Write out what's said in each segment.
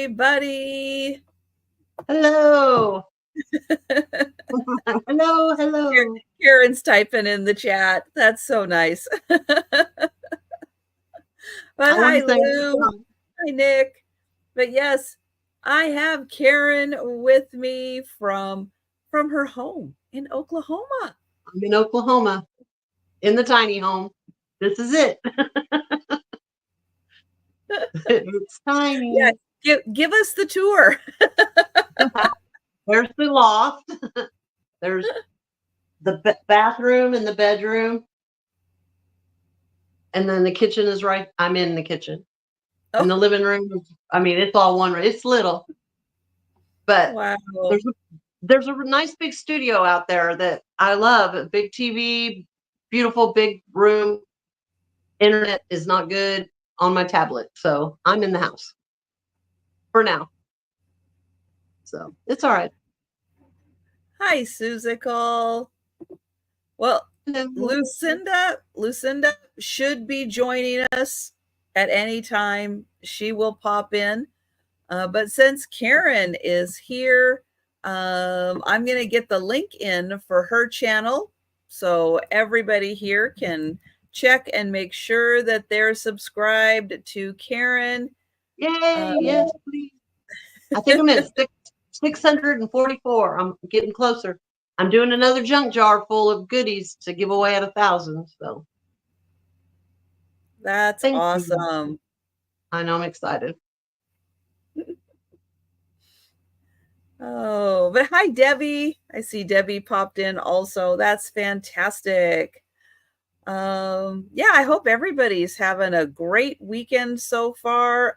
everybody. Hello. hello. Karen's typing in the chat. That's so nice. But hi, Lou. Hi, Nick. But yes, I have Karen with me from her home in Oklahoma. I'm in Oklahoma, in the tiny home. This is it. It's tiny. Yeah, give us the tour. There's the loft. There's the bathroom and the bedroom. And then the kitchen is right. I'm in the kitchen. Oh. And the living room. I mean, it's all one room. It's little. But wow. There's a nice big studio out there that I love. A big TV, beautiful big room. Internet is not good on my tablet. So I'm in the house for now. So it's all right. Hi, Suzical. Well, Lucinda should be joining us at any time. She will pop in. But since Karen is here, I'm going to get the link in for her channel so everybody here can check and make sure that they're subscribed to Karen. Yay, yes, please. I think I'm at 644. I'm getting closer. I'm doing another junk jar full of goodies to give away at 1,000. So that's awesome. You. I know, I'm excited. Oh, but hi, Debbie. I see Debbie popped in also. That's fantastic. Yeah, I hope everybody's having a great weekend so far.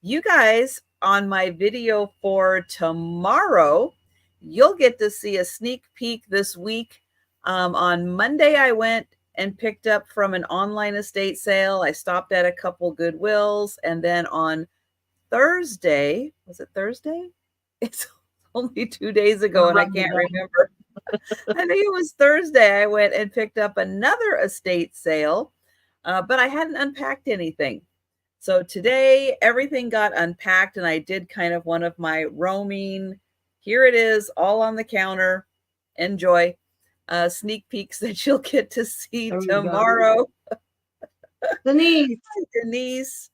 You guys, on my video for tomorrow, you'll get to see a sneak peek this week. On Monday, I went and picked up from an online estate sale. I stopped at a couple Goodwills. And then on Thursday, was it Thursday? It's only 2 days ago and I can't remember. I think it was Thursday. I went and picked up another estate sale, but I hadn't unpacked anything. So today everything got unpacked and I did kind of one of my roaming. Here it is, all on the counter. Enjoy. Sneak peeks that you'll get to see tomorrow. Denise.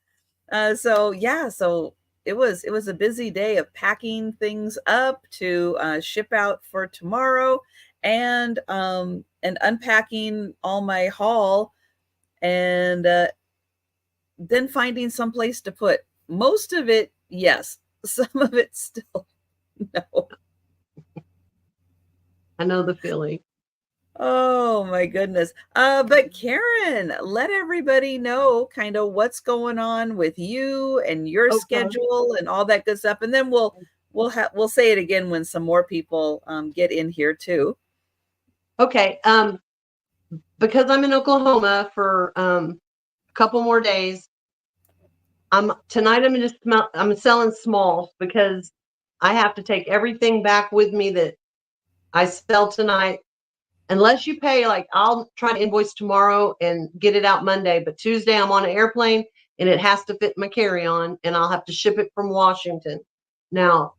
So yeah, so it was a busy day of packing things up to ship out for tomorrow and unpacking all my haul and then finding some place to put. Most of it, yes. Some of it still, no. I know the feeling. Oh my goodness. But Karen, let everybody know kind of what's going on with you and your schedule and all that good stuff. And then we'll say it again when some more people get in here too. Okay. Because I'm in Oklahoma for a couple more days. Tonight I'm selling smalls because I have to take everything back with me that I sell tonight. Unless you pay, like I'll try to invoice tomorrow and get it out Monday, but Tuesday I'm on an airplane and it has to fit my carry-on and I'll have to ship it from Washington. Now,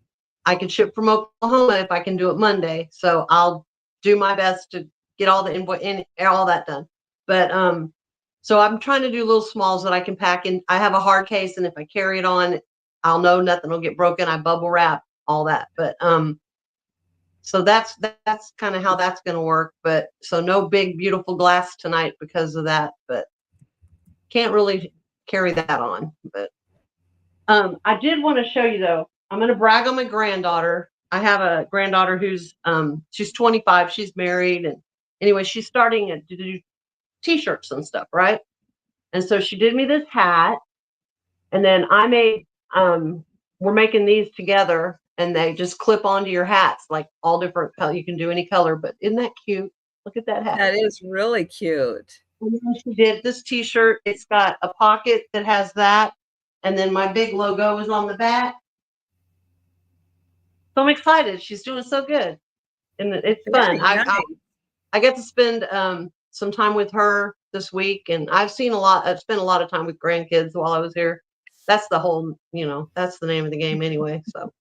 I can ship from Oklahoma if I can do it Monday. So I'll do my best to get all the invoice and all that done. But so I'm trying to do little smalls that I can pack in. I have a hard case and if I carry it on, I'll know nothing will get broken. I bubble wrap all that. But so that's kind of how that's going to work. But so no big, beautiful glass tonight because of that, but can't really carry that on. But I did want to show you though, I'm going to brag on my granddaughter. I have a granddaughter who's, she's 25. She's married. And anyway, she's starting to do t-shirts and stuff. Right. And so she did me this hat and then I made, we're making these together. And they just clip onto your hats, like all different color. You can do any color, but isn't that cute? Look at that hat. That is really cute. And then she did this t-shirt. It's got a pocket that has that. And then my big logo is on the back. So I'm excited. She's doing so good. And it's fun. Nice. I get to spend some time with her this week. And I've spent a lot of time with grandkids while I was here. that's the whole, that's the name of the game anyway. So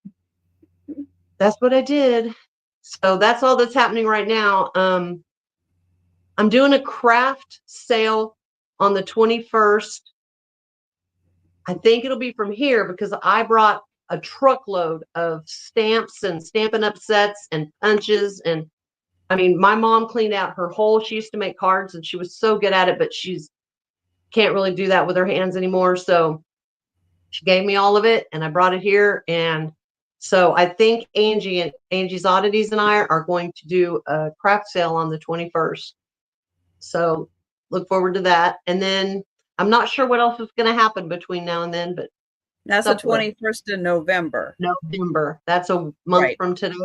that's what I did. So that's all that's happening right now. I'm doing a craft sale on the 21st. I think it'll be from here because I brought a truckload of stamps and Stampin' Up! Sets and punches. And I mean, my mom cleaned out her whole, she used to make cards and she was so good at it, but she's can't really do that with her hands anymore. So she gave me all of it and I brought it here. And so I think Angie's Oddities and I are going to do a craft sale on the 21st. So look forward to that. And then I'm not sure what else is going to happen between now and then, but that's the 21st of November. November. That's a month from today.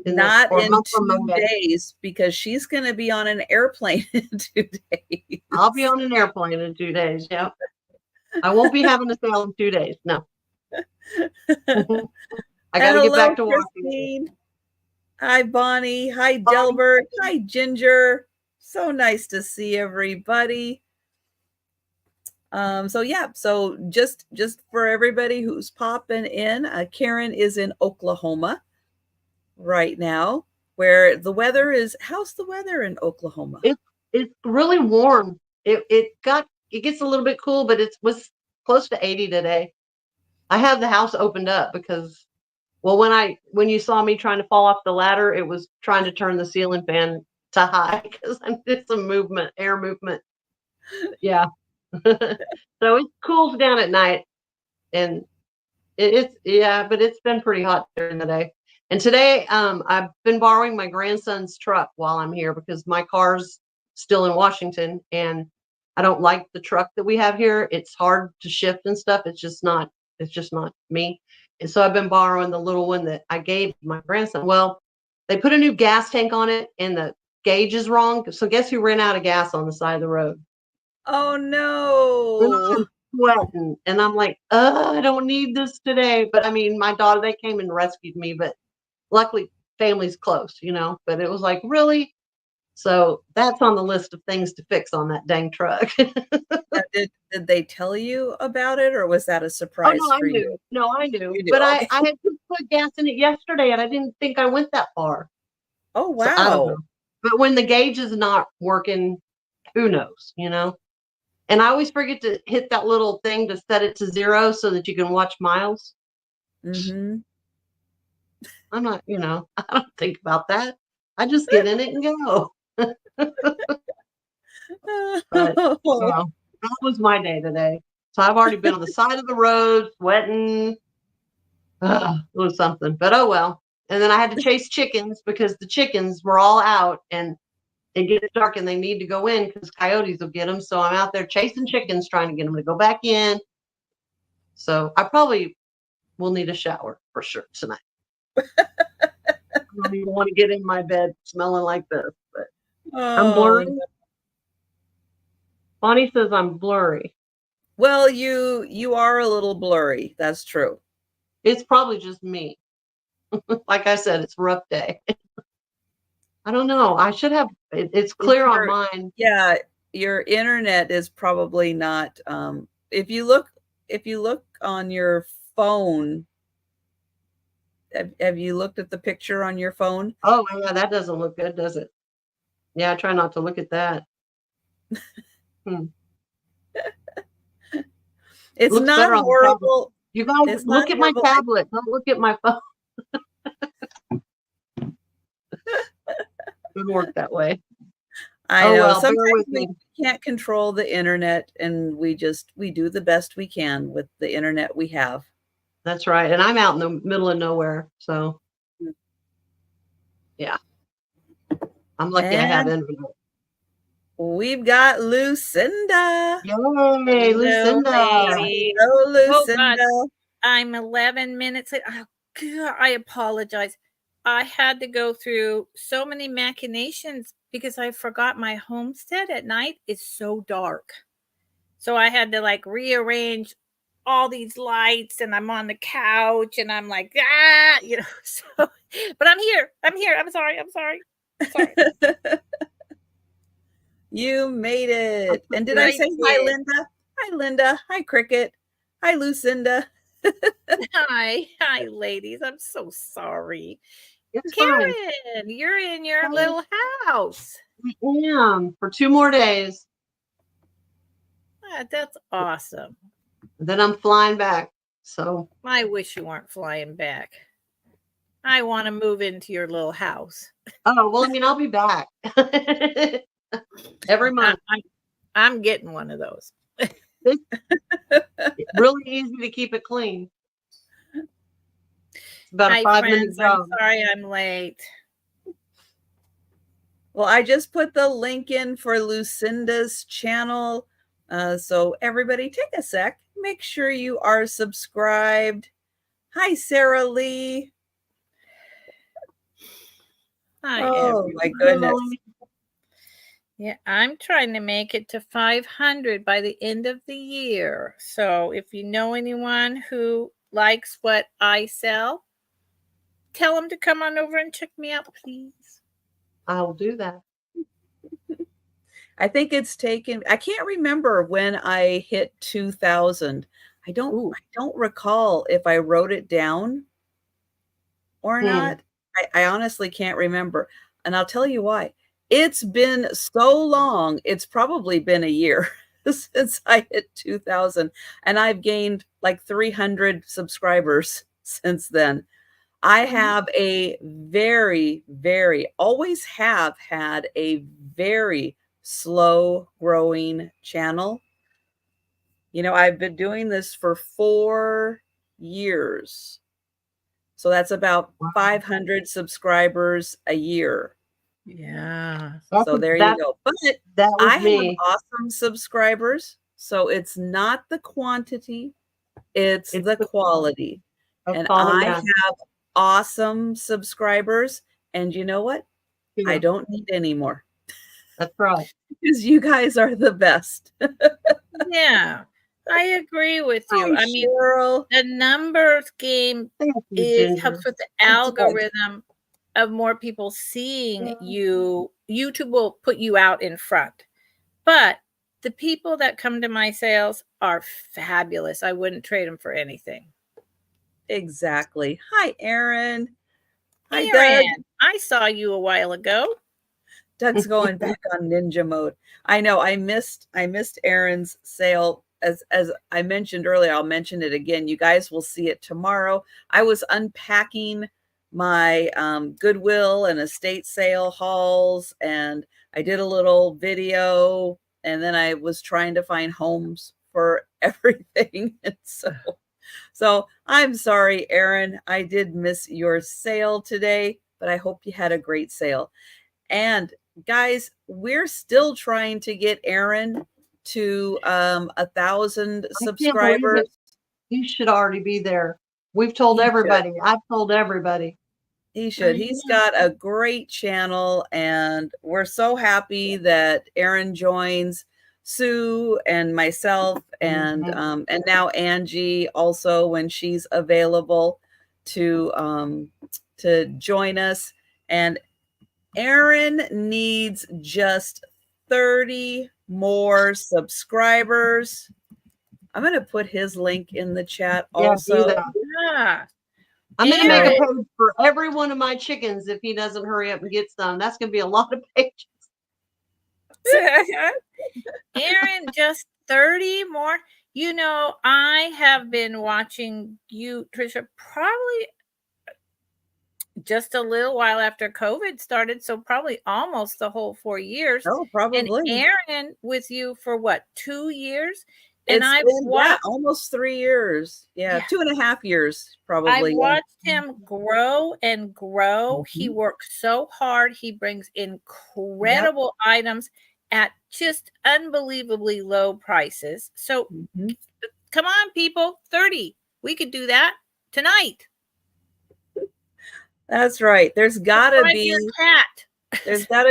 Not in 2 days, because she's going to be on an airplane in 2 days. I'll be on an airplane in 2 days. Yeah. I won't be having a sale in 2 days. No. I got to get back to Washington. Hi, Bonnie. Hi, Delbert. Hi, Ginger. So nice to see everybody. So yeah, so just for everybody who's popping in, Karen is in Oklahoma right now, where the weather is. How's the weather in Oklahoma? It's really warm. It gets a little bit cool, but it was close to 80 today. I have the house opened up because, well, when you saw me trying to fall off the ladder, it was trying to turn the ceiling fan to high because I did some movement, air movement. Yeah. So it cools down at night, and but it's been pretty hot during the day. And today, I've been borrowing my grandson's truck while I'm here because my car's still in Washington, and I don't like the truck that we have here. It's hard to shift and stuff. It's just not me. And so I've been borrowing the little one that I gave my grandson. Well, they put a new gas tank on it, and the gauge is wrong. So guess who ran out of gas on the side of the road? Oh no. I'm sweating, and I'm like, I don't need this today. But I mean, my daughter, they came and rescued me, but luckily family's close, but it was like, really? So that's on the list of things to fix on that dang truck. Did they tell you about it, or was that a surprise for you? No, I knew. But okay. I had to put gas in it yesterday, and I didn't think I went that far. Oh, wow. So I don't know. But when the gauge is not working, who knows, And I always forget to hit that little thing to set it to 0 so that you can watch miles. Mm-hmm. I'm not, I don't think about that. I just get in it and go. But, that was my day today. So I've already been on the side of the road, sweating. It was something, but oh well. And then I had to chase chickens because the chickens were all out, and it gets dark and they need to go in because coyotes will get them. So I'm out there chasing chickens, trying to get them to go back in. So I probably will need a shower for sure tonight. I don't even want to get in my bed smelling like this, but I'm blurry. Bonnie says I'm blurry. Well, you are a little blurry. That's true. It's probably just me. Like I said, it's a rough day. I don't know. I should have. It's clear on mine. Yeah, your internet is probably not. If you look on your phone. Have you looked at the picture on your phone? Oh, yeah, that doesn't look good, does it? Yeah, I try not to look at that. It's not horrible. You guys look at my tablet. Don't look at my phone. It would work that way. I know. Well, sometimes we can't control the internet, and we do the best we can with the internet we have. That's right. And I'm out in the middle of nowhere. So, yeah. I'm lucky I have internet. We've got Lucinda. Yay, Lucinda. Hello, Lucinda. Oh, I'm 11 minutes late. Oh, God, I apologize. I had to go through so many machinations because I forgot my homestead at night. It's so dark. So I had to rearrange all these lights, and I'm on the couch, and I'm like, so, but I'm here. I'm sorry. You made it. And did I say hi, Linda? Hi, Linda. Hi, Cricket. Hi, Lucinda. Hi, ladies. I'm so sorry. It's fine. Karen, you're in your little house. I am for 2 more days. That's awesome. Then I'm flying back. So I wish you weren't flying back. I want to move into your little house. oh well, I mean, I'll be back every month. I'm getting one of those. It's really easy to keep it clean. It's about a 5-minute job. I'm sorry I'm late. Well, I just put the link in for Lucinda's channel. So everybody take a sec. Make sure you are subscribed. Hi, Sarah Lee. Hi, oh, everyone. My goodness. Yeah, I'm trying to make it to 500 by the end of the year. So if you know anyone who likes what I sell, tell them to come on over and check me out, please. I'll do that. I think it's taken, I can't remember when I hit 2,000. I don't recall if I wrote it down or not. I honestly can't remember. And I'll tell you why. It's been so long. It's probably been a year since I hit 2,000. And I've gained like 300 subscribers since then. I have a always have had a very slow growing channel. You know, I've been doing this for 4 years. So that's about 500 subscribers a year. Yeah. So there you go. But I have awesome subscribers. So it's not the quantity, it's the quality. And I have awesome subscribers. And you know what? I don't need any more. That's right. Because you guys are the best. Yeah. I agree with you. Hi, I mean, Cheryl. the numbers game helps with the algorithm of more people seeing you. YouTube will put you out in front. But the people that come to my sales are fabulous. I wouldn't trade them for anything. Exactly. Hi, Aaron. Hi, Aaron. Doug. I saw you a while ago. Doug's going back on ninja mode. I know. I missed Aaron's sale. As I mentioned earlier, I'll mention it again. You guys will see it tomorrow. I was unpacking my Goodwill and estate sale hauls, and I did a little video, and then I was trying to find homes for everything. And so I'm sorry, Aaron. I did miss your sale today, but I hope you had a great sale. And guys, we're still trying to get Aaron to 1,000 subscribers. You should already be there. We've told everybody. I've told everybody. He should. He's got a great channel, and we're so happy that Aaron joins Sue and myself, and now Angie also when she's available to join us. And Aaron needs just 30 more subscribers. I'm going to put his link in the chat also. Yeah. I'm going to make a page for every one of my chickens if he doesn't hurry up and get some. That's going to be a lot of pages. Aaron, just 30 more. You know, I have been watching you, Trisha, probably just a little while after COVID started, so probably almost the whole 4 years. Oh, probably. And Aaron with you for what, 2 years? And I've watched almost 3 years. Yeah, 2.5 years probably. I watched him grow and grow. He works so hard. He brings incredible items at just unbelievably low prices. So come on, people, 30. We could do that tonight. That's right. There's gotta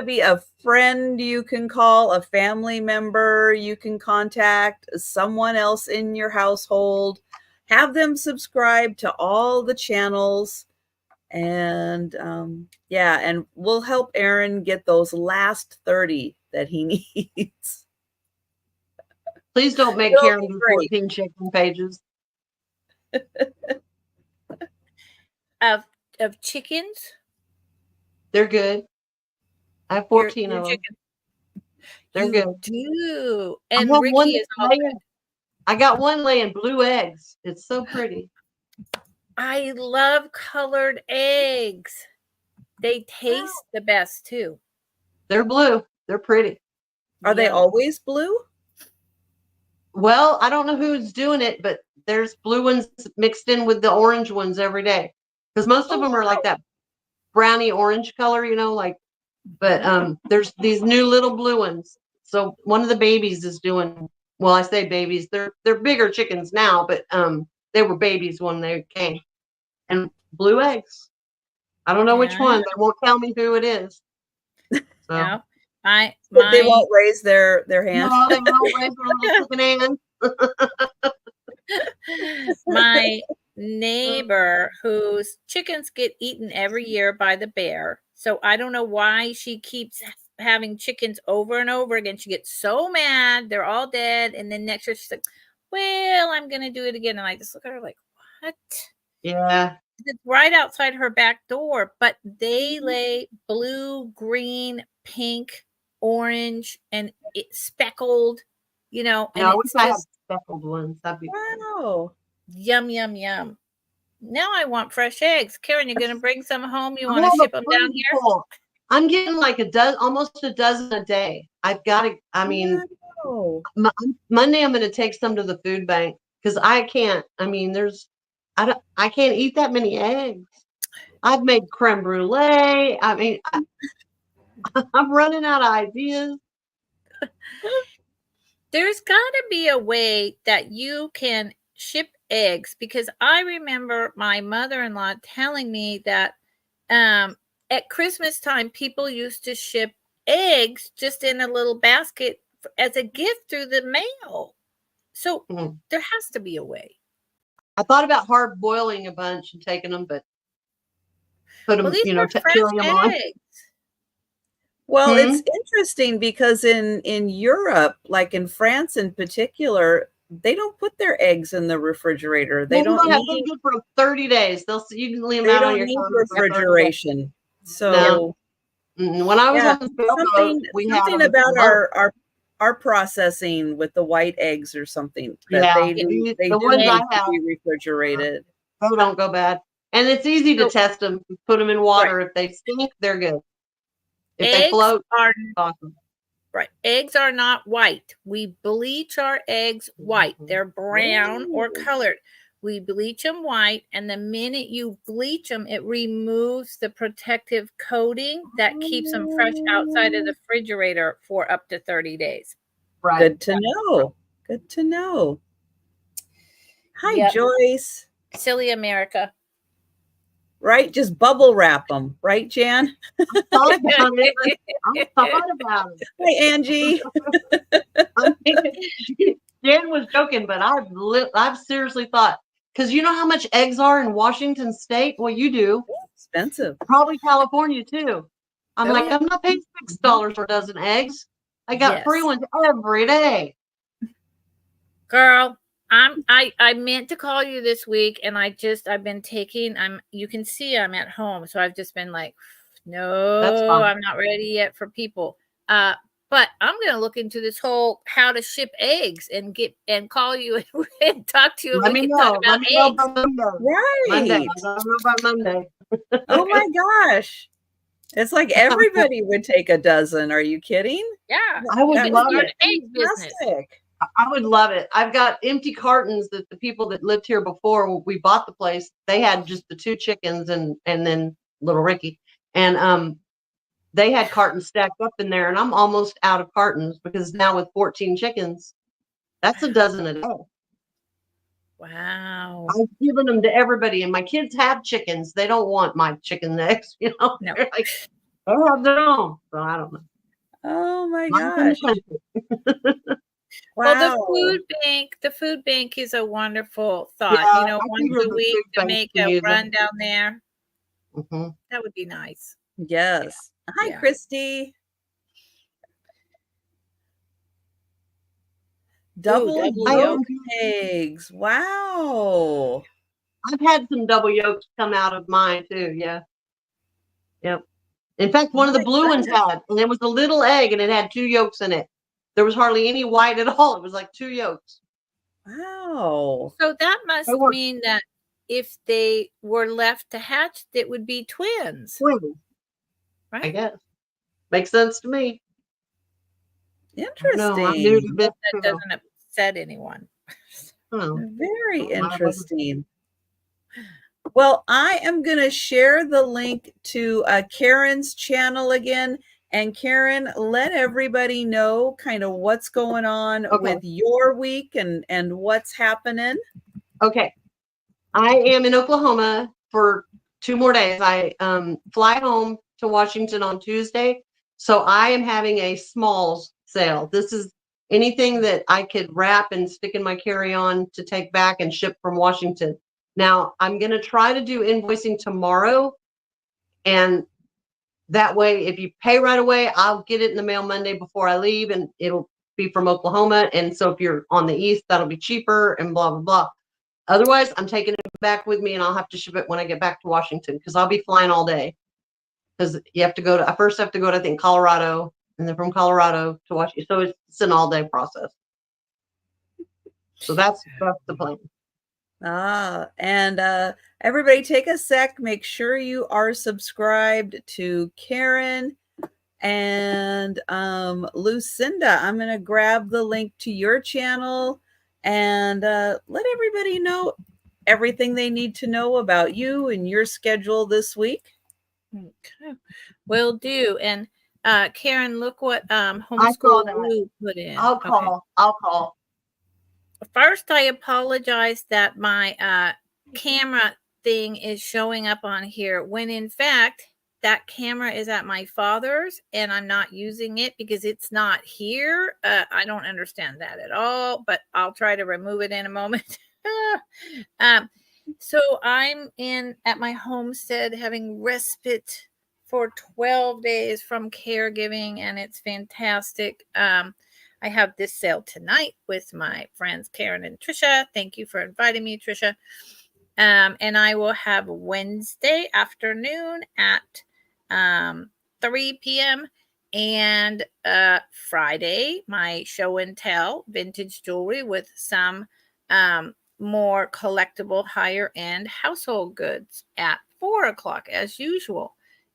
be a friend you can call, a family member you can contact, someone else in your household. Have them subscribe to all the channels, and and we'll help Aaron get those last 30 that he needs. Please don't make Karen do 14 chicken pages. Of chickens? They're good. I have 14 of them. Chicken. They're You good. do. I And have Ricky one is that's laying. I got one laying blue eggs. It's so pretty. I love colored eggs. They taste the best too. They're blue. They're pretty. Are they always blue? Well, I don't know who's doing it, but there's blue ones mixed in with the orange ones every day. Because most of them are like that brownie orange color, you know, like, but there's these new little blue ones. So one of the babies is doing, well, I say babies, they're bigger chickens now, but they were babies when they came. And blue eggs. I don't know which one. They won't tell me who it is. So. Yeah. They won't raise their hand. No, they won't raise their little chicken hand. My neighbor whose chickens get eaten every year by the bear. So I don't know why she keeps having chickens over and over again. She gets so mad. They're all dead. And then next year she's like, well, I'm going to do it again. And I just look at her like, what? Yeah. It's right outside her back door, but they lay blue, green, pink, orange, and it's speckled, you know. And I wish I had just speckled ones. That'd be wow. Yum, yum, yum. Now I want fresh eggs. Karen, you're going to bring some home? You want to ship them down here? I'm getting like almost a dozen a day. I've got to, I mean, Monday I'm going to take some to the food bank because I can't, I mean, I can't eat that many eggs. I've made creme brulee. I mean, I'm running out of ideas. There's got to be a way that you can ship eggs, because I remember my mother-in-law telling me that at Christmas time, people used to ship eggs just in a little basket as a gift through the mail. So there has to be a way. I thought about hard boiling a bunch and taking them, but put them, you know, killing them on. Well, it's interesting because in Europe, like in France in particular, they don't put their eggs in the refrigerator. They don't need them for 30 days. You can leave them out on your counter. Refrigeration. So when I was on the sailboat, something about our processing with the white eggs or something that they do need to be refrigerated. They don't go bad, and it's easy to test them. Put them in water. If they stink, they're good. If eggs they float, are awesome. Right. Eggs are not white. We bleach our eggs white. They're brown or colored. We bleach them white, and the minute you bleach them, it removes the protective coating that keeps them fresh outside of the refrigerator for up to 30 days. Right. Good to know. Good to know. Hi, Joyce. Silly America. Right? Just bubble wrap them. Right, Jan? I thought about it. Hi, Angie. Jan was joking, but I've seriously thought, because you know how much eggs are in Washington State? Well, you do. Expensive. Probably California, too. I'm I'm not paying $6 for a dozen eggs. I got free ones every day. Girl, I meant to call you this week, and I've been taking, you can see I'm at home, so I've just been like, no, I'm not ready yet for people. But I'm going to look into this whole how to ship eggs and call you and talk to you. Let me know. Let me know by Monday. Right. Monday. I don't know by Monday. Oh my gosh. It's like everybody would take a dozen. Are you kidding? Yeah. I would love it. Egg business. I would love it. I've got empty cartons that the people that lived here before we bought the place, they had just the 2 chickens and then little Ricky. And they had cartons stacked up in there, and I'm almost out of cartons because now with 14 chickens, that's a dozen a day. Wow. I've given them to everybody, and my kids have chickens. They don't want my chicken eggs, you know. No. They're like, they have their own. So I don't know. Oh my gosh. Wow. Well, the food bank is a wonderful thought. Yeah, you know, once a week to make a run down there. That would be nice. Yes. Hi, Christy. Double yolk eggs. Wow. I've had some double yolks come out of mine too. Yeah. Yep. In fact, one of the blue ones had, and it was a little egg and it had 2 yolks in it. There was hardly any white at all. It was like 2 yolks. Wow. So that must mean that if they were left to hatch, it would be twins. Twins. Right? I guess. Makes sense to me. Interesting. No, I'm new to this. That doesn't upset anyone. Very interesting. Well, I am going to share the link to Karen's channel again. And Karen, let everybody know kind of what's going on with your week and what's happening. Okay. I am in Oklahoma for 2 more days. I fly home to Washington on Tuesday. So I am having a smalls sale. This is anything that I could wrap and stick in my carry-on to take back and ship from Washington. Now, I'm going to try to do invoicing tomorrow. And that way, if you pay right away, I'll get it in the mail Monday before I leave, and it'll be from Oklahoma. And so if you're on the East, that'll be cheaper and blah, blah, blah. Otherwise, I'm taking it back with me, and I'll have to ship it when I get back to Washington because I'll be flying all day. Because you have to go to, I first have to go to, I think, Colorado, and then from Colorado to Washington. So it's an all-day process. So that's the plan. And everybody take a sec. Make sure you are subscribed to Karen and Lucinda. I'm going to grab the link to your channel and let everybody know everything they need to know about you and your schedule this week. Okay, will do. And Karen, look what Homeschool Blue put in. I'll call. First, I apologize that my camera thing is showing up on here when in fact that camera is at my father's and I'm not using it because it's not here. I don't understand that at all, but I'll try to remove it in a moment. So I'm at my homestead having respite for 12 days from caregiving, and it's fantastic. I have this sale tonight with my friends Karen and Trisha. Thank you for inviting me, Trisha. And I will have Wednesday afternoon at 3 p.m. and Friday, my show and tell vintage jewelry with some more collectible higher end household goods at 4 o'clock as usual.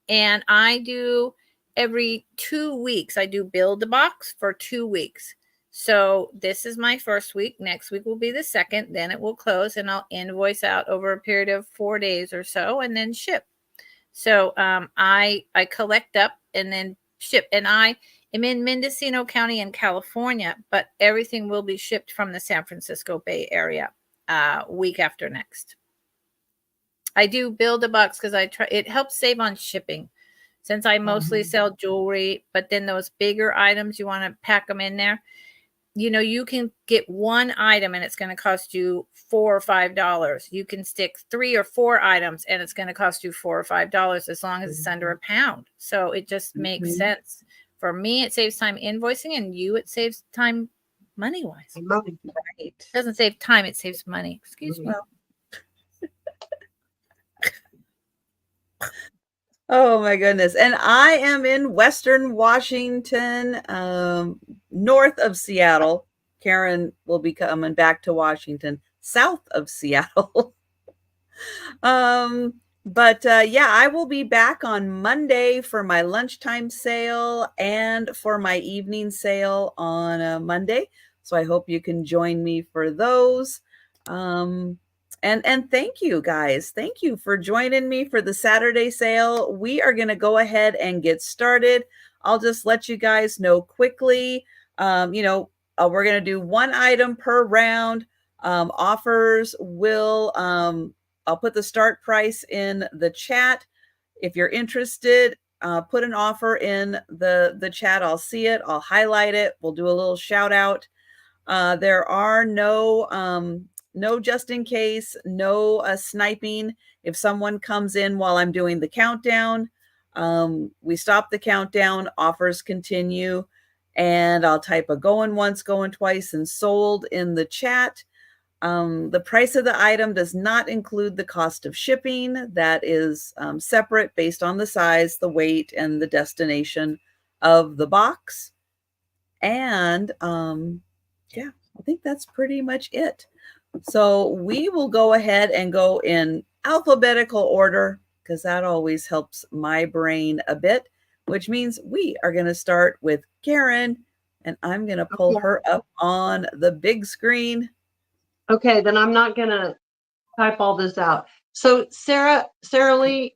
And I do every 2 weeks, I do build a box for 2 weeks. So this is my first week. Next week will be the second. Then it will close and I'll invoice out over a period of 4 days or so and then ship. So I collect up and then ship. And I am in Mendocino County in California, but everything will be shipped from the San Francisco Bay Area week after next. I do build a box because it helps save on shipping. Since I mostly sell jewelry, but then those bigger items, you want to pack them in there. You know, you can get one item and it's going to cost you $4 or $5. You can stick 3 or 4 items and it's going to cost you $4 or $5 as long as it's under a pound. So it just makes sense. For me, it saves time invoicing, and you, it saves time money-wise. Right. It doesn't save time, it saves money. Excuse me. Oh my goodness. And I am in Western Washington, north of Seattle. Karen will be coming back to Washington, south of Seattle. Yeah, I will be back on Monday for my lunchtime sale and for my evening sale on Monday. So I hope you can join me for those. And thank you guys. Thank you for joining me for the Saturday sale. We are going to go ahead and get started. I'll just let you guys know quickly. We're going to do 1 item per round. Offers will, I'll put the start price in the chat. If you're interested, put an offer in the chat. I'll see it. I'll highlight it. We'll do a little shout out. There are no just in case, no sniping. If someone comes in while I'm doing the countdown, we stop the countdown, offers continue, and I'll type a going once, going twice, and sold in the chat. The price of the item does not include the cost of shipping. That is separate based on the size, the weight, and the destination of the box. And yeah, I think that's pretty much it. So we will go ahead and go in alphabetical order because that always helps my brain a bit, which means we are going to start with Karen, and I'm going to pull her up on the big screen. Okay, then I'm not going to type all this out. So Sarah Lee,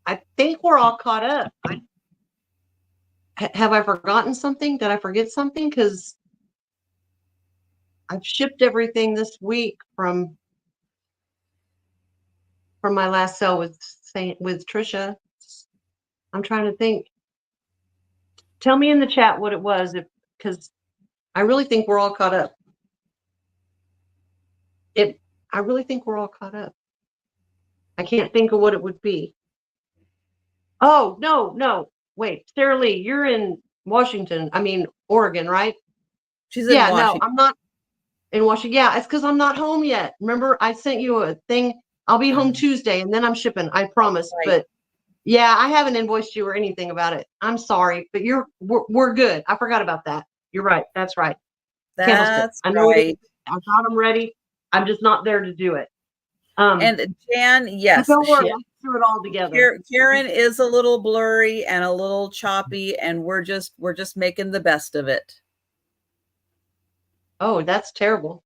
I think we're all caught up. Have I forgotten something? Did I forget something? Because I've shipped everything this week from my last sale with Trisha. I'm trying to think. Tell me in the chat what it was, because I really think we're all caught up. I really think we're all caught up. I can't think of what it would be. Oh, no. Wait, Sarah Lee, you're in Oregon, right? She's in Washington. No, I'm not in Washington. Yeah, it's because I'm not home yet. Remember, I sent you a thing. I'll be home Tuesday, and then I'm shipping. I promise. Right. But yeah, I haven't invoiced you or anything about it. I'm sorry, but we're good. I forgot about that. You're right. That's right. That's I know right. I got them ready. I'm just not there to do it. And Jan, yes, don't worry, I'll do it all together. Karen is a little blurry and a little choppy, and we're just making the best of it. Oh, that's terrible.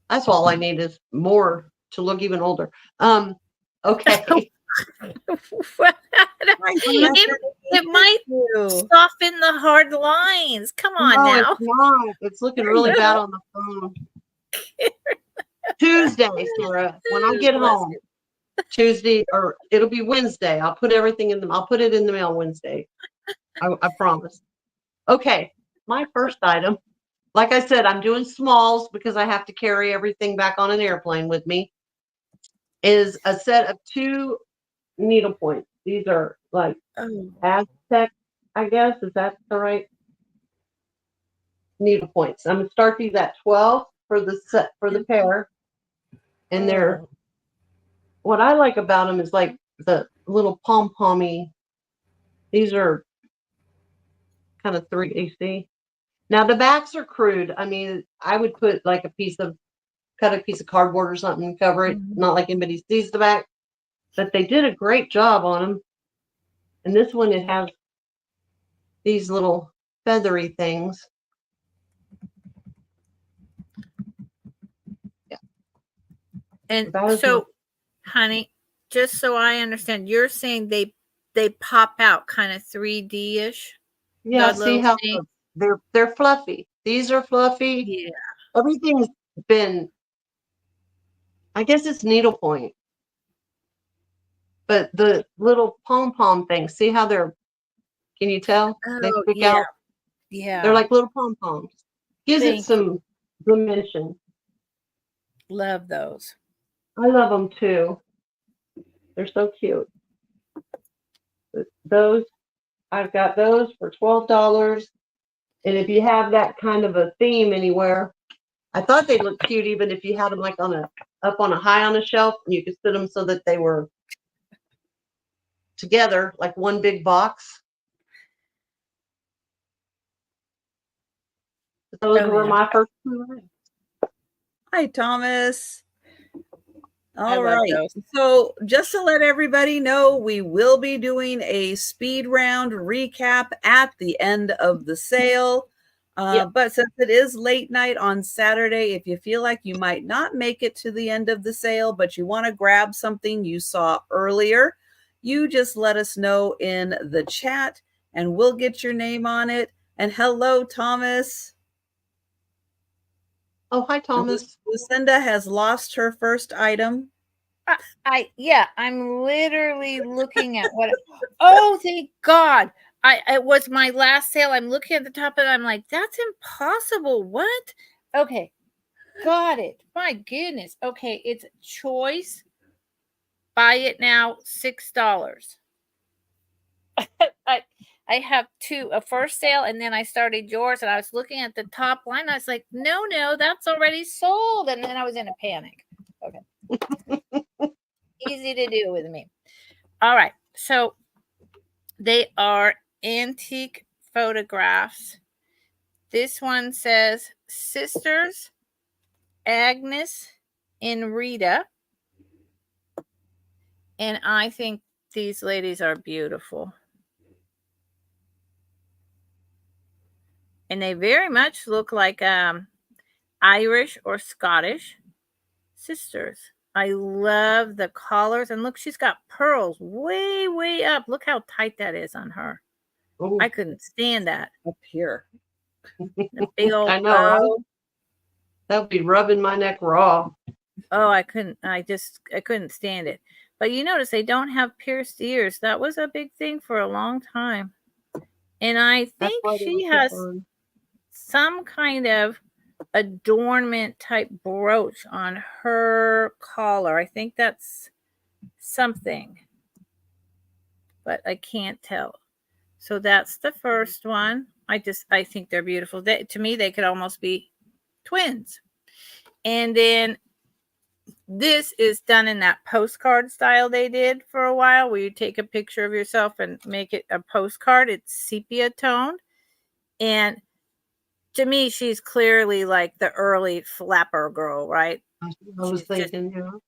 That's all I need is more to look even older. Okay. it might soften the hard lines. Come on now. It's not. It's looking really bad on the phone. Tuesday, Sarah, when I get home, Tuesday, or it'll be Wednesday. I'll put everything I'll put it in the mail Wednesday. I promise. Okay, my first item, like I said, I'm doing smalls because I have to carry everything back on an airplane with me, is a set of 2 needlepoints. These are like Aztec, I guess. Is that the right needlepoints? I'm going to start these at 12 for the set, for the pair. And they're, what I like about them is like the little pom-pommy. These are kind of 3AC. Now the backs are crude. I mean, I would put like cut a piece of cardboard or something and cover it. Not like anybody sees the back, but they did a great job on them. And this one, it has these little feathery things. And so, honey, just so I understand, you're saying they pop out kind of 3D-ish? Yeah, see how they're fluffy. These are fluffy. Yeah. Everything's been, I guess it's needlepoint. But the little pom-pom things, see how they're, can you tell? They stick out. Yeah. They're like little pom-poms. Gives it some dimension. Love those. I love them too. They're so cute. Those, I've got those for $12. And if you have that kind of a theme anywhere, I thought they'd look cute even if you had them like up on a high on a shelf, and you could sit them so that they were together like one big box. Those were my first 2. Hi, Thomas. All right. So just to let everybody know, we will be doing a speed round recap at the end of the sale. But since it is late night on Saturday, if you feel like you might not make it to the end of the sale, but you want to grab something you saw earlier, you just let us know in the chat and we'll get your name on it. And hello, Thomas. Oh, hi, Thomas. Lucinda has lost her first item. I'm literally looking at what. Oh, thank God! It was my last sale. I'm looking at the top and I'm like, that's impossible. What? Okay, got it. My goodness. Okay, it's choice. Buy it now, $6. I have two, a first sale, and then I started yours, and I was looking at the top line. I was like, no, that's already sold. And then I was in a panic. Okay. Easy to do with me. All right. So they are antique photographs. This one says Sisters Agnes and Rita. And I think these ladies are beautiful. And they very much look like Irish or Scottish sisters. I love the collars. And look, she's got pearls way, way up. Look how tight that is on her. Ooh. I couldn't stand that. Up here. The big old I know, right? That would be rubbing my neck raw. Oh, I couldn't stand it. But you notice they don't have pierced ears. That was a big thing for a long time. And I think she has some kind of adornment type brooch on her collar. I think that's something, but I can't tell. So that's the first one. I think they're beautiful. To me, they could almost be twins. And then this is done in that postcard style they did for a while, where you take a picture of yourself and make it a postcard. It's sepia toned. And to me, she's clearly like the early flapper girl, right? I was thinking,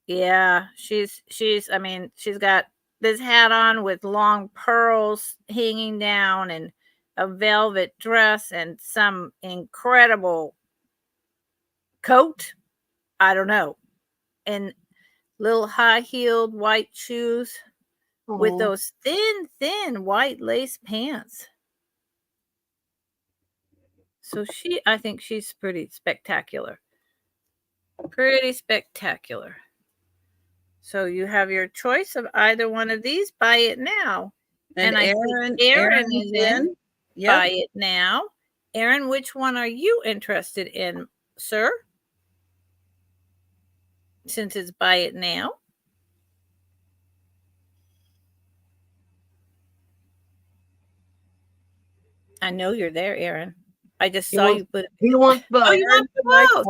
yeah, she's got this hat on with long pearls hanging down and a velvet dress and some incredible coat. I don't know. And little high-heeled white shoes with those thin white lace pants. So I think she's pretty spectacular. Pretty spectacular. So you have your choice of either one of these. Buy it now. And Aaron is in. Yep. Buy it now. Aaron, which one are you interested in, sir? Since it's buy it now. I know you're there, Aaron. I just saw you put it. He wants both. Oh, you want both.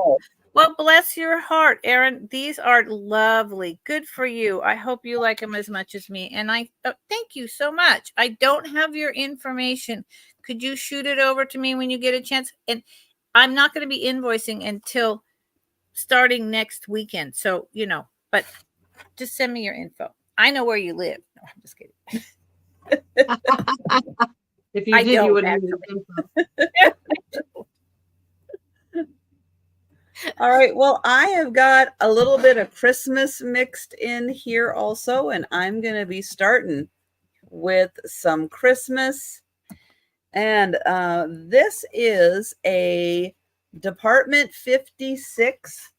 Well, bless your heart, Aaron. These are lovely. Good for you. I hope you like them as much as me. And I thank you so much. I don't have your information. Could you shoot it over to me when you get a chance? And I'm not going to be invoicing until starting next weekend. So, but just send me your info. I know where you live. No, I'm just kidding. If you did, you would have info. All right. Well, I have got a little bit of Christmas mixed in here also, and I'm going to be starting with some Christmas. And this is a Department 56,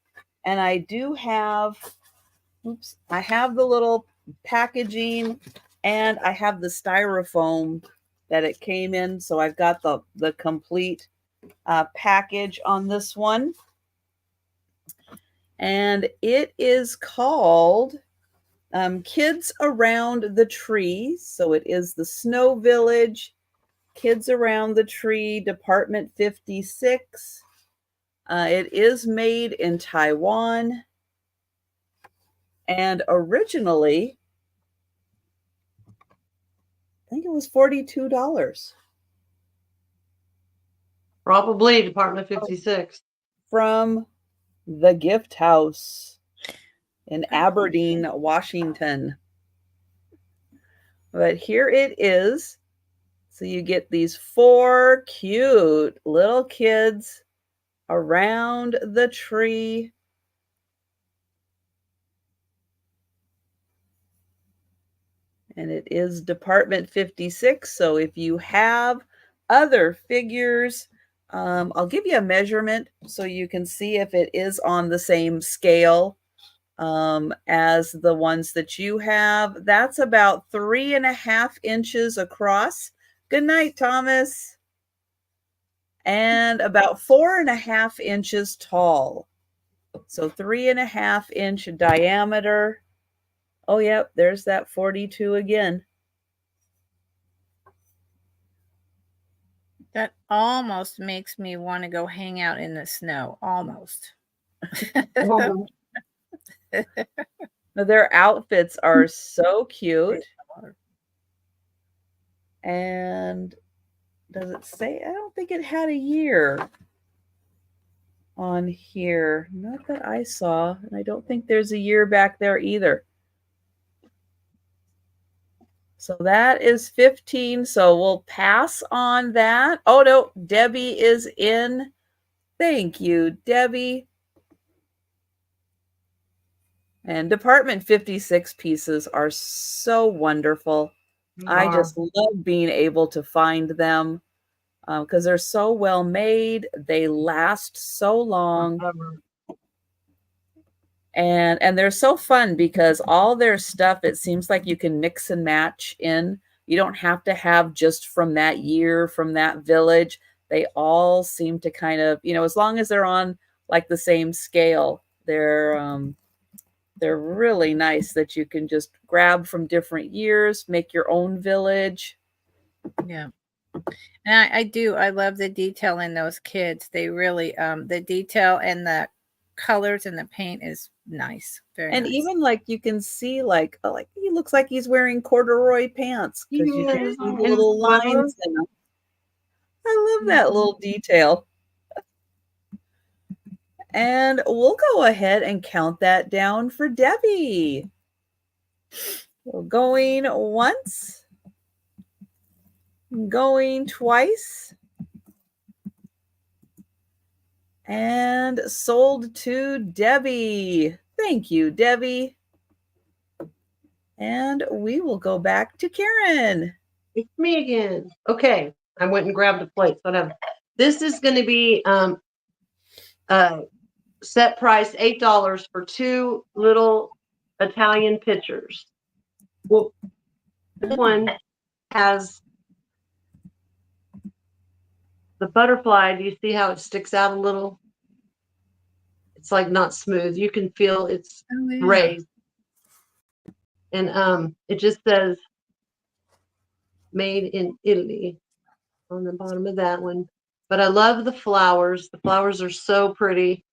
and I do have, I have the little packaging, and I have the styrofoam that it came in. So I've got the complete package on this one. And it is called Kids Around the Tree. So it is the Snow Village, Kids Around the Tree, Department 56. It is made in Taiwan. And originally, I think it was $42. Probably Department 56. From the Gift House in Aberdeen, Washington. But here it is. So you get these 4 cute little kids around the tree. And it is Department 56. So if you have other figures, I'll give you a measurement so you can see if it is on the same scale as the ones that you have. That's about 3.5 inches across. Good night, Thomas. And about 4.5 inches tall. So 3.5 inch diameter. Oh, yep, there's that 42 again. That almost makes me want to go hang out in the snow. Almost. Their outfits are so cute. And does it say? I don't think it had a year on here. Not that I saw. And I don't think there's a year back there either. So that is 15. So we'll pass on that. Oh, no. Debbie is in. Thank you, Debbie. And Department 56 pieces are so wonderful. I just love being able to find them because they're so well made. They last so long. And they're so fun because all their stuff, it seems like you can mix and match in. You don't have to have just from that year, from that village. They all seem to kind of, as long as they're on like the same scale, they're really nice that you can just grab from different years, make your own village. Yeah. And I do. I love the detail in those kids. They really, the detail and the colors and the paint is nice. Very and nice. Even like you can see like he looks like he's wearing corduroy pants because you can see the little lines in them. I love that little detail. And we'll go ahead and count that down for Debbie. So going once, going twice, and sold to Debbie. Thank you, Debbie. And we will go back to Karen. It's me again. Okay, I went and grabbed a plate. So this is going to be set price $8 for 2 little Italian pictures. Well, this one has the butterfly. Do you see how it sticks out a little? It's like not smooth. You can feel it's raised. And it just says made in Italy on the bottom of that one. But I love the flowers. The flowers are so pretty.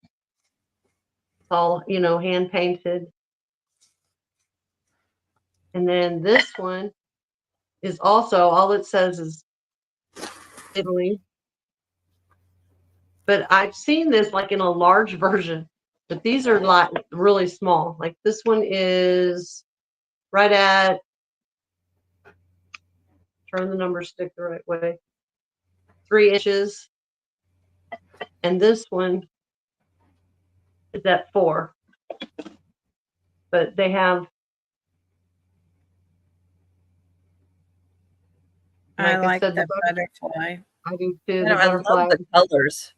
All, hand painted. And then this one is also, all it says is Italy. But I've seen this like in a large version, but these are like really small. Like this one is right at, turn the number stick the right way, 3 inches. And this one is at 4. But they have, I like the butterfly. I do too. I love the colors.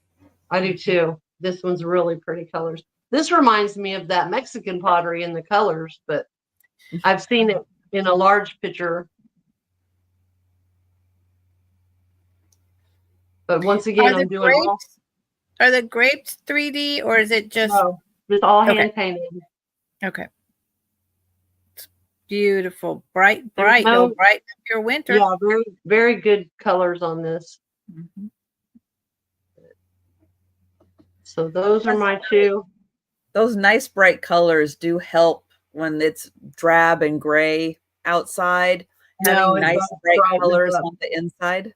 I do too. This one's really pretty colors. This reminds me of that Mexican pottery in the colors, but I've seen it in a large picture. But once again, I'm doing grapes, are the grapes 3D or is it just? No, it's all hand painted. Okay. It's beautiful. Bright. It'll brighten up your winter. Yeah, very, very good colors on this. Mm-hmm. So those are my 2. Those nice bright colors do help when it's drab and gray outside. Having nice bright colors on the inside.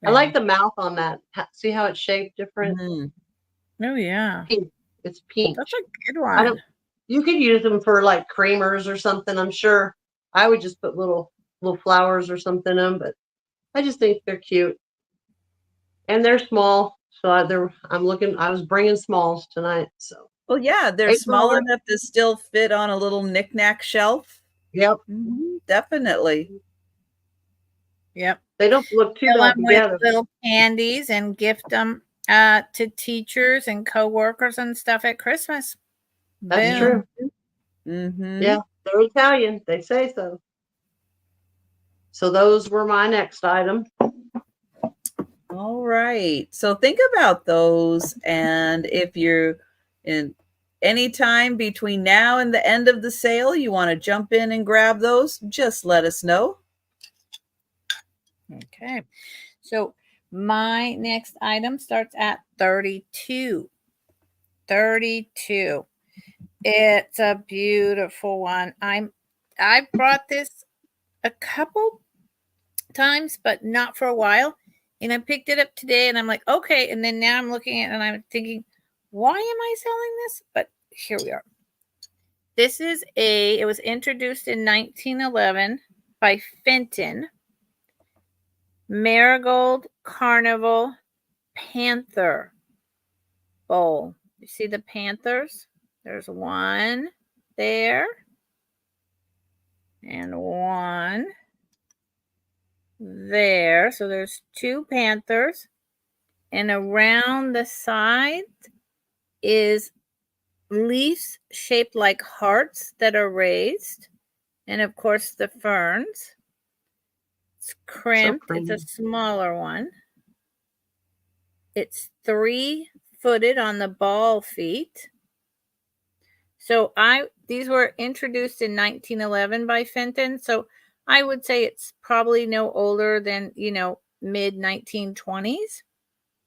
I like the mouth on that. See how it's shaped different? Mm-hmm. Oh, yeah. Pink. It's pink. That's a good one. You could use them for like creamers or something, I'm sure. I would just put little flowers or something in them, but I just think they're cute. And they're small. So I was bringing smalls tonight. So. Well, yeah, they're small enough to still fit on a little knick-knack shelf. Yep. Mm-hmm, definitely. Yep. They don't look too bad together. With little candies and gift them to teachers and co-workers and stuff at Christmas. That's true. Mm-hmm. Yeah, they're Italian. They say so. So those were my next item. All right. So think about those. And if you're in any time between now and the end of the sale, you want to jump in and grab those, just let us know. Okay. So My next item starts at 32. 32. It's a beautiful one. I brought this a couple times, but not for a while. And I picked it up today and I'm like, okay. And then now I'm looking at it and I'm thinking, why am I selling this? But here we are. This is it was introduced in 1911 by Fenton. Marigold Carnival Panther bowl. You see the panthers? There's one there and one there. So there's two panthers, and around the side is leaves shaped like hearts that are raised, and of course the ferns. It's crimped. So it's a smaller one. It's 3-footed on the ball feet. So these were introduced in 1911 by Fenton. So I would say it's probably no older than, mid 1920s,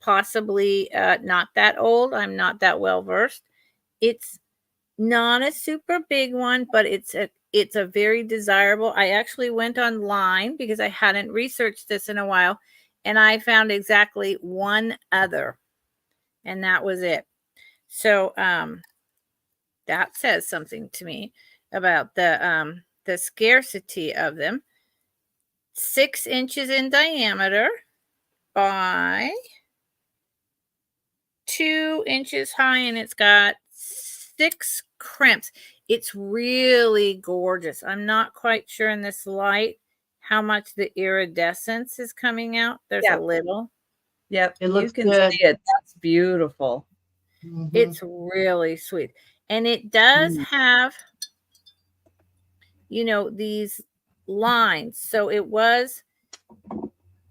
possibly not that old. I'm not that well versed. It's not a super big one, but it's a very desirable. I actually went online because I hadn't researched this in a while, and I found exactly one other, and that was it. So that says something to me about the scarcity of them. 6 inches in diameter by 2 inches high, and it's got 6 crimps. It's really gorgeous. I'm not quite sure in this light how much the iridescence is coming out. There's a little. Yep, it looks good. See it. That's beautiful. Mm-hmm. It's really sweet. And it does have, these lines. So it was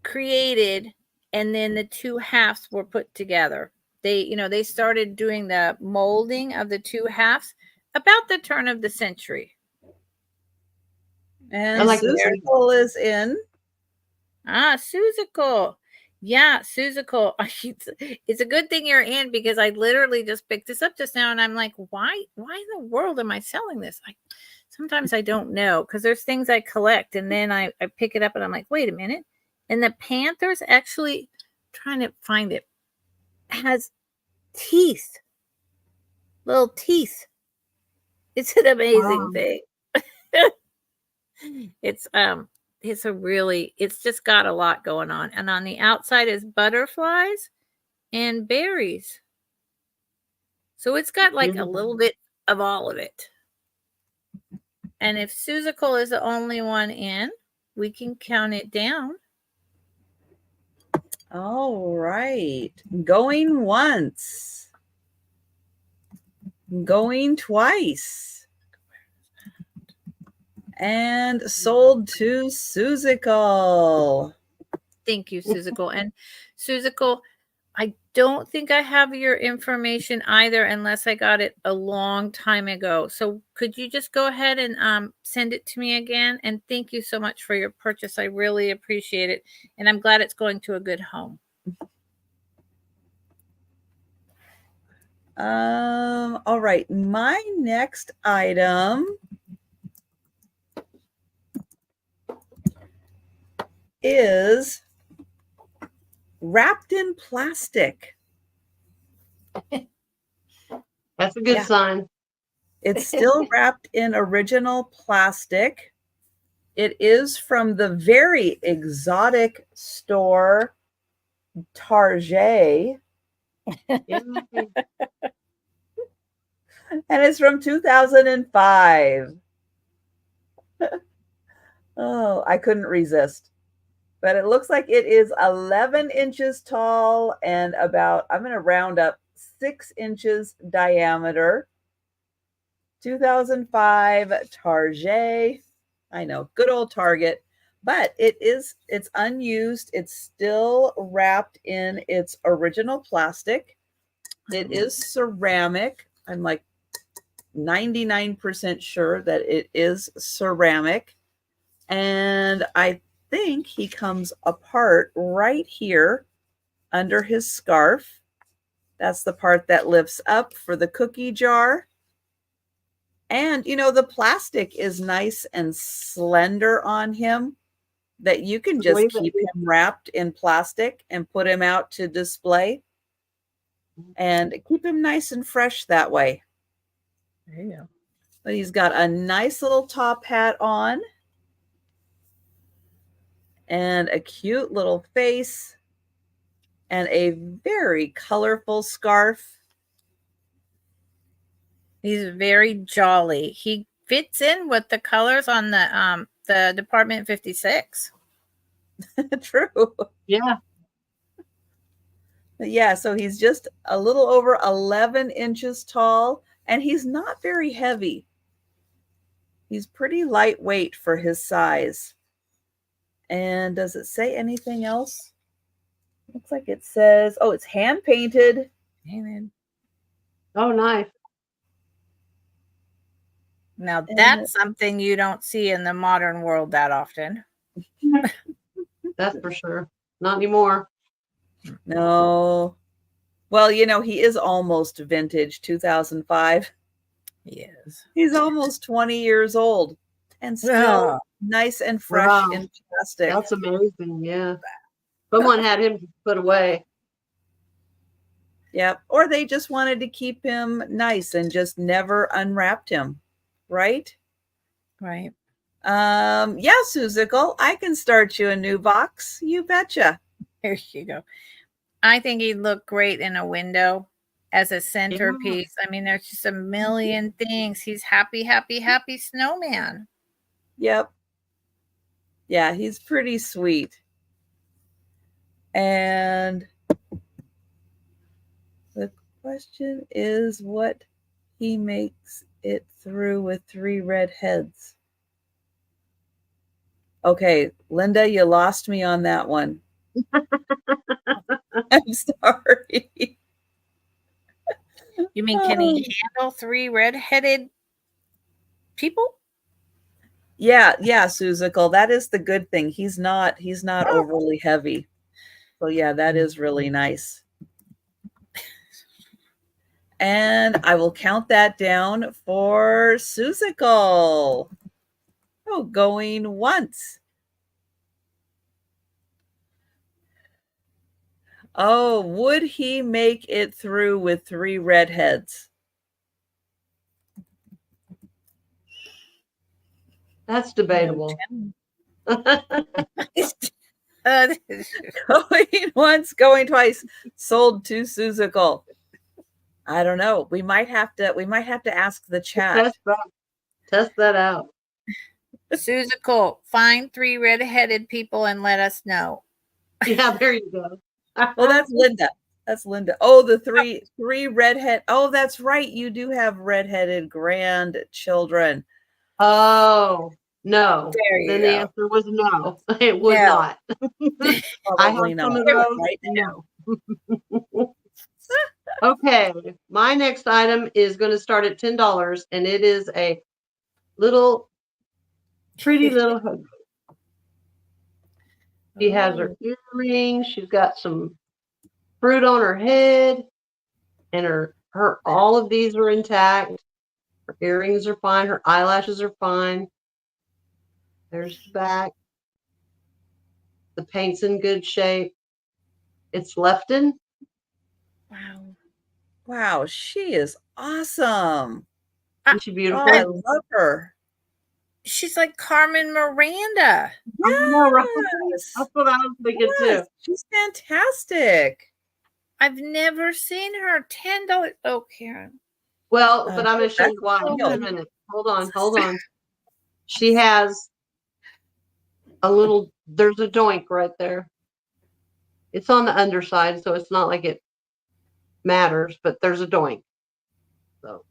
created, and then the two halves were put together. They started doing the molding of the two halves about the turn of the century. And Susical is in. Susical. Yeah, Susical. It's a good thing you're in, because I literally just picked this up just now, and I'm like, why in the world am I selling this? Sometimes I don't know, because there's things I collect, and then I pick it up and I'm like, wait a minute. And the Panther's actually, trying to find it, has teeth, little teeth. It's an amazing thing. It's just got a lot going on. And on the outside is butterflies and berries. So it's got like a little bit of all of it. And if Susical is the only one in, we can count it down. All right. Going once. Going twice. And sold to Susical. Thank you, Susical. And Susical, I don't think I have your information either, unless I got it a long time ago. So could you just go ahead and send it to me again? And thank you so much for your purchase. I really appreciate it. And I'm glad it's going to a good home. All right. My next item is wrapped in plastic. That's a good sign. It's still wrapped in original plastic. It is from the very exotic store Target. And it's from 2005. Oh, I couldn't resist. But it looks like it is 11 inches tall and about, I'm going to round up, 6 inches diameter. 2005 Target. I know, good old Target. But it's unused. It's still wrapped in its original plastic. It is ceramic. I'm like 99% sure that it is ceramic. And I think he comes apart right here under his scarf. That's the part that lifts up for the cookie jar. And, you know, the plastic is nice and slender on him that you can just keep him wrapped in plastic and put him out to display and keep him nice and fresh that way. There you go. But he's got a nice little top hat on and a cute little face and a very colorful scarf. He's very jolly. He fits in with the colors on the Department 56. True. Yeah. Yeah, so he's just a little over 11 inches tall, and he's not very heavy. He's pretty lightweight for his size. And does it say anything else? Looks like it says, oh, it's hand painted. Amen. Oh, nice. Now that's something you don't see in the modern world that often. That's for sure. Not anymore. No. Well, you know, he is almost vintage, 2005. Yes. He's almost 20 years old and still nice and fresh in plastic. That's amazing. Yeah. Someone had him put away. Yep. Or they just wanted to keep him nice and just never unwrapped him. Right? Right. Yeah, Suzical, I can start you a new box. You betcha. There you go. I think he'd look great in a window as a centerpiece. Yeah. I mean, there's just a million things. He's happy, happy, happy snowman. Yep. Yeah, he's pretty sweet. And the question is what he makes it through with 3 red heads. Okay, Linda, you lost me on that one. I'm sorry. You mean, can he handle 3 red-headed people? Yeah, Suzical. That is the good thing. He's not overly heavy. So yeah, that is really nice. And I will count that down for Suzical. Oh, going once. Oh, would he make it through with 3 red heads? That's debatable. Going once, going twice. Sold to Suzical. I don't know. We might have to ask the chat. Test that out. Suzical, find 3 red-headed people and let us know. Yeah, there you go. Well, that's Linda. That's Linda. Oh, the three redhead. Oh, that's right. You do have redheaded grandchildren. Oh, no. Then the answer was no. It would not. I have some of those. Right now. Okay. My next item is going to start at $10, and it is a pretty little hood. She has her earrings. She's got some fruit on her head, and her all of these are intact. Her earrings are fine. Her eyelashes are fine. There's the back. The paint's in good shape. It's Lefton. Wow, she is awesome. Isn't she beautiful? Oh, I love her. She's like Carmen Miranda. Yes. I know, right? That's what I was thinking too. She's fantastic. I've never seen her. $10. Oh, Karen. Well, but I'm going to show you why in a minute. Hold on. She has there's a doink right there. It's on the underside, so it's not like it matters, but there's a doink. So,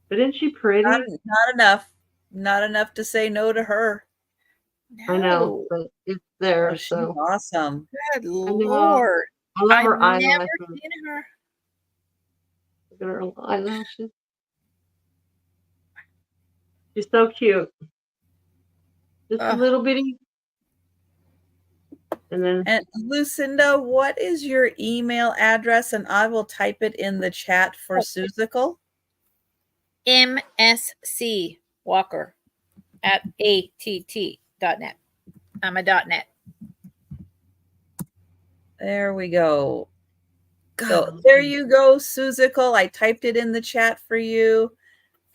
but isn't she pretty? Not enough to say no to her. No. I know, but it's there. She's awesome. Good Lord. I love her I've never eyelashes. seen her. Look at her eyelashes. She's so cute. Just a little bitty. And then And Lucinda, what is your email address? And I will type it in the chat for Susical. MSC Walker at att.net. I'm a .net. There we go. So there you go, Susical. I typed it in the chat for you.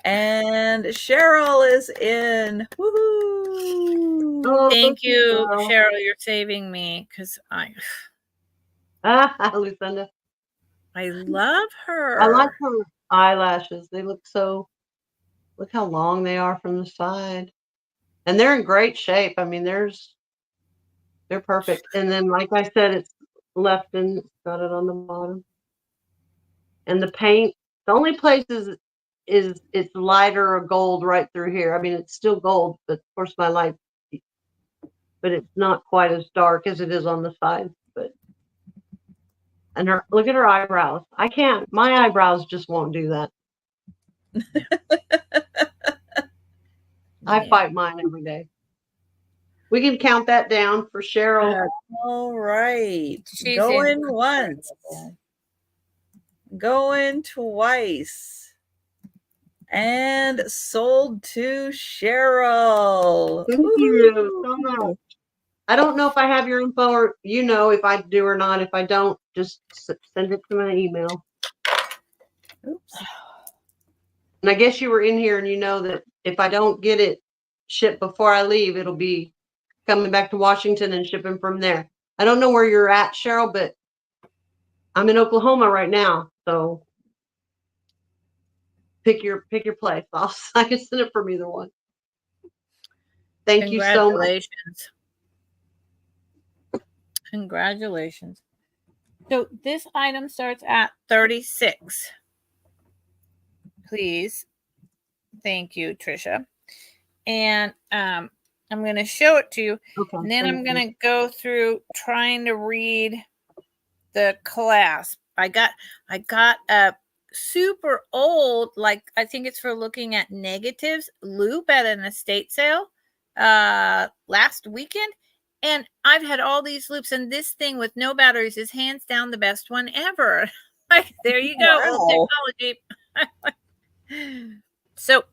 And Cheryl is in. Woohoo! oh, Thank you, Cheryl. Cheryl. You're saving me because Lucinda. I love her. I like her eyelashes. They look how long they are from the side. And they're in great shape. I mean, they're perfect. And then, like I said, it's left and it's got it on the bottom. And the paint, the only place is it's lighter or gold right through here. I mean, it's still gold, but of course my light, but it's not quite as dark as it is on the side. And look at her eyebrows. I can't. My eyebrows just won't do that. I fight mine every day. We can count that down for Cheryl. All right. Going once. Going twice. And sold to Cheryl. Thank you so much. I don't know if I have your info or if I do or not. If I don't, just send it to my email. Oops. And I guess you were in here and you know that if I don't get it shipped before I leave, it'll be coming back to Washington and shipping from there. I don't know where you're at, Cheryl, but I'm in Oklahoma right now. So pick your place. I can send it from either one. Thank you so much. Congratulations. So this item starts at 36. Please. Thank you, Trisha. And I'm going to show it to you. Okay, and then I'm going to go through trying to read the clasp. I got a super old, like I think it's for looking at negatives, loop at an estate sale last weekend. And I've had all these loops, and this thing with no batteries is hands down the best one ever. Like, there you go. Wow. Technology. So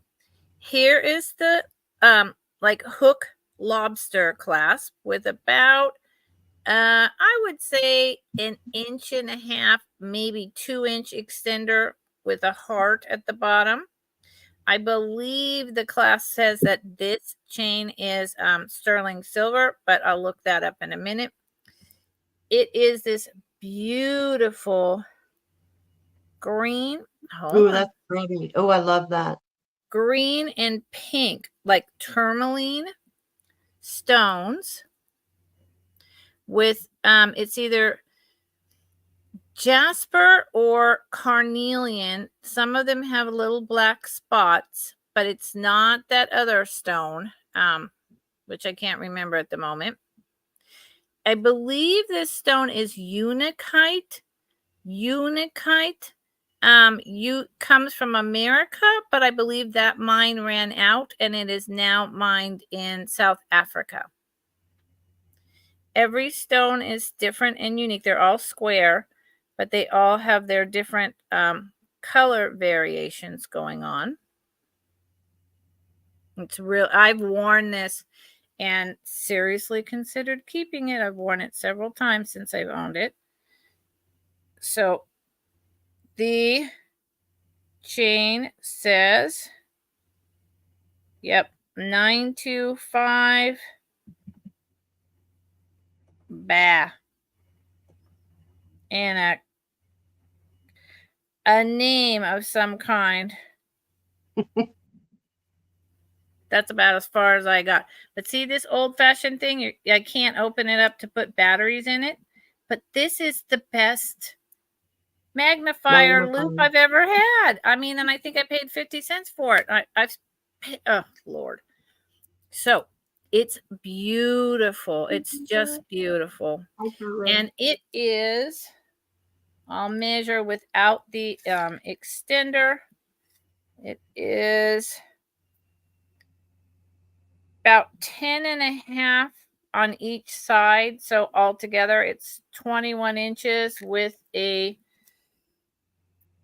here is the like hook lobster clasp with about I would say 1.5 inches, maybe 2-inch extender with a heart at the bottom. I believe the class says that this chain is sterling silver, but I'll look that up in a minute. It is this beautiful green. Oh, that's pretty. Oh, I love that. Green and pink, like tourmaline stones with it's either jasper or carnelian. Some of them have little black spots, but it's not that other stone, which I can't remember at the moment. I believe this stone is unakite. Comes from America, but I believe that mine ran out and it is now mined in South Africa. Every stone is different and unique. They're all square, but they all have their different color variations going on. It's real. I've worn this and seriously considered keeping it. I've worn it several times since I've owned it. So the chain says, yep, 925 bah, and a name of some kind. That's about as far as I got. But see this old-fashioned thing? I can't open it up to put batteries in it. But this is the best magnifier loop I've ever had. I mean, and I think I paid 50 cents for it. I've paid, oh, Lord. So it's beautiful. It's just beautiful. And it is, I'll measure without the extender. It is about 10.5 on each side. So altogether it's 21 inches with a,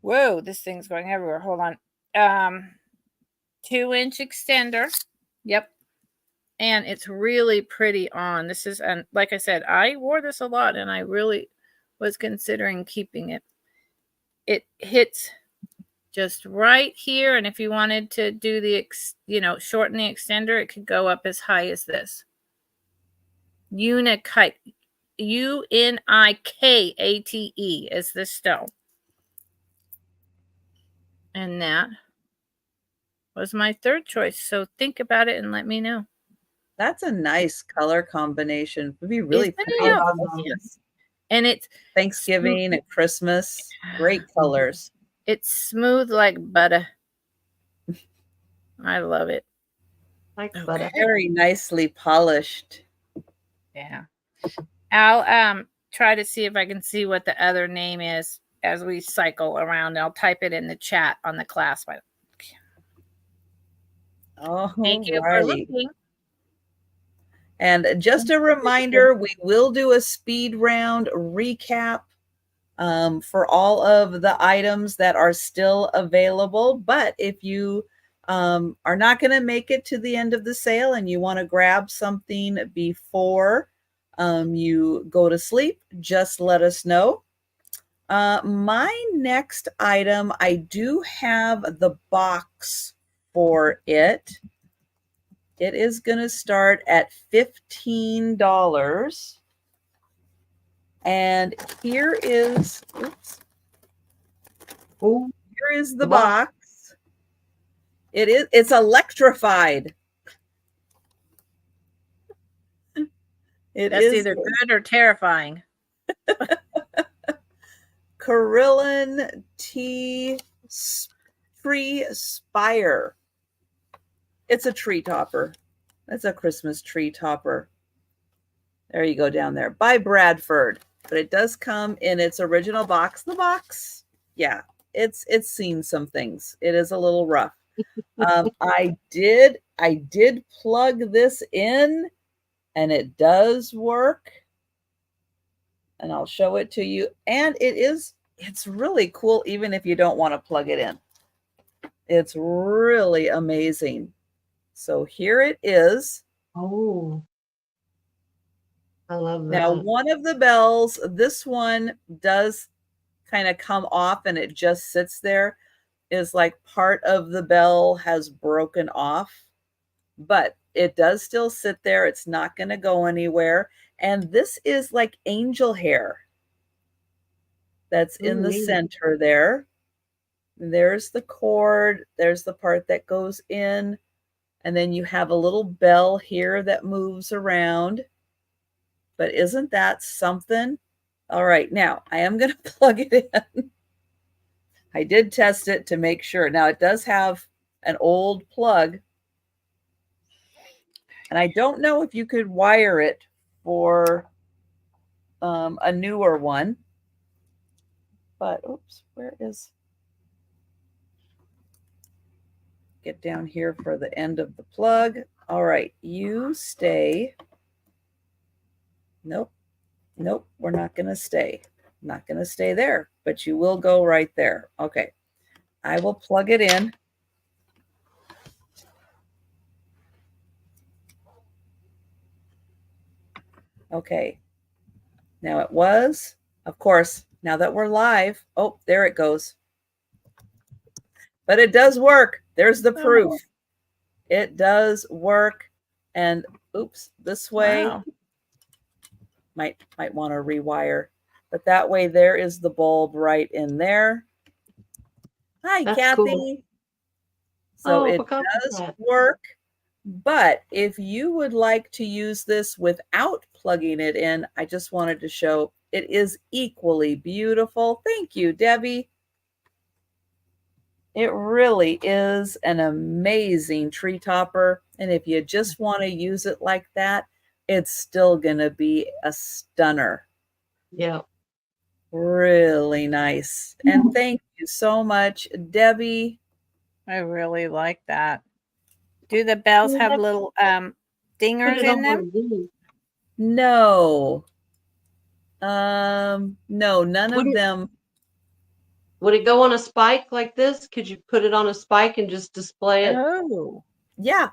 whoa, this thing's going everywhere. Hold on. 2-inch extender. Yep. And it's really pretty on. This is, and like I said, I wore this a lot and I really was considering keeping it. It hits just right here. And if you wanted to do the, shorten the extender, it could go up as high as this. Unikate, Unikate is the stone. And that was my third choice. So think about it and let me know. That's a nice color combination. It would be really pretty. Yes. And it's Thanksgiving and Christmas. Great colors. It's smooth like butter. I love it. Like butter. Very nicely polished. Yeah. I'll try to see if I can see what the other name is as we cycle around. I'll type it in the chat on the class. Oh, thank you for looking. And just a reminder, we will do a speed round recap for all of the items that are still available. But if you are not going to make it to the end of the sale and you want to grab something before you go to sleep, just let us know. My next item, I do have the box for it. It is going to start at $15. And here is, here is the box. It's electrified. That's either good or terrifying. Carillon Tree Spire. It's a tree topper. That's a Christmas tree topper. There you go down there. By Bradford. But it does come in its original box. The box, yeah, it's seen some things. It is a little rough. I did plug this in and it does work. And I'll show it to you. And it's really cool even if you don't want to plug it in. It's really amazing. So here it is. Oh, I love that. Now, one of the bells, this one does kind of come off and it just sits there, is like part of the bell has broken off, but it does still sit there. It's not going to go anywhere. And this is like angel hair that's in the center there. There's the cord. There's the part that goes in. And then you have a little bell here that moves around. But isn't that something? All right, now I am going to plug it in. I did test it to make sure. Now it does have an old plug. And I don't know if you could wire it for a newer one. But, oops, where is... Get down here for the end of the plug. All right, you stay. Nope, we're not going to stay. Not going to stay there, but you will go right there. Okay, I will plug it in. Okay, now it was, of course, now that we're live. Oh, there it goes. But it does work. There's the proof. Oh. It does work. And oops, this way. Wow. Might want to rewire. But that way there is the bulb right in there. Hi, that's Kathy. Cool. So it does work. But if you would like to use this without plugging it in, I just wanted to show it is equally beautiful. Thank you, Debbie. It really is an amazing tree topper. And if you just want to use it like that, it's still going to be a stunner. Yeah. Really nice. And thank you so much, Debbie. I really like that. Do the bells have little dingers in them? No. No, none of them. Would it go on a spike like this? Could you put it on a spike and just display it? Oh, Yeah.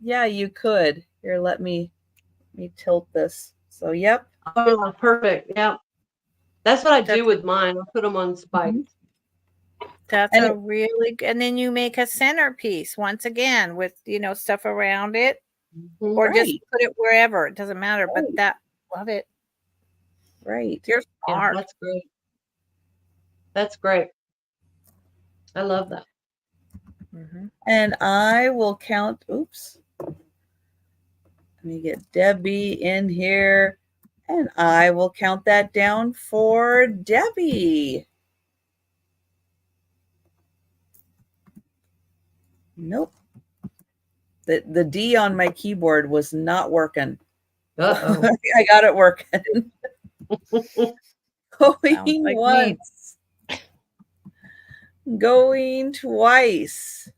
Yeah, you could. Here, let me tilt this. So, yep. Oh, perfect. Yeah. That's what I do with mine. I put them on spikes. That's a really good. And then you make a centerpiece once again with, stuff around it, or just put it wherever. It doesn't matter. But love it. Right. You're smart. Yeah, that's great. That's great. I love that. And I will count. Oops. Let me get Debbie in here. And I will count that down for Debbie. Nope. The D on my keyboard was not working. Uh-oh. I got it working. Going like once. Going twice.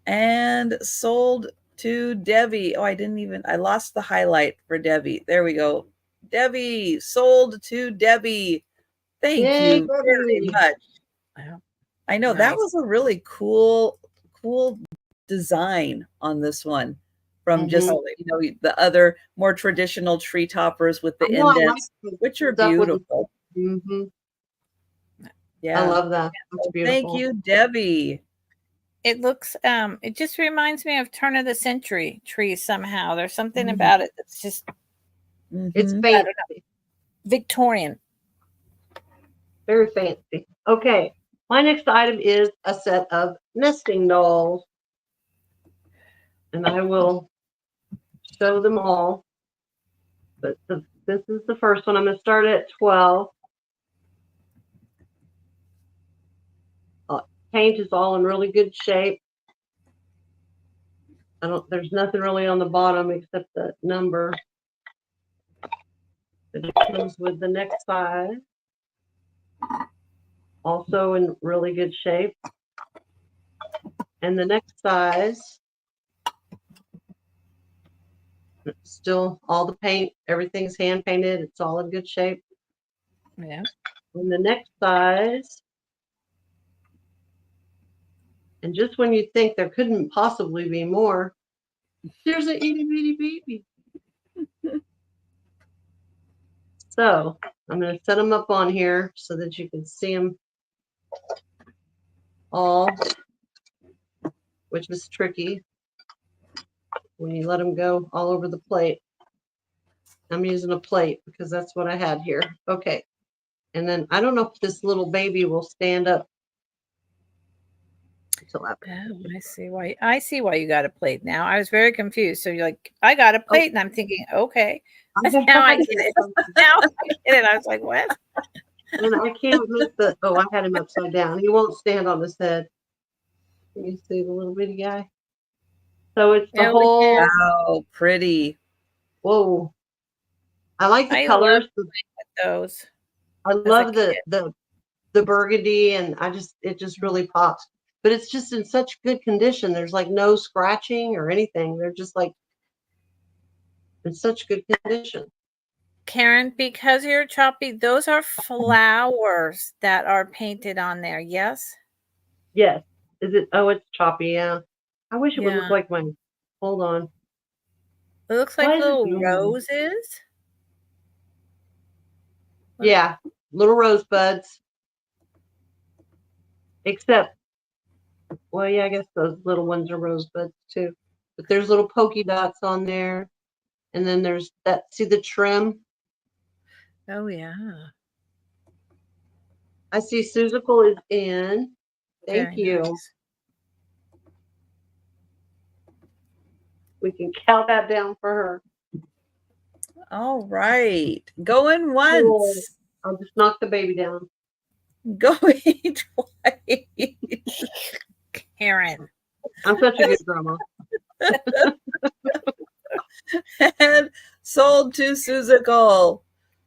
And sold to Debbie. Oh, I lost the highlight for Debbie. There we go. Debbie, sold to Debbie. Thank you very much. Wow. I know that was a really cool design on this one from just the other more traditional tree toppers with the indents, which are beautiful. Yeah, I love that. That's beautiful. Thank you, Debbie. It looks it just reminds me of turn of the century trees somehow. There's something about it that's just it's fancy. Victorian. Very fancy. Okay. My next item is a set of nesting dolls. And I will show them all. But this is the first one. I'm going to start at 12. Paint is all in really good shape. There's nothing really on the bottom except the number. But it comes with the next size. Also in really good shape. And the next size, still all the paint, everything's hand painted. It's all in good shape. Yeah. And the next size, and just when you think there couldn't possibly be more, there's an itty bitty baby. So I'm going to set them up on here so that you can see them all, which was tricky when you let them go all over the plate. I'm using a plate because that's what I had here. Okay. And then I don't know if this little baby will stand up. I see why you got a plate now. I was very confused. So you're like, I got a plate, and I'm thinking, okay. Now I get it. Now I get it. I was like, what? And I can't miss I had him upside down. He won't stand on his head. Can you see the little bitty guy? So it's the whole. Wow, pretty. Whoa. I like the colors. Love those. I love the burgundy, and it just really pops. But it's just in such good condition. There's like no scratching or anything. They're just like in such good condition. Karen, because you're choppy, those are flowers that are painted on there, yes? Yes. Is it? Oh, it's choppy, yeah. I wish it would look like mine. Hold on. It looks like little roses. Yeah, little rosebuds. Except, well, yeah, I guess those little ones are rosebuds too. But there's little polka dots on there. And then there's that, see the trim? Oh, yeah. I see Suzical is in. Thank you. Nice. We can count that down for her. All right. Going once. Cool. I'll just knock the baby down. Going twice. Karen. I'm such a good grandma. And sold to Suzical.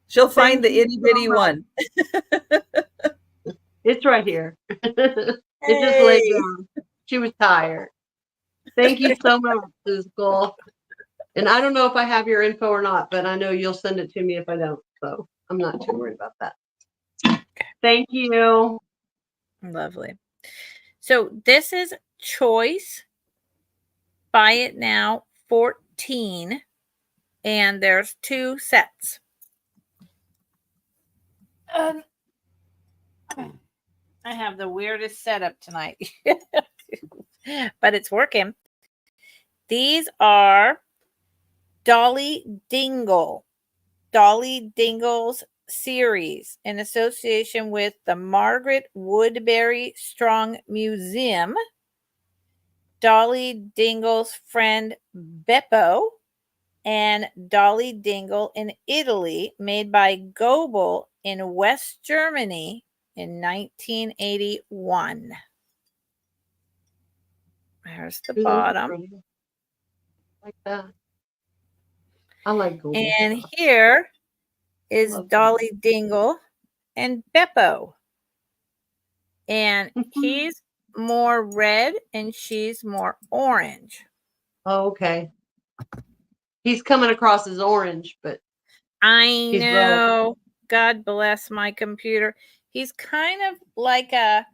She'll find the itty bitty one. It's right here. It just laid down. She was tired. Thank you so much, Suzical. And I don't know if I have your info or not, but I know you'll send it to me if I don't. So I'm not too worried about that. Thank you. Lovely. So this is Choice. Buy It Now 14. And there's 2 sets. I have the weirdest setup tonight. But it's working. These are Dolly Dingle's series in association with the Margaret Woodbury Strong Museum, Dolly Dingle's friend Beppo, and Dolly Dingle in Italy, made by Goebel in West Germany in 1981. There's the bottom. Like that. I like Goebel. And here is Dolly Dingle and Beppo. And he's more red and she's more orange. Oh, okay. He's coming across as orange, but I know. God bless my computer. He's kind of like a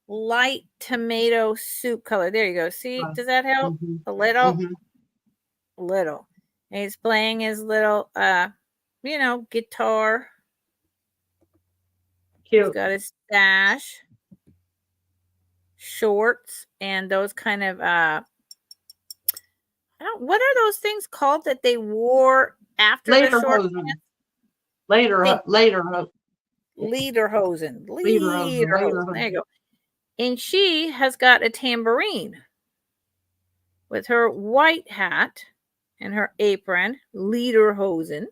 light tomato soup color. There you go. See, does that help? A little? Little. And he's playing his little guitar. Cute. He's got his stash, shorts, and those kind of what are those things called that they wore after the short pants? Lederhosen. There you go. And she has got a tambourine with her white hat and her apron, lederhosen.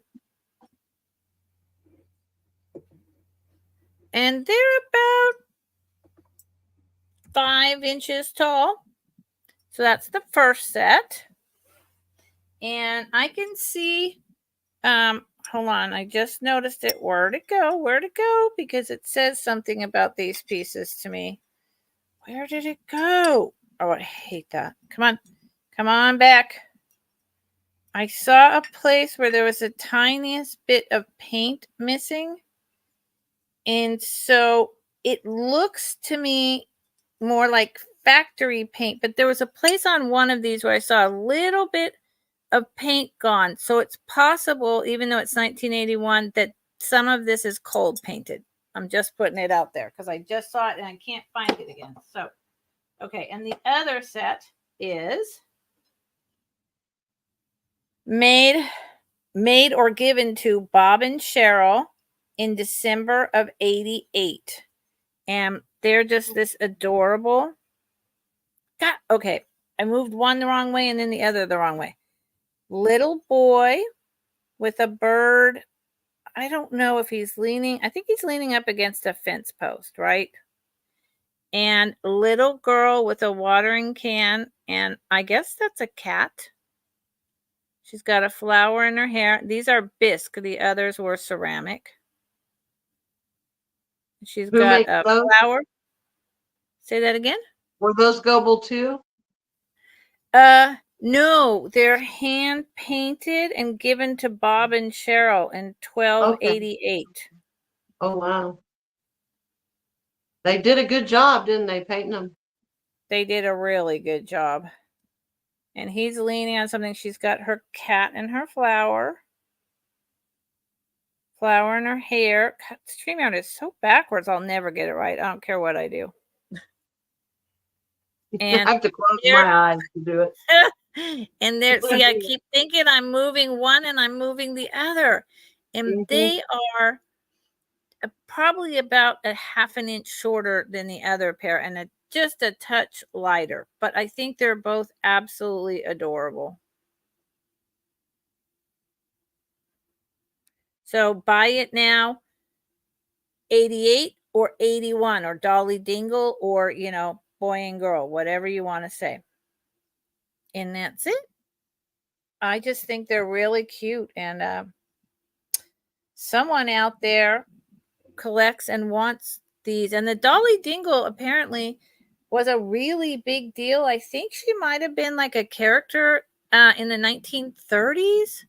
And they're about 5 inches tall. So that's the first set. And I can see, hold on, I just noticed it. Where'd it go? Because it says something about these pieces to me. Where did it go? Oh, I hate that. Come on back. I saw a place where there was the tiniest bit of paint missing. And so it looks to me more like factory paint, but there was a place on one of these where I saw a little bit of paint gone. So it's possible, even though it's 1981, that some of this is cold painted. I'm just putting it out there because I just saw it and I can't find it again. So, okay. And the other set is made or given to Bob and Cheryl in December of 88. And they're just this adorable. God, okay. I moved one the wrong way and then the other the wrong way. Little boy with a bird. I don't know if he's leaning. I think he's leaning up against a fence post, right? And little girl with a watering can. And I guess that's a cat. She's got a flower in her hair. These are bisque. The others were ceramic. She's got a flower. Say that again. Were those Goebel too? No, they're hand painted and given to Bob and Cheryl in 1288. Oh, wow. They did a good job, didn't they, painting them? They did a really good job. And he's leaning on something. She's got her cat and her flower. Flower in her hair. God, StreamYard is so backwards. I'll never get it right. I don't care what I do. And I have to close my eyes to do it. And there, see, I keep thinking I'm moving one and I'm moving the other. And they are probably about a half an inch shorter than the other pair and just a touch lighter. But I think they're both absolutely adorable. So buy it now, 88 or 81 or Dolly Dingle or, boy and girl, whatever you want to say. And that's it. I just think they're really cute. And someone out there collects and wants these. And the Dolly Dingle apparently was a really big deal. I think she might have been like a character in the 1930s.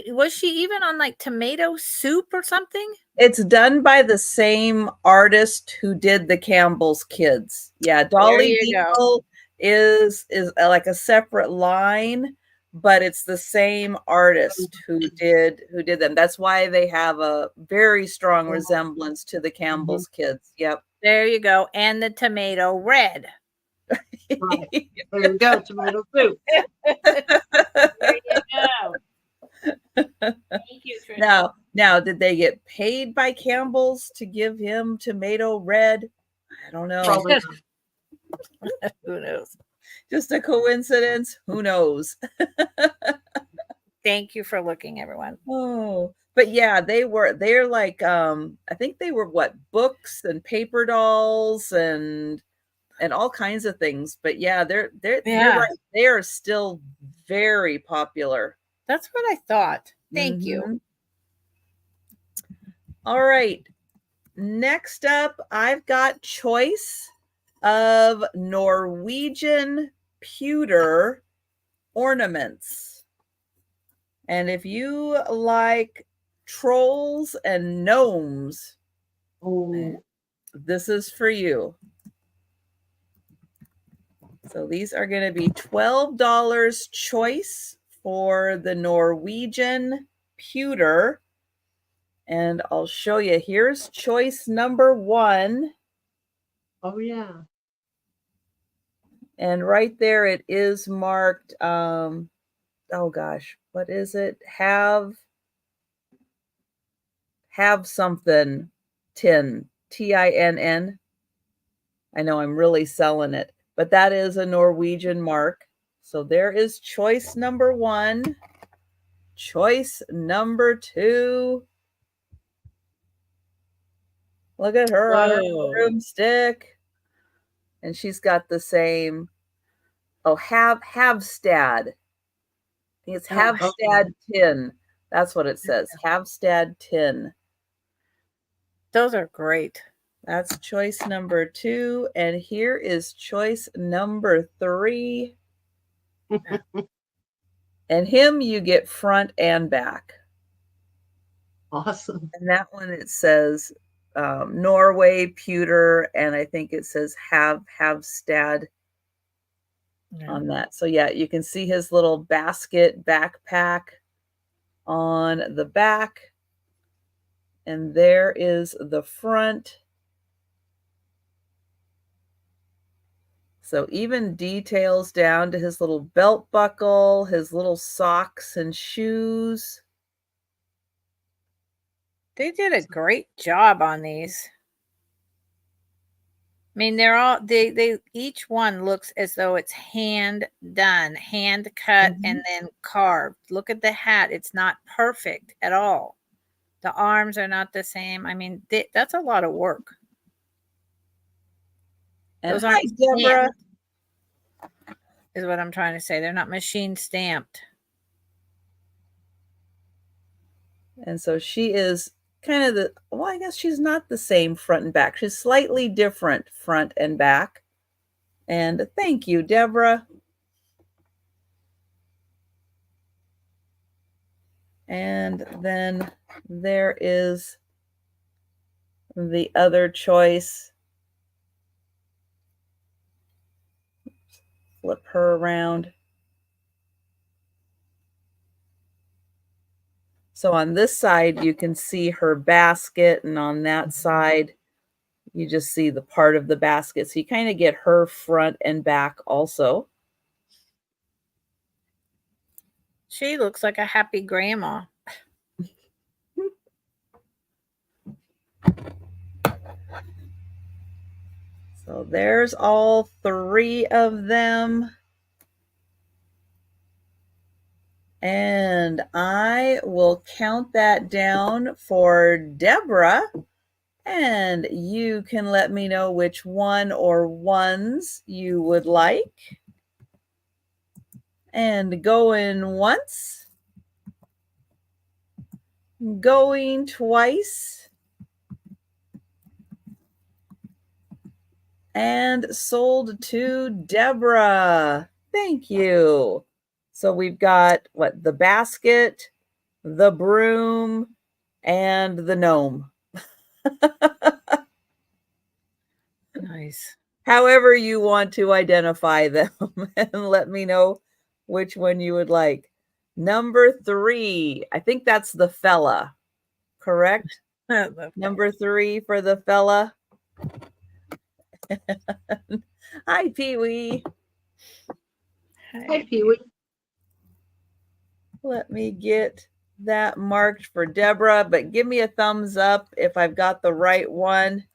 Was she even on like Tomato Soup or something? It's done by the same artist who did the Campbell's Kids. Yeah, Dolly Beagle is like a separate line, but it's the same artist who did them. That's why they have a very strong resemblance to the Campbell's Kids. Yep. There you go. And the tomato red. Right. There you go, tomato soup. There you go. Thank you, Trisha. Now, did they get paid by Campbell's to give him tomato red? I don't know. Probably not. Who knows? Just a coincidence? Who knows? Thank you for looking, everyone. Oh, but yeah, they're like I think they were what, books and paper dolls and all kinds of things. But yeah, they're right. They are still very popular. That's what I thought. Thank you. All right. Next up, I've got choice of Norwegian pewter ornaments. And if you like trolls and gnomes, this is for you. So these are going to be $12 choice for the Norwegian pewter. And I'll show you. Here's choice number 1. Oh, yeah. And right there it is marked, oh gosh, what is it? Have something tin, Tinn. I know I'm really selling it, but that is a Norwegian mark. So there is choice number 1. Choice number 2. Look at her on her broomstick. And she's got the same, Havstad. I think it's Havstad tin. That's what it says, Havstad tin. Those are great. That's choice number 2. And here is choice number 3. And him you get front and back. Awesome. And that one it says Norway pewter, and I think it says Havstad on that. So yeah, you can see his little basket backpack on the back. And there is the front. So even details down to his little belt buckle, his little socks and shoes. They did a great job on these. I mean, they're all they each one looks as though it's hand done, hand cut, and then carved. Look at the hat. It's not perfect at all. The arms are not the same. I mean, that's a lot of work. And those aren't Deborah. Is what I'm trying to say. They're not machine stamped. And so she is kind of I guess she's not the same front and back. She's slightly different front and back. And thank you, Deborah. And then there is the other choice. Flip her around. So on this side, you can see her basket, and on that side, you just see the part of the basket. So you kind of get her front and back also. She looks like a happy grandma. So there's all 3 of them. And I will count that down for Deborah. And you can let me know which one or ones you would like. And going once. Going twice. And sold to Deborah. Thank you. So we've got what? The basket, the broom, and the gnome. Nice. However you want to identify them, and let me know which one you would like. Number 3, I think that's the fella, correct? Number 3 for the fella. Hi, Pee-wee. Hi, Pee-wee. Let me get that marked for Deborah, but give me a thumbs up if I've got the right one.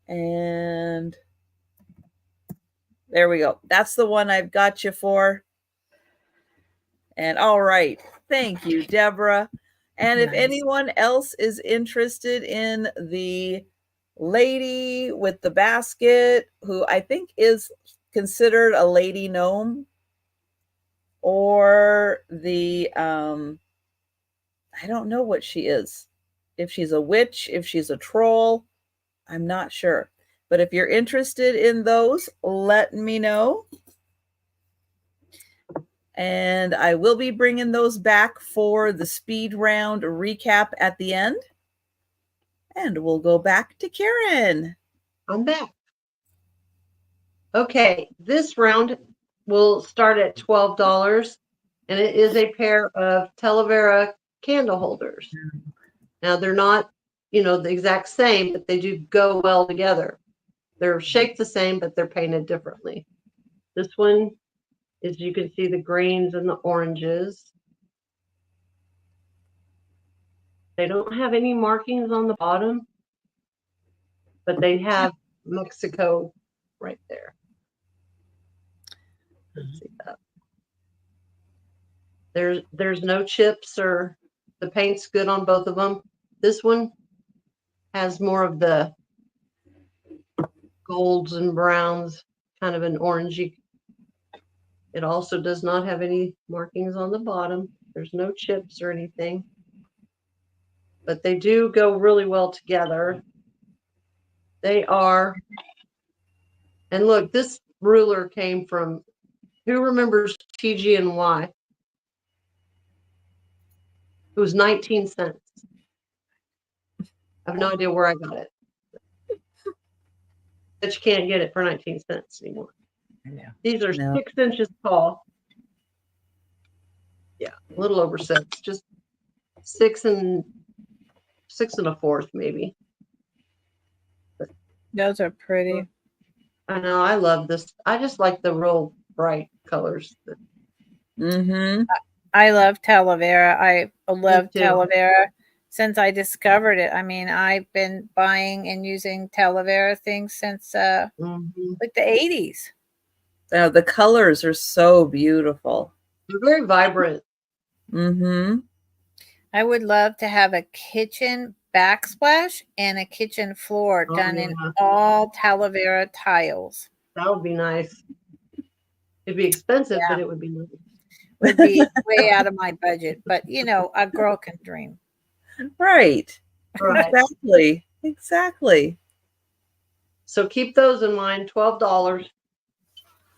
And there we go. That's the one I've got you for. And all right. Thank you, Deborah. And if anyone else is interested in the lady with the basket, who I think is considered a lady gnome, or the, I don't know what she is. If she's a witch, if she's a troll, I'm not sure. But if you're interested in those, let me know. And I will be bringing those back for the speed round recap at the end. And we'll go back to Karen. I'm back. Okay, this round will start at $12, and it is a pair of Talavera candle holders. Now, they're not, the exact same, but they do go well together. They're shaped the same, but they're painted differently. This one is, you can see the greens and the oranges. They don't have any markings on the bottom, but they have Mexico right there. Let's see that. There's no chips, or the paint's good on both of them. This one has more of the golds and browns, kind of an orangey. It also does not have any markings on the bottom. There's no chips or anything, but they do go really well together. They are, and look, this ruler came from, who remembers TG&Y? It was 19 cents. I have no idea where I got it. But you can't get it for 19 cents anymore. Yeah. These are 6 inches tall. Yeah, a little over 6. Just 6 and 1/4 maybe. Those are pretty. I know, I love this. I just like the real bright colors. I love Talavera. I love Talavera since I discovered it. I mean, I've been buying and using Talavera things since like the 80s. The colors are so beautiful. They're very vibrant. I would love to have a kitchen backsplash and a kitchen floor done in all Talavera tiles. That would be nice. It'd be expensive, but it would be nice. Would be way out of my budget, but a girl can dream. Right. Exactly. So keep those in mind. $12.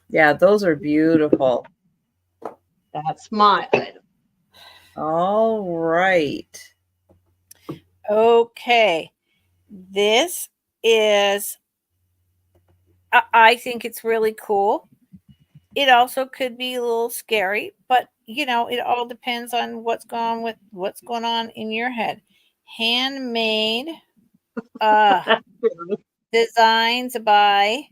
Yeah, those are beautiful. That's my item. All right. Okay. This is, I think it's really cool. It also could be a little scary, but it all depends on what's going on in your head. Handmade designs by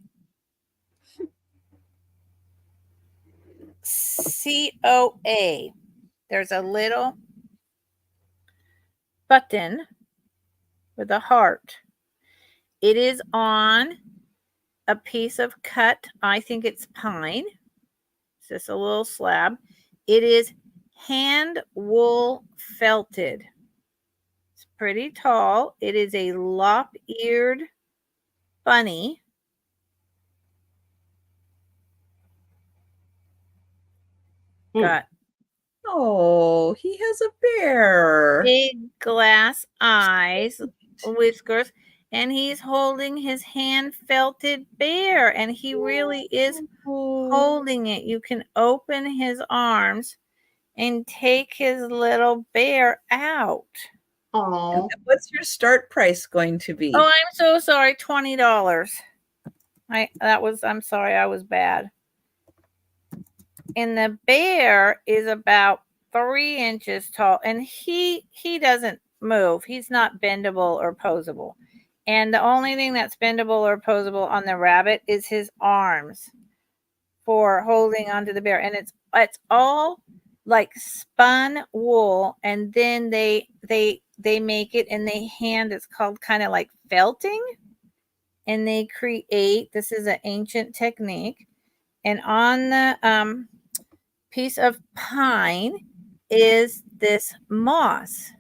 COA. There's a little button with a heart. It is on a piece of cut, I think it's pine. It's just a little slab. It is hand wool felted. It's pretty tall. It is a lop-eared bunny. Got he has a bear. Big glass eyes, whiskers, and he's holding his hand felted bear, and he really is holding it. You can open his arms and take his little bear out. Oh, What's your start price going to be? Oh, I'm so sorry. $20. I'm sorry, I was bad. And the bear is about 3 inches tall, and he doesn't move. He's not bendable or posable. And the only thing that's bendable or posable on the rabbit is his arms for holding onto the bear. And it's all like spun wool, and then they make it and they hand, it's called kind of like felting, and they create, this is an ancient technique, and on the piece of pine is this moss.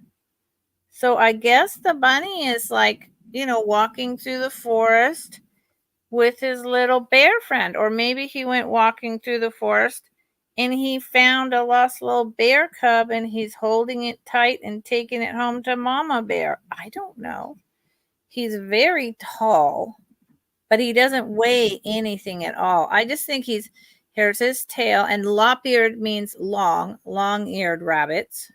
So I guess the bunny is like, walking through the forest with his little bear friend, or maybe he went walking through the forest and he found a lost little bear cub and he's holding it tight and taking it home to mama bear. I don't know. He's very tall, but he doesn't weigh anything at all. I just think here's his tail, and lop-eared means long-eared rabbits.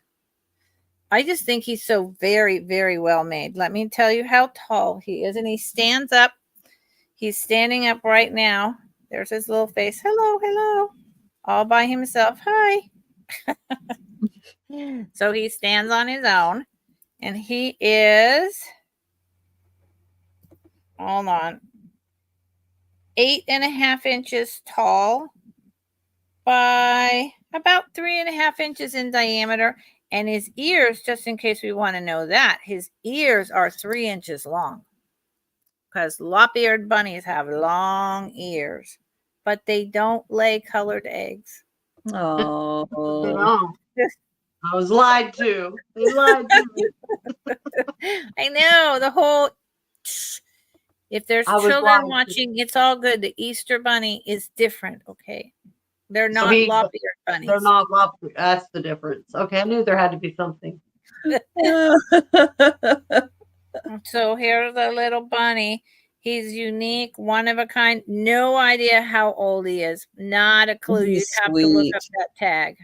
I just think he's so very, very well made. Let me tell you how tall he is. And he stands up. He's standing up right now. There's his little face. Hello. All by himself. Hi. So he stands on his own. And he is, hold on, 8.5 inches tall by about 3.5 inches in diameter. And his ears, just in case we want to know that, his ears are 3 inches long. Because lop-eared bunnies have long ears, but they don't lay colored eggs. Oh, I was lied to. They lied to me. I know, the whole, if there's children watching, it's all good. The Easter bunny is different, okay? They're not lop-eared bunnies. They're not lop-eared. That's the difference. Okay, I knew there had to be something. So here's a little bunny. He's unique, one of a kind. No idea how old he is. Not a clue. You'd have to look up that tag.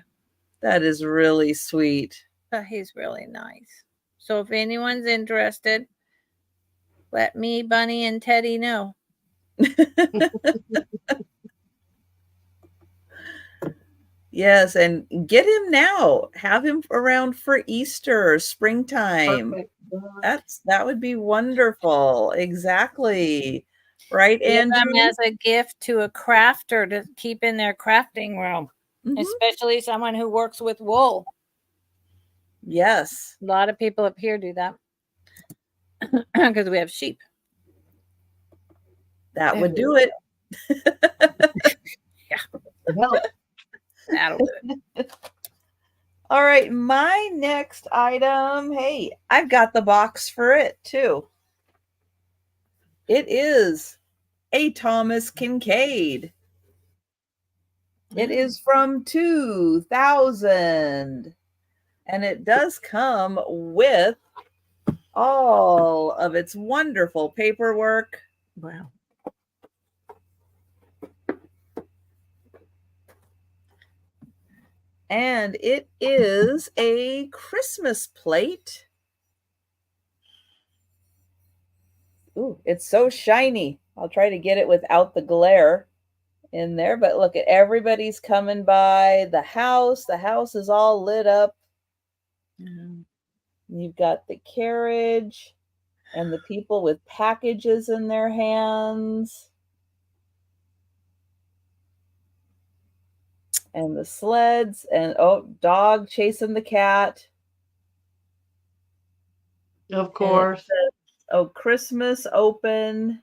That is really sweet. But he's really nice. So if anyone's interested, let me, Bunny, and Teddy know. Yes, and get him now. Have him around for Easter, springtime. Perfect. That would be wonderful. Exactly. Right, Give them as a gift to a crafter to keep in their crafting room, especially someone who works with wool. Yes. A lot of people up here do that because we have sheep. That would do it. Yeah. Well, that'll do it. All right, my next item. Hey, I've got the box for it too. It is a Thomas Kinkade. It is from 2000. And it does come with all of its wonderful paperwork. Wow. And it is a Christmas plate. Ooh, it's so shiny. I'll try to get it without the glare in there. But look at everybody's coming by the house. The house is all lit up. You've got the carriage and the people with packages in their hands. And the sleds and dog chasing the cat. Of course. Christmas open.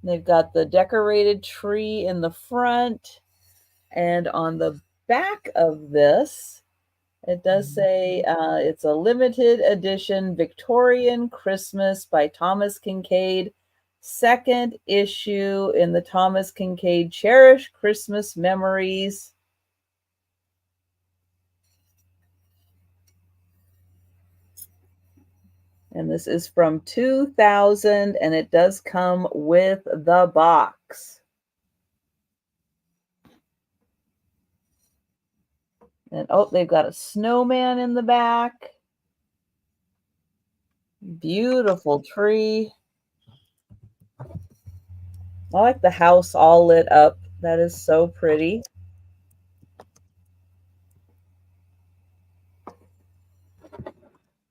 They've got the decorated tree in the front. And on the back of this, it does say it's a limited edition Victorian Christmas by Thomas Kinkade. Second issue in the Thomas Kinkade Cherish Christmas Memories. And this is from 2000, and it does come with the box. And oh, they've got a snowman in the back. Beautiful tree. I like the house all lit up. That is so pretty.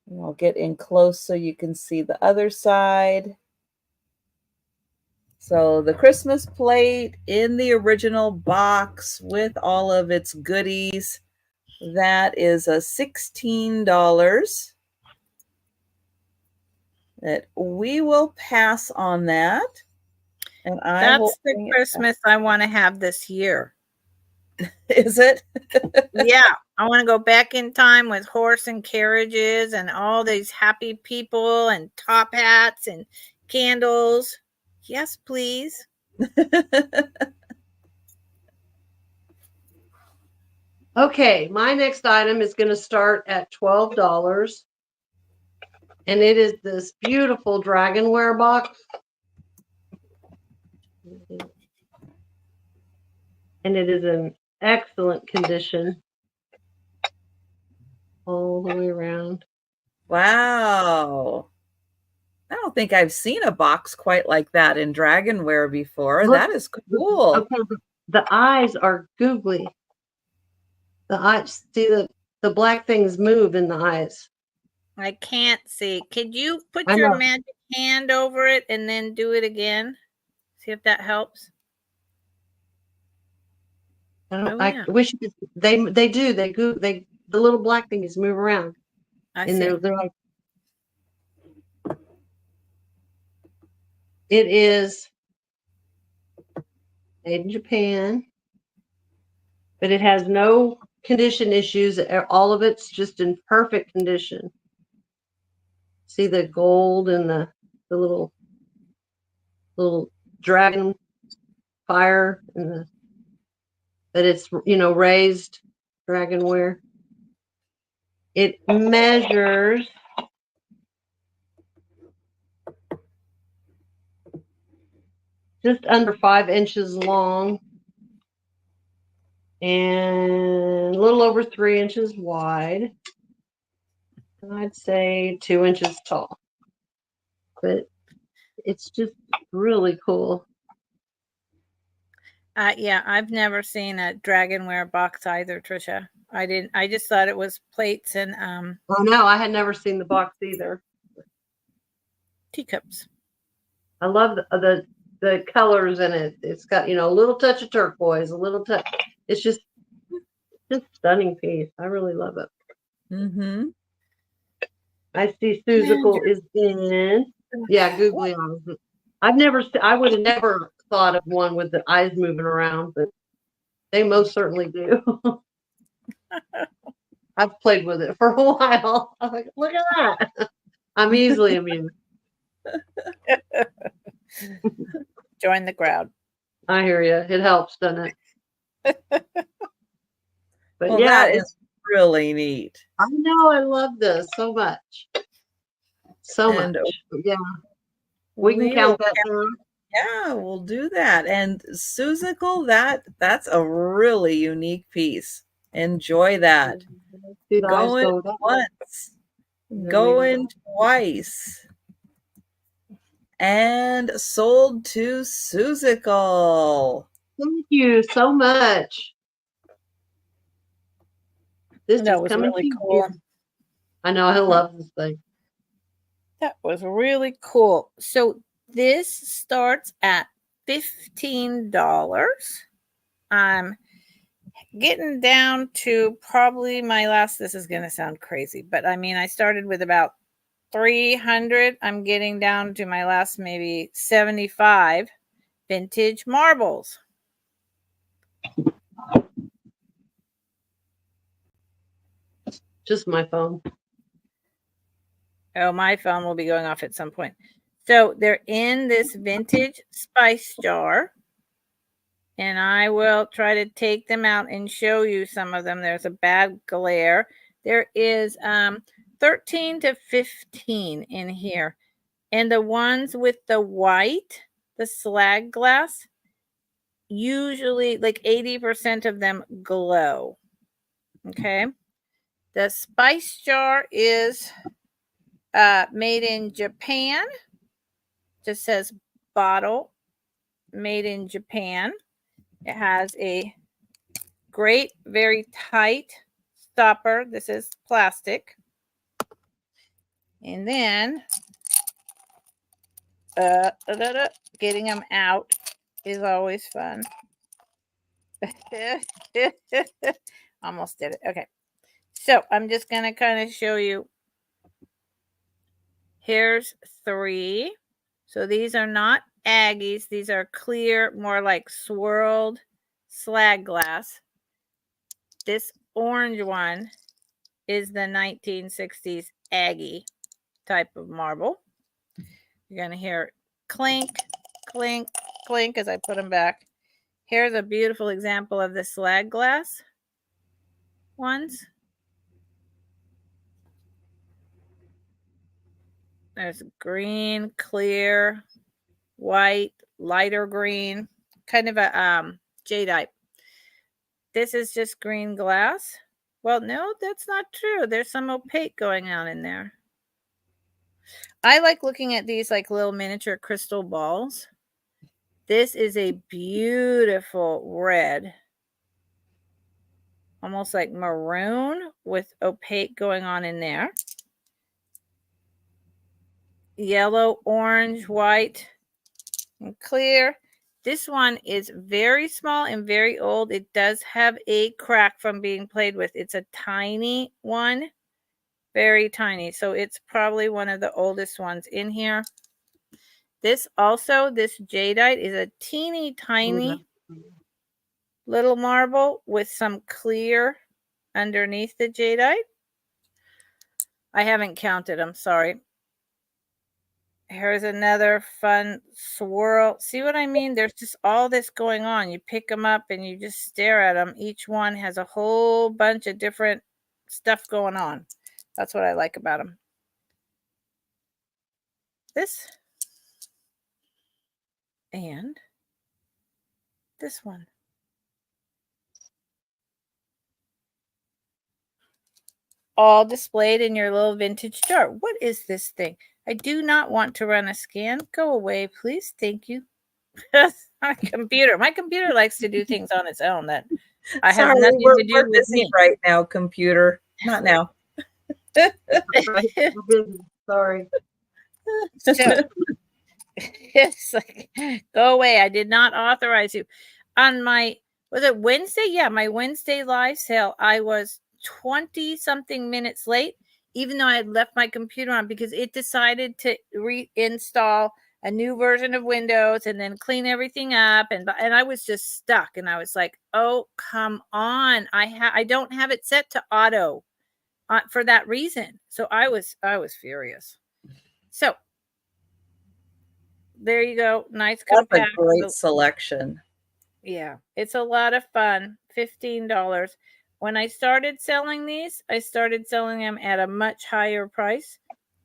And I'll get in close so you can see the other side. So the Christmas plate in the original box with all of its goodies, that is a $16. That we will pass on that. And That's the Christmas I want to have this year. Is it? Yeah, I want to go back in time with horse and carriages and all these happy people and top hats and candles. Yes, please. Okay, my next item is going to start at $12. And it is this beautiful Dragonware box. And it is in excellent condition all the way around. Wow. I don't think I've seen a box quite like that in Dragonware before. Look, that is cool. Okay, the eyes are googly. The eyes, see the black things move in the eyes. I can't see. Could you put your magic hand over it and then do it again? See if that helps. I wish you could, they do. The little black things move around. I see. They're like, it is made in Japan, but it has no condition issues. All of it's just in perfect condition. See the gold and the little dragon fire and that it's raised Dragonware. It measures just under 5 inches long and a little over 3 inches wide. I'd say 2 inches tall, but it's just really cool. Yeah, I've never seen a Dragonware box either, Trisha. I just thought it was plates and Oh no, I had never seen the box either. Teacups. I love the colors in it. It's got a little touch of turquoise, a little touch. It's just stunning piece. I really love it. Mm-hmm. I see Susical is in. Yeah, googly eyes. I would have never thought of one with the eyes moving around, but they most certainly do. I've played with it for a while. I'm like, look at that. I'm easily amused. Join the crowd. I hear you. It helps, doesn't it? But well, yeah, it's really neat. I know. I love this so much. So much. Yeah. We can count that down. Yeah, we'll do that. And Susical, that's a really unique piece. Enjoy that. Going once, going twice. And sold to Susical. Thank you so much. This was really cool. I know. I love this thing. That was really cool. So this starts at $15. I'm getting down to probably my last, this is going to sound crazy, but I mean, I started with about 300. I'm getting down to my last maybe 75 vintage marbles. Just my phone. Oh, my phone will be going off at some point. So they're in this vintage spice jar. And I will try to take them out and show you some of them. There's a bad glare. There is 13 to 15 in here. And the ones with the white, the slag glass, usually like 80% of them glow. Okay. The spice jar is made in Japan. Just says bottle, made in Japan. It has a great, very tight stopper. This is plastic. And then getting them out is always fun. Almost did it. Okay. So I'm just going to kind of show you. Here's 3. So these are not Aggies. These are clear, more like swirled slag glass. This orange one is the 1960s Aggie type of marble. You're going to hear clink, clink, clink as I put them back. Here's a beautiful example of the slag glass ones. There's green, clear, white, lighter green, kind of a jadeite. This is just green glass. Well, no, that's not true. There's some opaque going on in there. I like looking at these like little miniature crystal balls. This is a beautiful red, almost like maroon with opaque going on in there. Yellow, orange, white, and clear. This one is very small and very old. It does have a crack from being played with. It's a tiny one, very tiny. So it's probably one of the oldest ones in here. This also, this jadeite is a teeny tiny little marble with some clear underneath the jadeite. I haven't counted, I'm sorry. Here's another fun swirl. See what I mean? There's just all this going on. You pick them up and you just stare at them. Each one has a whole bunch of different stuff going on. That's what I like about them. This and this one. All displayed in your little vintage jar. What is this thing? I do not want to run a scan. Go away, please. Thank you. My computer likes to do things on its own that I have nothing to do with busy me. Right now, computer. Not now. Sorry. So, it's like, go away. I did not authorize you. On my, was it Wednesday? Yeah, my Wednesday live sale, I was 20 something minutes late, even though I had left my computer on because it decided to reinstall a new version of Windows and then clean everything up. And I was just stuck. And I was like, oh, come on. I don't have it set to auto for that reason. So I was furious. So there you go. Nice compact. That's a great selection. Yeah, it's a lot of fun. $15. When I started selling these, I started selling them at a much higher price.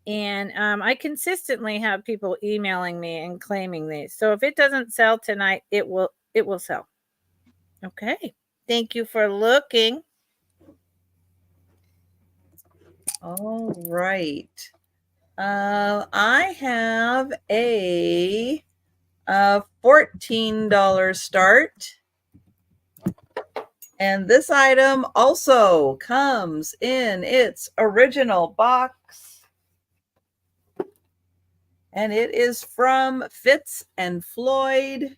And I consistently have people emailing me and claiming these. So if it doesn't sell tonight, it will sell. Okay. Thank you for looking. All right. I have a $14 start. And this item also comes in its original box. And it is from Fitz and Floyd.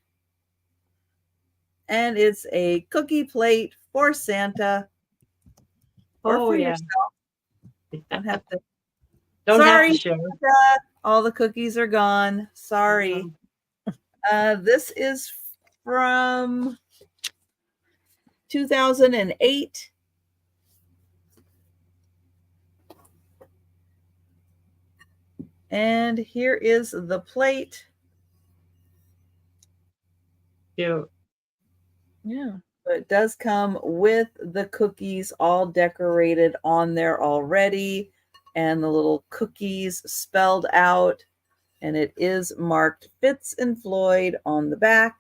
And it's a cookie plate for Santa. Or for yourself. Don't have to. Sorry, have to share. All the cookies are gone. Sorry. This is from 2008. And here is the plate. Yeah. So it does come with the cookies all decorated on there already. and the little cookies spelled out. And it is marked Fitz and Floyd on the back.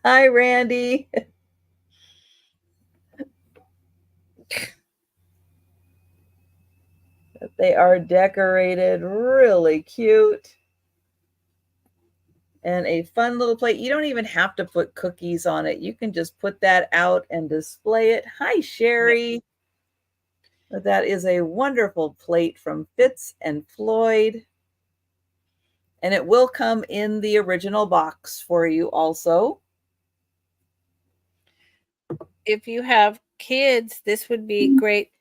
Hi, Randy. They are decorated really cute. And a fun little plate. You don't even have to put cookies on it. You can just put that out and display it. Hi, Sherry. But that is a wonderful plate from Fitz and Floyd. And it will come in the original box for you also. If you have kids, this would be great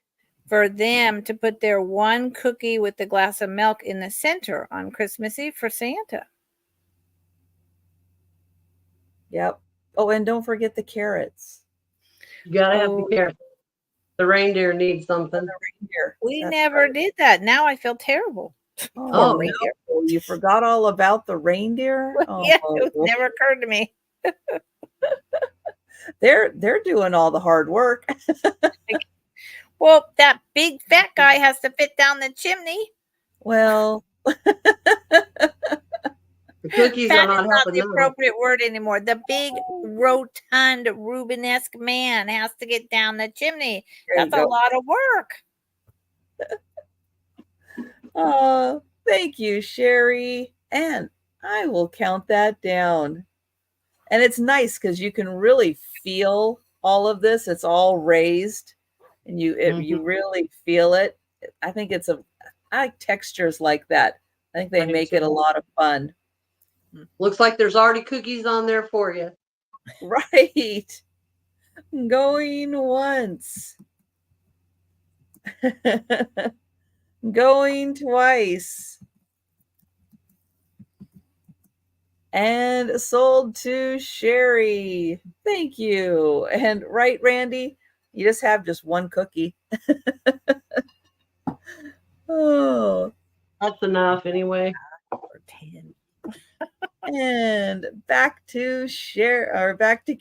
for them to put their one cookie with the glass of milk in the center on Christmas Eve for Santa. Yep. Oh, and don't forget the carrots. You gotta have the carrots. The reindeer needs something. We never did that. Now I feel terrible. Oh, no. You forgot all about the reindeer? Yeah, it never occurred to me. They're doing all the hard work. Well, that big fat guy has to fit down the chimney. Well, the cookies fat are not the appropriate word anymore. The big, rotund, Rubenesque man has to get down the chimney. That's a lot of work. Thank you, Sherry. And I will count that down. And it's nice because you can really feel all of this. It's all raised, and you really feel it. I think I like textures like that. I think they make it a lot of fun. Looks like there's already cookies on there for you. Right. Going once. Going twice. And sold to Sherry. Thank you. And right, Randy, you just have just one cookie. Oh, that's enough anyway. And back to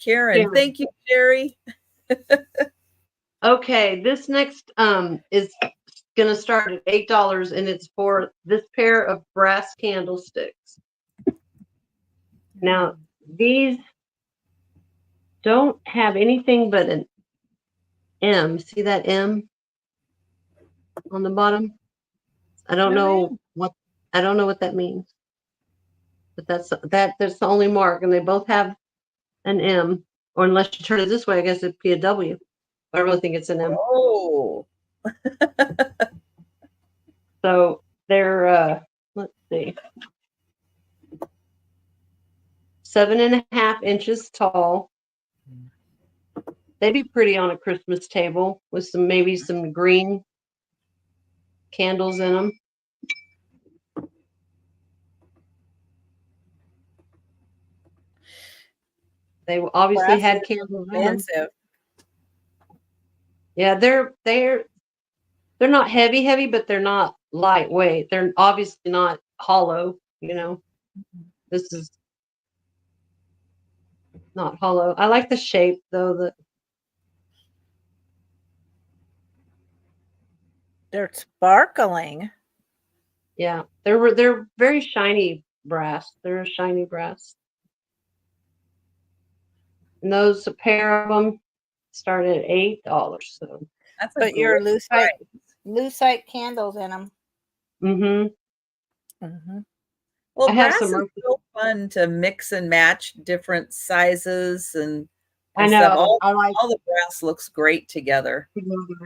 Karen. Thank you, Sherry. Okay, this next is gonna start at $8, and it's for this pair of brass candlesticks. Now, these don't have anything but an M. See that M on the bottom? I don't know what that means. But that's the only mark, and they both have an M. Or unless you turn it this way, I guess it'd be a W. I really think it's an M. Oh. So they're let's see. 7.5 inches tall. They'd be pretty on a Christmas table with maybe some green candles in them. They obviously had candles in them. Yeah, they're not heavy, but they're not lightweight. They're obviously not hollow, you know. This is not hollow. I like the shape though. They're sparkling. Yeah, they're very shiny brass. They're shiny brass. And those, a pair of them, start at $8. So that's but your lucite candles in them. Well, brass is so fun to mix and match different sizes and I know. Stuff. All the brass looks great together.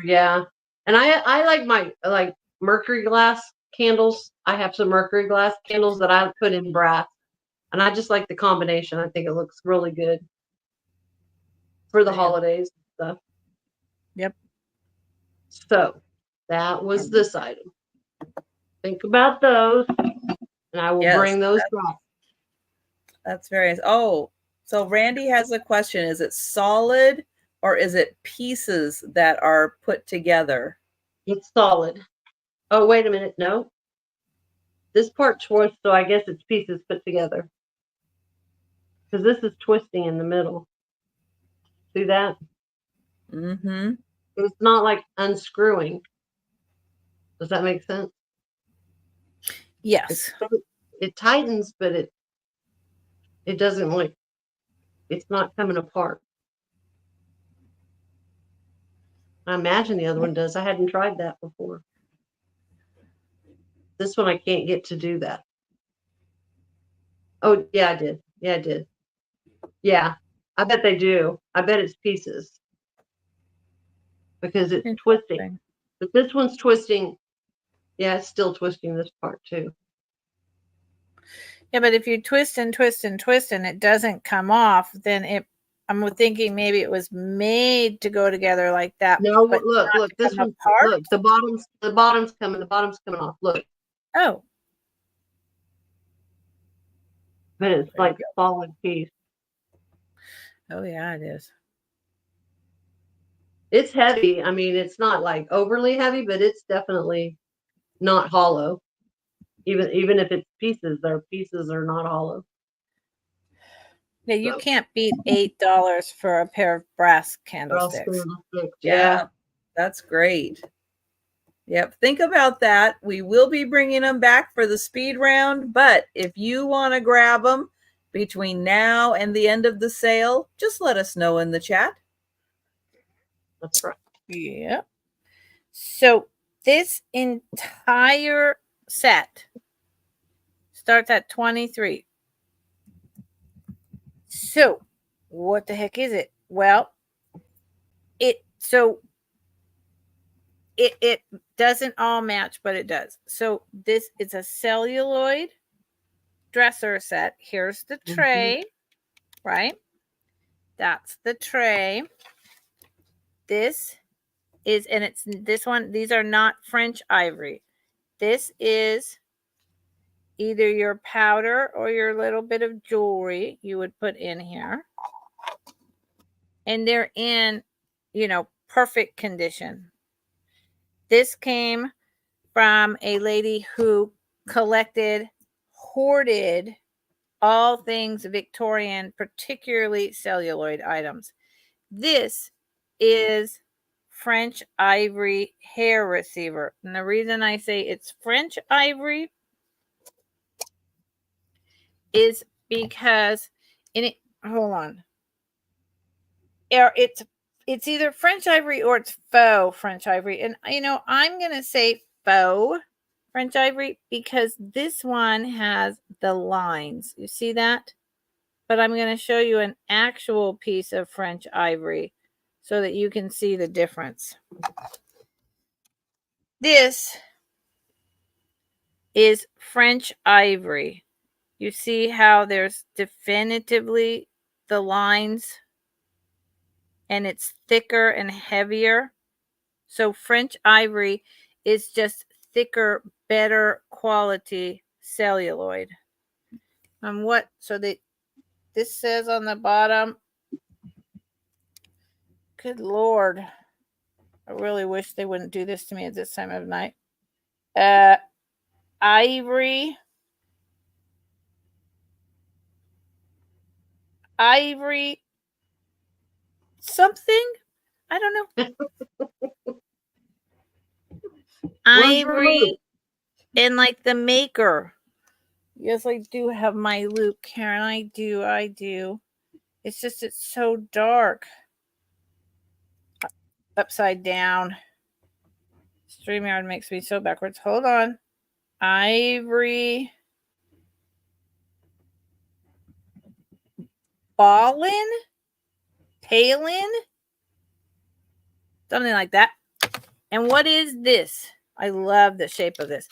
Yeah, and I like mercury glass candles. I have some mercury glass candles that I put in brass, and I just like the combination. I think it looks really good for the holidays and stuff. Yep. So that was this item. Think about those, and I will bring those back. That's very nice. Oh, so Randy has a question. Is it solid or is it pieces that are put together? It's solid. Oh, wait a minute. No. This part's twists, so I guess it's pieces put together. Because this is twisting in the middle. See that? Mm-hmm. It's not like unscrewing. Does that make sense? Yes. It tightens, but it doesn't like, it's not coming apart. I imagine the other one does. I hadn't tried that before. This one I can't get to do that. Oh, yeah, I did. Yeah, I did. Yeah, I bet they do. I bet it's pieces because it's twisting. But this one's twisting. Yeah, it's still twisting this part too. Yeah, but if you twist and twist and twist and it doesn't come off, then I'm thinking maybe it was made to go together like that. No, but look, this one, look, the bottom's coming off. Look. Oh. But it's like a solid piece. Oh yeah, it is. It's heavy. I mean, it's not like overly heavy, but it's definitely not hollow. Even if it's pieces, their pieces are not hollow. Yeah, you can't beat $8 for a pair of brass candlesticks. Yeah, that's great. Yep, think about that. We will be bringing them back for the speed round, but if you want to grab them between now and the end of the sale, just let us know in the chat. That's right. Yeah. So this entire set starts at $23. So what the heck is it? Well, it doesn't all match, but it does. So this is a celluloid dresser set. Here's the tray, right? That's the tray. This is, and it's this one, these are not French ivory. This is either your powder or your little bit of jewelry you would put in here. And they're in, perfect condition. This came from a lady who hoarded all things Victorian, particularly celluloid items. This is French ivory hair receiver. And the reason I say it's French ivory is because hold on. It's either French ivory or it's faux French ivory. And, I'm going to say faux French ivory because this one has the lines. You see that? But I'm going to show you an actual piece of French ivory so that you can see the difference. This is French ivory. You see how there's definitively the lines and it's thicker and heavier. So French ivory is just thicker, better quality celluloid. This says on the bottom, good Lord, I really wish they wouldn't do this to me at this time of night. Ivory something, I don't know. Ivory and like the maker. Yes, I do have my loop, Karen. I do. It's just, it's so dark. Upside down. StreamYard makes me so backwards. Hold on. Ivory. Ballin? Palin? Something like that. And what is this? I love the shape of this.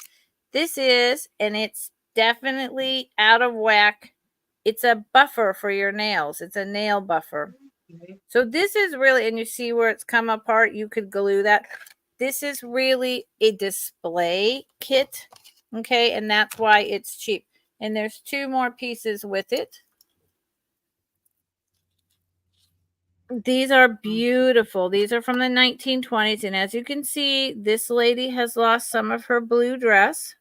This is, and it's definitely out of whack. It's a buffer for your nails. It's a nail buffer. So this is really, and you see where it's come apart. You could glue that. This is really a display kit. Okay. And that's why it's cheap. And there's 2 more pieces with it. These are beautiful. These are from the 1920s. And as you can see, this lady has lost some of her blue dress.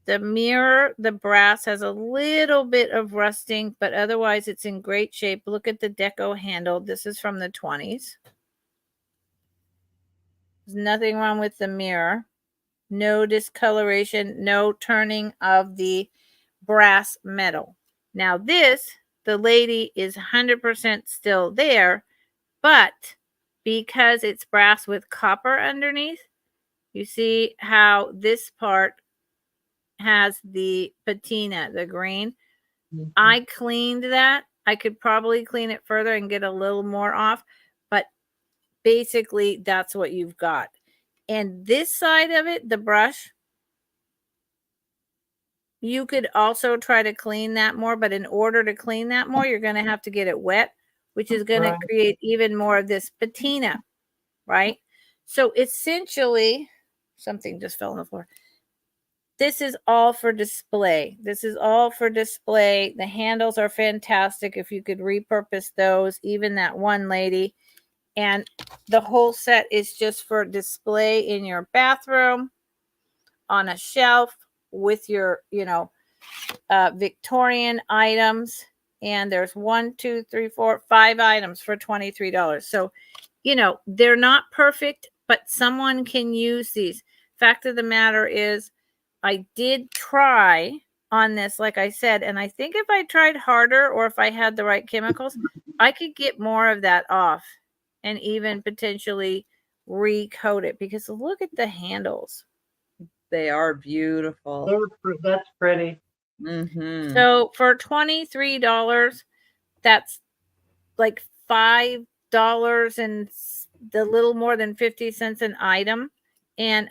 The mirror, the brass has a little bit of rusting, but otherwise it's in great shape. Look at the deco handle. This is from the 20s. There's nothing wrong with the mirror. No discoloration, no turning of the brass metal. Now this, the lady is 100% still there, but because it's brass with copper underneath, you see how this part has the patina, the green. I cleaned that. I could probably clean it further and get a little more off, but basically that's what you've got. And this side of it, the brush, you could also try to clean that more, but in order to clean that more, you're going to have to get it wet, which is going to create even more of this patina, right? So essentially, something just fell on the floor. This is all for display. This is all for display. The handles are fantastic if you could repurpose those, even that one lady. And the whole set is just for display in your bathroom, on a shelf with your, Victorian items. And there's 1, 2, 3, 4, 5 items for $23. So, they're not perfect, but someone can use these. Fact of the matter is, I did try on this, like I said, and I think if I tried harder or if I had the right chemicals, I could get more of that off and even potentially recoat it, because look at the handles. They are beautiful. That's pretty. Mm-hmm. So for $23, that's like $5 and the little more than 50 cents an item. And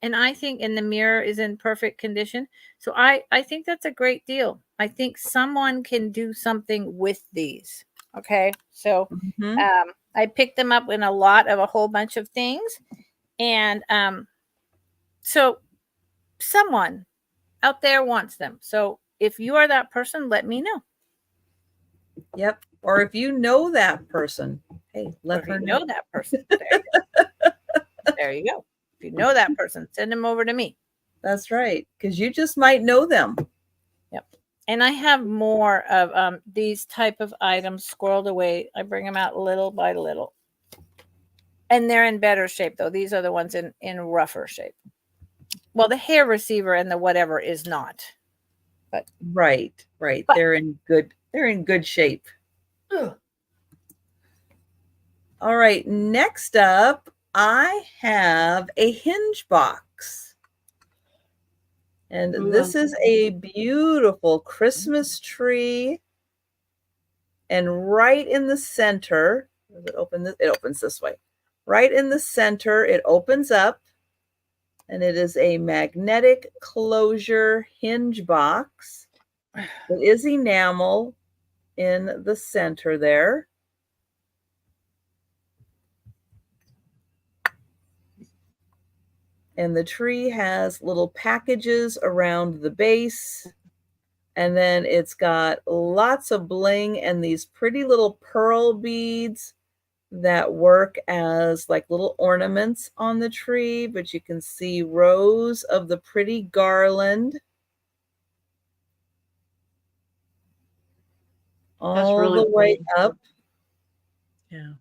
I think, and the mirror is in perfect condition. So I think that's a great deal. I think someone can do something with these. Okay. So I picked them up in a lot of a whole bunch of things. And so someone out there wants them. So if you are that person, let me know. Yep. Or if you know that person, hey, let her know that person. There you go. There you go. If you know that person, send them over to me. That's right. Because you just might know them. Yep. And I have more of these type of items squirreled away. I bring them out little by little. And they're in better shape, though. These are the ones in rougher shape. Well, the hair receiver and the whatever is not. But right. But they're in good shape. Ugh. All right. Next up, I have a hinge box. And this is a beautiful Christmas tree. And right in the center, does it open? It opens this way. Right in the center, it opens up. And it is a magnetic closure hinge box. It is enamel in the center there. And the tree has little packages around the base. And then it's got lots of bling and these pretty little pearl beads that work as like little ornaments on the tree. But you can see rows of the pretty garland all really the way up. Yeah.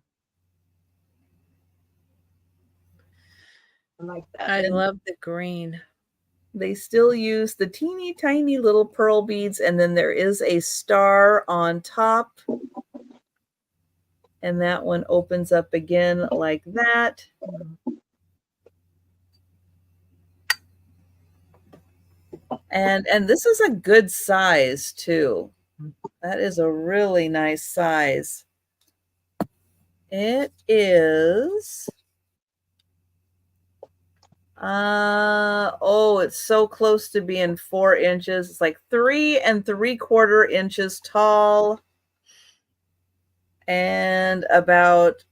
I like that. I love the green. They still use the teeny tiny little pearl beads, and then there is a star on top. And that one opens up again like that. And this is a good size too. That is a really nice size. It is it's so close to being 4 inches. It's like 3 3/4 inches tall and about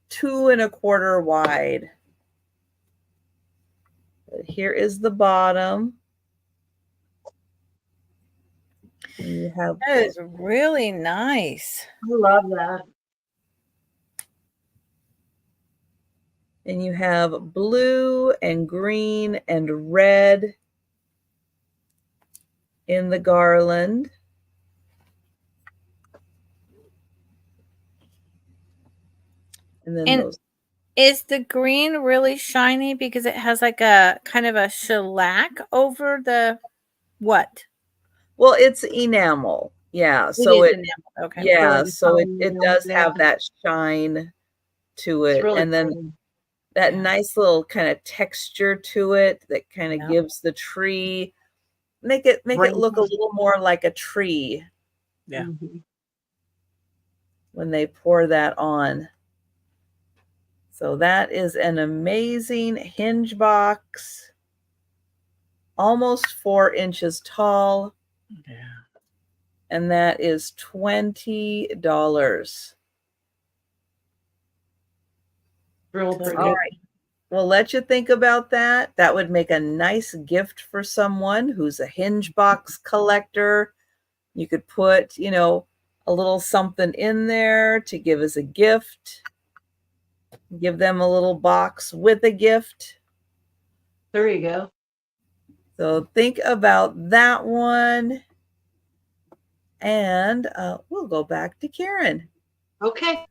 2 1/4 wide. Here is the bottom. And you have that is really nice. I love that. And you have blue and green and red in the garland. And then those. Is the green really shiny because it has like a kind of a shellac over the what? Well, it's enamel. Yeah. It So is it, enamel. Okay. So yeah. like a So tiny it nail, does yeah. have that shine to It's it. really And then cool. that Yeah. nice little kind of texture to it that kind of Yeah. gives the tree, make it look a little more like a tree Yeah. Mhm. when they pour that on. So that is an amazing hinge box, almost 4 inches tall, Yeah. and that is $20. Real That's pretty. All good. right. We'll let you think about that. That would make a nice gift for someone who's a hinge box collector. You could put, you know, a little something in there to give as a gift. Give them a little box with a gift. There you go. So think about that one. And we'll go back to Karen. Okay.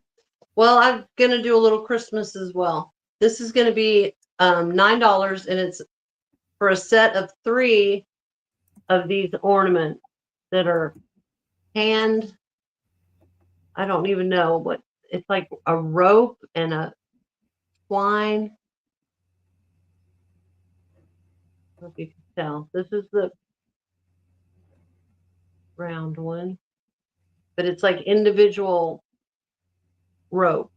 Well, I'm gonna do a little Christmas as well. This is gonna be $9, and it's for a set of 3 of these ornaments that are hand. I don't even know what it's like, a rope and a twine. I don't know if you can tell. This is the round one, but it's like individual rope.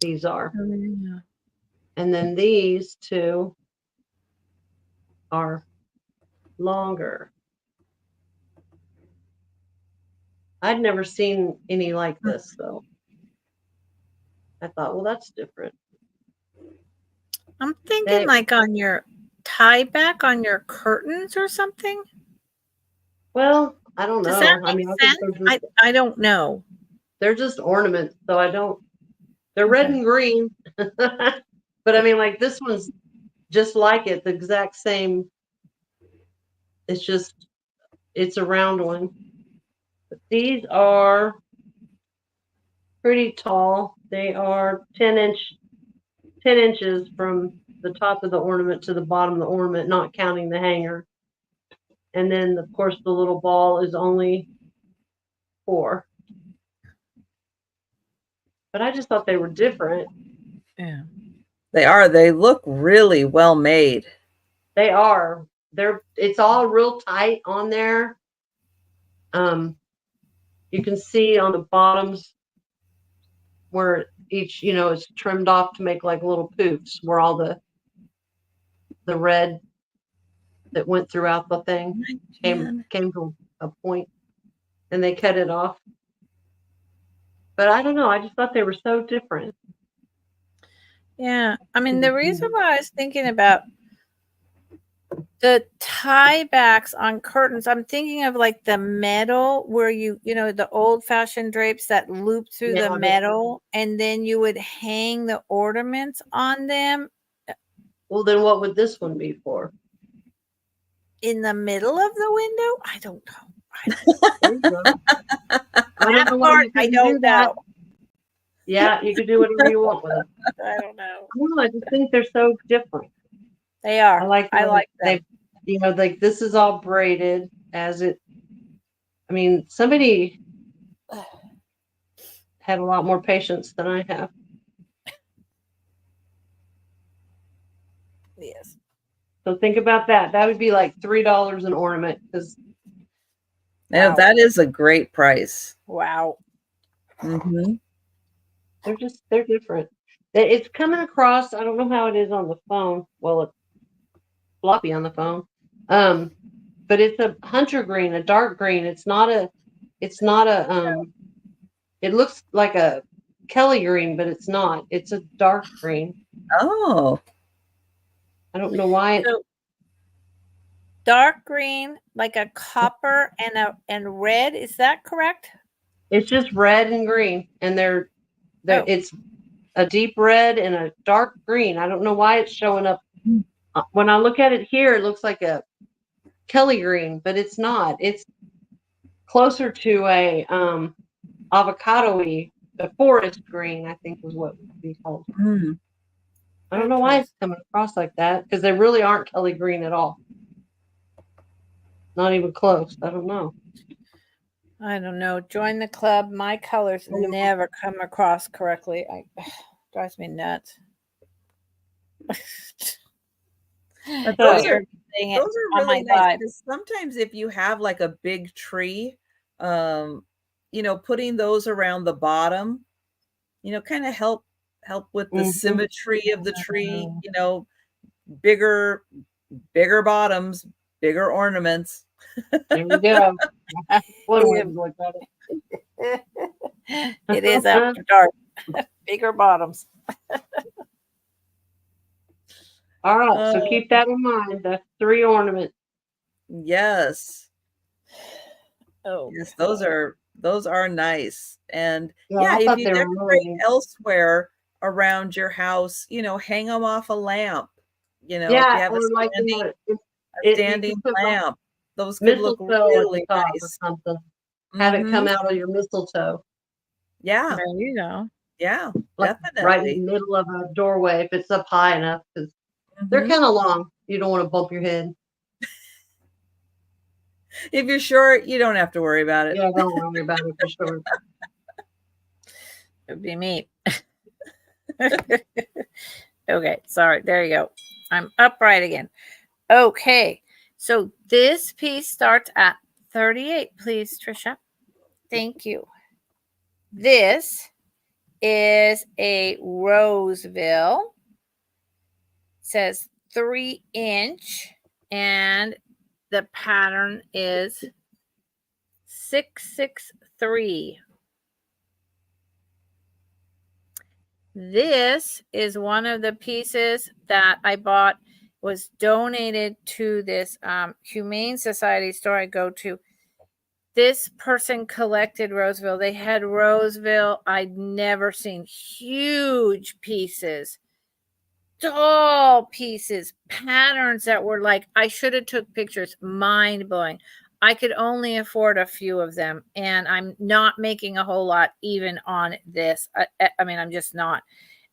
These are. Yeah. And then these 2 are longer. I'd never seen any like this, though. I thought, well, that's different. I'm thinking like on your tie back on your curtains or something. Well, I don't know. Does that I make mean, I sense? think they're just, I don't know. they're just ornaments, so I don't. They're red Okay. and green, but I mean, like this one's just like it, the exact same. It's just, it's a round one. But these are pretty tall. They are 10 inches from the top of the ornament to the bottom of the ornament, not counting the hanger. And then, of course, the little ball is only 4. But I just thought they were different. Yeah. They are. They look really well made. They are. It's all real tight on there. You can see on the bottoms where each, is trimmed off to make like little poofs, where all the red that went throughout the thing came to a point, and they cut it off. But I don't know. I just thought they were so different. Yeah. I mean, the reason why I was thinking about the tie backs on curtains, I'm thinking of like the metal where the old fashioned drapes that loop through the metal, and then you would hang the ornaments on them. Well, then what would this one be for? In the middle of the window? I don't know. I don't know why you couldn't do that. Yeah, you could do whatever you want with them. I don't know. I just think they're so different. They are. I like them. Like this is all braided as it. I mean, somebody had a lot more patience than I have. Yes. So think about that. That would be like $3 an ornament. Wow. That is a great price. Wow. Mm-hmm. They're different. It's coming across. I don't know how it is on the phone. Well, it's floppy on the phone. But it's a hunter green, a dark green. It looks like a Kelly green, but it's not. It's a dark green. Oh. I don't know why. So, dark green, like a copper and red. Is that correct? It's just red and green, and it's a deep red and a dark green. I don't know why it's showing up. When I look at it here, it looks like a Kelly green, but it's not. It's closer to a avocado-y a forest green, I think was what would be called. Mm. I don't know why it's coming across like that, because they really aren't Kelly green at all. Not even close. I don't know. I don't know. Join the club. My colors never come across correctly. Drives me nuts. But those are on really my nice live. because sometimes if you have like a big tree, you know, putting those around the bottom, you know, kind of help with the symmetry of the tree, you know, bigger bottoms, bigger ornaments. There you go. One way to look at it. It is after dark. Bigger bottoms. All right, so keep that in mind. That's 3 ornaments. Yes. Oh, yes, those are nice. And Yeah, if you decorate really elsewhere around your house, you know, hang them off a lamp. You know, if you have a standing lamp, those could look really nice. Or something. Have it come out of your mistletoe. Yeah. there you go. Yeah, like definitely. Right in the middle of a doorway if it's up high enough, because they're kind of long. You don't want to bump your head. If you're short, you don't have to worry about it. Yeah, don't worry about it for sure. It would be me. Okay, sorry. There you go. I'm upright again. Okay, so this piece starts at 38, please, Trisha. Thank you. This is a Roseville. It says 3-inch, and the pattern is 663. This is one of the pieces that I bought, was donated to this Humane Society store I go to. This person collected Roseville. They had Roseville. I'd never seen huge pieces, tall pieces, patterns that were like, I should have took pictures, mind blowing. I could only afford a few of them, and I'm not making a whole lot even on this. I mean, I'm just not.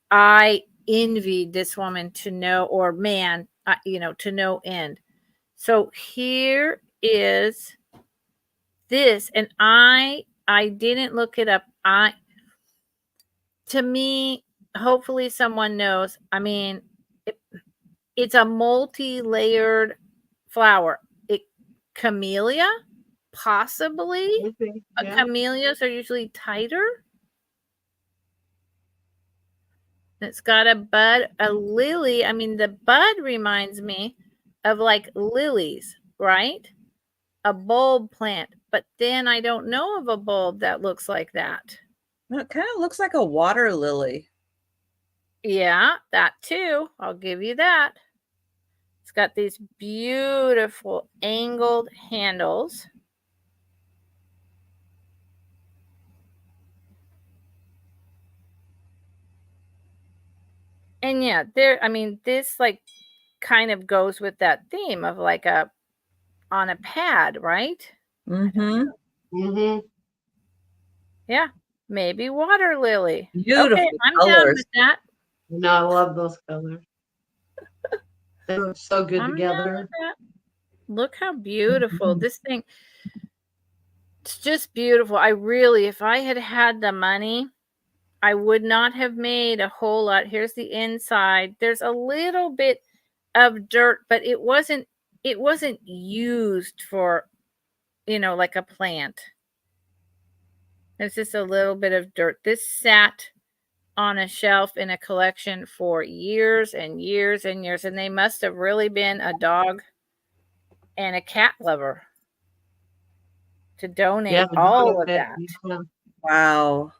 I envied this woman to no, or man, you know, to no end. So here is this, and I didn't look it up. To me, hopefully someone knows. I mean, it's a multi-layered flower. Camellia, possibly. Yeah. Camellias are usually tighter. It's got a bud, a lily. I mean, the bud reminds me of like lilies, right? A bulb plant. But then I don't know of a bulb that looks like that. Well, it kind of looks like a water lily. Yeah, that too. I'll give you that. It's got these beautiful angled handles. And yeah, I mean, this like kind of goes with that theme of like on a pad, right? Yeah, maybe water lily. Beautiful okay, I'm colors. down with that. No, I love those colors. They look so good together. Look how beautiful this thing. It's just beautiful. I really, if I had had the money, I would not have made a whole lot. Here's the inside. There's a little bit of dirt, but it wasn't used for, you know, like a plant. There's just a little bit of dirt. This sat on a shelf in a collection for years and years and years, and they must have really been a dog and a cat lover to donate all of that. Yeah. Wow.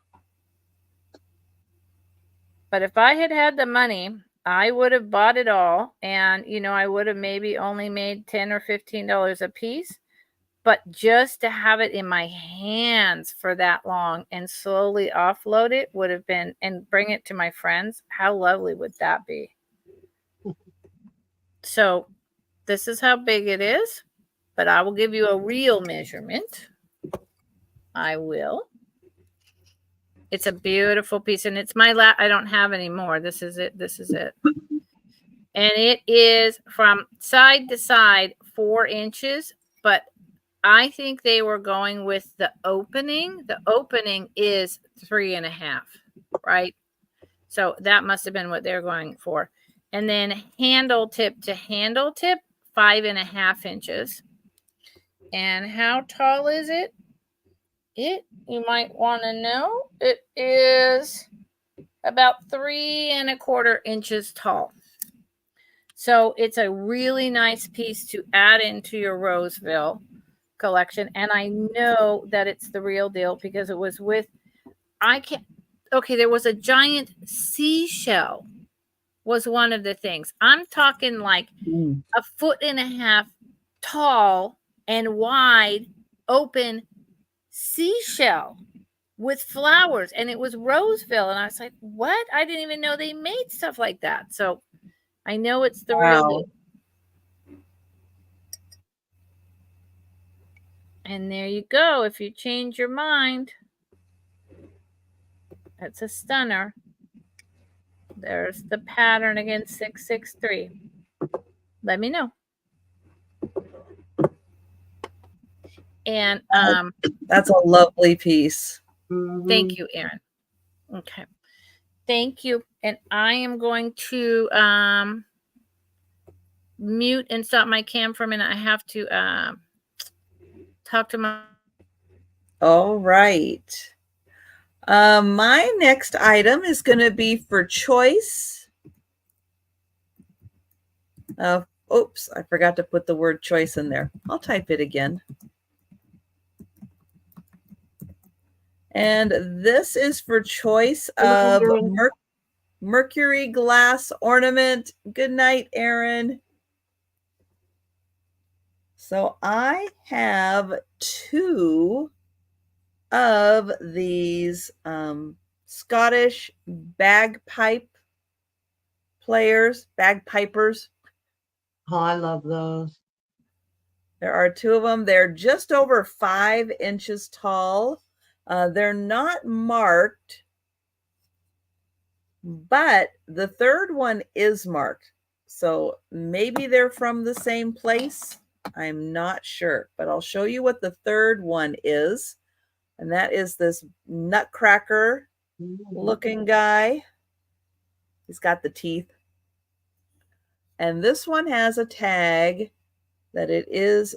But if I had had the money, I would have bought it all, and you know, I would have maybe only made $10 or $15 a piece. But just to have it in my hands for that long and slowly offload it would have been, and bring it to my friends, how lovely would that be? So this is how big it is, but I will give you a real measurement. I will. It's a beautiful piece, and it's my I don't have any more. This is it. This is it. And it is from side to side 4 inches, but I think they were going with the opening. The opening is 3.5, right? So that must have been what they're going for. And then handle tip to handle tip, 5.5 inches. And how tall is it? You might want to know, it is about 3.25 inches tall. So it's a really nice piece to add into your Roseville collection. And I know that it's the real deal because it was with, there was a giant seashell was one of the things. I'm talking like 1.5 foot tall and wide, open seashell with flowers. And it was Roseville. And I was like, what? I didn't even know they made stuff like that. So I know it's the real deal. And there you go. If you change your mind, that's a stunner. There's the pattern again, 663. Let me know. And that's a lovely piece. Thank you, Erin. Okay. Thank you. And I am going to mute and stop my cam for a minute. I have to talk to my. All right. My next item is going to be for choice. Oops, I forgot to put the word choice in there. I'll type it again. And this is for choice of mercury glass ornament. Good night, Erin. So I have 2 of these Scottish bagpipers. Oh, I love those. There are 2 of them. They're just over 5 inches tall. They're not marked, but the third one is marked. So maybe they're from the same place. I'm not sure, but I'll show you what the third one is. And that is this nutcracker looking guy. He's got the teeth. And this one has a tag that it is,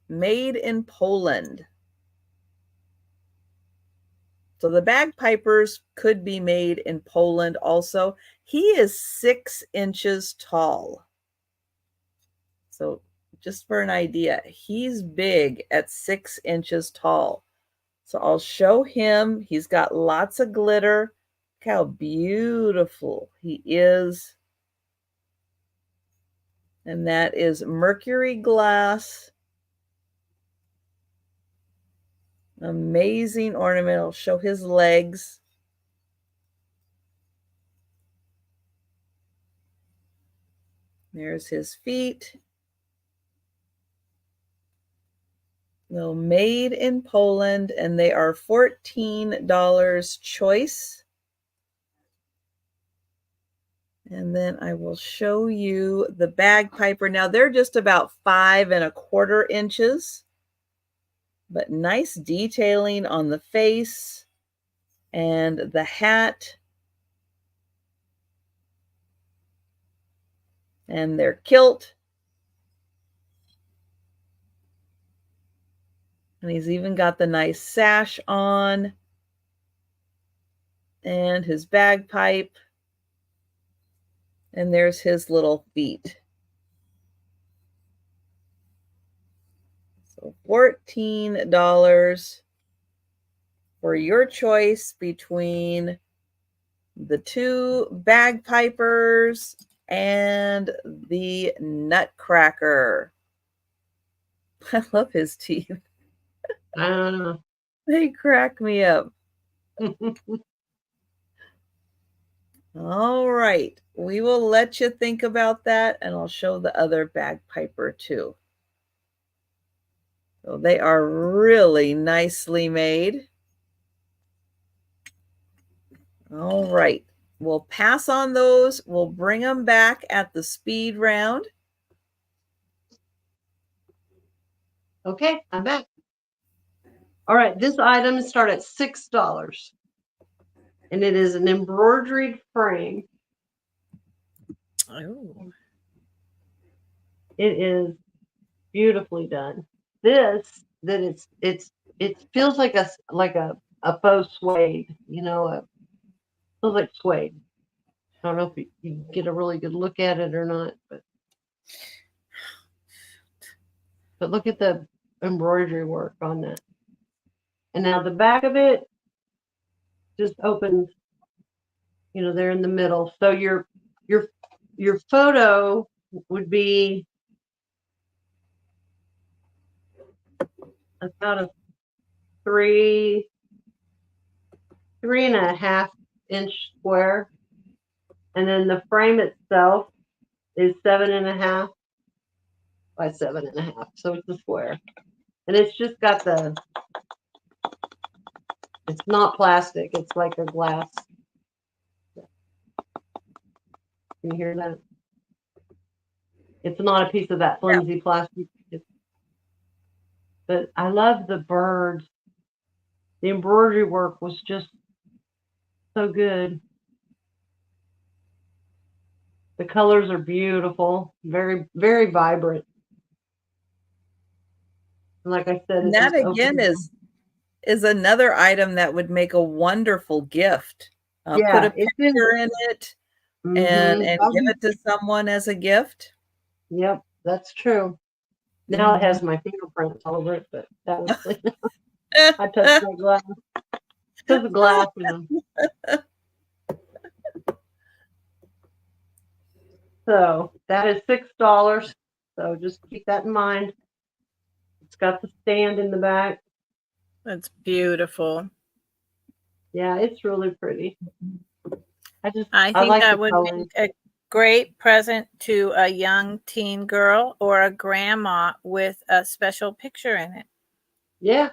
made in Poland. So the bagpipers could be made in Poland also. He is 6 inches tall. So just for an idea, he's big at 6 inches tall. So I'll show him. He's got lots of glitter. Look how beautiful he is. And that is mercury glass. Amazing ornament. I'll show his legs. There's his feet. They're made in Poland, and they are $14 choice. And then I will show you the bagpiper. Now they're just about 5.25 inches, but nice detailing on the face and the hat. And their kilt. And he's even got the nice sash on. And his bagpipe. And there's his little feet. So $14 for your choice between the 2 bagpipers and the nutcracker. I love his teeth. I don't know. They crack me up. All right. We will let you think about that, and I'll show the other bagpiper too. So they are really nicely made. All right. We'll pass on those. We'll bring them back at the speed round. Okay, I'm back. All right, this item starts at $6. And it is an embroidered frame. Oh. It is beautifully done. This it feels like a faux suede, feels like suede. I don't know if you get a really good look at it or not, but look at the embroidery work on that. And now the back of it just opens, there in the middle. So your photo would be about a 3.5 inch square, and then the frame itself is 7.5 by 7.5, so it's a square, and it's just got it's not plastic, it's like a glass. Can you hear that? It's not a piece of that flimsy plastic. But I love the birds. The embroidery work was just so good. The colors are beautiful, very, very vibrant. And like I said, And that again is another item that would make a wonderful gift. Put a picture in it and give it to someone as a gift. Yep, that's true. Now it has my fingerprints all over it, but that was I touched my glass. There's a glass in them. So that is $6. So just keep that in mind. It's got the stand in the back. That's beautiful. Yeah, it's really pretty. I think like that would make a great present to a young teen girl or a grandma with a special picture in it. Yeah.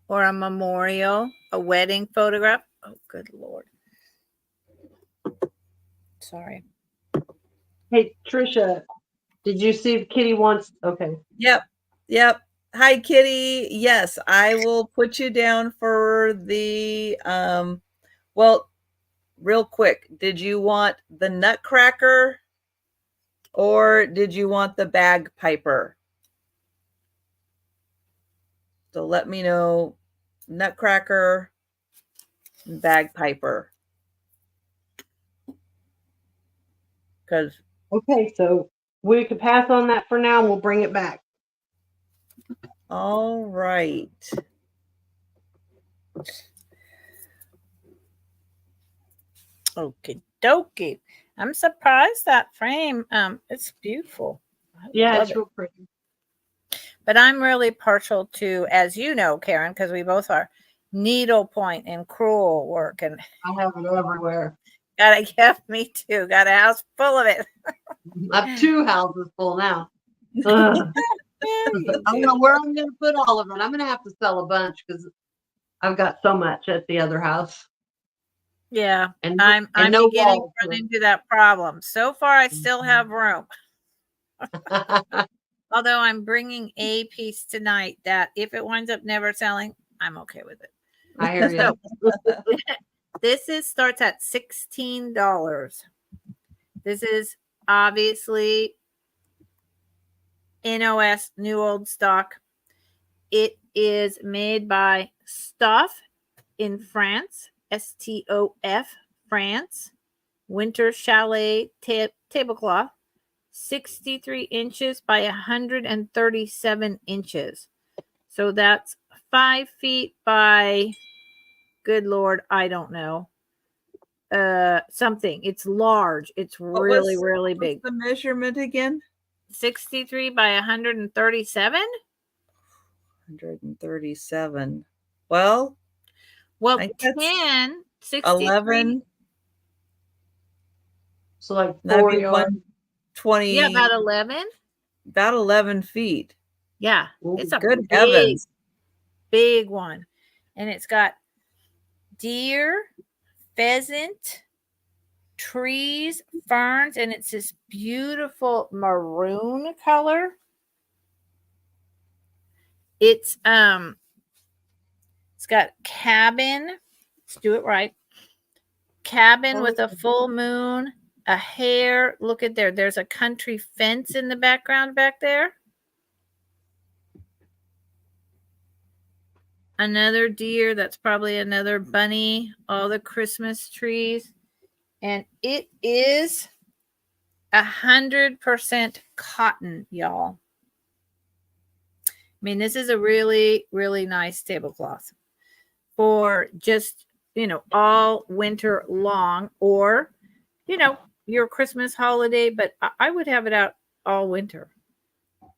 Or a memorial, a wedding photograph. Oh, good Lord. Sorry. Hey, Trisha, did you see if Kitty wants? Okay. Yep. Hi, Kitty. Yes, I will put you down for the, well, real quick. Did you want the Nutcracker or did you want the bagpiper? So let me know, Nutcracker, bagpiper. Okay, so we could pass on that for now and we'll bring it back. All right. Okie dokie. I'm surprised that frame. It's beautiful. Yeah, it's real pretty. But I'm really partial to, as you know, Karen, because we both are, needlepoint and crewel work. And I have it everywhere. Me too. Got a house full of it. I have 2 houses full now. I don't know where I'm going to put all of it. I'm going to have to sell a bunch because I've got so much at the other house. Yeah, and I'm beginning to run into that problem. So far, I still have room. Although I'm bringing a piece tonight that if it winds up never selling, I'm okay with it. I hear you. This starts at $16. This is obviously NOS, new old stock. It is made by Stoff in France, STOF, France. Winter Chalet tablecloth, 63 inches by 137 inches. So that's 5 feet by, good Lord, I don't know. Something. It's large. It's really, really big. What's the measurement again? 63 by 137? 137. Well, 10, 63. 11. So like 4 yards. 20. Yeah, about 11. About 11 feet. Yeah. It's a good heavens. Big one. And it's got deer, pheasant, trees, ferns, and it's this beautiful maroon color. It's got cabin. Let's do it right. Cabin with a full moon, a hare. Look at there. There's a country fence in the background back there. Another deer. That's probably another bunny. All the Christmas trees. And it is 100% cotton, y'all. I mean, this is a really, really nice tablecloth for just, all winter long, or, your Christmas holiday, but I would have it out all winter.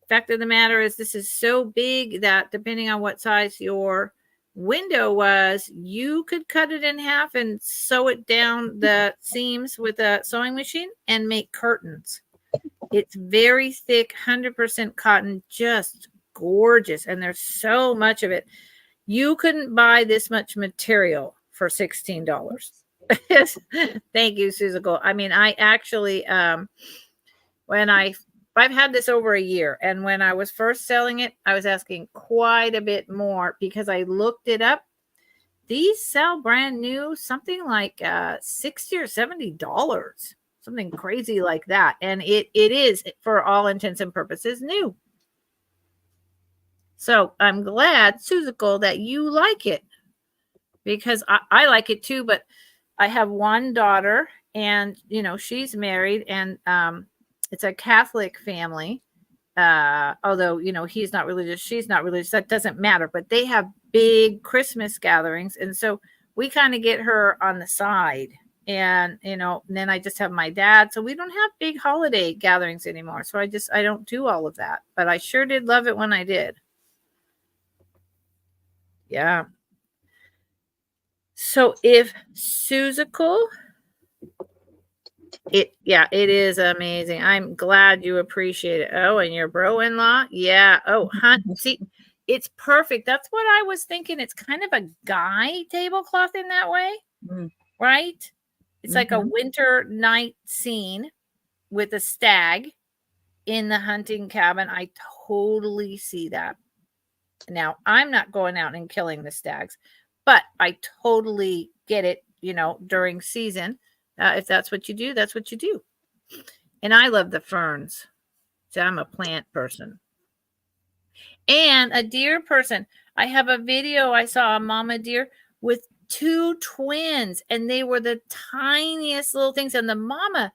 Fact of the matter is, this is so big that depending on what size your window was, you could cut it in half and sew it down the seams with a sewing machine and make curtains. It's very thick, 100% cotton, just gorgeous. And there's so much of it. You couldn't buy this much material for $16. Thank you, Suzical. I mean, I actually, I've had this over a year, and when I was first selling it, I was asking quite a bit more because I looked it up. These sell brand new, something like $60 or $70, something crazy like that. And it is, for all intents and purposes, new. So I'm glad, Suzical, that you like it, because I like it too, but I have one daughter, and, she's married, and it's a Catholic family. Although, he's not religious, she's not religious, that doesn't matter, but they have big Christmas gatherings. And so we kind of get her on the side, and, then I just have my dad. So we don't have big holiday gatherings anymore. So I don't do all of that, but I sure did love it when I did. Yeah. So if Suzical, it is amazing. I'm glad you appreciate it. Oh, and your bro-in-law. Yeah. Oh, see, it's perfect. That's what I was thinking. It's kind of a guy tablecloth in that way, right? It's like a winter night scene with a stag in the hunting cabin. I totally see that. Now, I'm not going out and killing the stags, but I totally get it, during season. If that's what you do, that's what you do. And I love the ferns. So I'm a plant person. And a deer person. I have a video. I saw a mama deer with 2 twins, and they were the tiniest little things. And the mama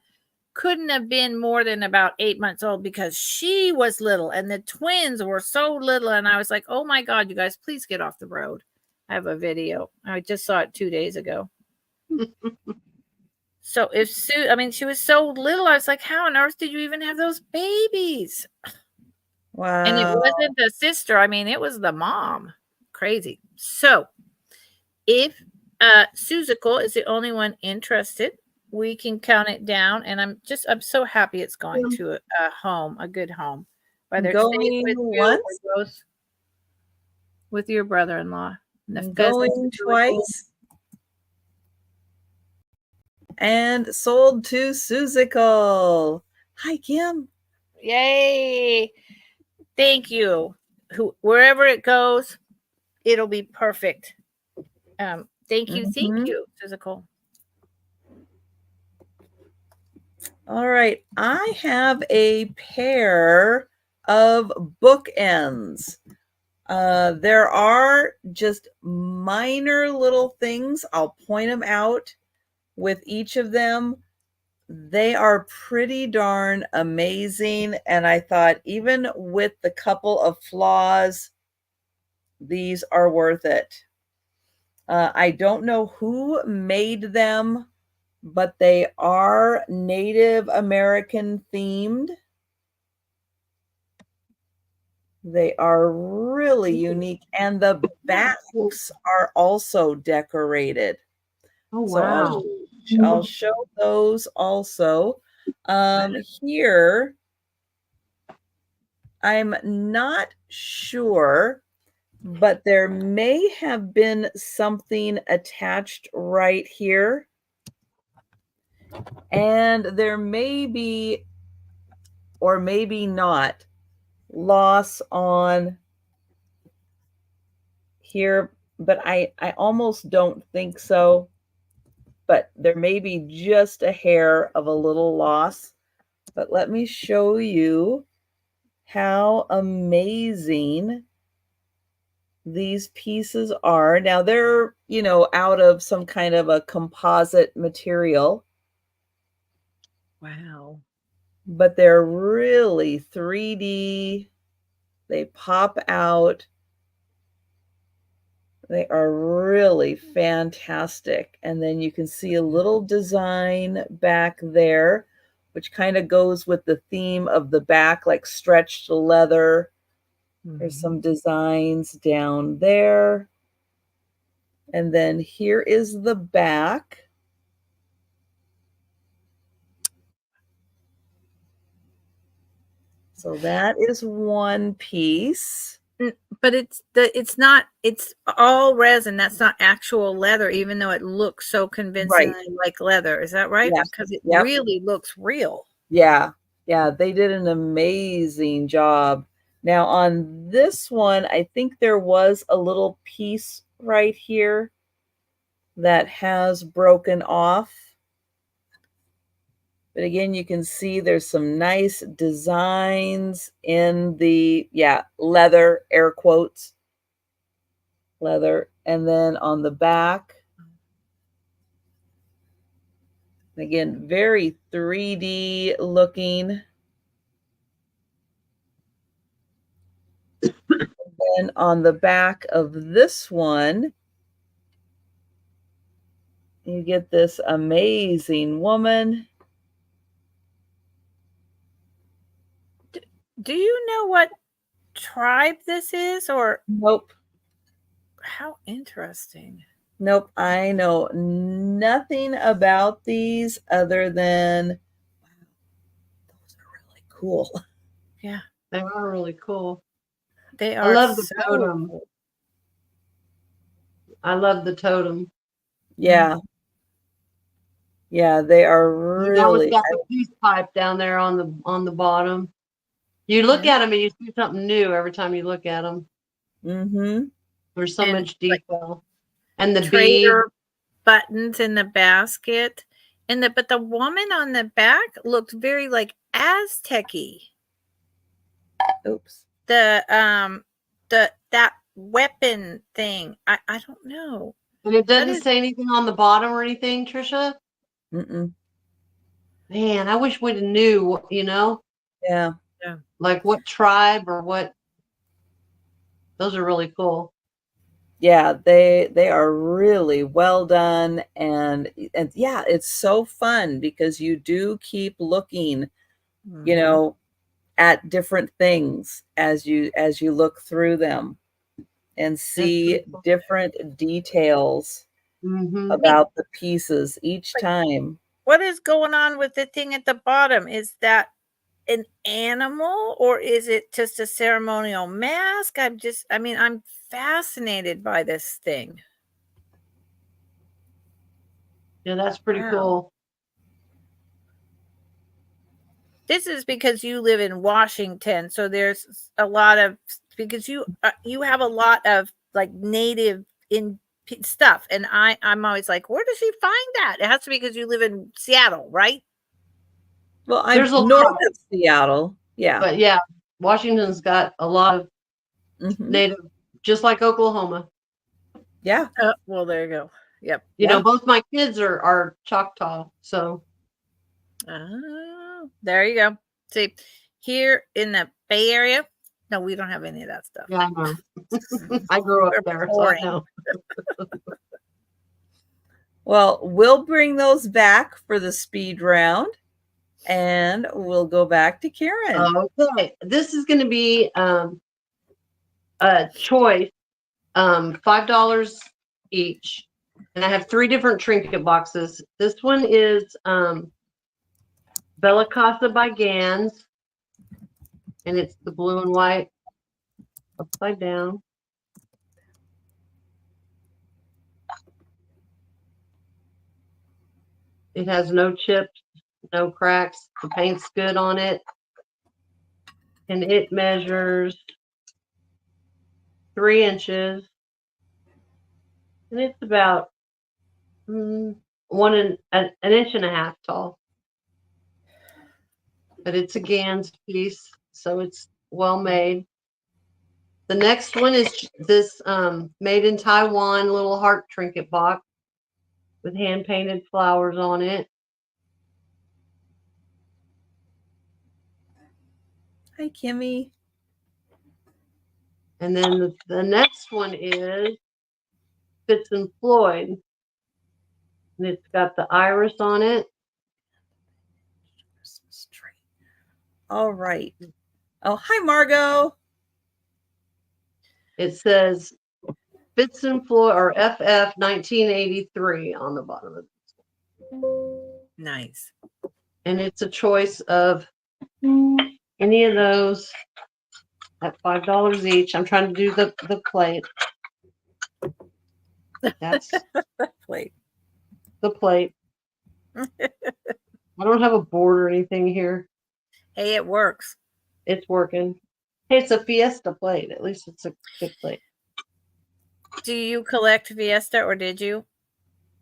couldn't have been more than about 8 months old, because she was little and the twins were so little. And I was like, oh my God, you guys, please get off the road. I have a video. I just saw it 2 days ago. So she was so little. I was like, how on earth did you even have those babies? Wow. And it wasn't the sister. I mean, it was the mom. Crazy. So if Suzical is the only one interested, we can count it down. And I'm so happy it's going to a home, a good home. Whether it's with you or goes with your brother-in-law. Going twice. And sold to Suzical. Hi, Kim. Yay. Thank you. Wherever it goes, it'll be perfect. Thank you. Thank you, Suzical. All right. I have a pair of bookends. There are just minor little things. I'll point them out with each of them. They are pretty darn amazing. And I thought, even with the couple of flaws, these are worth it. I don't know who made them, but they are Native American themed. They are really unique. And the backs are also decorated. Oh, wow. So I'll show those also. Here, I'm not sure. but there may have been something attached right here. And there may be, or maybe not, loss on here, but I almost don't think so. But there may be just a hair of a little loss. But let me show you how amazing these pieces are. Now they're, out of some kind of a composite material. Wow. But they're really 3D. They pop out. They are really fantastic. And then you can see a little design back there, which kind of goes with the theme of the back, like stretched leather. There's some designs down there. And then here is the back. So that is one piece. But it's all resin. That's not actual leather, even though it looks so convincingly like leather. Is that right? Yes. Because it really looks real. Yeah. Yeah. They did an amazing job. Now on this one, I think there was a little piece right here that has broken off. But again, you can see there's some nice designs in the, leather, air quotes, leather. And then on the back, again, very 3D looking. And then on the back of this one, you get this amazing woman. Do you know what tribe this is, or? Nope. How interesting. Nope. I know nothing about these other than, wow, those are really cool. Yeah. They are really cool. They are. I love the totem. Cool. I love the totem. Yeah. Yeah, they are really. Got the peace pipe down there on the bottom. You look at them and you see something new every time you look at them. Mm-hmm. There's so much detail. And the bead buttons in the basket. But the woman on the back looked very like Aztec-y. Oops. That weapon thing. I don't know. And it doesn't say anything on the bottom or anything, Trisha? Mm-mm. Man, I wish we'd knew, Yeah. Like what tribe or what. Those are really cool. Yeah, they are really well done. And yeah, it's so fun because you do keep looking, at different things as you look through them and see different details about the pieces each time. What is going on with the thing at the bottom? Is that an animal or is it just a ceremonial mask? I'm fascinated by this thing. Yeah, that's pretty cool. This is because you live in Washington, so there's a lot of, because you have a lot of like native in stuff, and I'm always like, where does she find that? It has to be because you live in Seattle, right? Well, I'm north of Seattle. Yeah. But yeah, Washington's got a lot of native, just like Oklahoma. Yeah. Well, there you go. Yep. You know, both my kids are Choctaw, so. Oh, there you go. See, here in the Bay Area, no, we don't have any of that stuff. Yeah, I know. I grew up there, so I know. Well, we'll bring those back for the speed round, and we'll go back to Karen. Okay, this is going to be a choice, $5 each, and I have 3 different trinket boxes. This one is Bella Casa by Gans, and it's the blue and white upside down. It has no chips, no cracks. The paint's good on it. And it measures 3 inches. And it's about an inch and a half tall. But it's a Gans piece, so it's well made. The next one is this made in Taiwan little heart trinket box with hand painted flowers on it. Hi, Kimmy. And then the next one is Fitz and Floyd. And it's got the iris on it. Christmas tree. All right. Oh, hi, Margot. It says Fitz and Floyd or FF 1983 on the bottom of it. Nice. And it's a choice of any of those at $5 each. I'm trying to do the plate. That's Plate. the plate. I don't have a board or anything here. Hey, it works. It's working. Hey, it's a Fiesta plate. At least it's a good plate. Do you collect Fiesta or did you?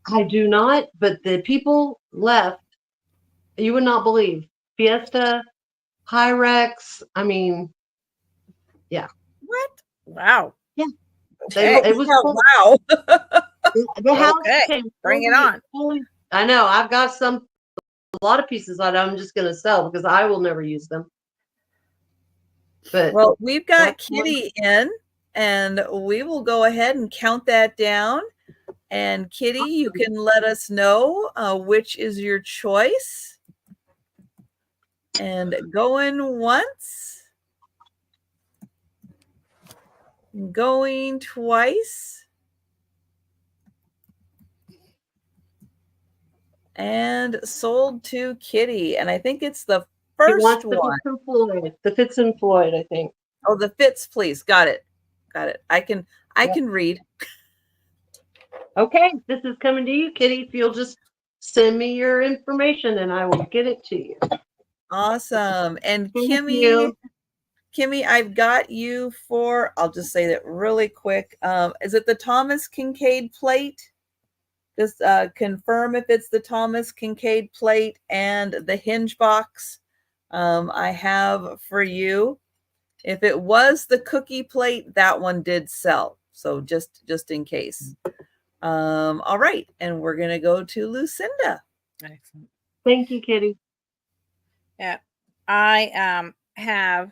I do not, but the people left. You would not believe. Fiesta, Pyrex. I mean, yeah. What? Wow. Yeah. Okay. It was full. Wow. The house Okay, came bring it on. I know. I've got a lot of pieces that I'm just going to sell because I will never use them. But Well, we've got Kitty in, and we will go ahead and count that down. And Kitty, you can let us know which is your choice. And going once, going twice, and sold to Kitty. And I think it's the first one. The Fitz and Floyd, I think. Oh, the Fitz, please. Got it. I can read. Okay, this is coming to you, Kitty. If you'll just send me your information and I will get it to you. Awesome. And Thank Kimmy, you. Kimmy, I've got you for, I'll just say that really quick. Is it the Thomas Kinkade plate? Just confirm if it's the Thomas Kinkade plate and the hinge box I have for you. If it was the cookie plate, that one did sell. So just in case. All right. And we're going to go to Lucinda. Excellent. Thank you, Kitty. Yeah. I have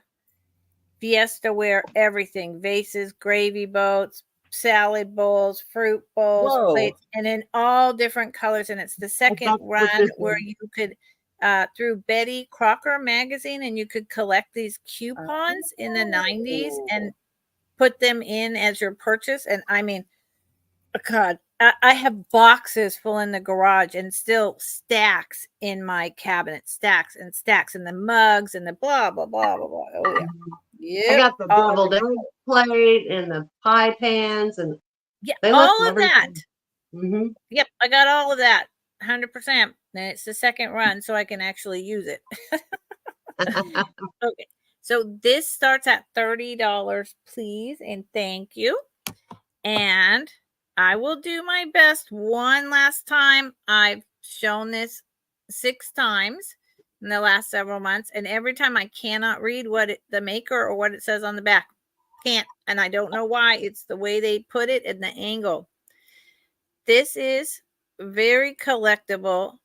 Fiesta ware everything, vases, gravy boats, salad bowls, fruit bowls, Whoa. plates, and in all different colors. And it's the second run where you could through Betty Crocker magazine, and you could collect these coupons in the 90s and put them in as your purchase. And I mean, God, I have boxes full in the garage and still stacks in my cabinet, stacks and stacks, and the mugs and the blah, blah, blah, blah, blah. Oh, yeah. Yep. I got the deviled egg plate and the pie pans and all of that. Mm-hmm. Yep, I got all of that, 100%. And it's the second run, so I can actually use it. Okay, so this starts at $30, please, and thank you. And I will do my best one last time. I've shown this 6 times in the last several months, and every time I cannot read what the maker or what it says on the back. Can't, and I don't know why. It's the way they put it and the angle. This is very collectible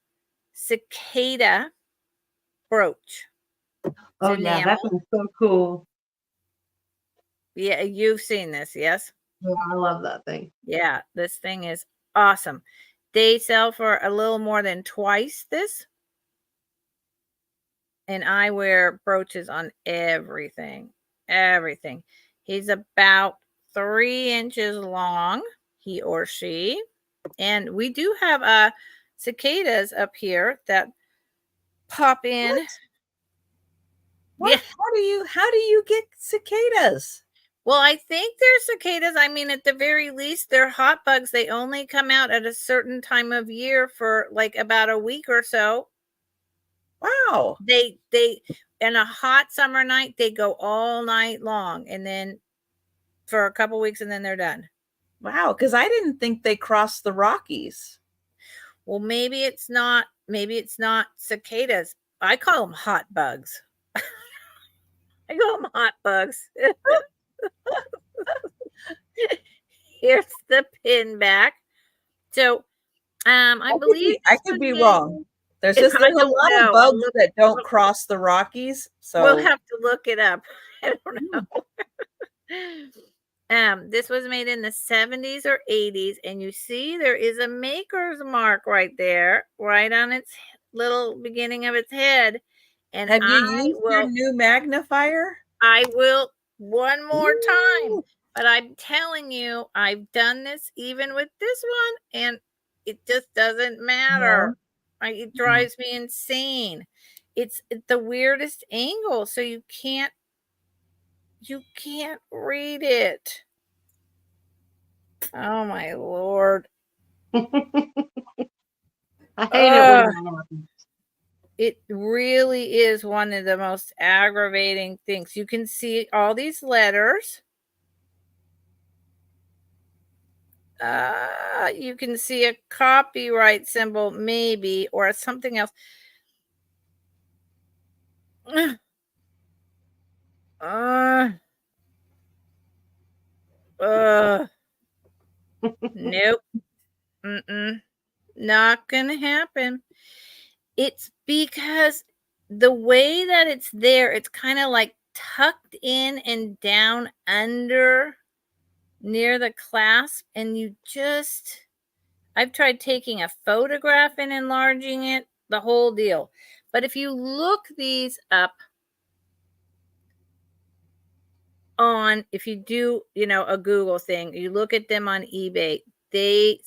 cicada brooch. Oh, yeah, that one's so cool. Yeah, you've seen this, yes? Yeah, I love that thing. Yeah, this thing is awesome. They sell for a little more than twice this. And I wear brooches on everything. Everything. He's about 3 inches long, he or she. And we do have cicadas up here that pop in. What? Yeah. How do you get cicadas? Well, I think they're cicadas. I mean, at the very least, they're hot bugs. They only come out at a certain time of year for like about a week or so. Wow. They in a hot summer night, they go all night long, and then for a couple weeks, and then they're done. Wow, because I didn't think they crossed the Rockies. Well, maybe it's not cicadas. I call them hot bugs. I call them hot bugs. Here's the pin back. So, I believe I could be wrong. There's a lot of bugs that don't cross the Rockies. So we'll have to look it up. I don't know. This was made in the 70s or 80s, and you see there is a maker's mark right there, right on its little beginning of its head. And have you used your new magnifier? I will one more time. But I'm telling you, I've done this even with this one, and it just doesn't matter. It drives me insane. It's the weirdest angle, so you can't read it. Oh my Lord. I hate it when that happens. It really is one of the most aggravating things. You can see all these letters. You can see a copyright symbol, maybe, or something else. Nope. Not gonna happen. It's because the way that it's there, it's kind of like tucked in and down under near the clasp, and I've tried taking a photograph and enlarging it, the whole deal. But if you look these up if you do, a Google thing, you look at them on eBay, they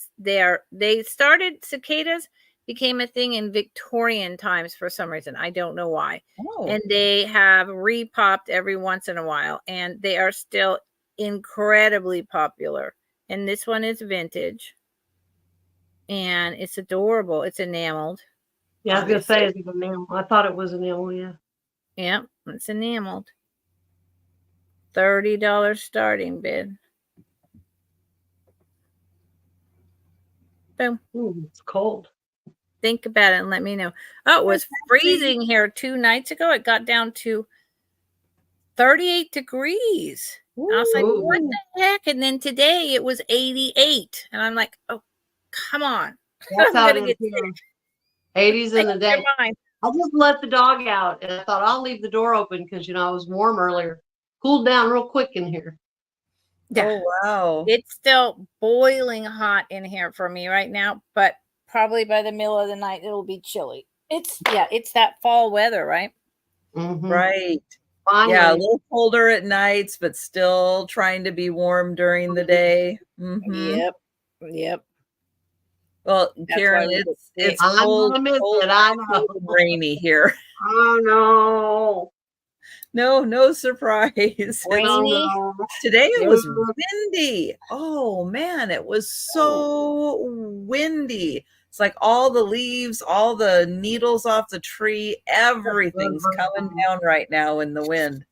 started, cicadas became a thing in Victorian times for some reason. I don't know why. And they have repopped every once in a while, and they are still incredibly popular. And this one is vintage, and it's adorable. It's enameled. Yeah, I was gonna say it's enamel. I thought it was enamel. Yeah, it's enameled. $30 starting bid. Boom. Ooh, it's cold. Think about it and let me know. Oh, it was freezing here 2 nights ago. It got down to 38 degrees. Ooh. I was like, what the heck? And then today it was 88. And I'm like, oh, come on. That's how it is here. 80s in the day. I just let the dog out, and I thought I'll leave the door open because, it was warm earlier. Cooled down real quick in here. Yeah. Oh, wow. It's still boiling hot in here for me right now, but probably by the middle of the night, it'll be chilly. It's that fall weather, right? Mm-hmm. Right. Finally. Yeah, a little colder at nights, but still trying to be warm during the day. Mm-hmm. Yep. Well, that's Karen, it's cold, cold and rainy here. Oh, no. No surprise. Rainy. Today it was windy. Oh man, it was so windy. It's like all the leaves, all the needles off the tree, everything's coming down right now in the wind.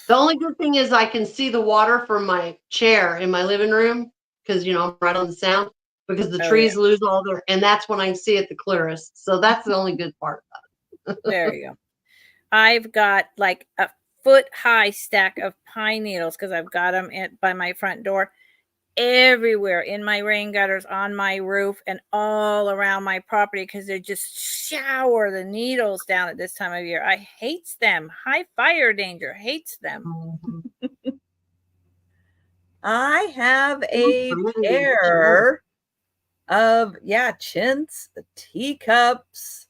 The only good thing is I can see the water from my chair in my living room because, I'm right on the sound, because the trees lose all their, and that's when I see it the clearest. So that's the only good part about it. There you go. I've got like a foot-high stack of pine needles because I've got them by my front door, everywhere in my rain gutters, on my roof, and all around my property because they just shower the needles down at this time of year. I hate them. High fire danger. Hates them. I have a pair of chintz teacups.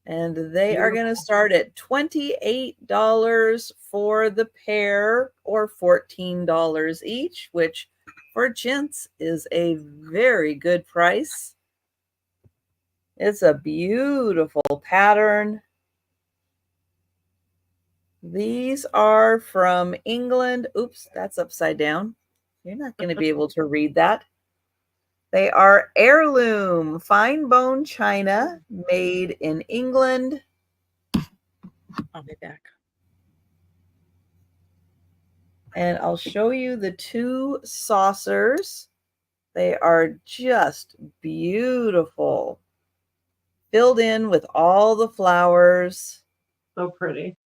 And they are going to start at $28 for the pair, or $14 each, which for chintz is a very good price. It's a beautiful pattern. These are from England. Oops, that's upside down. You're not going to be able to read that. They are heirloom fine bone china made in England. I'll be back. And I'll show you the two saucers. They are just beautiful. Filled in with all the flowers. So pretty.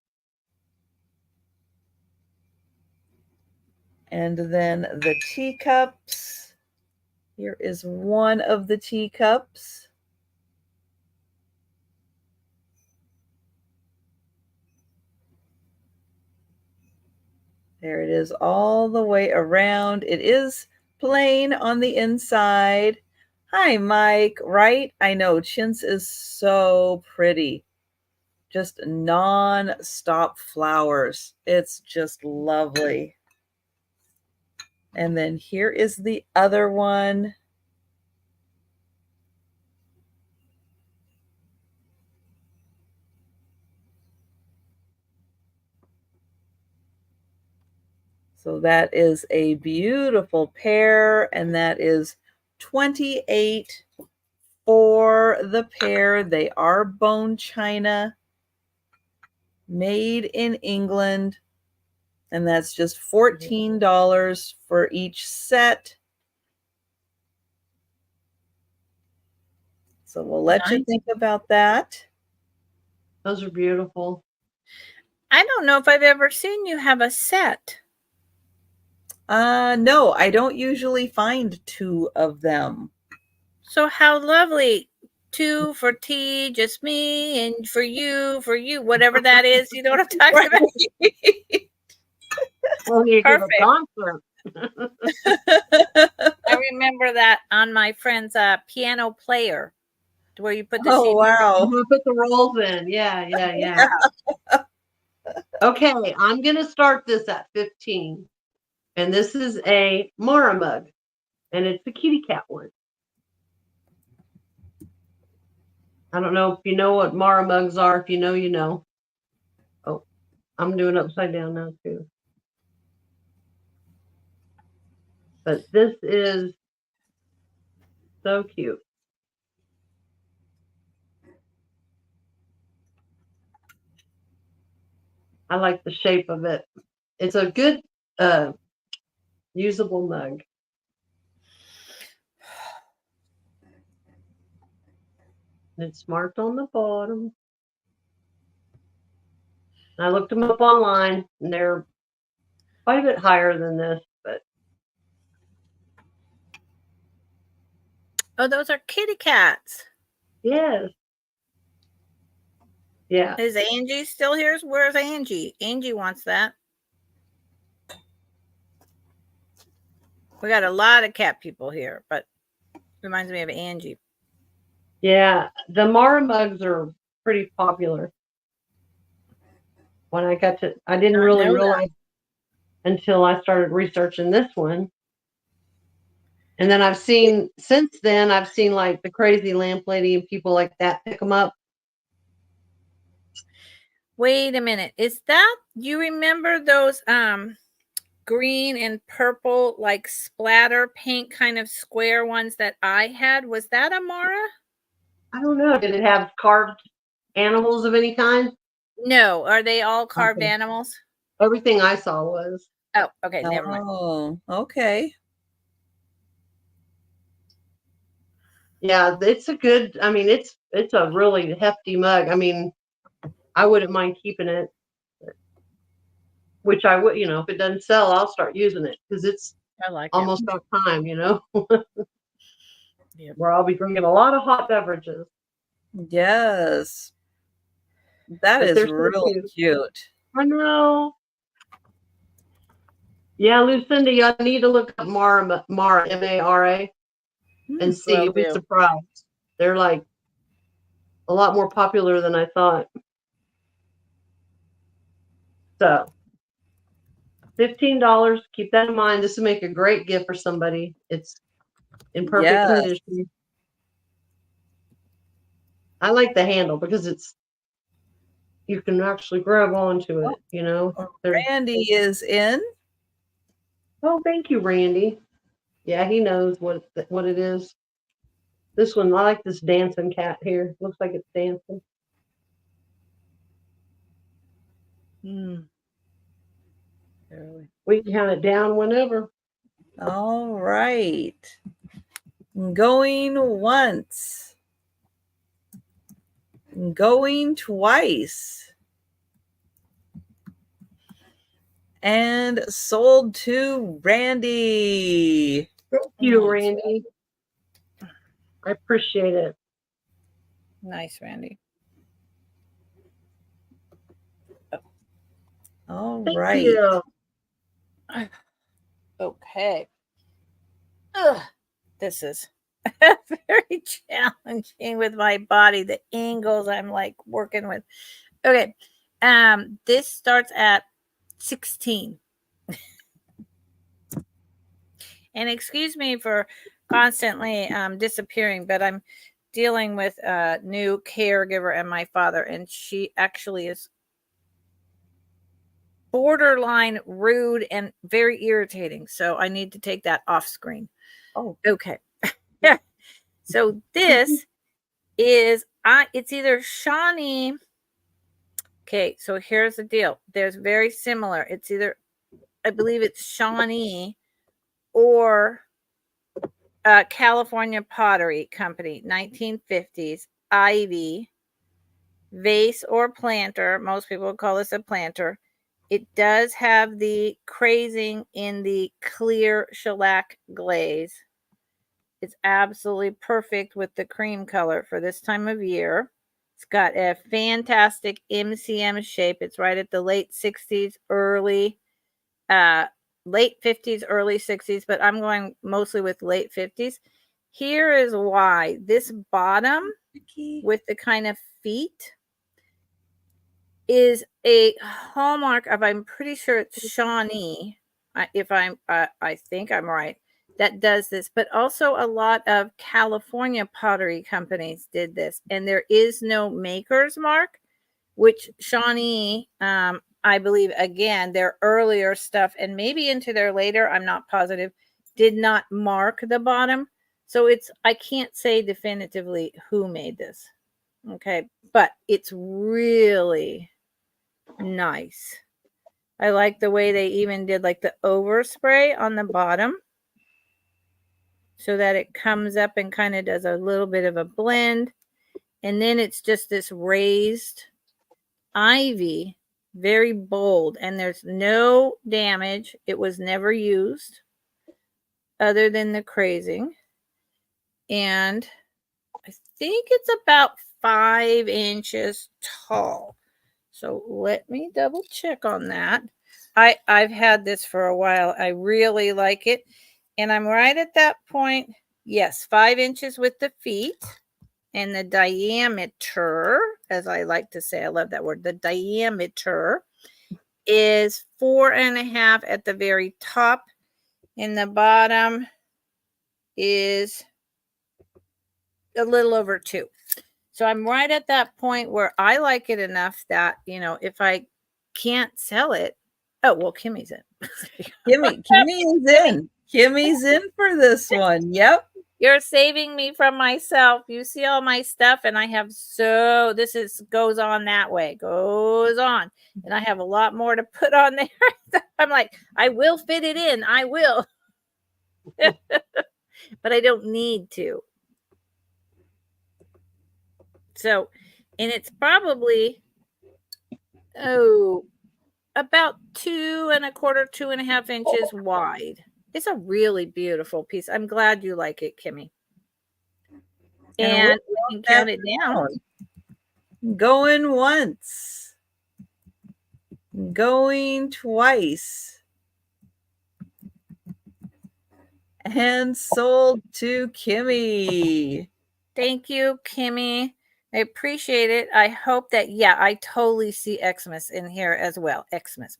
And then the teacups. Here is one of the teacups. There it is all the way around. It is plain on the inside. Hi, Mike. Right? I know. Chintz is so pretty. Just non-stop flowers. It's just lovely. And then here is the other one. So that is a beautiful pair, and that is $28 for the pair. They are bone china, made in England, and that's just $14 for each set. So we'll let you think about that. Those are beautiful. I don't know if I've ever seen you have a set. No, I don't usually find two of them. So how lovely. Two for tea, just me, and for you, whatever that is. You know what I'm talking about? Well, you give a Perfect. concert. I remember that on my friend's piano player, where you put the Oh, CD. wow. I'm gonna put the rolls in. Yeah. Okay, I'm gonna start this at 15. And this is a Mara mug. And it's the kitty cat one. I don't know if you know what Mara mugs are. If you know, you know. Oh, I'm doing upside down now too. But this is so cute. I like the shape of it. It's a good usable mug. It's marked on the bottom. I looked them up online, and they're quite a bit higher than this, but Oh, those are kitty cats. yes. Yeah. Is Angie still here? Where's Angie? Angie wants that. We got a lot of cat people here, but reminds me of Angie. Yeah, the Mara mugs are pretty popular. When I didn't really realize until I started researching this one. And then since then, I've seen like the Crazy Lamp Lady and people like that pick them up. Wait a minute. Is that, you remember those green and purple like splatter paint kind of square ones that I had? Was that a Mara? I don't know. Did it have carved animals of any kind? No. Are they all carved animals? Everything I saw was. Oh, okay. Never mind. Oh, okay. Yeah, it's a good, I mean, it's a really hefty mug. I mean, I wouldn't mind keeping it. Which I would, if it doesn't sell, I'll start using it because it's almost about time, Yep. where I'll be drinking a lot of hot beverages. Yes. That is really cute. I know. Yeah, Lucinda, you need to look up Mara, M-A-R-A, and see. You'll be surprised. They're like a lot more popular than I thought. So, $15. Keep that in mind. This will make a great gift for somebody. It's in perfect condition. I like the handle because you can actually grab onto it, you know. Randy is in. Oh, thank you, Randy. Yeah, he knows what it is. This one, I like this dancing cat here. Looks like it's dancing. We can count it down whenever. All right. Going once. Going twice. And sold to Randy. Thank you, Randy. I appreciate it. Nice, Randy. All Thank right. you. Okay. Ugh, this is very challenging with my body. The angles I'm like working with. Okay. This starts at 16. And excuse me for constantly disappearing, but I'm dealing with a new caregiver and my father, and she actually is borderline rude and very irritating. So I need to take that off screen. Oh, okay. So this is it's either Shawnee. Okay, so here's the deal. There's very similar. It's either, I believe it's Shawnee or California Pottery Company, 1950s, Ivy, vase or planter. Most people call this a planter. It does have the crazing in the clear shellac glaze. It's absolutely perfect with the cream color for this time of year. It's got a fantastic MCM shape. It's right at the late 60s, late 50s, early 60s, but I'm going mostly with late 50s. Here is why. This bottom with the kind of feet is a hallmark of, I'm pretty sure it's Shawnee, I think I'm right, that does this, but also a lot of California pottery companies did this, and there is no maker's mark, which Shawnee, I believe, again, their earlier stuff and maybe into their later, I'm not positive, did not mark the bottom. So I can't say definitively who made this. Okay, but it's really nice. I like the way they even did like the overspray on the bottom so that it comes up and kind of does a little bit of a blend. And then it's just this raised ivy, very bold, and there's no damage. It was never used other than the crazing. And I think it's about 5 inches tall. So let me double check on that. I've had this for a while. I really like it. And I'm right at that point. Yes, 5 inches with the feet. And the diameter, as I like to say, I love that word, the diameter is 4.5 at the very top. And the bottom is a little over 2. So I'm right at that point where I like it enough that, you know, if I can't sell it, oh, well, Kimmy's in. Kimmy is in. Kimmy's in for this one. Yep. You're saving me from myself. You see all my stuff, and I have goes on that way, goes on. And I have a lot more to put on there. I'm like, I will fit it in. I will. But I don't need to. So, and it's probably, about 2.25, 2.5 inches wide. It's a really beautiful piece. I'm glad you like it, Kimmy. And we can count it down. Going once. Going twice. And sold to Kimmy. Thank you, Kimmy. I appreciate it. I hope that, I totally see Xmas in here as well. Xmas.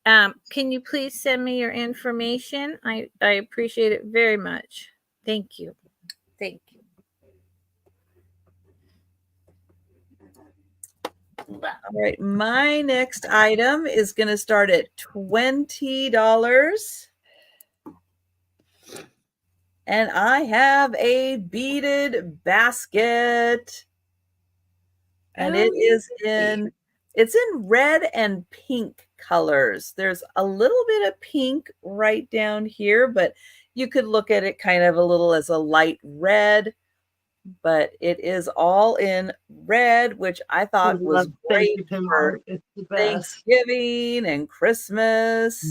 Can you please send me your information? I appreciate it very much. Thank you. Thank you. All right, my next item is going to start at $20. And I have a beaded basket. And it's in red and pink colors. There's a little bit of pink right down here, but you could look at it kind of a little as a light red, but it is all in red, which I thought was great for Thanksgiving and Christmas.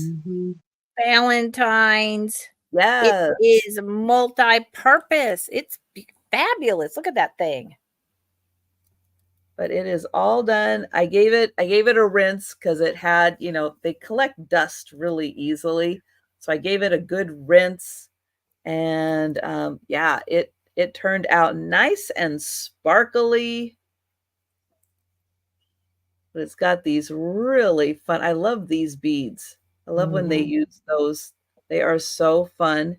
Valentine's. Yes. It is multi-purpose. It's fabulous. Look at that thing. But it is all done. I gave it a rinse because it had, they collect dust really easily. So I gave it a good rinse, and yeah, it turned out nice and sparkly. But it's got these really fun. I love these beads. I love when they use those. They are so fun.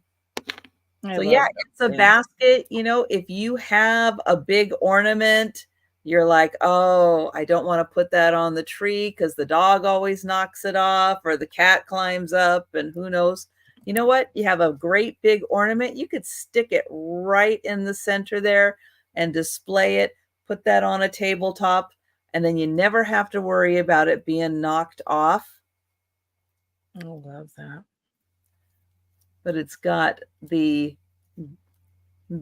So yeah, it's a basket. If you have a big ornament, you're like, oh, I don't want to put that on the tree because the dog always knocks it off or the cat climbs up and who knows. You know what? You have a great big ornament. You could stick it right in the center there and display it, put that on a tabletop, and then you never have to worry about it being knocked off. I love that. But it's got the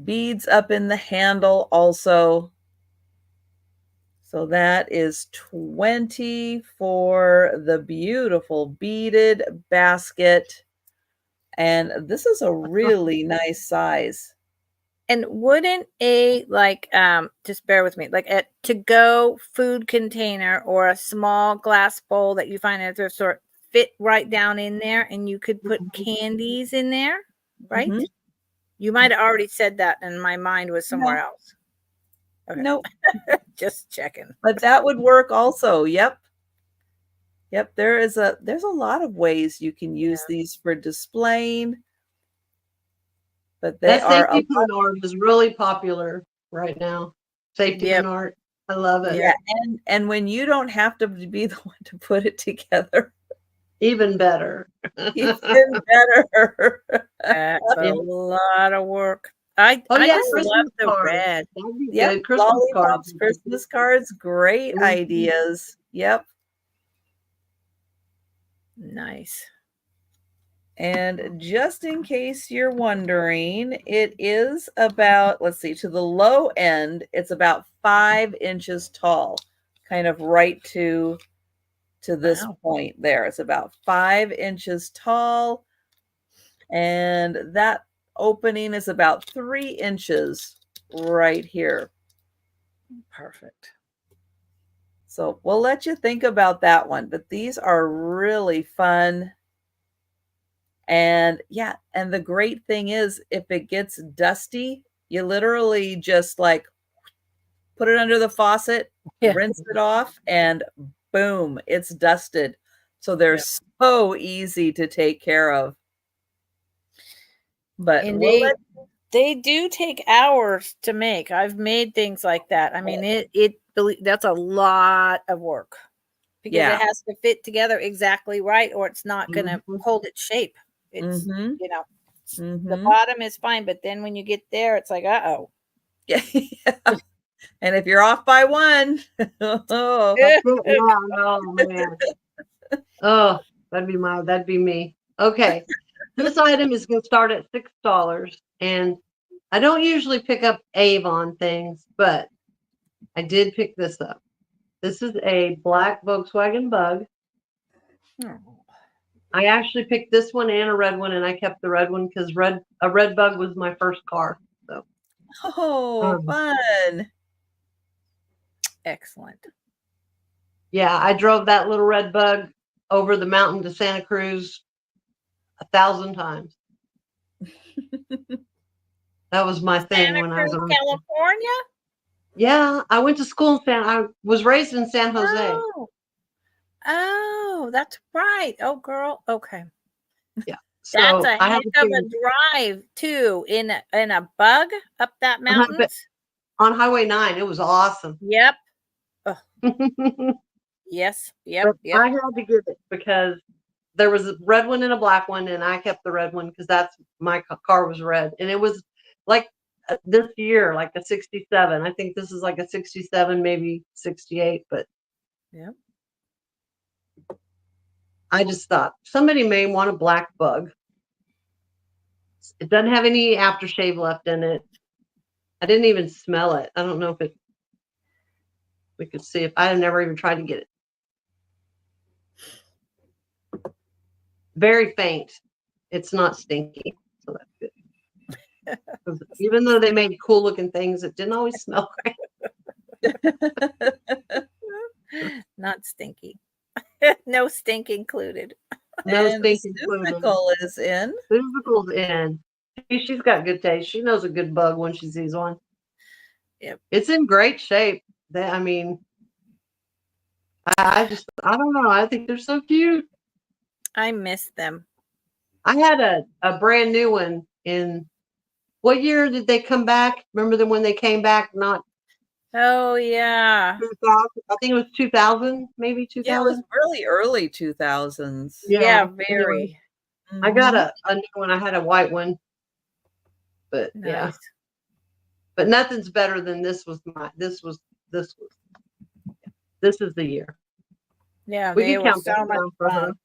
beads up in the handle also. So that is $20 for the beautiful beaded basket. And this is a really nice size. And wouldn't just bear with me, like a to-go food container or a small glass bowl that you find at a thrift store fit right down in there, and you could put candies in there, right? Mm-hmm. You might have already said that, and my mind was somewhere else. Okay. Nope. Just checking. But that would work also. Yep. There's a lot of ways you can use these for displaying. But that safety pin art is really popular right now. Safety pin art. I love it. Yeah, and when you don't have to be the one to put it together. Even better. Even better. That's a lot of work. I just love the red. Yep, lollipops, Christmas cards, great ideas. Yep. Nice. And just in case you're wondering, it is about, let's see, to the low end, it's about 5 inches tall, kind of right to this point there. It's about 5 inches tall, and that opening is about 3 inches right here. Perfect. So we'll let you think about that one, but these are really fun. And yeah, and the great thing is if it gets dusty, you literally just like put it under the faucet, rinse it off, and boom, it's dusted. So they're so easy to take care of. But they do take hours to make. I've made things like that. I mean, that's a lot of work because it has to fit together exactly right, or it's not going to hold its shape. It's the bottom is fine, but then when you get there, it's like, uh-oh. Yeah. And if you're off by one, oh man. Oh, that'd be me. Okay. This item is going to start at $6, and I don't usually pick up Avon things, but I did pick this up. This is a black Volkswagen Bug. Oh. I actually picked this one and a red one, and I kept the red one because a red Bug was my first car. So, fun! Excellent. Yeah, I drove that little red Bug over the mountain to Santa Cruz 1,000 times. That was my thing when I was in California. Yeah, I went to school in I was raised in San Jose. Oh, that's right. Oh, girl. Okay. Yeah. So that's a heck of a drive too in a Bug up that mountain on Highway 9. It was awesome. Yep. Yes. Yep. But Yep. I had to give it because there was a red one and a black one, and I kept the red one because that's my car was red, and it was like this year, like a 67. I think this is like a 67, maybe 68, but Yep. I just thought somebody may want a black bug. It doesn't have any aftershave left in it. I didn't even smell it. I don't know if we could see if I had never even tried to get it. Very faint. It's not stinky, so that's good. Even though they made cool looking things, it didn't always smell great. Not stinky. No stink included. No And stink included. Susical is in. Susical's in. She's got good taste. She knows a good bug when she sees one. Yep. It's in great shape. I mean, I don't know. I think they're so cute. I miss them. I had a brand new one in, what year did they come back? Remember them when they came back? Not Oh yeah. 2000. I think it was 2000, maybe 2000. Yeah, it was really early 2000s. Yeah, Anyway, very. I got Mhm. a new one. I had a white one, but yeah, Nice. but nothing's better than this is the year. Yeah, We they can were count so that much down for her. fun.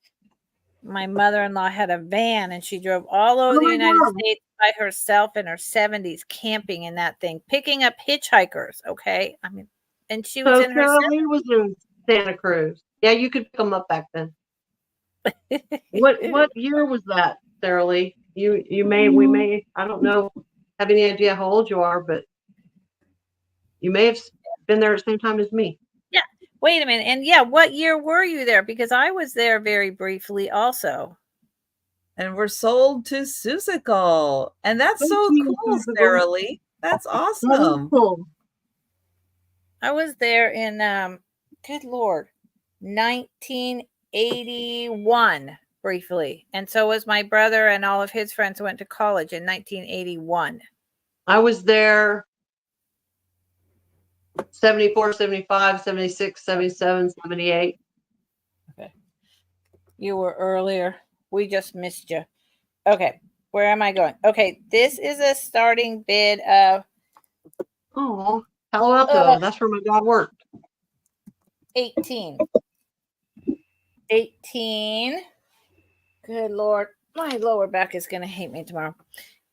My mother-in-law had a van and she drove all over Oh the my United God. States by herself in her 70s, camping in that thing, picking up hitchhikers. Okay. I mean, and she was So in her Sarah Lee was in Santa Cruz. Yeah, you could pick them up back then. What year was that, Sarah Lee? We may, I don't know, have any idea how old you are, but you may have been there at the same time as me. Yeah. Wait a minute. And yeah, what year were you there? Because I was there very briefly also. And we're sold to Susical. And that's Thank so you, cool, Susical. Sarah Lee. That's That is awesome. cool. I was there in good Lord, 1981 briefly. And so was my brother and all of his friends who went to college in 1981. I was there 74, 75, 76, 77, 78. Okay. You were earlier. We just missed you. Okay. Where am I going? Okay. This is a starting bid of Oh, Palo Alto. That's where my dad worked. 18. 18. Good Lord. My lower back is going to hate me tomorrow.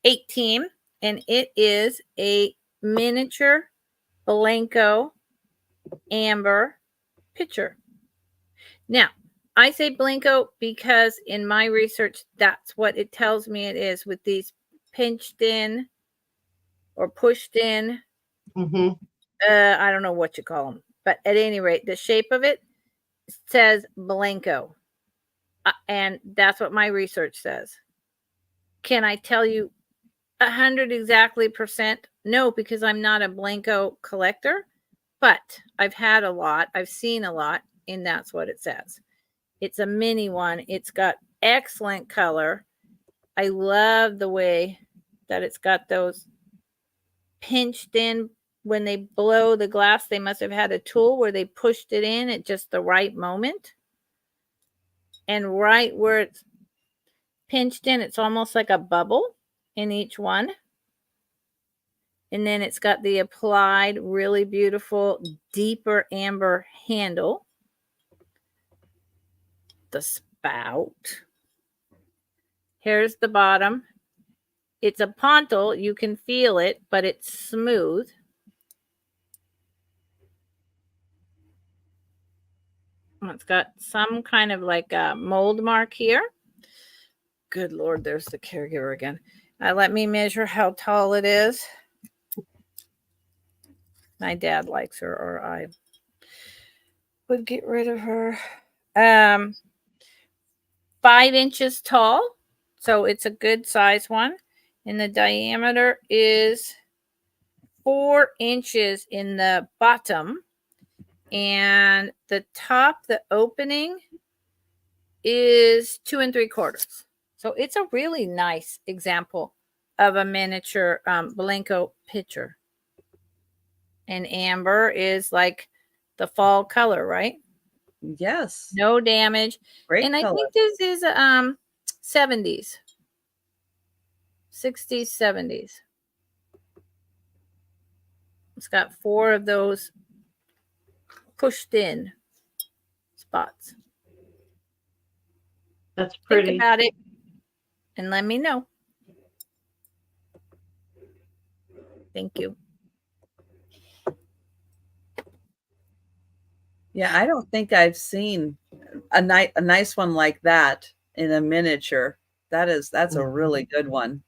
18. And it is a miniature Blenko amber picture. Now, I say Blenko because in my research, that's what it tells me it is with these pinched in or pushed in. Mm-hmm. I don't know what you call them, but at any rate, the shape of it says Blenko. And that's what my research says. Can I tell you 100 exactly %? No, because I'm not a Blenko collector, but I've had a lot. I've seen a lot, and that's what it says. It's a mini one. It's got excellent color. I love the way that it's got those pinched in. When they blow the glass, they must have had a tool where they pushed it in at just the right moment. And right where it's pinched in, it's almost like a bubble in each one. And then it's got the applied, really beautiful, deeper amber handle. The spout. Here's the bottom. It's a pontil. You can feel it, but it's smooth. It's got some kind of like a mold mark here. Good Lord, there's the caregiver again. Let me measure how tall it is. My dad likes her, or I would get rid of her. 5 inches tall, so it's a good size one. And the diameter is 4 inches in the bottom. And the top, the opening is 2 3/4. So it's a really nice example of a miniature Blenko picture. And amber is like the fall color, right? Yes. No damage. Great And I color. think this is 70s, 60s, 70s. It's got 4 of those pushed in spots. That's pretty. Think about it and let me know. Thank you. Yeah, I don't think I've seen a nice one like that in a miniature. That's a really good one.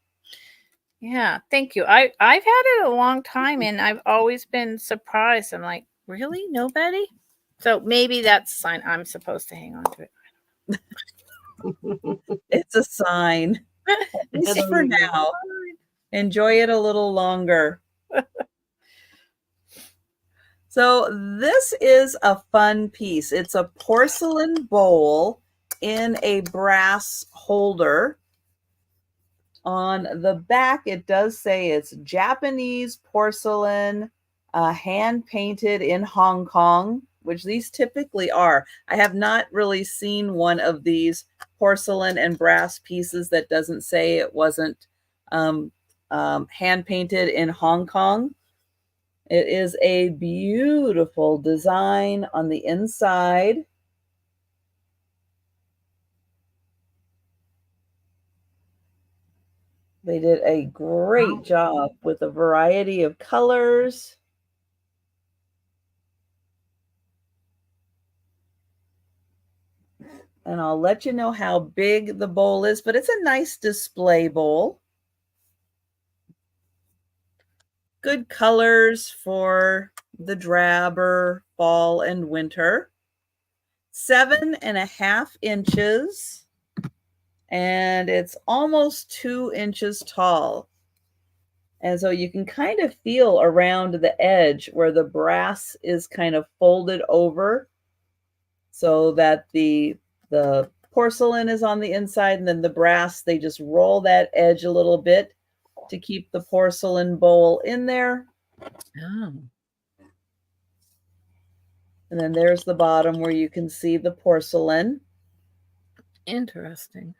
Yeah, thank you. I've had it a long time and I've always been surprised. I'm like, really? Nobody? So maybe that's a sign I'm supposed to hang on to it. It's a sign. At least for now. Enjoy it a little longer. So this is a fun piece. It's a porcelain bowl in a brass holder. On the back, it does say it's Japanese porcelain, hand painted in Hong Kong, which these typically are. I have not really seen one of these porcelain and brass pieces that doesn't say it wasn't hand painted in Hong Kong. It is a beautiful design on the inside. They did a great job with a variety of colors. And I'll let you know how big the bowl is, but it's a nice display bowl. Good colors for the drabber fall and winter. 7.5 inches. And it's almost 2 inches tall. And so you can kind of feel around the edge where the brass is kind of folded over so that the porcelain is on the inside, and then the brass, they just roll that edge a little bit to keep the porcelain bowl in there. Oh. And then there's the bottom where you can see the porcelain. Interesting.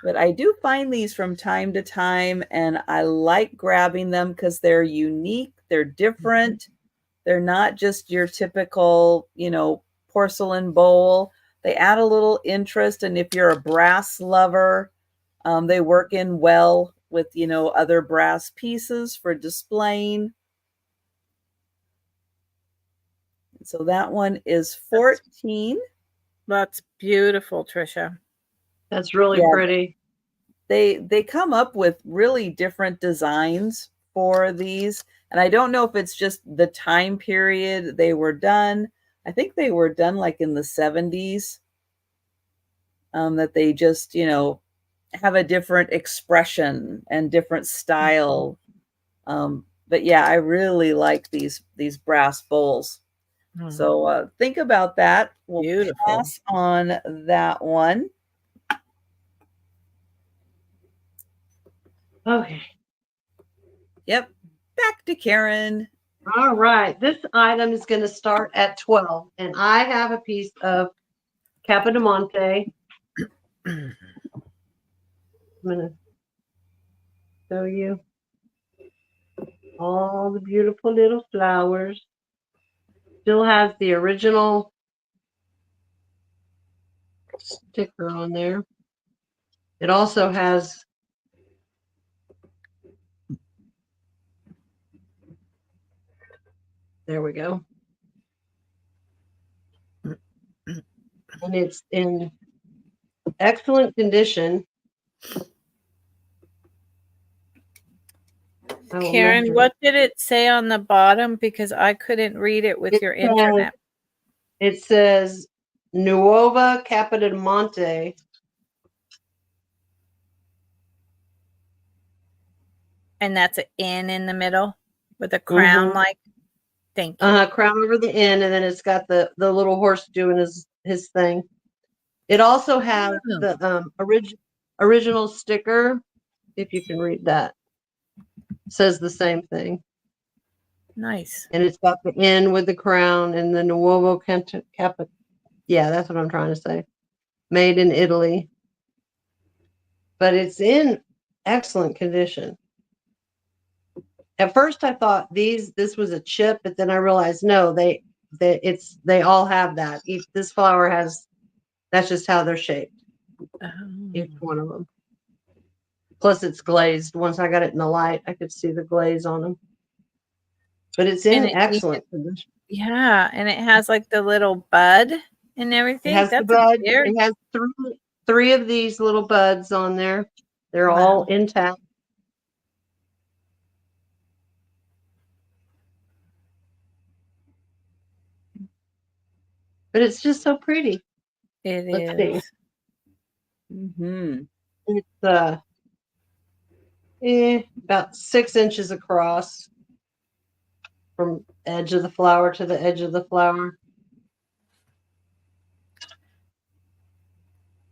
But I do find these from time to time, and I like grabbing them because they're unique, they're different. They're not just your typical, porcelain bowl. They add a little interest, and if you're a brass lover, they work in well with, other brass pieces for displaying. So that one is 14. That's beautiful, Trisha. That's really pretty. They come up with really different designs for these. And I don't know if it's just the time period they were done. I think they were done like in the 70s. That they just, have a different expression and different style. But yeah, I really like these brass bowls. So think about that. We'll pass on that one. Okay. Yep. Back to Karen. All right. This item is going to start at 12. And I have a piece of Capodimonte. I'm going to show you all the beautiful little flowers. Still has the original sticker on there. It also has there we go. And it's in excellent condition. Karen, what did it say on the bottom? Because I couldn't read it with your internet. It says Nuova Capodimonte. And that's an N in the middle with a crown like. Thank you. Crown over the N, and then it's got the little horse doing his thing. It also has the original sticker, if you can read that. It says the same thing. Nice. And it's got the N with the crown and the Nuovo Caput. Yeah, that's what I'm trying to say. Made in Italy. But it's in excellent condition. At first I thought this was a chip, but then I realized no, they all have that. This flower has, that's just how they're shaped. Each one of them. Plus it's glazed. Once I got it in the light, I could see the glaze on them. But it's in excellent condition. Yeah, and it has like the little bud and everything. It has the bud. It has three of these little buds on there. They're all intact. But it's just so pretty. Let's see. Mm-hmm. It's about 6 inches across from edge of the flower to the edge of the flower.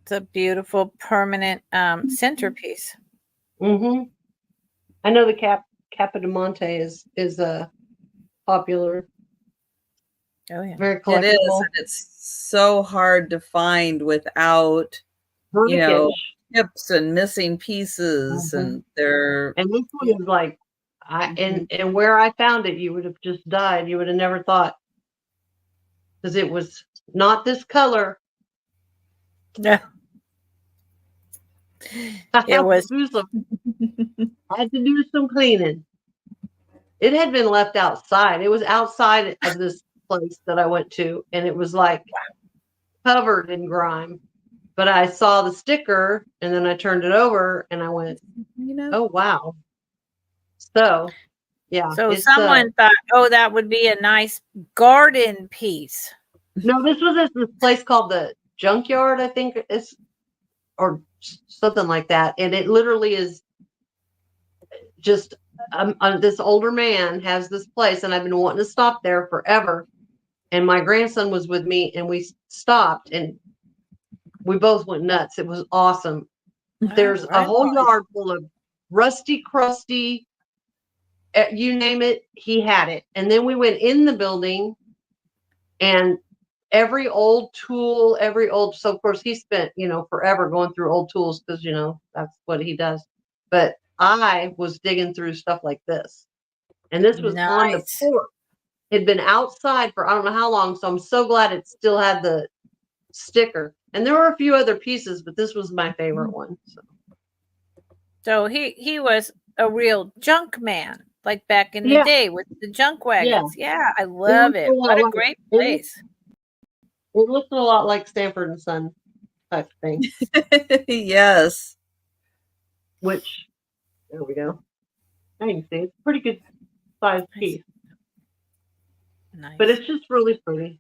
It's a beautiful permanent centerpiece. Mm-hmm. I know the Capodimonte is popular. Oh yeah, very collectible. It is, and it's so hard to find without chips and missing pieces, and they're. And this one is like, and where I found it, you would have just died. You would have never thought, because it was not this color. Yeah. It was. I had to do some cleaning. It had been left outside. It was outside of this place that I went to, and it was like covered in grime. But I saw the sticker, and then I turned it over, and I went, "Oh wow!" So, yeah. So someone thought, "Oh, that would be a nice garden piece." No, this was this place called the Junkyard, I think it's, or something like that, and it literally is just this older man has this place, and I've been wanting to stop there forever. And my grandson was with me, and we stopped, and we both went nuts. It was awesome. There's a whole yard full of rusty, crusty, you name it, he had it. And then we went in the building, and every old tool, so of course he spent, forever going through old tools because, that's what he does. But I was digging through stuff like this. And this was on the porch. It had been outside for I don't know how long, so I'm so glad it still had the sticker. And there were a few other pieces, but this was my favorite one. So he was a real junk man, like back in the day with the junk wagons. Yeah, I love it. What a great place. It looked a lot like Stanford and Son type thing. Yes. Which, there we go. Now you can see it's a pretty good size piece. Nice. But it's just really pretty.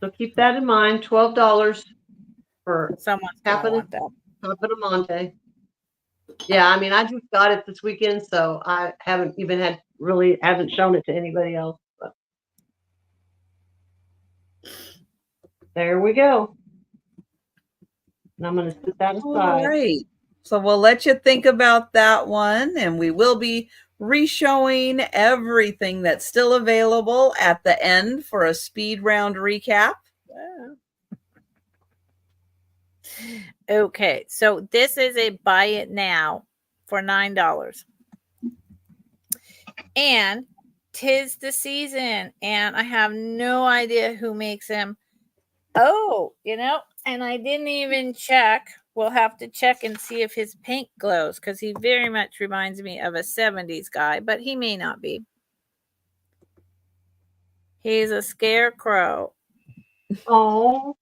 So keep that in mind. $12 for someone's gonna want that. Capodimonte. Yeah, I mean, I just got it this weekend, so I haven't even haven't shown it to anybody else. But there we go. And I'm going to set that aside. All right. So we'll let you think about that one, and we will be re-showing everything that's still available at the end for a speed round recap. Wow. Okay, so this is a buy it now for $9. And 'tis the season, and I have no idea who makes them. Oh, and I didn't even check. We'll have to check and see if his paint glows, because he very much reminds me of a 70s guy, but he may not be. He's a scarecrow. Oh.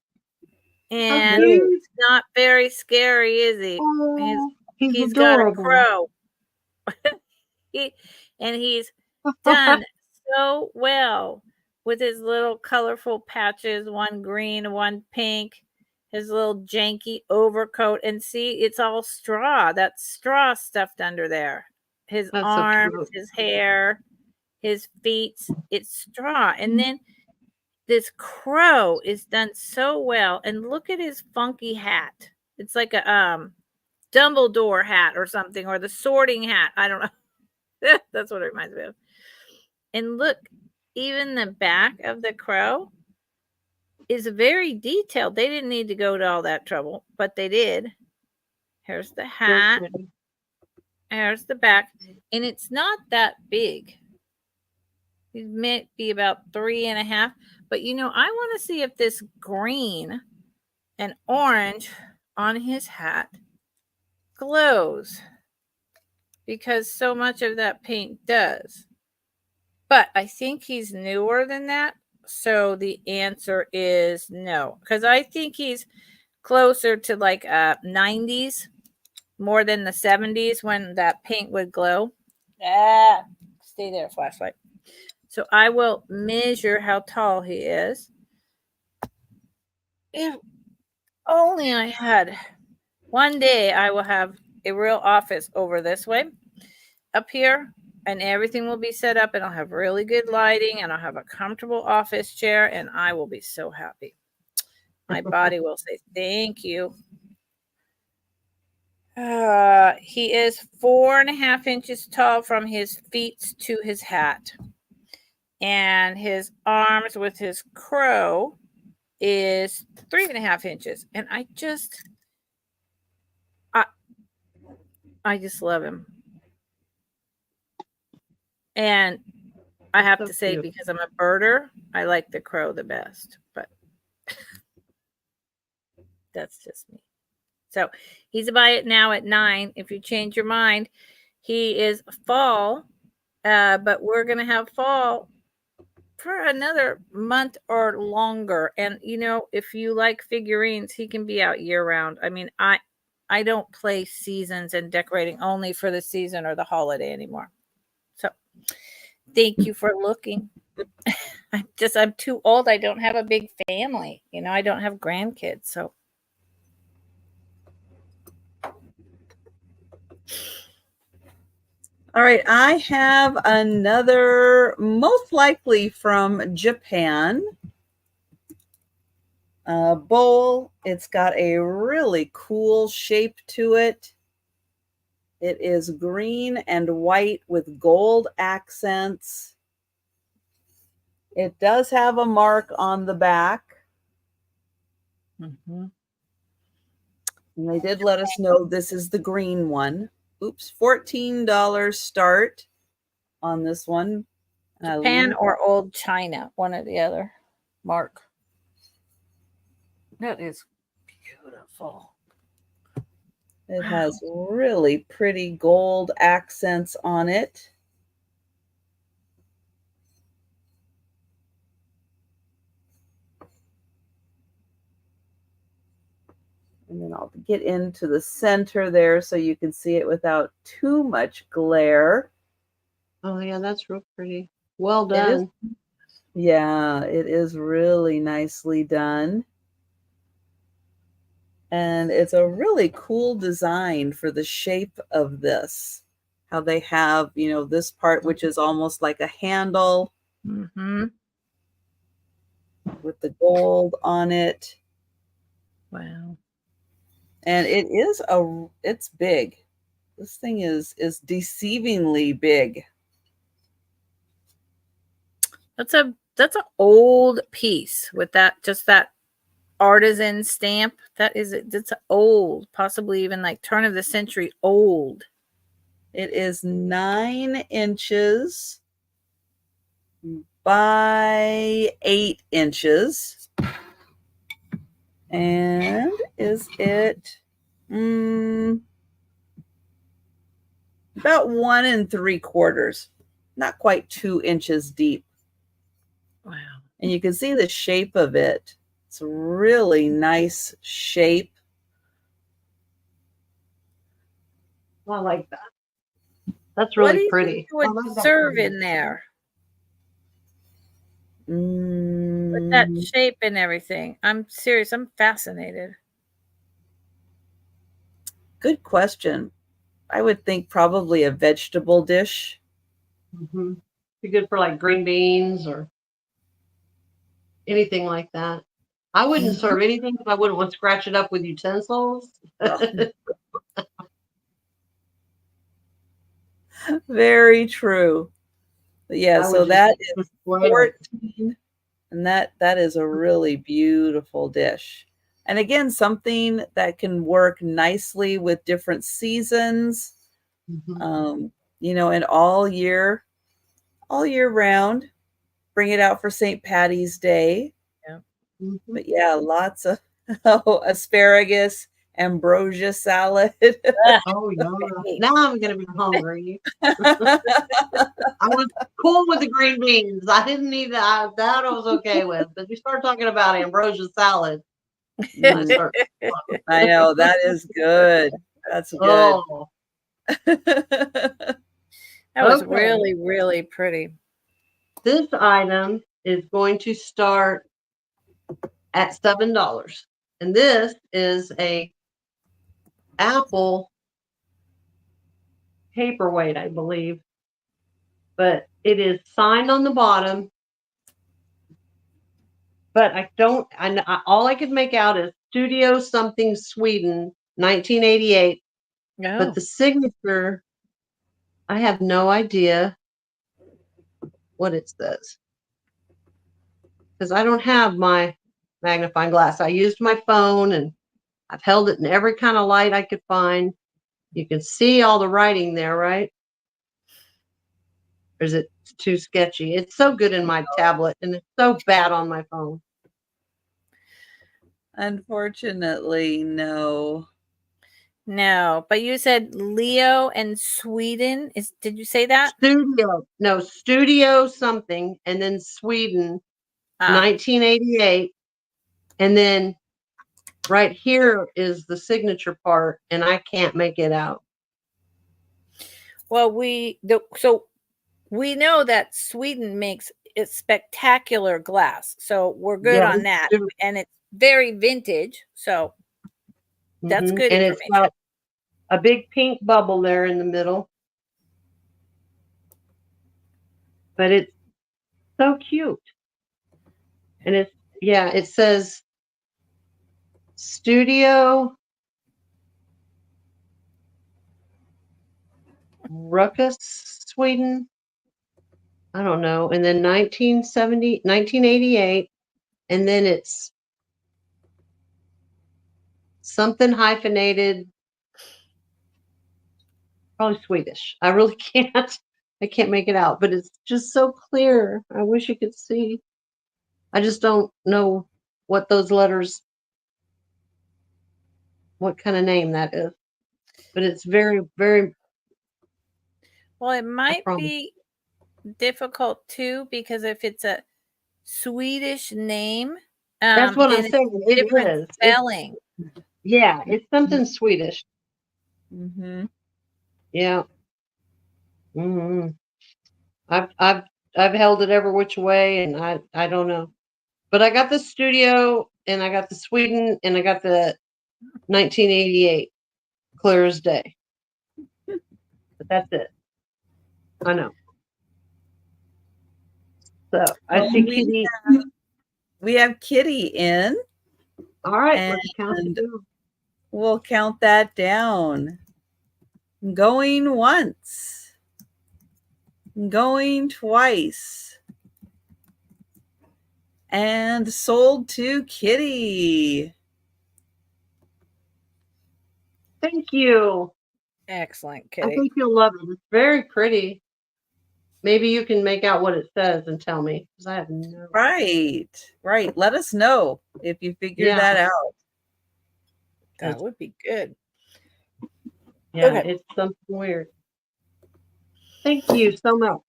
And he's not very scary, is he? Oh, he's got a crow. He's done so well with his little colorful patches, one green, one pink, his little janky overcoat. And see, it's all straw. That's straw stuffed under there. His arms, his hair, his feet, it's straw. And then this crow is done so well. And look at his funky hat. It's like a Dumbledore hat or something, or the sorting hat. I don't know. That's what it reminds me of. And look, even the back of the crow is very detailed. They didn't need to go to all that trouble, but they did. Here's the hat. Here's the back. And it's not that big. It may be about 3.5. But you know, I want to see if this green and orange on his hat glows, because so much of that paint does. But I think he's newer than that. So the answer is no, because I think he's closer to like 90s more than the 70s when that paint would glow. Stay there, flashlight. So I will measure how tall he is. If only I had one day, I will have a real office over this way up here, and everything will be set up, and I'll have really good lighting, and I'll have a comfortable office chair, and I will be so happy. My body will say thank you. He is 4.5 inches tall from his feet to his hat, and his arms with his crow is 3.5 inches, and I just love him. And I have to say, because I'm a birder, I like the crow the best, but that's just me. So he's a buy it now at 9. If you change your mind, he is fall, but we're going to have fall for another month or longer. And, you know, if you like figurines, he can be out year round. I mean, I don't play seasons and decorating only for the season or the holiday anymore. So thank you for looking. I'm too old. I don't have a big family. You know, I don't have grandkids. So. All right, I have another, most likely from Japan, bowl. It's got a really cool shape to it. It is green and white with gold accents. It does have a mark on the back. Mm-hmm. And they did let us know this is the green one. Oops, $14 start on this one. Japan or old China, one or the other. Mark. That is beautiful. It has really pretty gold accents on it. And then I'll get into the center there so you can see it without too much glare. Oh, yeah, that's real pretty. Well done. Yeah, it is really nicely done. And it's a really cool design for the shape of this. How they have, you know, this part, which is almost like a handle. Mm-hmm. With the gold on it. Wow. And it's big. This thing is deceivingly big. That's an old piece with that artisan stamp. It's old, possibly even like turn of the century old. It is 9 inches by 8 inches. And is it about 1 3/4, not quite 2 inches deep. Wow. And you can see the shape of it. It's a really nice shape. I like that. That's really pretty. What do you think serve in there? With that shape and everything. I'm serious. I'm fascinated. Good question. I would think probably a vegetable dish. Mm-hmm. Be good for like green beans or anything like that. I wouldn't serve anything if I wouldn't want to scratch it up with utensils. Very true. But yeah, I so would that just is display 'em. 14, and that is a really beautiful dish. And again, something that can work nicely with different seasons, Mhm. and all year round. Bring it out for St. Patty's Day. Yeah. Mhm. But yeah, lots of asparagus, ambrosia salad. Oh, yeah. Now I'm gonna be hungry. I was cool with the green beans. I didn't need that. That I was okay with. But you start talking about ambrosia salad, I Mm, start. I know that is good. That's good. Oh, That was okay. really, really pretty. This item is going to start at $7, and this is a apple paperweight, I believe, but it is signed on the bottom. But I don't. All I could make out is Studio something Sweden, 1988. But Oh, the signature, I have no idea what it says because I don't have my magnifying glass. I used my phone and I've held it in every kind of light I could find. You can see all the writing there, right? Or is it too sketchy? It's so good in my tablet and it's so bad on my phone. Unfortunately, no. no. But you said Leo and Sweden. Did you say that? Studio something, and then Sweden, Ah, 1988. And then right here is the signature part, and I can't make it out. well, so we know that Sweden makes it spectacular glass. So we're good Yeah, on that. And it's very vintage. So that's good and it's information. got a big pink bubble there in the middle. But it's so cute. And it says Studio Ruckus, Sweden. I don't know. And then 1988. And then it's something hyphenated, probably Swedish. I really can't. I can't make it out, but it's just so clear. I wish you could see. I just don't know what those letters, what kind of name that is. But it's very, very, Well, it I might promise. be difficult too, because if it's a Swedish name, That's what I'm then it's saying. It different is. spelling. It's something Swedish. Mm-hmm. Yeah. hmm I've held it every which way, and I don't know. But I got the Studio, and I got the Sweden, and I got the 1988, clear as day. But that's it. I know. So I Well, see Kitty. we have Kitty in, All right, and let's count it down. we'll count that down. Going once, going twice, and sold to Kitty. Thank you. Excellent, I Kitty. think you'll love it. It's very pretty. Maybe you can make out what it says and tell me, because I have no. Right. Let us know if you figure Yeah, that out. That would be good. yeah, Okay. it's something weird. Thank you so much.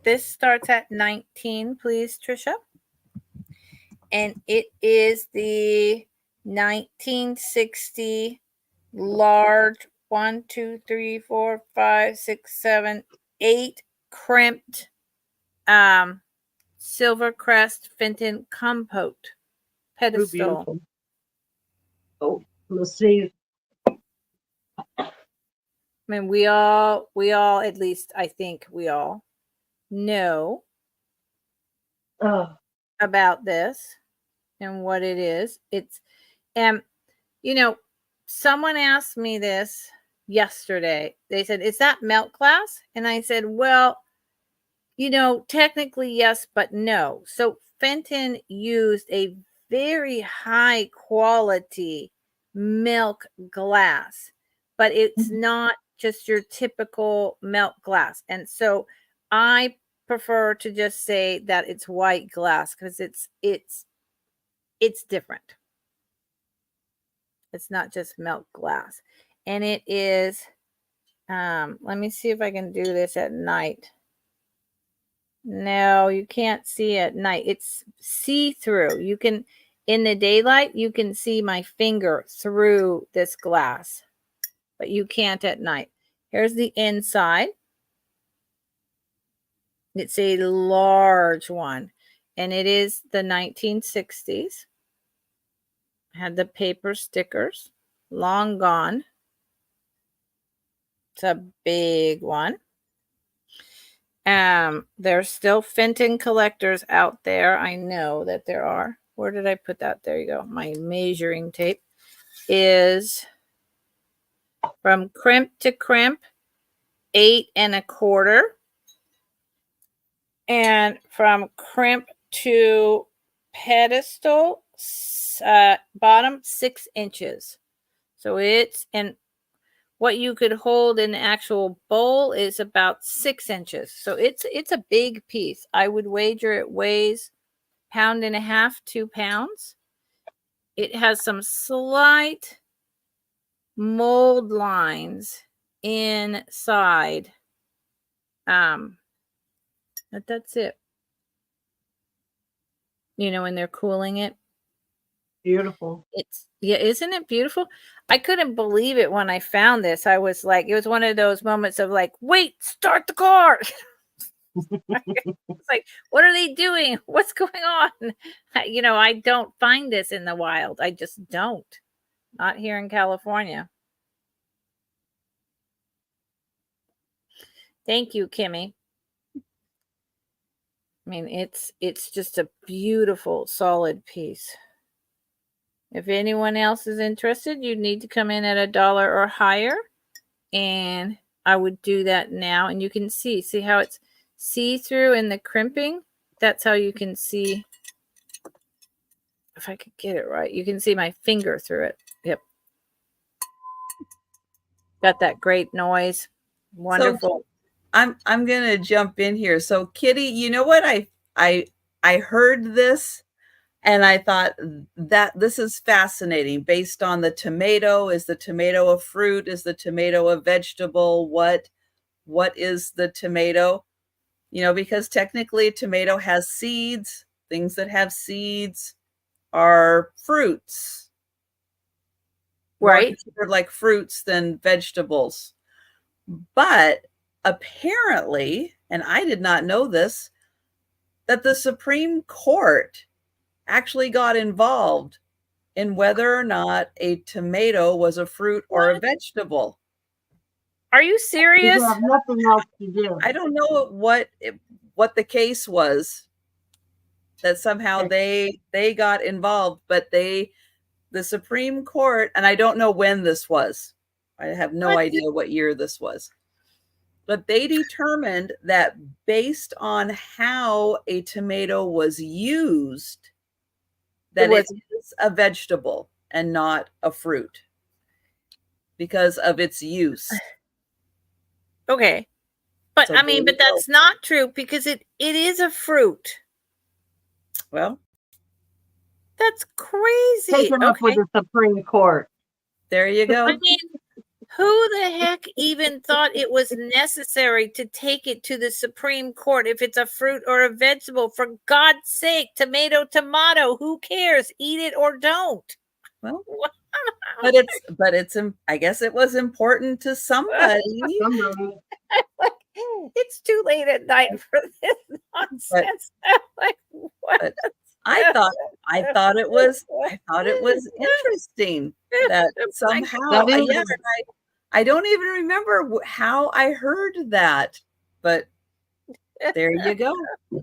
This starts at 19, please, Trisha. And it is the 1960 large 1, 2, 3, 4, 5, 6, 7, 8 crimped Silver Crest Fenton Compote So pedestal. beautiful. Oh, let's see. I mean, we all, at least I think we all know about this and what it is. It's, and someone asked me this yesterday. They said, "Is that melt glass?" And I said, "Well, technically yes, but no." So Fenton used a very high quality milk glass, but it's not just your typical melt glass. And so I prefer to just say that it's white glass because it's different. It's not just melt glass. And it is, let me see if I can do this at night. No, you can't see at night. It's see-through. You can, in the daylight, you can see my finger through this glass, but you can't at night. Here's the inside. It's a large one, and it is the 1960s. Had the paper stickers, long gone. It's a big one. There's still Fenton collectors out there. I know that there are. Where did I put that? There you go. My measuring tape is from crimp to crimp, 8 1/4. And from crimp to pedestal, bottom, 6 inches. So it's, and what you could hold in the actual bowl is about 6 inches. So it's a big piece. I would wager it weighs 1.5 pounds, 2 pounds. It has some slight mold lines inside. But that's it. When they're cooling it. Beautiful. Isn't it beautiful? I couldn't believe it when I found this. I was like, it was one of those moments of like, wait, start the car. It's like, what are they doing? What's going on? I don't find this in the wild. I just don't. Not here in California. Thank you, Kimmy. I mean, it's just a beautiful, solid piece. If anyone else is interested, you need to come in at $1 or higher. And I would do that now. And you can see how it's see-through in the crimping. That's how you can see. If I could get it right, you can see my finger through it. Yep. Got that great noise. Wonderful. So I'm gonna jump in here. So Kitty, you know what? I heard this and I thought that this is fascinating based on the tomato. Is the tomato a fruit? Is the tomato a vegetable? What is the tomato? Because technically a tomato has seeds. Things that have seeds are fruits. Right. More considered like fruits than vegetables. But apparently, and I did not know this, that the Supreme Court actually got involved in whether or not a tomato was a fruit or a vegetable. Are you serious? You have nothing else to do. I don't know what the case was, that somehow they got involved, but the Supreme Court, and I don't know when this was. I have no idea what year this was. But they determined that based on how a tomato was used, that it is a vegetable and not a fruit because of its use. Okay. But so but that's not true because it is a fruit. Well, that's crazy. Taken up with the Supreme Court. There you go. I mean, who the heck even thought it was necessary to take it to the Supreme Court if it's a fruit or a vegetable? For God's sake, tomato, who cares? Eat it or don't. Well, but it's I guess it was important to somebody. It's too late at night for this nonsense. Like, what? I thought it was interesting that somehow I don't even remember how I heard that, but there you go.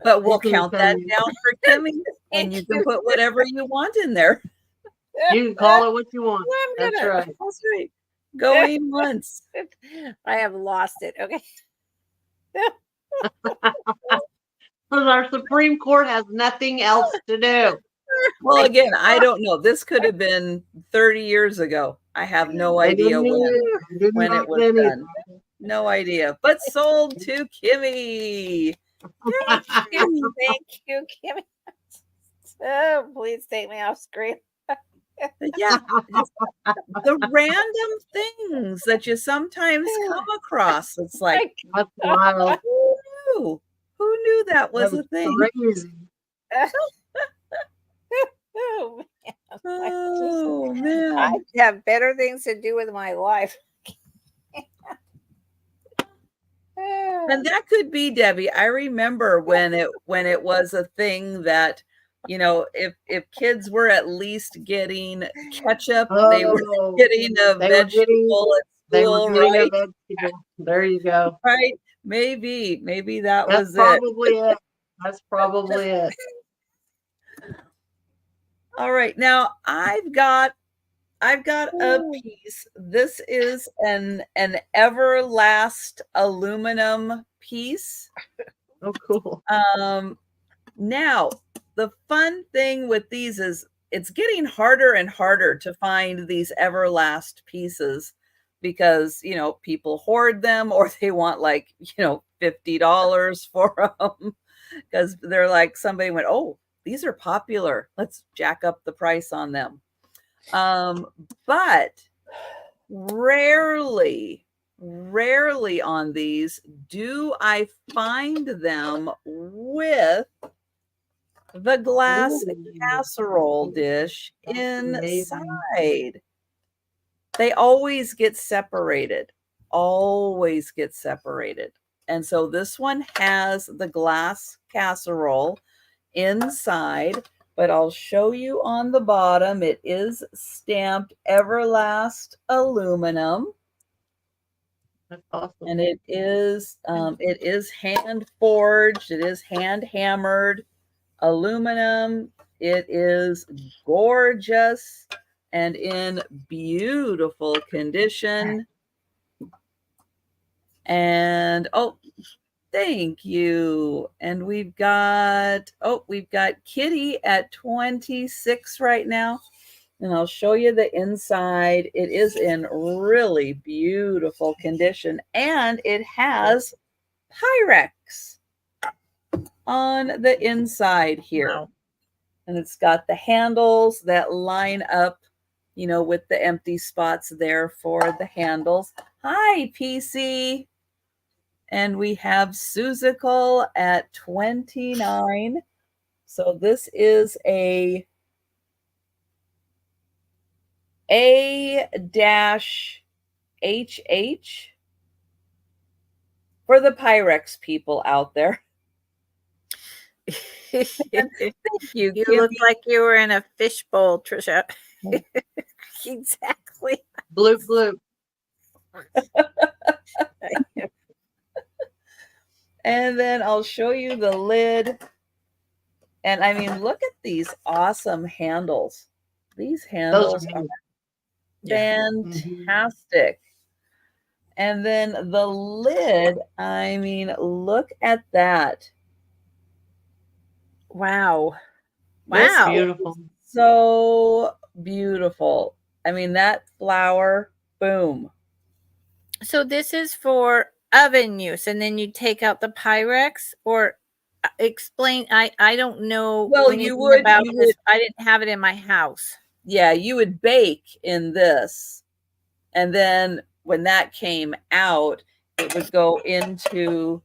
But we'll count that down for Kimmy, and you can put whatever you want in there. You can call it what you want. That's right. That's right. Going once. I have lost it. Okay. Because our Supreme Court has nothing else to do. Well, again, I don't know. This could have been 30 years ago. I have no They idea didn't need when back it was then either. done. No idea. But sold to Kimmy. Thank you, Kimmy. Oh, please take me off screen. Yeah. The random things that you sometimes come across. It's like, That's wild. who knew? Who knew that was a thing? Crazy. Oh, man. Oh, man. I have better things to do with my life. And that could be, Debbie. I remember when it was a thing that, you know, if kids were at least getting ketchup, they were getting a vegetable at school, right? There you go. Right? Maybe that That's was probably it. That's probably it. All right. Now I've got a piece. This is an Everlast aluminum piece. Oh, cool. Now the fun thing with these is it's getting harder and harder to find these Everlast pieces because, you know, people hoard them or they want like, you know, $50 for them because they're like, somebody went, oh, these are popular. Let's jack up the price on them. But rarely on these do I find them with the glass casserole dish inside. They always get separated. And so this one has the glass casserole inside, but I'll show you on the bottom. It is stamped Everlast aluminum. That's awesome. And it is hand forged. It is hand hammered aluminum. It is gorgeous and in beautiful condition. And oh, thank you. And we've got Kitty at 26 right now. And I'll show you the inside. It is in really beautiful condition. And it has Pyrex on the inside here. Wow. And it's got the handles that line up, you know, with the empty spots there for the handles. Hi, PC. And we have Suzical at 29. So this is a A-HH for the Pyrex people out there. Thank you. You look like you were in a fishbowl, Trisha. Exactly. Bloop, bloop. And then I'll show you the lid. And I mean, look at these awesome handles. These handles are fantastic. And then the lid, I mean, look at that. Wow. This Wow. Beautiful. So beautiful. I mean, that flower, boom. So this is for oven use, and then you take out the Pyrex, or explain. I don't know. Well, you would. I didn't have it in my house. Yeah, you would bake in this, and then when that came out, it would go into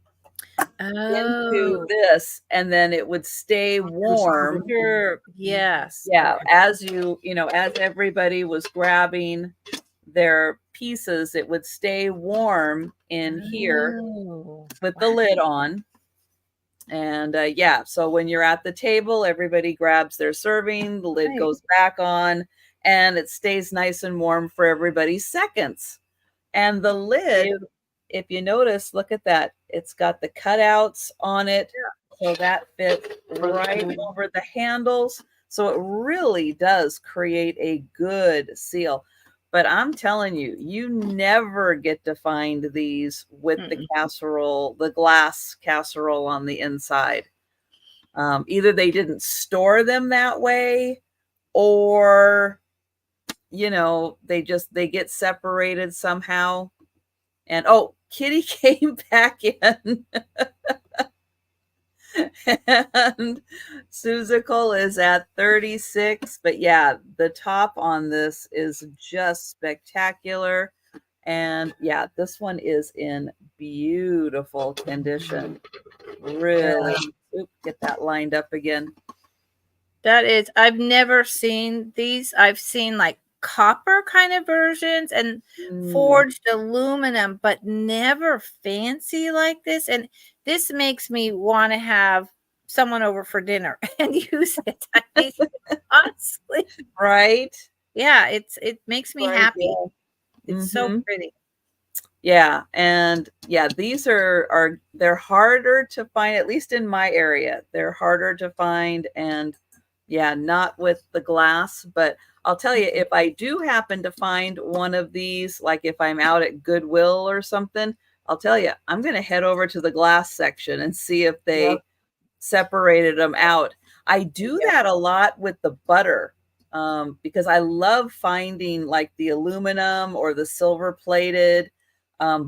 this, and then it would stay warm. Sure. Yes. Yeah, as as everybody was grabbing their pieces, it would stay warm in here with the lid on. And so when you're at the table, everybody grabs their serving, the lid goes back on, and it stays nice and warm for everybody seconds. And the lid, if you notice, look at that. It's got the cutouts on it. So that fits right over the handles. So it really does create a good seal. But I'm telling you, you never get to find these with the casserole, the glass casserole on the inside. Either they didn't store them that way, or, you know, they get separated somehow. And oh, Kitty came back in. And Suzical is at 36. But yeah, the top on this is just spectacular. And yeah, this one is in beautiful condition. Really. Oop, get that lined up again. That is, I've never seen these. I've seen like copper kind of versions and forged aluminum, but never fancy like this. And this makes me want to have someone over for dinner and use it. I mean, honestly, right? Yeah, it makes me happy. It's so pretty. Yeah, and yeah, these are they're harder to find, at least in my area. They're harder to find, and yeah, not with the glass. But I'll tell you, if I do happen to find one of these, like if I'm out at Goodwill or something, I'll tell you, I'm going to head over to the glass section and see if they separated them out. I do that a lot with the butter, because I love finding like the aluminum or the silver plated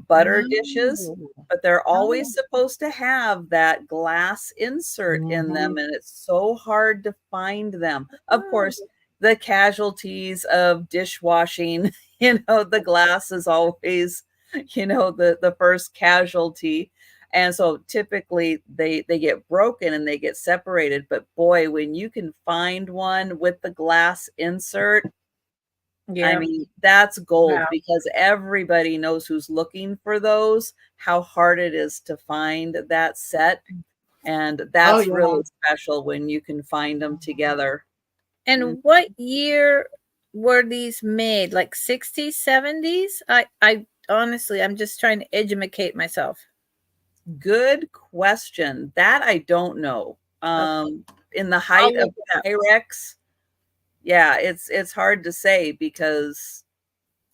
butter dishes, but they're always supposed to have that glass insert in them, and it's so hard to find them. Of course, the casualties of dishwashing, you know, the glass is always, you know, the first casualty. And so typically they get broken and they get separated. But boy, when you can find one with the glass insert, I mean, that's gold, because everybody knows who's looking for those, how hard it is to find that set. And that's really special when you can find them together. And what year were these made? Like 60s, 70s? I honestly, I'm just trying to educate myself. Good question. That I don't know. In the height of Pyrex, yeah, it's hard to say, because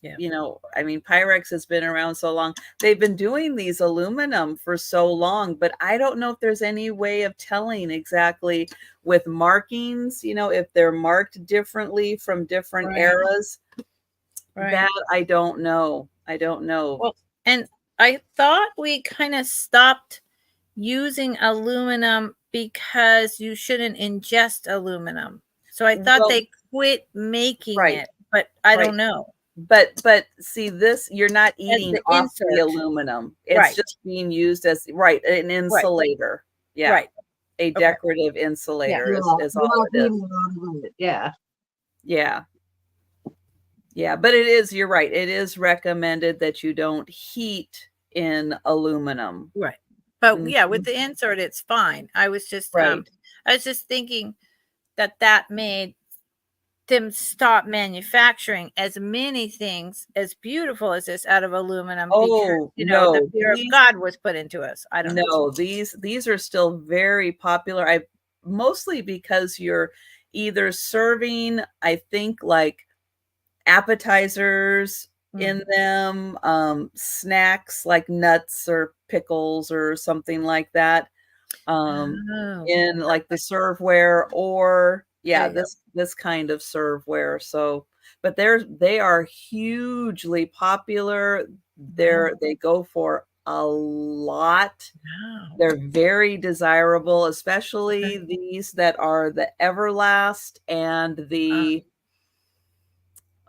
you know, I mean, Pyrex has been around so long. They've been doing these aluminum for so long, but I don't know if there's any way of telling exactly with markings, you know, if they're marked differently from different eras. That I don't know. I don't know. Well, and I thought we kind of stopped using aluminum because you shouldn't ingest aluminum. So I thought they quit making it, but I don't know. But see, this, you're not eating off the aluminum. It's just being used as an insulator. Yeah. A decorative insulator is all it is. Yeah. Yeah, but it is, you're right. It is recommended that you don't heat in aluminum. Right. But yeah, with the insert, it's fine. I was just thinking that made them stop manufacturing as many things as beautiful as this out of aluminum, because you know the fear of God was put into us. I don't know. These are still very popular. Mostly because you're either serving, I think, like appetizers in them, snacks like nuts or pickles or something like that, in like the serveware, or this kind of serveware. So, but they are hugely popular. They go for a lot. They're very desirable, especially these that are the Everlast and the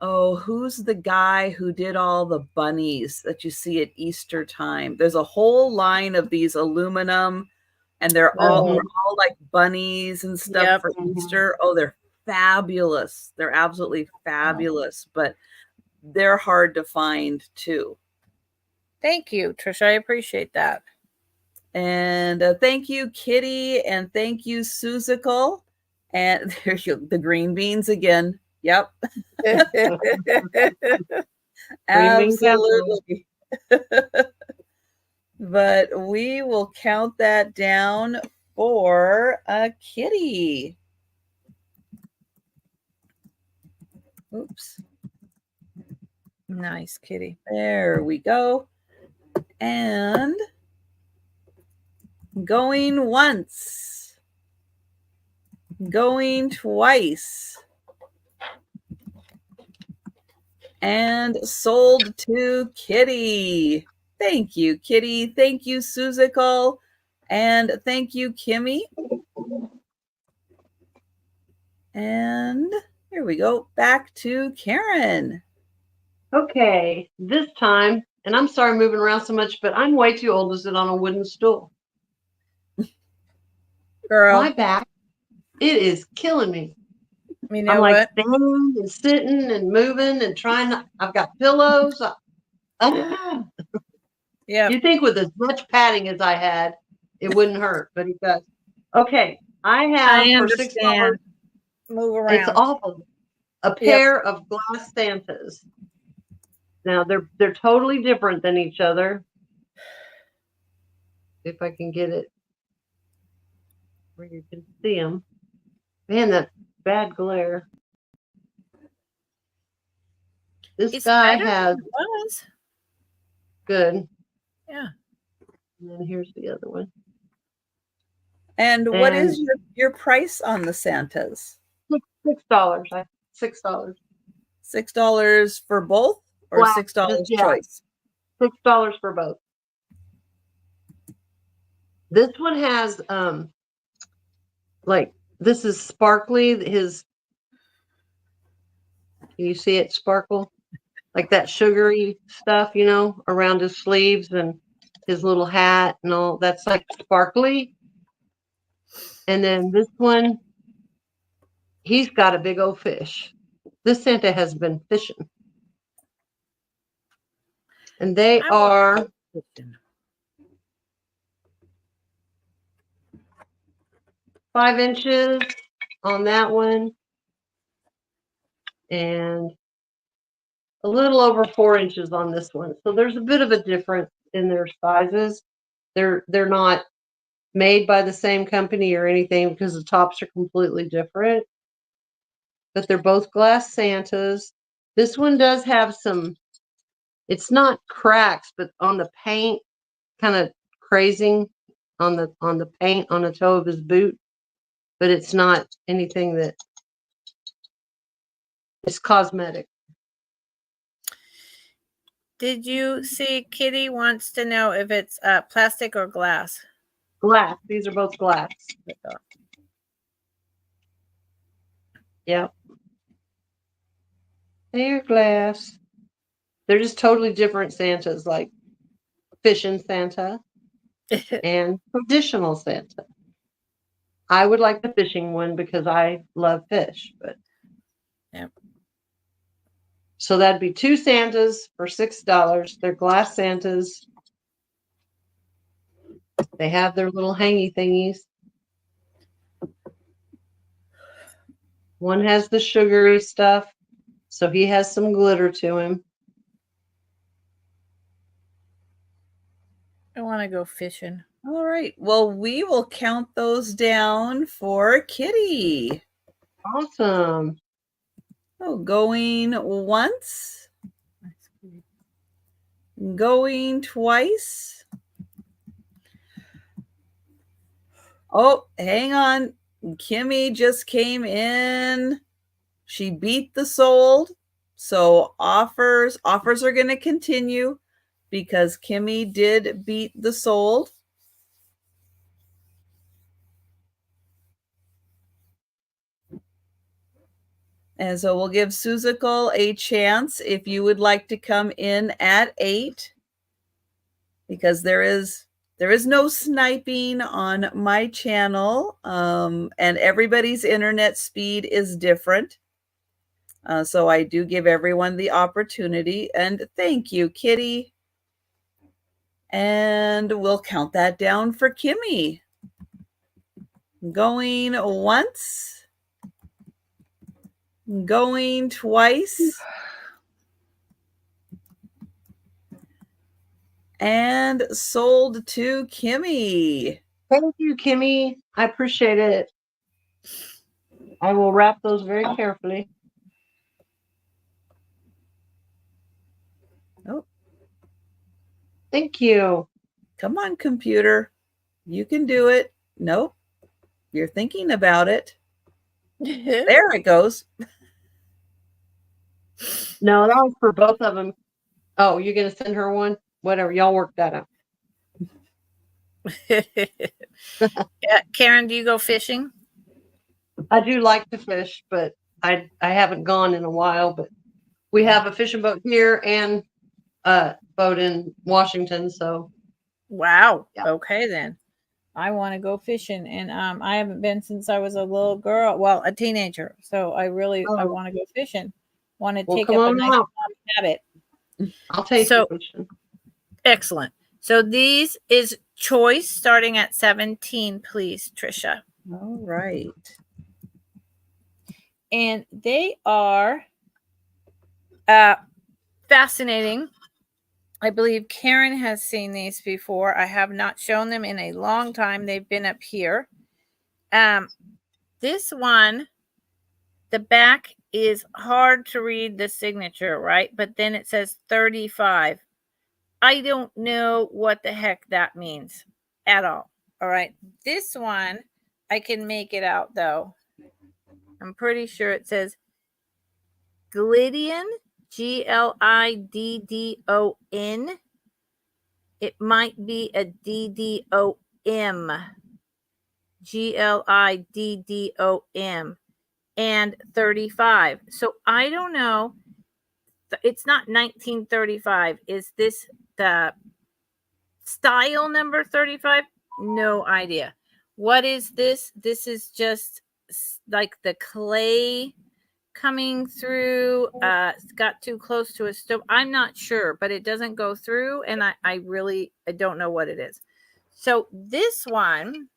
who's the guy who did all the bunnies that you see at Easter time? There's a whole line of these aluminum, and they're all like bunnies and stuff for Easter. Oh, they're fabulous. They're absolutely fabulous, but they're hard to find too. Thank you, Trisha. I appreciate that. And thank you, Kitty, and thank you, Suzical. And there you go, the green beans again. Yep. Absolutely. But we will count that down for a Kitty. Oops. Nice, Kitty. There we go. And going once, going twice, and sold to Kitty. Thank you, Kitty. Thank you, Suzical. And thank you, Kimmy. And here we go. Back to Karen. Okay, this time, and I'm sorry moving around so much, but I'm way too old to sit on a wooden stool. Girl. My back, it is killing me. You know I'm like what? standing and sitting and moving and trying. I've got pillows. Yeah. You think with as much padding as I had, it wouldn't hurt, but it does. Okay, I have for $6. Move around. It's awful. A pair of glass Santas. Now they're totally different than each other. If I can get it where you can see them. Man, that bad glare. This guy has good. Yeah. And then here's the other one. And what is your price on the Santas? $6. $6. $6 for both, or $6 choice? $6 for both. This one has like this is sparkly. Can you see it sparkle? Like that sugary stuff, you know, around his sleeves and his little hat and all. That's like sparkly. And then this one, he's got a big old fish. This Santa has been fishing. And they are 5 inches on that one. And a little over 4 inches on this one. So there's a bit of a difference in their sizes. They're not made by the same company or anything because the tops are completely different. But they're both glass Santas. This one does have some, it's not cracks, but on the paint, kind of crazing on the paint on the toe of his boot. But it's not anything that is cosmetic. Did you see Kitty wants to know if it's plastic or glass? Glass. These are both glass. Yep. They're glass. They're just totally different Santas, like fishing Santa and traditional Santa. I would like the fishing one because I love fish, but yep. So that'd be 2 Santas for $6. They're glass Santas. They have their little hangy thingies. One has the sugary stuff, so he has some glitter to him. I want to go fishing. All right. Well, we will count those down for Kitty. Awesome. Oh, going once. Going twice. Oh, hang on. Kimmy just came in. She beat the sold. So offers are going to continue because Kimmy did beat the sold. And so we'll give Suzical a chance if you would like to come in at 8, because there is no sniping on my channel, and everybody's internet speed is different. So I do give everyone the opportunity, and thank you, Kitty. And we'll count that down for Kimmy. Going once. Going twice. And sold to Kimmy. Thank you, Kimmy. I appreciate it. I will wrap those very carefully. Thank you. Come on, computer. You can do it. Nope. You're thinking about it. There it goes. No, that was for both of them. Oh, you're going to send her one? Whatever. Y'all work that out. Karen, do you go fishing? I do like to fish, but I haven't gone in a while. But we have a fishing boat here and a boat in Washington. So Wow. Yeah. Okay, then. I want to go fishing, and I haven't been since I was a little girl. Well, a teenager. So I want to go fishing. Want to take come up a on nice out. habit. I'll take So- you fishing. Excellent. So these is choice starting at 17, please, Trisha. All right. And they are fascinating. I believe Karen has seen these before. I have not shown them in a long time. They've been up here. This one, the back is hard to read the signature, right? But then it says 35. I don't know what the heck that means at all. All right. This one, I can make it out though. I'm pretty sure it says Gliddon, Gliddon. It might be a DDOM, Gliddom, and 35. So I don't know. It's not 1935. Is this the style number 35? No idea. What is this? This is just like the clay coming through. It's got too close to a stove. I'm not sure, but it doesn't go through, and I don't know what it is. So this one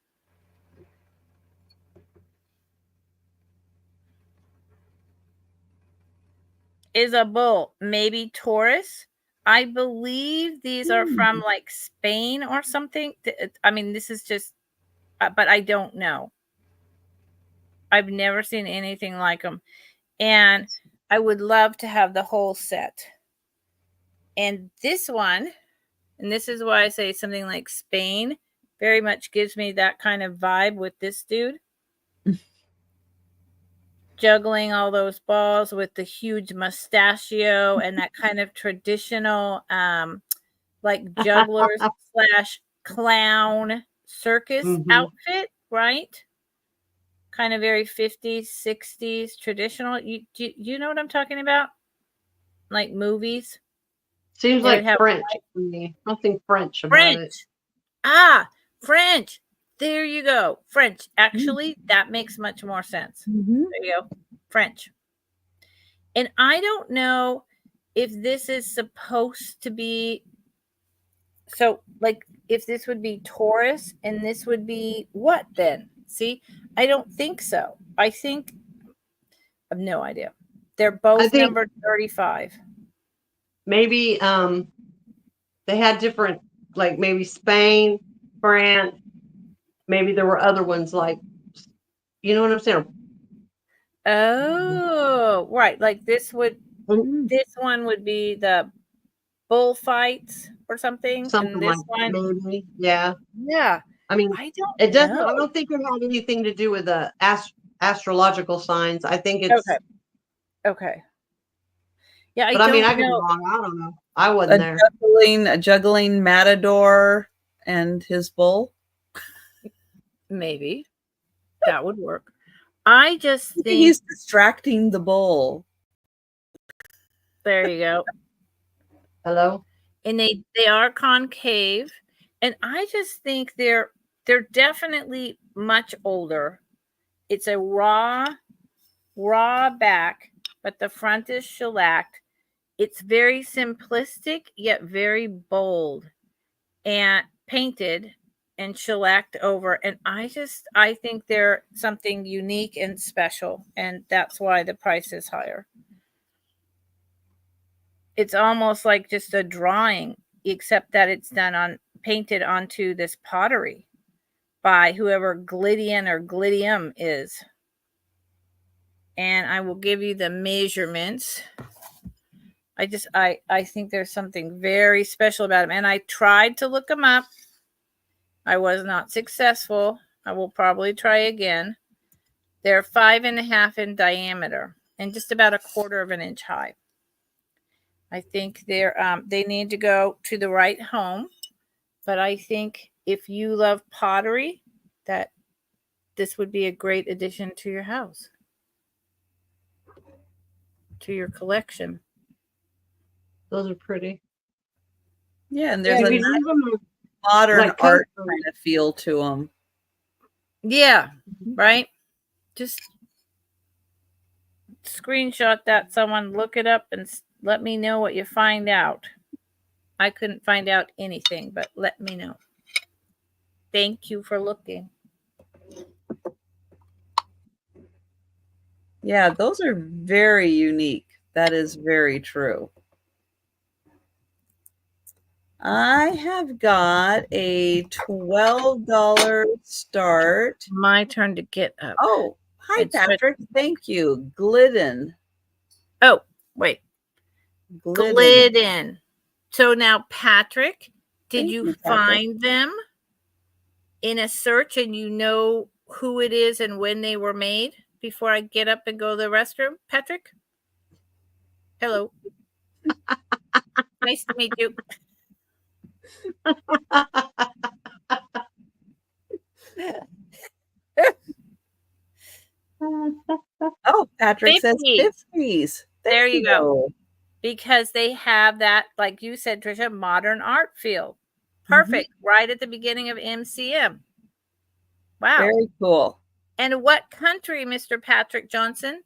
is a bull, maybe Taurus. I believe these are from like Spain or something. I mean, this is just, but I don't know. I've never seen anything like them. And I would love to have the whole set. And this one, and this is why I say something like Spain, very much gives me that kind of vibe with this dude. Juggling all those balls with the huge mustachio and that kind of traditional like jugglers / clown circus outfit, right? Kind of very 50s, 60s traditional. You know what I'm talking about? Like movies. Seems like French to me. Nothing French about it. French. There you go. French. Actually, that makes much more sense. Mm-hmm. There you go. French. And I don't know if this is supposed to be, so like if this would be Taurus and this would be what then? See, I don't think so. I think, I have no idea. They're both numbered 35. Maybe they had different, like maybe Spain, France. Maybe there were other ones like, you know what I'm saying? Oh, right. Like this one would be the bullfights or something. Something And this like one, that, maybe. Yeah. yeah. I mean, it doesn't. I don't think it had anything to do with the astrological signs. I think it's okay. Yeah, but I mean, I could be wrong. I don't know. I wasn't there. A juggling matador and his bull. Maybe that would work. I just think he's distracting the bull. There you go. Hello. And they are concave, and I just think they're definitely much older. It's a raw back, but the front is shellacked. It's very simplistic yet very bold, and painted and shellacked over. And I think they're something unique and special, and that's why the price is higher. It's almost like just a drawing, except that it's done painted onto this pottery by whoever Gliddon or Gliddum is. And I will give you the measurements. I think there's something very special about them. And I tried to look them up. I was not successful. I will probably try again. They're 5.5 in diameter and just about 1/4 of an inch high. I think they need to go to the right home. But I think if you love pottery, that this would be a great addition to your house, to your collection. Those are pretty. Yeah, and there's a we nice leave them modern like art coasters. kind of feel to them. Yeah, right? Just screenshot that, someone, look it up and let me know what you find out. I couldn't find out anything, but let me know. Thank you for looking. Yeah, those are very unique. That is very true. I have got a $12 start. My turn to get up. Oh, hi, And stretch. Patrick. Thank you. Glidden. Oh, wait. Glidden. Glidden. So now, Patrick, did Thank you you, Patrick. find them in a search and you know who it is and when they were made before I get up and go to the restroom? Patrick? Hello. Nice to meet you. Oh, Patrick says 50s. 50s. There you go. Because they have that, like you said, Tricia, modern art feel. Perfect. Right at the beginning of MCM. Wow. Very cool. And what country, Mr. Patrick Johnson?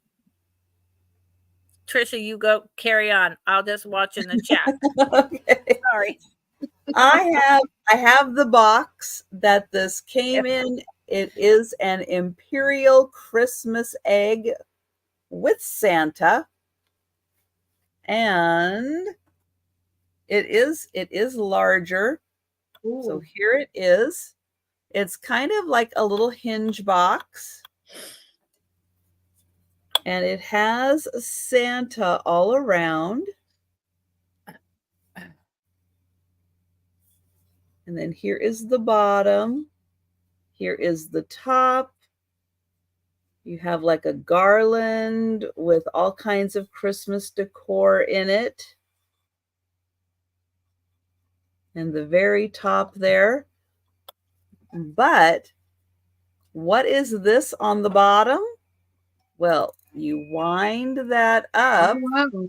Tricia, you go carry on. I'll just watch in the chat. Okay. Sorry. I have the box that this came in. It is an Imperial Christmas egg with Santa. And it is larger. Ooh. So here it is. It's kind of like a little hinge box. And it has Santa all around. And then here is the bottom. Here is the top. You have like a garland with all kinds of Christmas decor in it. And the very top there. But what is this on the bottom? Well, you wind that up. Oh, wow.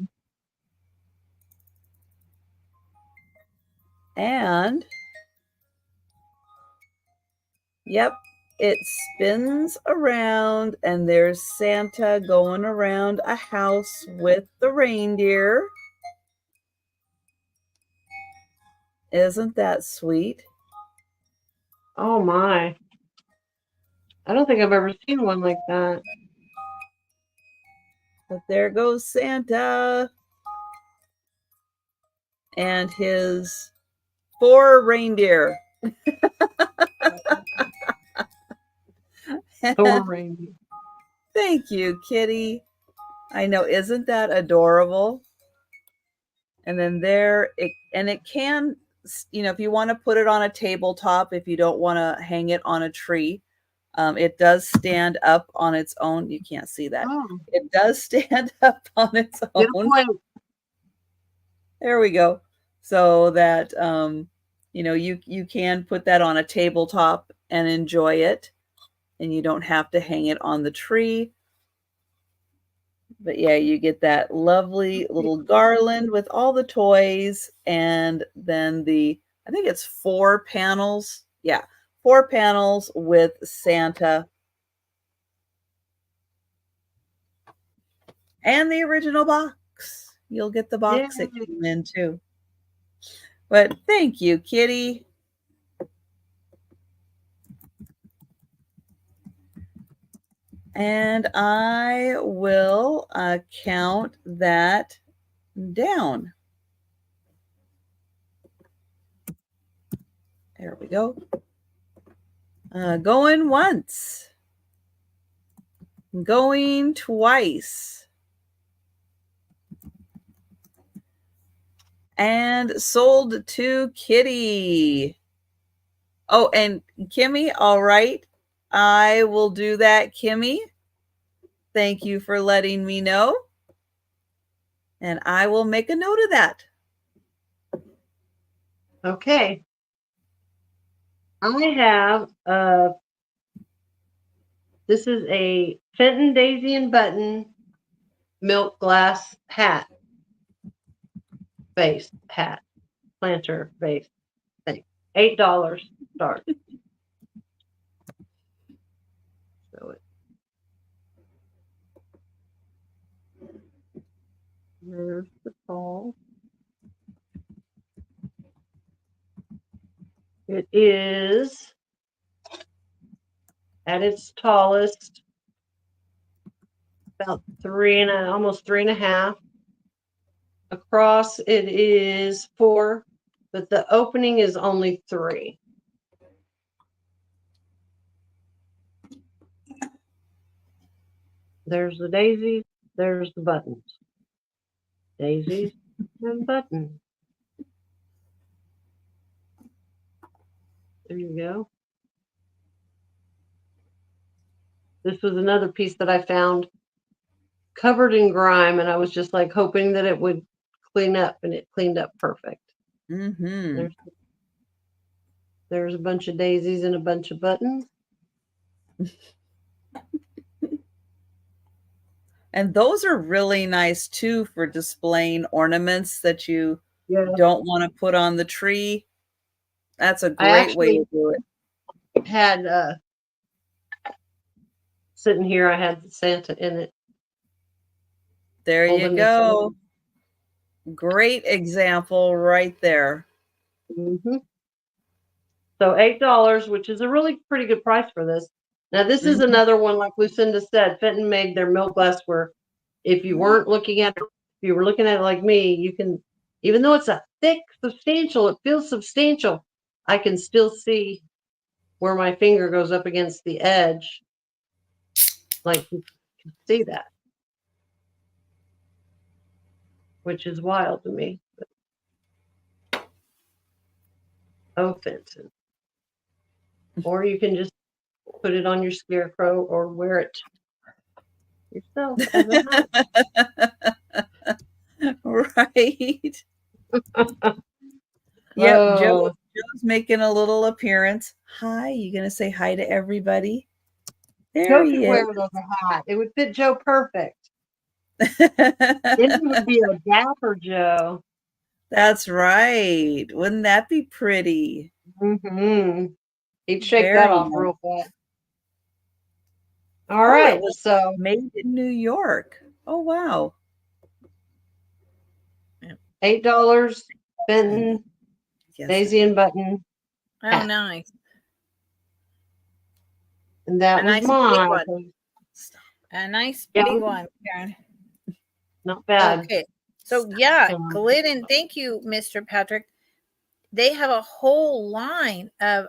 And yep, it spins around and there's Santa going around a house with the reindeer. Isn't that sweet? Oh my. I don't think I've ever seen one like that. But there goes Santa and his 4 reindeer. 4 reindeer. Thank you, Kitty. I know, isn't that adorable? And then there, it can, you know, if you want to put it on a tabletop, if you don't want to hang it on a tree, it does stand up on its own. You can't see that. Oh. It does stand up on its own. There we go. So that, you know, you can put that on a tabletop and enjoy it, and you don't have to hang it on the tree. But yeah, you get that lovely little garland with all the toys, and then I think it's 4 panels. Yeah, 4 panels with Santa. And the original box. You'll get the box it came in too. But thank you, Kitty. And I will count that down. There we go. Going once. Going twice. And sold to Kitty. Oh, and Kimmy, all right. I will do that, Kimmy. Thank you for letting me know. And I will make a note of that. Okay. I have this is a Fenton Daisy and Button milk glass hat. Base hat. Planter base thing. $8 start. So there's the ball. It is at its tallest about almost 3.5. Across it is 4, but the opening is only 3. There's the daisies, there's the buttons. Daisies and buttons. There you go. This was another piece that I found covered in grime, and I was just like hoping that it would clean up, and it cleaned up perfect. Mm-hmm. There's a bunch of daisies and a bunch of buttons. And those are really nice too for displaying ornaments that you don't want to put on the tree. That's a great way to do it. Had sitting here, I had Santa in it. There you go. Great example right there. Mm-hmm. So $8, which is a really pretty good price for this. Now, this is another one, like Lucinda said, Fenton made their milk glass where if you weren't looking at it, if you were looking at it like me, you can, even though it's a thick, substantial, it feels substantial, I can still see where my finger goes up against the edge. Like you can see that, which is wild to me. Oh, Fenton. Or you can just put it on your scarecrow or wear it yourself as a hat. Right. Yep, Joe's making a little appearance. Hi, you gonna say hi to everybody? There Joe he could is. wear it as a hat. It would fit Joe perfect. It would be a dapper Joe. That's right. Wouldn't that be pretty? Mm-hmm. He'd shake that off real fast. All right, it was so made in New York. Oh wow. $8, Fenton, Daisy and Button. Oh, hat. nice. And that was mine. A nice big one, Karen. Not bad. Okay. So Glidden, thank you, Mr. Patrick. They have a whole line of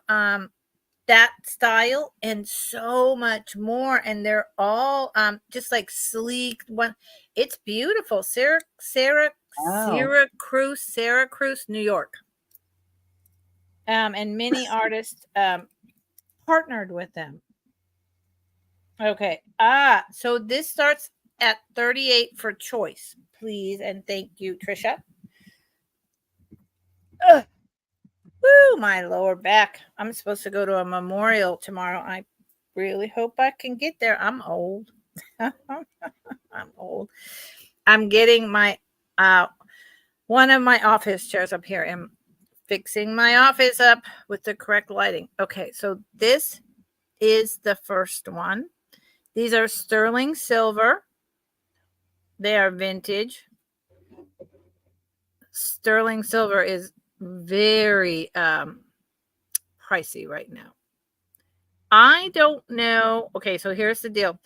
that style and so much more, and they're all just like sleek one. It's beautiful. Syracuse, New York. And many artists partnered with them. Okay. So this starts at $38 for choice, please, and thank you, Trisha. Woo, my lower back. I'm supposed to go to a memorial tomorrow. I really hope I can get there. I'm old. I'm old. I'm getting my one of my office chairs up here and fixing my office up with the correct lighting. Okay, so this is the first one. These are sterling silver. They are vintage. Sterling silver is very pricey right now. I don't know. Okay, so here's the deal.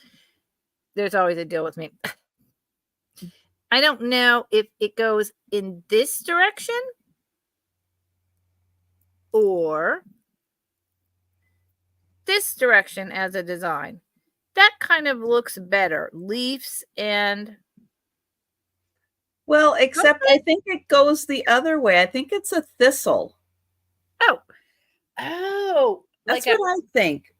There's always a deal with me. I don't know if it goes in this direction or this direction as a design. That kind of looks better. Leaves and Well, except I think it goes the other way. I think it's a thistle. Oh, That's like what I think.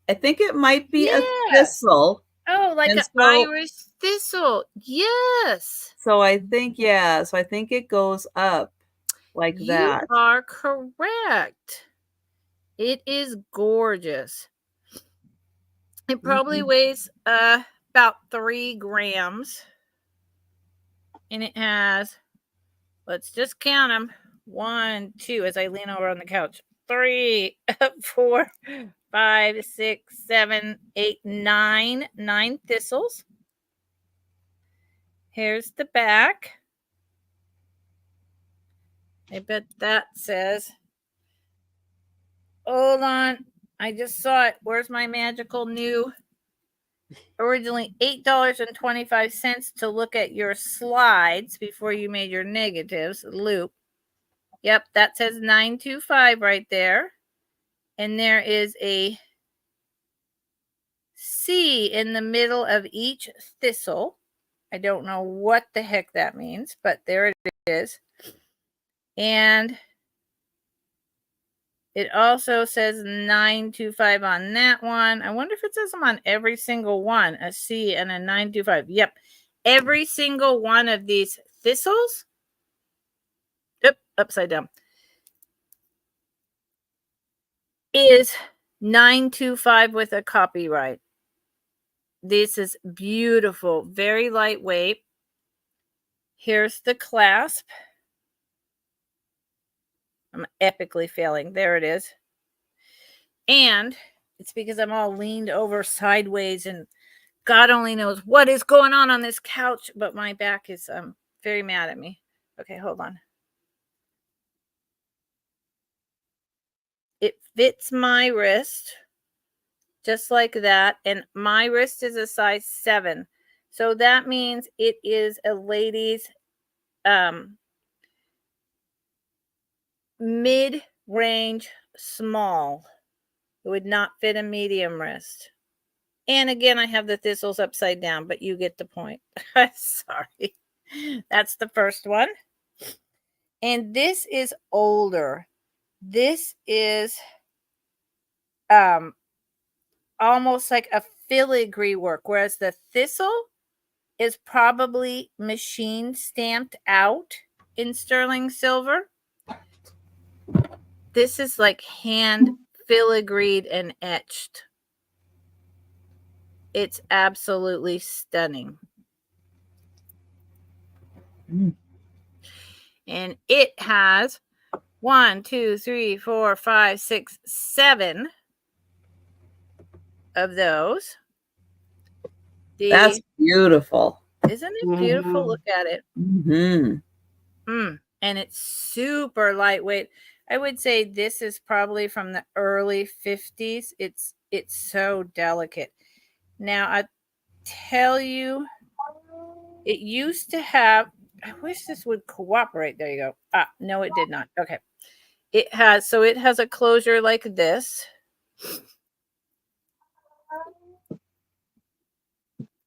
I think it might be a yeah. thistle. Oh, like And an so Irish thistle. Yes. so I think, yeah, so I think it goes up like You that. are correct. It is gorgeous. It probably weighs about 3 grams. And it has, let's just count them. 1, 2, as I lean over on the couch. 3, 4, 5, 6, 7, 8, 9. 9 thistles. Here's the back. I bet that says, hold on, I just saw it. Where's my magical new? Originally $8.25 to look at your slides before you made your negatives loop. Yep, that says 925 right there. And there is a C in the middle of each thistle. I don't know what the heck that means, but there it is. And it also says 925 on that one. I wonder if it says them on every single one, a C and a 925. Yep. Every single one of these thistles, upside down, is 925 with a copyright. This is beautiful, very lightweight. Here's the clasp. I'm epically failing. There it is. And it's because I'm all leaned over sideways and God only knows what is going on this couch, but my back is very mad at me. Okay, hold on. It fits my wrist just like that, and my wrist is a size 7. So that means it is a lady's mid-range small. It would not fit a medium wrist. And again, I have the thistles upside down, but you get the point. Sorry. That's the first one. And this is older. This is almost like a filigree work, whereas the thistle is probably machine stamped out in sterling silver. This is like hand filigreed and etched. It's absolutely stunning. And it has 1, 2, 3, 4, 5, 6, 7 of those. That's beautiful. Isn't it beautiful? Look at it. And it's super lightweight. I would say this is probably from the early 50s. It's so delicate. Now, I tell you, it used to have, I wish this would cooperate. There you go. No, it did not. Okay. It has a closure like this.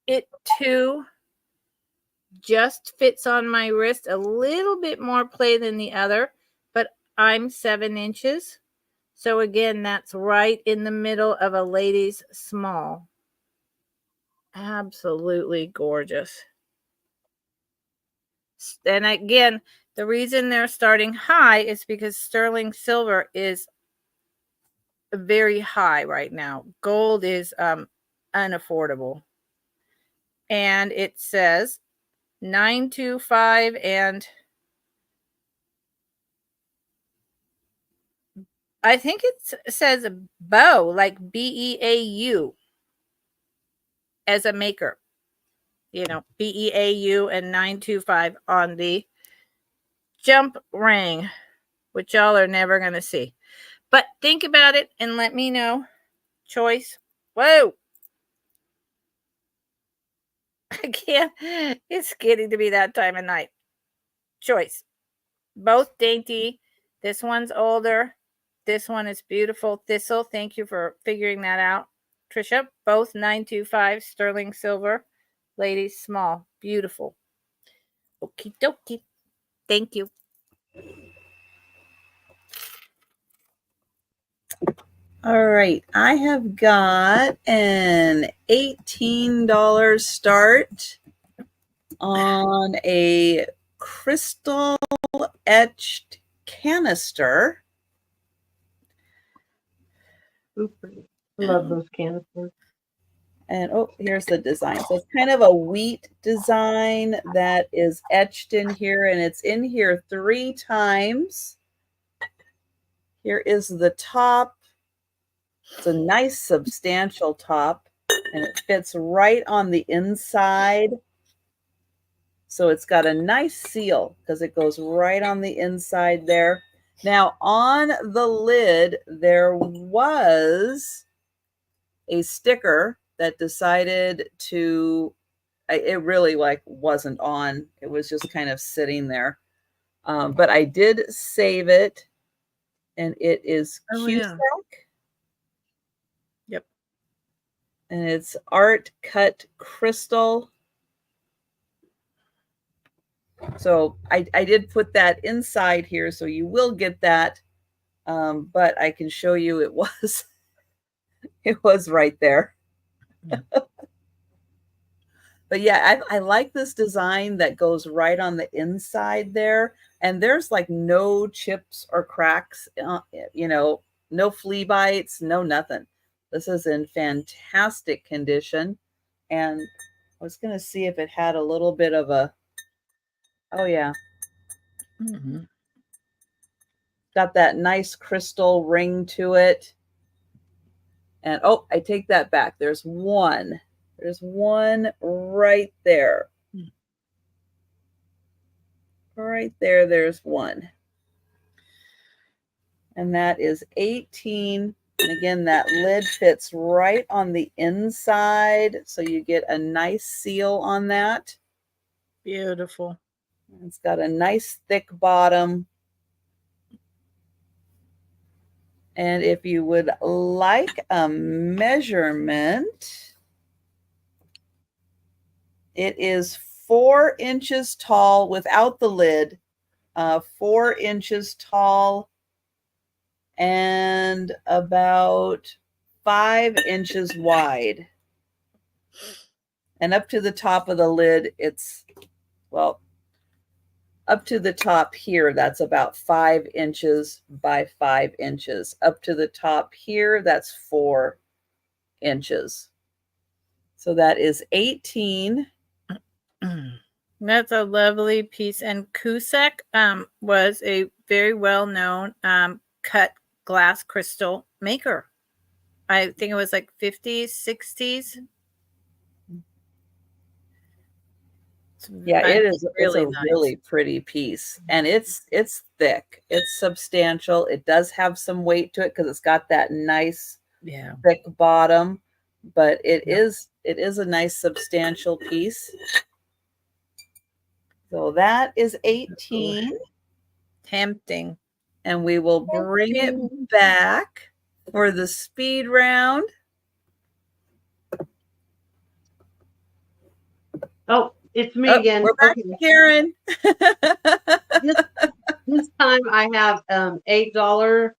It too just fits on my wrist, a little bit more play than the other, but I'm 7 inches. So again, that's right in the middle of a lady's small. Absolutely gorgeous. And again, the reason they're starting high is because sterling silver is very high right now. Gold is unaffordable. And it says 925, and I think it says bow, like BEAU, as a maker. You know, BEAU and 925 on the jump ring, which y'all are never going to see. But think about it and let me know. Choice. Whoa. I can't. It's getting to be that time of night. Choice. Both dainty. This one's older. This one is beautiful. Thistle. Thank you for figuring that out, Trisha. Both 925 sterling silver. Ladies small. Beautiful. Okie dokie. Thank you. All right, I have got an $18 start on a crystal etched canister. Super. I love those canisters. And oh, here's the design. So it's kind of a wheat design that is etched in here, and it's in here 3 times. Here is the top. It's a nice substantial top, and it fits right on the inside. So it's got a nice seal because it goes right on the inside there. Now on the lid, there was a sticker that decided to, it really like wasn't on. It was just kind of sitting there. But I did save it, and it is Cusack. Yep. And it's art cut crystal. So I did put that inside here, so you will get that. But I can show you it was right there. But yeah, I like this design that goes right on the inside there. And there's like no chips or cracks, you know, no flea bites, no nothing. This is in fantastic condition. And I was going to see if it had a little bit of a, oh yeah. Got that nice crystal ring to it. And oh, I take that back. There's one. There's one right there. Right there, there's one. And that is 18. And again, that lid fits right on the inside. So you get a nice seal on that. Beautiful. It's got a nice thick bottom. And if you would like a measurement, it is 4 inches tall without the lid, 4 inches tall, and about 5 inches wide. And up to the top of the lid, it's, well, up to the top here, that's about 5 inches by 5 inches. Up to the top here, that's 4 inches. So that is 18. That's a lovely piece. And Cusack was a very well-known cut glass crystal maker. I think it was like 50s, 60s. Yeah, it is really it's a really pretty piece, and it's thick, it's substantial. It does have some weight to it because it's got that nice thick bottom, but it is a nice substantial piece. So that is 18. Tempting. And we will bring it back for the speed round. Oh, it's me again. We're back to Karen. This time I have $8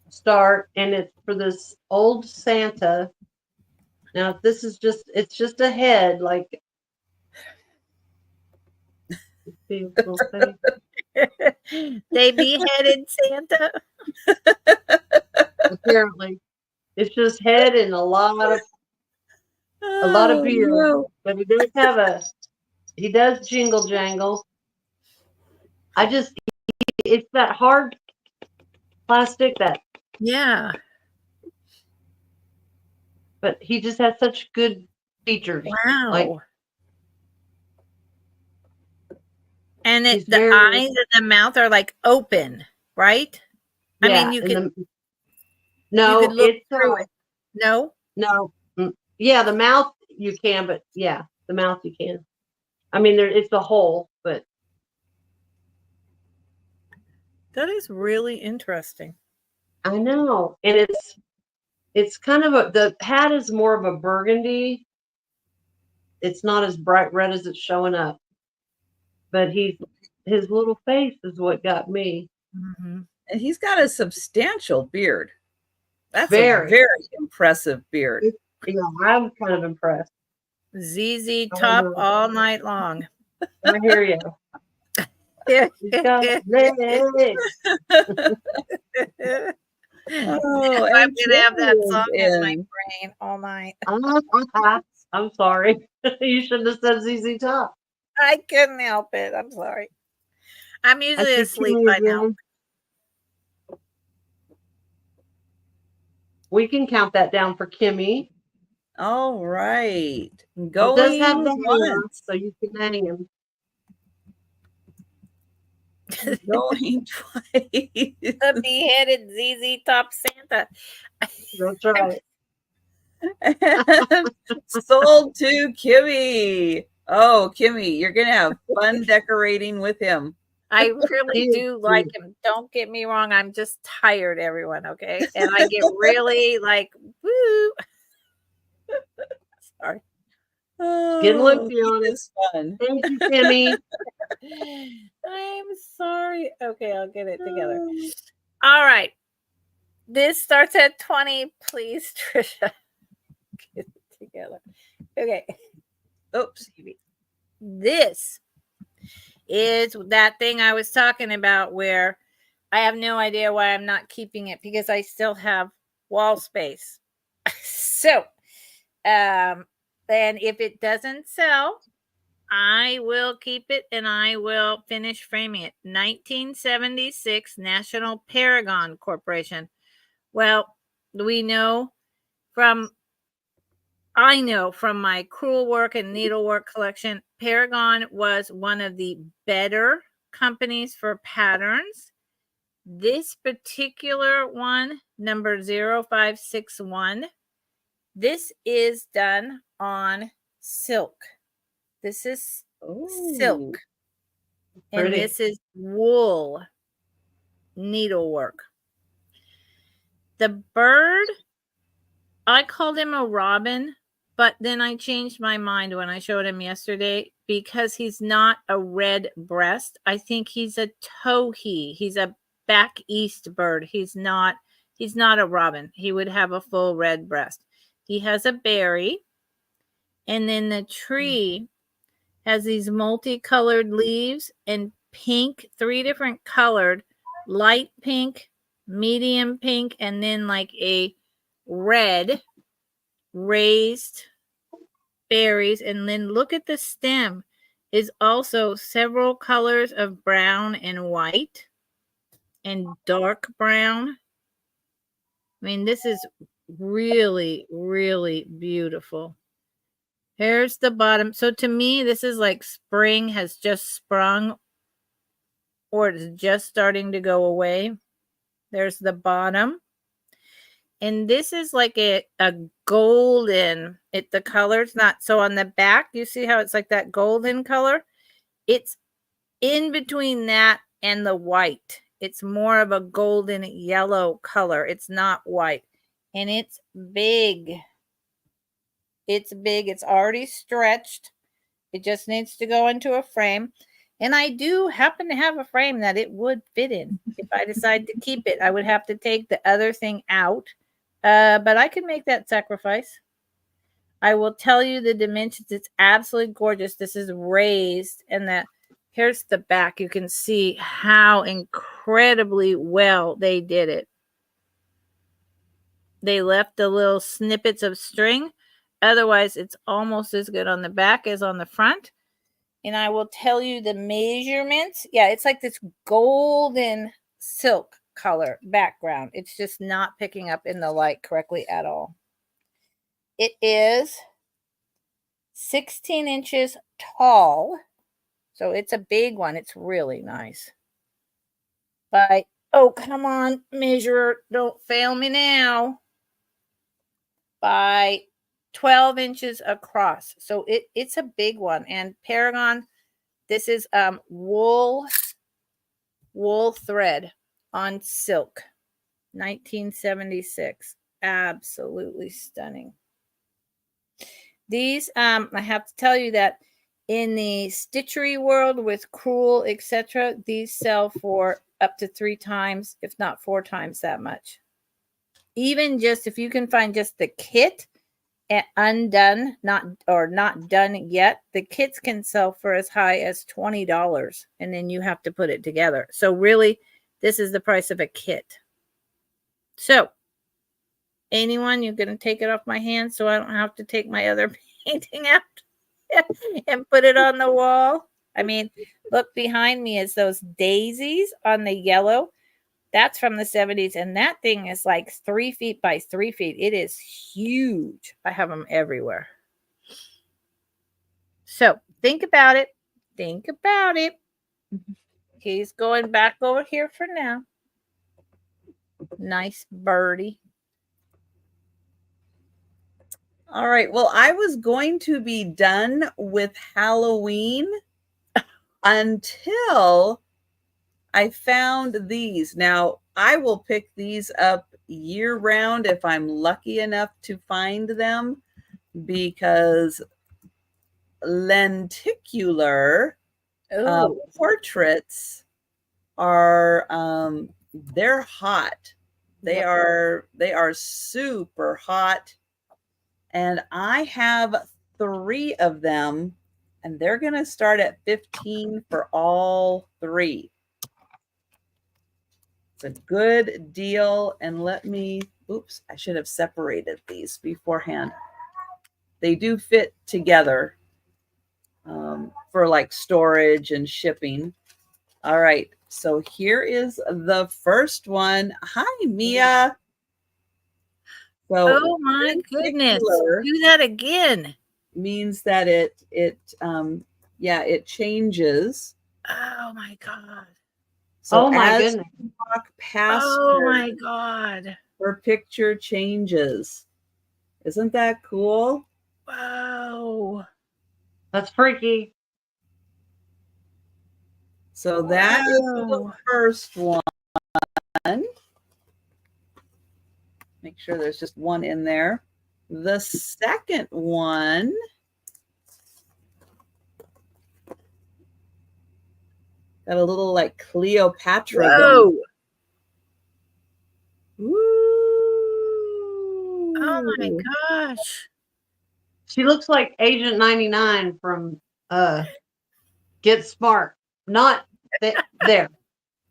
start, and it's for this old Santa. Now this is it's just a head, like they beheaded Santa. Apparently, it's just head and a lot of beer. No. But he does have he does jingle jangle. It's that hard plastic that. Yeah. But he just has such good features. Wow. Like, and the eyes and the mouth are like open, right? Yeah, I mean, you can. No, you can look through it. No. Yeah, the mouth you can, but yeah, the mouth you can. I mean, it's the hole, but that is really interesting. I know, and it's kind of the hat is more of a burgundy. It's not as bright red as it's showing up, but his little face is what got me. Mm-hmm. And he's got a substantial beard. That's Very. a very impressive beard. Yeah, I'm kind of impressed. ZZ Top all night long. I hear you. He's got legs. Oh, I'm and gonna have that Kimmy song is in my in. brain all night. I'm sorry. You shouldn't have said ZZ Top. I couldn't help it. I'm sorry. I'm I usually see asleep Kimmy by now. again. We can count that down for Kimmy. All right. He does have Going the hair, once. so you can hang him. Going twice. The beheaded ZZ Top Santa. That's right. And sold to Kimmy. Oh, Kimmy, you're going to have fun decorating with him. I really do like him. Don't get me wrong. I'm just tired, everyone. Okay. And I get really like, woo. Sorry. Getting Oh, loopy he on it. is fun. Thank you, Kimmy. I'm sorry. Okay, I'll get it together. All right. This starts at 20. Please, Trisha. Get it together. Okay. Oops. This is that thing I was talking about where I have no idea why I'm not keeping it because I still have wall space. So, and if it doesn't sell, I will keep it and I will finish framing it. 1976 National Paragon Corporation. Well, I know from my crewel work and needlework collection, Paragon was one of the better companies for patterns. This particular one, number 0561, this is done on silk. This is silk. And Pretty. this is wool needlework. The bird, I called him a robin, but then I changed my mind when I showed him yesterday because he's not a red breast. I think he's a towhee. He's a back east bird. He's not a robin. He would have a full red breast. He has a berry, and then the tree has these multicolored leaves and pink, 3 different colored, light pink, medium pink, and then like a red raised berries. And then look at the stem is also several colors of brown and white and dark brown. I mean, this is really, really beautiful. Here's the bottom. So to me, this is like spring has just sprung or it's just starting to go away. There's the bottom. And this is like a golden, the color's not, so on the back, you see how it's like that golden color? It's in between that and the white. It's more of a golden yellow color. It's not white. And it's big. It's big. It's already stretched. It just needs to go into a frame. And I do happen to have a frame that it would fit in. If I decide to keep it, I would have to take the other thing out. But I could make that sacrifice. I will tell you the dimensions. It's absolutely gorgeous. This is raised. And here's the back. You can see how incredibly well they did it. They left the little snippets of string. Otherwise, it's almost as good on the back as on the front. And I will tell you the measurements. Yeah, it's like this golden silk color background. It's just not picking up in the light correctly at all. It is 16 inches tall. So it's a big one. It's really nice. Oh, come on, measure. Don't fail me now. By 12 inches across. So it's a big one. And Paragon, this is wool thread on silk. 1976. Absolutely stunning. These, I have to tell you that In the stitchery world with crewel, etc., these sell for up to 3 times, if not 4 times that much. Even just if you can find just the kit undone, not done yet, the kits can sell for as high as $20, and then you have to put it together. So really, this is the price of a kit. So anyone, you're going to take it off my hand so I don't have to take my other painting out and put it on the wall. I mean, look behind me is those daisies on the yellow. That's from the 70s, and that thing is like 3 feet by 3 feet. It is huge. I have them everywhere. So think about it. Think about it. He's going back over here for now. Nice birdie. All right. Well, I was going to be done with Halloween until I found these. Now, I will pick these up year round if I'm lucky enough to find them, because lenticular portraits are they're hot. They are super hot. And I have 3 of them, and they're going to start at $15 for all 3. It's a good deal. And let me, oops, I should have separated these beforehand. They do fit together for like storage and shipping. All right. So here is the first one. Hi, Mia. So oh my goodness. Do that again. Means that it changes. Oh my God. So oh my goodness. Walk past my God. her picture changes. Isn't that cool? Wow. That's freaky. So that is the first one. Make sure there's just one in there. The second one got a little like Cleopatra. Whoa. Ooh. Oh my gosh. She looks like Agent 99 from Get Smart. Not there.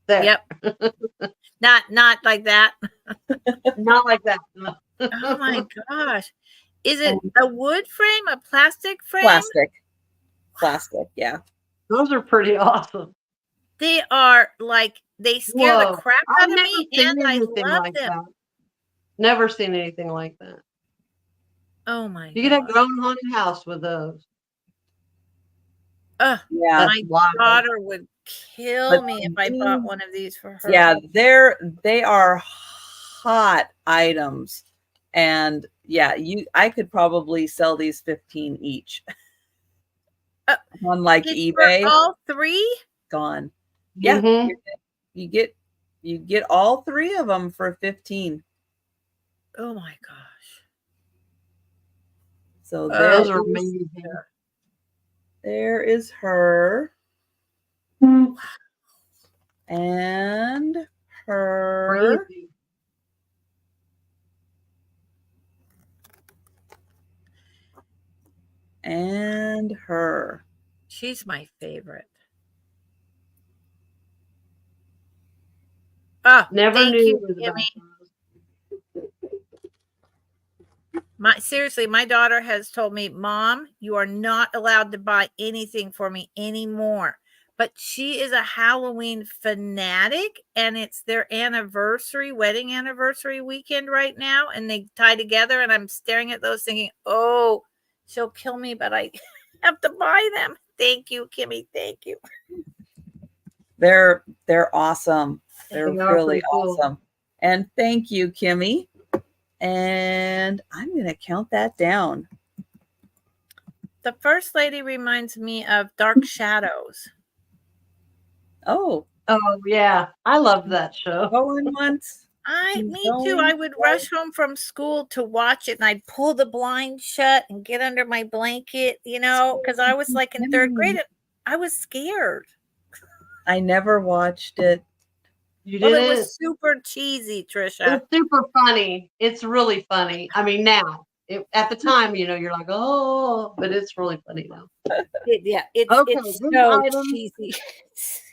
Yep. Not like that. Not like that. Oh my gosh. Is it a wood frame, a plastic frame? Plastic, yeah. Those are pretty awesome. They are like, they scare the crap out of me, and I love them. That. Never seen anything like that. Oh my God. You could have your own haunted house with those. Yeah. My daughter would kill me if I bought one of these for her. Yeah, they are hot items. And yeah, I could probably sell these 15 each. On like eBay. For all 3? Gone. Yeah. Mm-hmm. You get all 3 of them for 15. Oh my gosh. So those are amazing. There is her. And her. Crazy. And her. She's my favorite. Oh, never knew it was about seriously, my daughter has told me, Mom, you are not allowed to buy anything for me anymore. But she is a Halloween fanatic, and it's their wedding anniversary weekend right now, and they tie together, and I'm staring at those thinking, oh, she'll kill me, but I have to buy them. Thank you, Kimmy. Thank you. They're awesome. They're really awesome. And thank you, Kimmy. And I'm going to count that down. The first lady reminds me of Dark Shadows. Oh yeah. I love that show. Going once, Me too. I would rush home from school to watch it, and I'd pull the blind shut and get under my blanket, because I was like in third grade. And I was scared. I never watched it. You Well, didn't? it was super cheesy, Trisha. It's super funny. It's really funny. I mean, now. At the time, you're like, oh, but it's really funny now. It's so cheesy.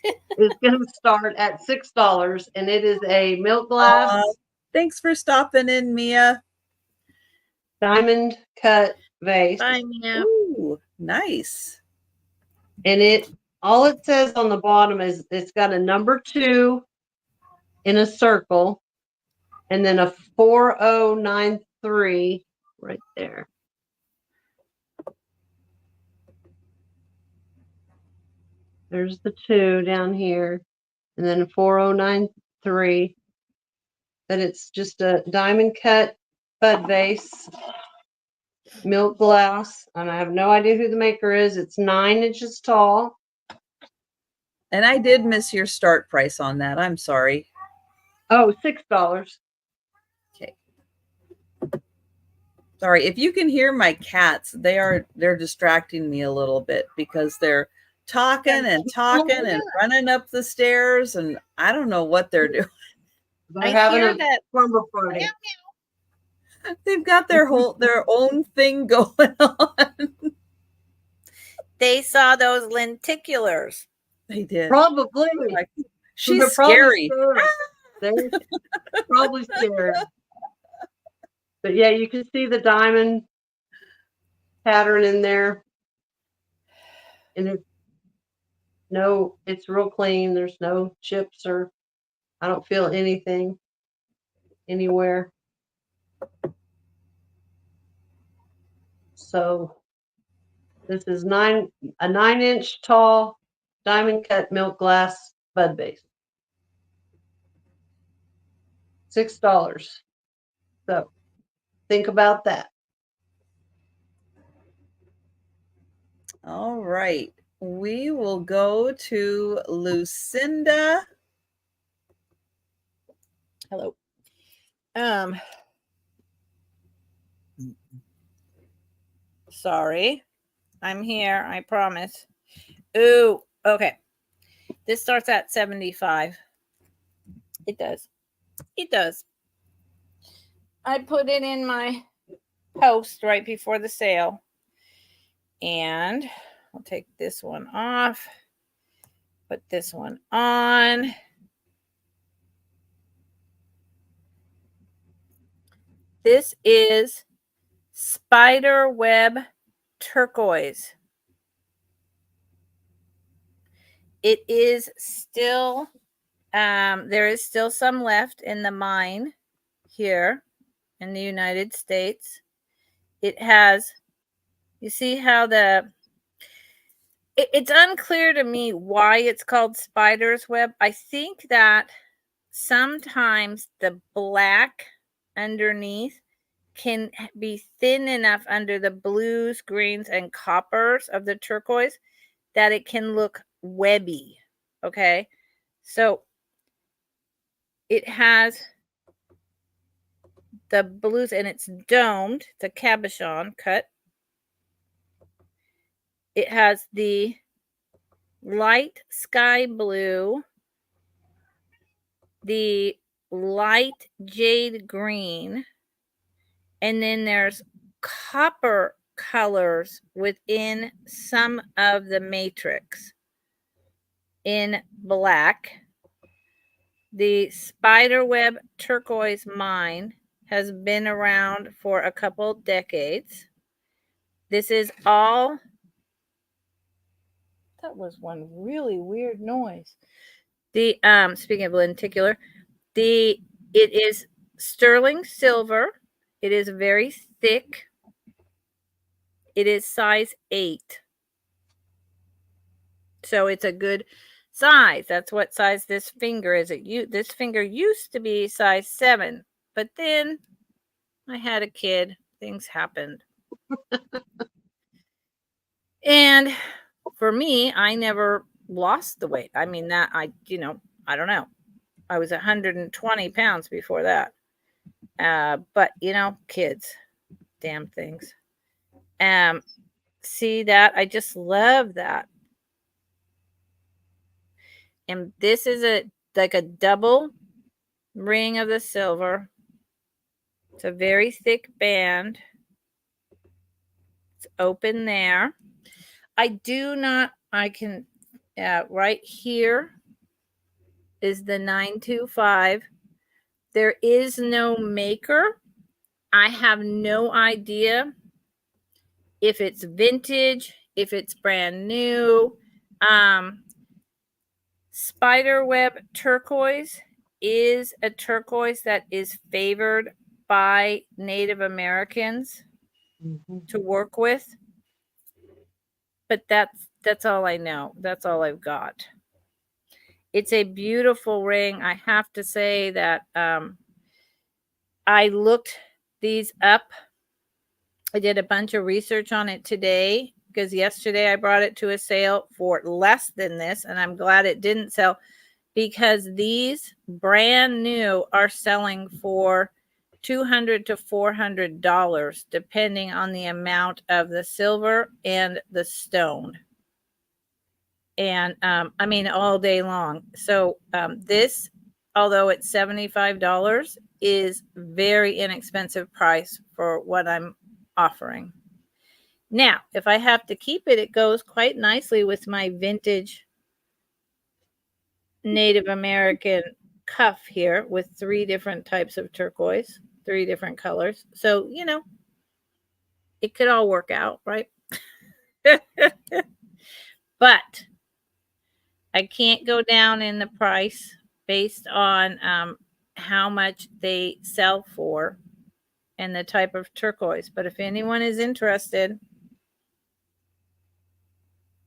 It's going to start at $6, and it is a milk glass. Thanks for stopping in, Mia. Diamond cut vase. Bye, Mia. Ooh, nice. And all it says on the bottom is it's got a number 2 in a circle, and then a 4093 right there. There's the 2 down here, and then 4093. But it's just a diamond cut bud vase, milk glass, and I have no idea who the maker is. It's 9 inches tall. And I did miss your start price on that. I'm sorry. Oh, $6. Okay. Sorry, if you can hear my cats, they're distracting me a little bit because they're talking and running up the stairs, and I don't know what they're doing. They're having a slumber party. They've got their own thing going on. They saw those lenticulars. They did. Probably. She's scary. They're probably scared. But yeah, you can see the diamond pattern in there. And it's real clean. There's no chips or I don't feel anything anywhere. So this is a 9-inch tall diamond cut milk glass bud vase. $6. So think about that. All right. We will go to Lucinda. Hello. Sorry. I'm here, I promise. Ooh, okay. This starts at 75. It does. It does. I put it in my post right before the sale. And I'll take this one off. Put this one on. This is spider web turquoise. It is still, there is still some left in the mine here in the United States. It has, you see how it's unclear to me why it's called spider's web. I think that sometimes the black underneath can be thin enough under the blues, greens, and coppers of the turquoise that it can look webby. Okay, so it has the blues and it's domed. It's a cabochon cut. It has the light sky blue, the light jade green, and then there's copper colors within some of the matrix in black. The spiderweb turquoise mine has been around for a couple decades. This is all, that was one really weird noise. The speaking of lenticular, it is sterling silver. It is very thick. It is size 8. So it's a good size. That's what size this finger is. This finger used to be size 7, but then I had a kid. Things happened. And for me, I never lost the weight. I mean, I don't know. I was 120 pounds before that. But you know, kids, damn things. See that? I just love that. And this is like a double ring of the silver. It's a very thick band. It's open there. I can, right here is the 925. There is no maker. I have no idea if it's vintage, if it's brand new. Spiderweb turquoise is a turquoise that is favored by Native Americans to work with. But that's all I know. That's all I've got. It's a beautiful ring. I have to say that I looked these up. I did a bunch of research on it today because yesterday I brought it to a sale for less than this, and I'm glad it didn't sell because these brand new are selling for $200 to $400 depending on the amount of the silver and the stone. And I mean all day long. So this, although it's $75, is very inexpensive price for what I'm offering. Now, if I have to keep it, it goes quite nicely with my vintage Native American cuff here with 3 different types of turquoise, 3 different colors. So, you know, it could all work out, right? But I can't go down in the price based on how much they sell for and the type of turquoise. But if anyone is interested,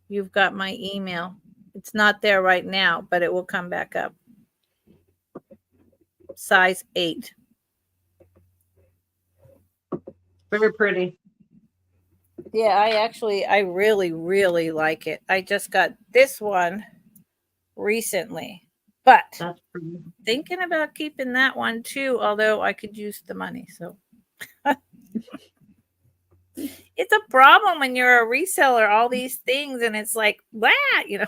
you've got my email. It's not there right now, but it will come back up. Size 8. Very pretty. Yeah, I really, really like it. I just got this one recently, but That's pretty. Thinking about keeping that one too, although I could use the money. So it's a problem when you're a reseller, all these things, and it's like, wow, you know.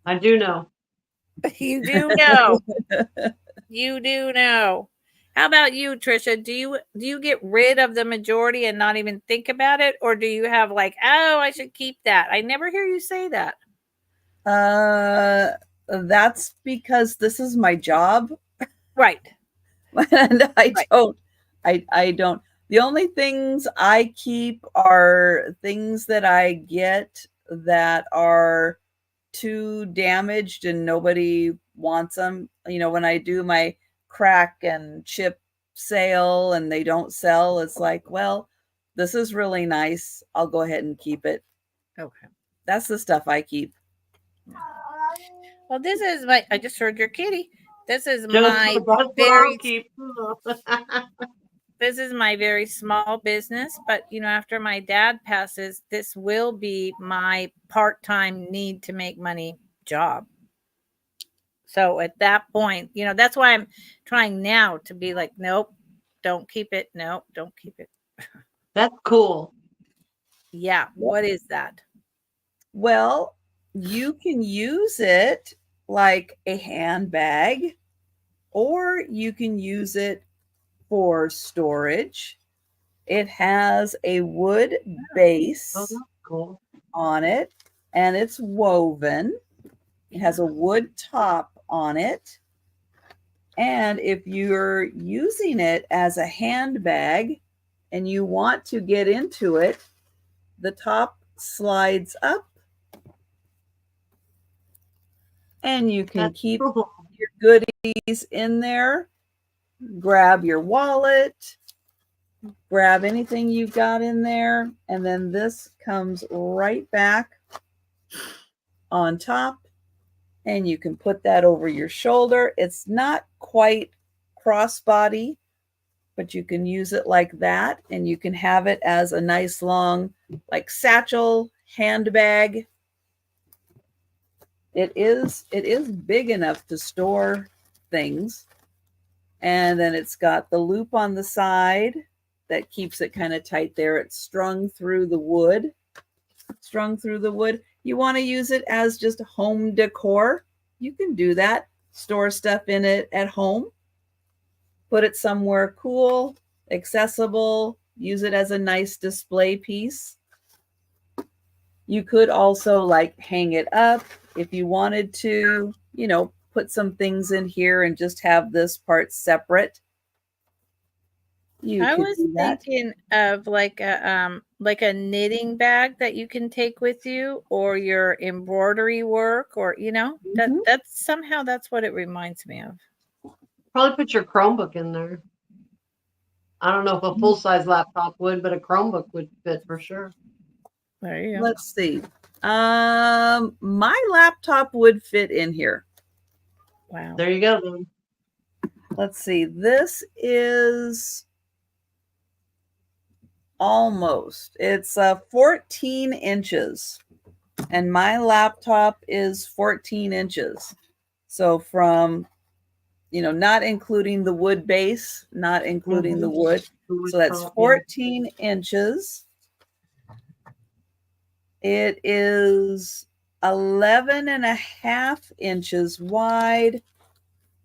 I do know. You do know. You do know. How about you, Trisha? Do you get rid of the majority and not even think about it? Or do you have like, oh, I should keep that? I never hear you say that. That's because this is my job. Right. And I don't. The only things I keep are things that I get that are too damaged and nobody wants them. You know, when I do my crack and chip sale and they don't sell, it's like, well, this is really nice. I'll go ahead and keep it. Okay. That's the stuff I keep. Well, this is my, I just heard your kitty. This is this is my very small business, but you know, after my dad passes, this will be my part-time need to make money job. So at that point, you know, that's why I'm trying now to be like, nope, don't keep it. Nope, don't keep it. That's cool. Yeah. What is that? Well, you can use it like a handbag, or you can use it for storage. It has a wood base Cool. on it, and it's woven. It has a wood top on it. And if you're using it as a handbag and you want to get into it, the top slides up and you can keep your goodies in there. Grab your wallet, grab anything you've got in there, and then this comes right back on top, and you can put that over your shoulder. It's not quite crossbody, but you can use it like that, and you can have it as a nice long like satchel handbag. it is big enough to store things. And then it's got the loop on the side that keeps it kind of tight there. It's strung through the wood. You want to use it as just home decor. You can do that. Store stuff in it at home. Put it somewhere cool, accessible. Use it as a nice display piece. You could also like hang it up if you wanted to, you know, put some things in here and just have this part separate. I was thinking of like a knitting bag that you can take with you, or your embroidery work, or you know, that's what it reminds me of. Probably put your Chromebook in there. I don't know if a full-size laptop would, but a Chromebook would fit for sure. There you go. Let's see. My laptop would fit in here. Wow. There you go then. Let's see. This is almost. It's 14 inches. And my laptop is 14 inches. So from, you know, not including the wood base, not including the wood. So that's 14 inches. It is 11.5 inches wide.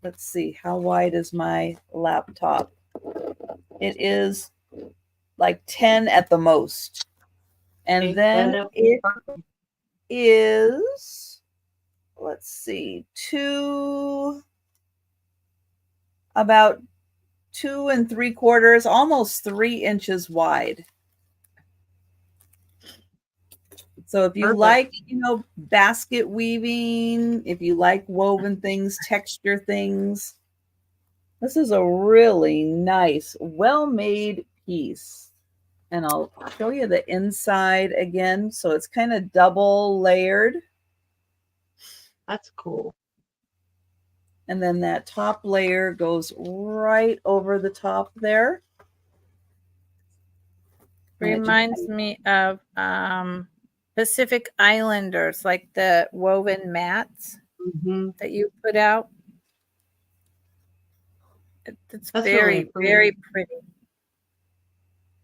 Let's see, how wide is my laptop? It is like 10 at the most. And then it is, let's see, about 2 3/4, almost 3 inches wide. So if you like, you know, basket weaving, if you like woven things, texture things, this is a really nice, well-made piece. And I'll show you the inside again. So it's kind of double layered. That's cool. And then that top layer goes right over the top there. Reminds me of Pacific Islanders, like the woven mats that you put out. It's very, really very pretty.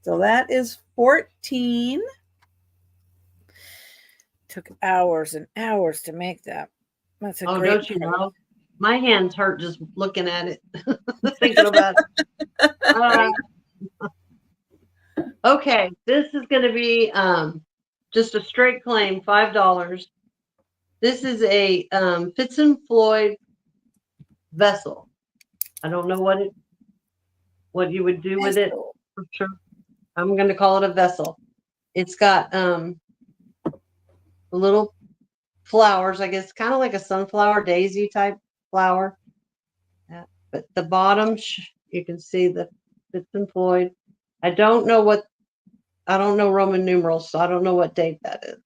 So that is 14. Took hours and hours to make that. That's a great. Don't you know? My hands hurt just looking at it, thinking about it. Okay, this is going to be just a straight claim, $5. This is a Fitz and Floyd vessel. I don't know what you would do with it for sure. I'm going to call it a vessel. It's got little flowers, I guess, kind of like a sunflower daisy type flower. But the bottom, you can see the Fitz and Floyd. I don't know Roman numerals, so I don't know what date that is.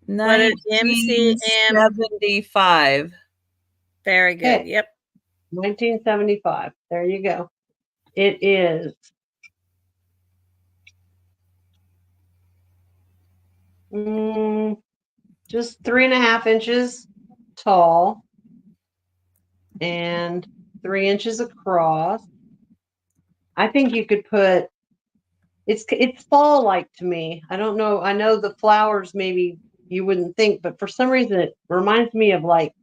1975. Very good. Okay. Yep. 1975. There you go. It is just 3.5 inches tall and 3 inches across. I think you could put it's fall-like to me. I don't know. I know the flowers maybe you wouldn't think, but for some reason it reminds me of like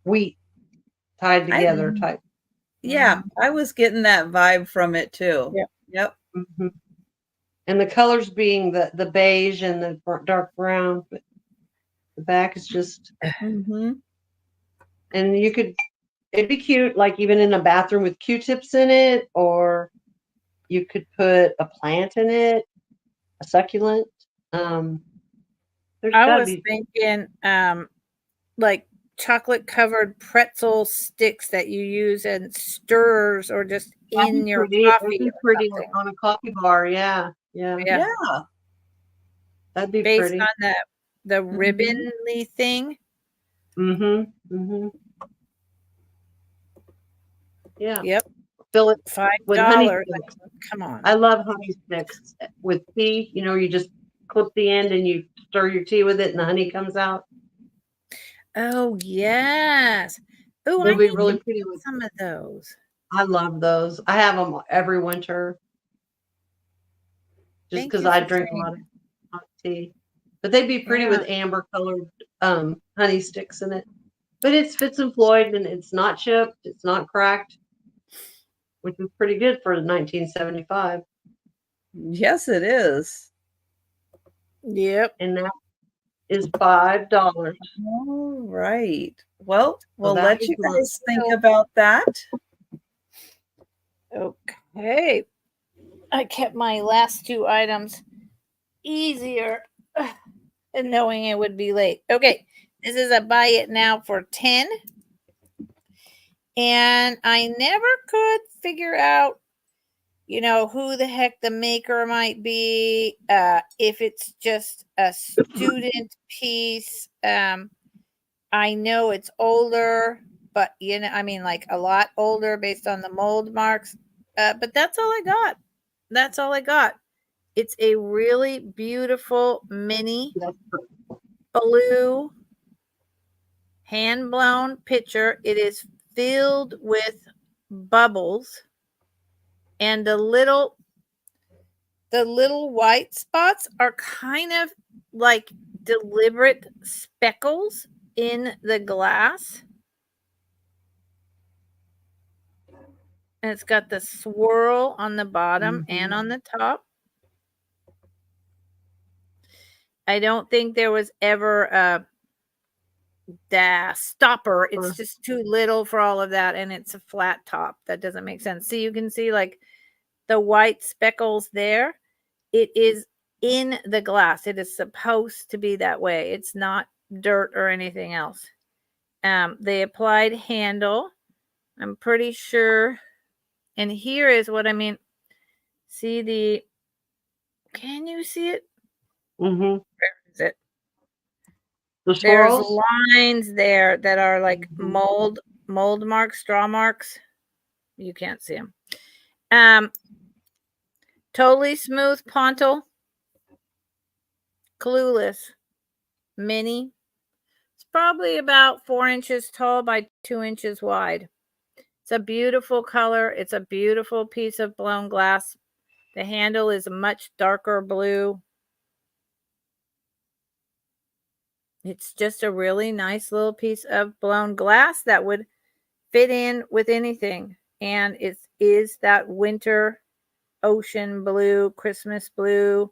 wheat tied together type. Yeah, I was getting that vibe from it too. Yep. Mm-hmm. And the colors being the beige and the dark brown, but the back is just. And it'd be cute, like even in a bathroom with Q-tips in it, or you could put a plant in it, a succulent. I was thinking like chocolate covered pretzel sticks that you use in stirs or just in your coffee. That'd be pretty on a coffee bar. Yeah. That'd be based pretty. on the ribbon-y thing. Yeah. Yep. Fill it $5. with honey. Come on. I love honey sticks with tea. You know, you just clip the end and you stir your tea with it and the honey comes out. Oh, yes. Oh, They'll I be need really to pretty get with. some of those. I love those. I have them every winter just Thank because you I for drink a saying lot of hot tea. But they'd be pretty Yeah. with amber colored honey sticks in it. But it's Fitz and Floyd and it's not chipped, it's not cracked, which is pretty good for 1975. Yes, it is. Yep. And that is $5. All right. Well, we'll that let is you my- guys think about that. Okay. I kept my last two items easier and knowing it would be late. Okay. This is a buy it now for 10. And I never could figure out, who the heck the maker might be, if it's just a student piece. I know it's older, but like a lot older based on the mold marks. But that's all I got. That's all I got. It's a really beautiful mini blue hand blown picture. It is filled with bubbles, and the little white spots are kind of like deliberate speckles in the glass. And it's got the swirl on the bottom and on the top. I don't think there was ever a stopper. It's just too little for all of that, and it's a flat top. That doesn't make sense. See, you can see like the white speckles there. It is in the glass. It is supposed to be that way. It's not dirt or anything else. They applied handle. I'm pretty sure. And here is what I mean. See can you see it? Mm-hmm. Where is it? The There's swirls? lines there that are like mold marks, straw marks. You can't see them. Totally smooth pontil. Clueless. Mini. It's probably about 4 inches tall by 2 inches wide. It's a beautiful color. It's a beautiful piece of blown glass. The handle is a much darker blue. It's just a really nice little piece of blown glass that would fit in with anything. And it is that winter ocean blue, Christmas blue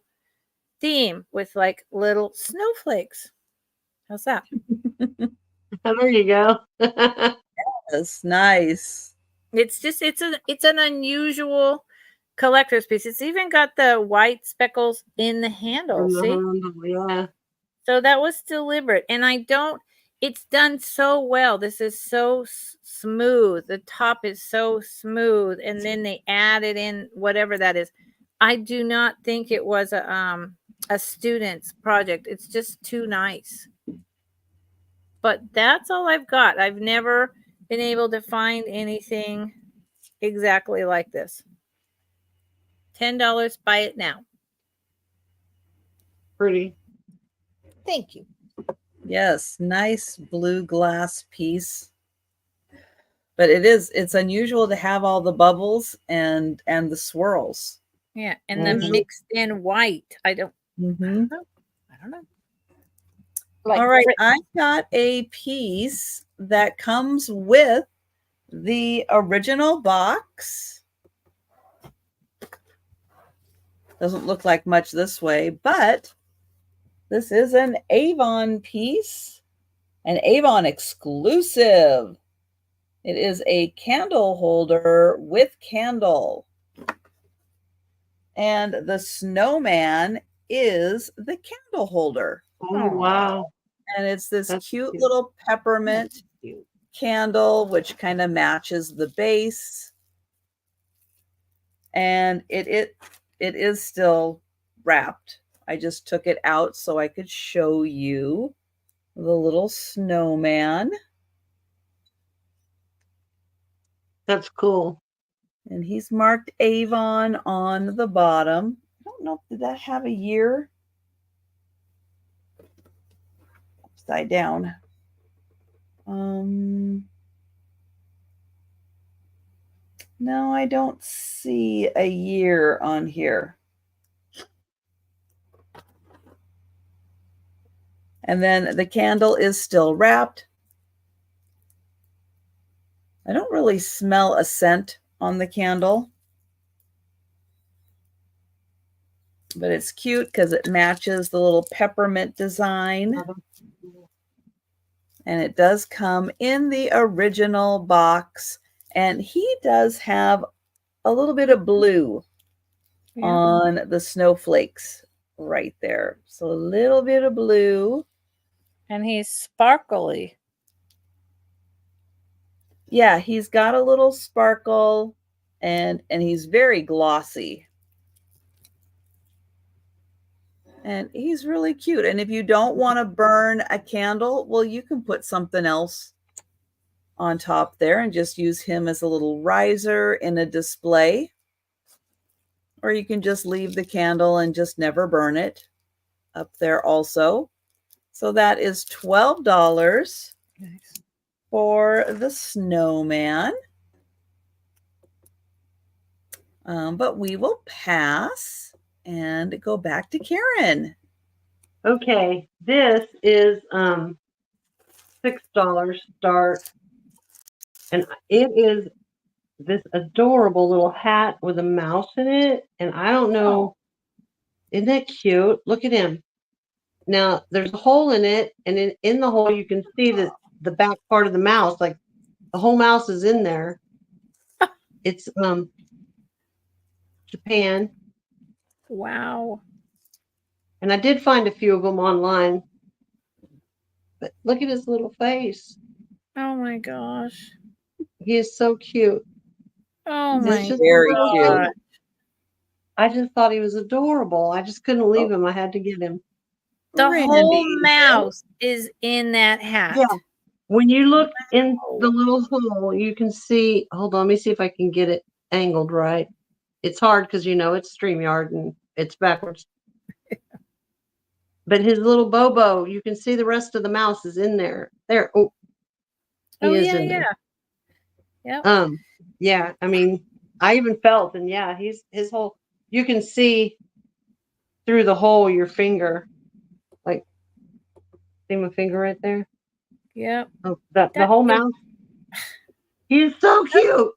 theme with like little snowflakes. How's that? There you go. That's nice. It's just it's an unusual collector's piece. It's even got the white speckles in the handle. See? Yeah. So that was deliberate. And it's done so well. This is so smooth. The top is so smooth. And then they added in whatever that is. I do not think it was a student's project. It's just too nice. But that's all I've got. I've never been able to find anything exactly like this. $10, buy it now. Pretty. Thank you. Yes, nice blue glass piece. But it's unusual to have all the bubbles and the swirls. Yeah, and the mixed in white. I don't know. Like, all right, I got a piece that comes with the original box. Doesn't look like much this way, but this is an Avon piece, an Avon exclusive. It is a candle holder with candle. And the snowman is the candle holder. Oh, wow. And it's this cute little peppermint candle, which kind of matches the base. And it is still wrapped. I just took it out so I could show you the little snowman. That's cool. And he's marked Avon on the bottom. I don't know, did that have a year? upside down. No, I don't see a year on here. And then the candle is still wrapped. I don't really smell a scent on the candle, but it's cute because it matches the little peppermint design. And it does come in the original box. And he does have a little bit of blue on the snowflakes right there. So a little bit of blue. And he's sparkly. Yeah, he's got a little sparkle and he's very glossy. And he's really cute. And if you don't want to burn a candle, well, you can put something else on top there and just use him as a little riser in a display. Or you can just leave the candle and just never burn it up there also. So that is $12 for the snowman. But we will pass and go back to Karen. Okay, this is $6 start. And it is this adorable little hat with a mouse in it. And I don't know, isn't that cute? Look at him. Now, there's a hole in it, and in the hole, you can see that the back part of the mouse, like the whole mouse is in there. It's Japan. Wow. And I did find a few of them online. But look at his little face. Oh my gosh. He is so cute. Oh my just very God. cute. I just thought he was adorable. I just couldn't leave him. I had to get him. The Randy, whole mouse is in that hat. Yeah. When you look in the little hole, you can see. Hold on, let me see if I can get it angled right. It's hard because it's StreamYard and it's backwards. But his little Bobo, you can see the rest of the mouse is in there. There. Oh, he is in there. Yeah. Yeah. I mean, I even felt, and yeah, his whole. You can see through the hole your finger. Like, see my finger right there? Yep. Oh, the whole mouse. He's so cute.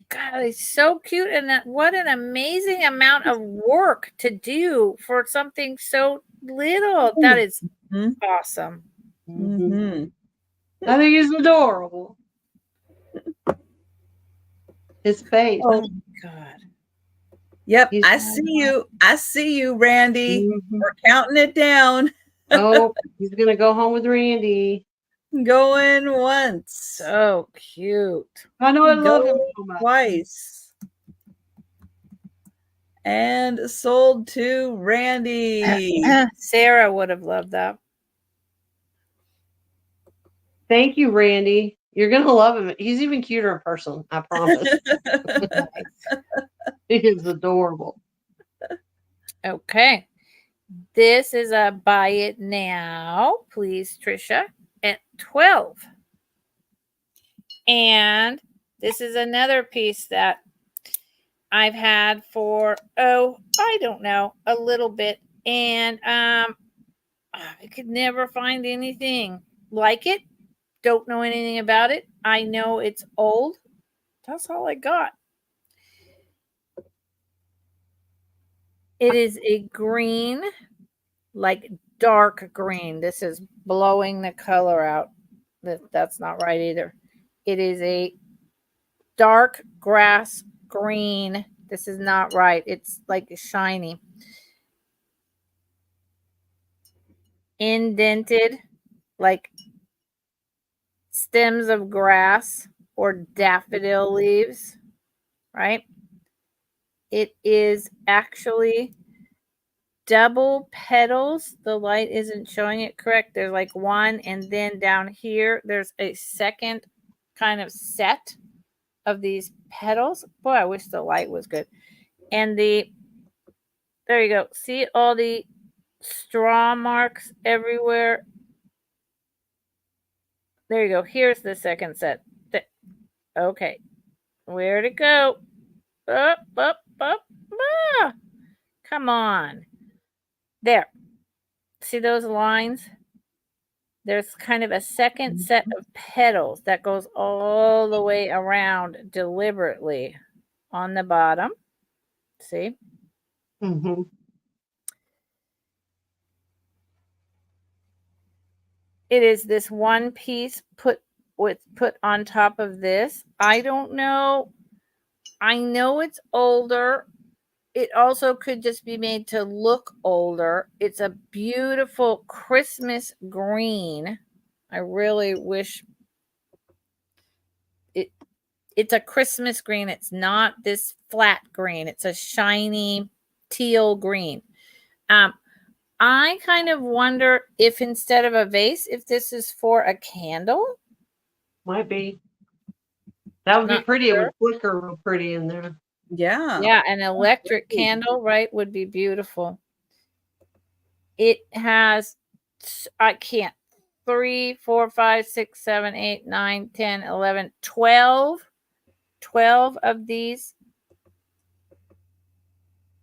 God, he's so cute. And what an amazing amount of work to do for something so little. That is awesome. Mm-hmm. I think he's adorable. His face. Oh my God. Yep, I see you, Randy. We're counting it down. Oh, he's gonna go home with Randy. Going once. So cute. I know I love him so much. Twice. And sold to Randy. Sarah would have loved that. Thank you, Randy. You're gonna love him. He's even cuter in person, I promise. He is adorable. Okay. This is a buy it now, please, Trisha, at 12. And this is another piece that I've had for, I don't know, a little bit. And I could never find anything like it. Don't know anything about it. I know it's old. That's all I got. It is a green, like dark green. This is blowing the color out. That's not right either. It is a dark grass green. This is not right. It's like shiny. Indented, like stems of grass or daffodil leaves, right? It is actually double petals. The light isn't showing it correct. There's like one, and then down here, there's a second kind of set of these petals. Boy, I wish the light was good. And there you go. See all the straw marks everywhere? There you go. Here's the second set. Okay. Where'd it go? Up. Ah. Come on. There. See those lines? There's kind of a second set of petals that goes all the way around deliberately on the bottom. See? Mm-hmm. It is this one piece put on top of this. I don't know. I know it's older. It also could just be made to look older. It's a beautiful Christmas green. I really wish it's a Christmas green. It's not this flat green. It's a shiny teal green. I kind of wonder if instead of a vase, if this is for a candle. Might be. That would be pretty. Sure. It would flicker real pretty in there. Yeah. Yeah, an electric candle, right, would be beautiful. It has, I can't, 3, 4, 5, 6, 7, 8, 9, 10, 11, 12 of these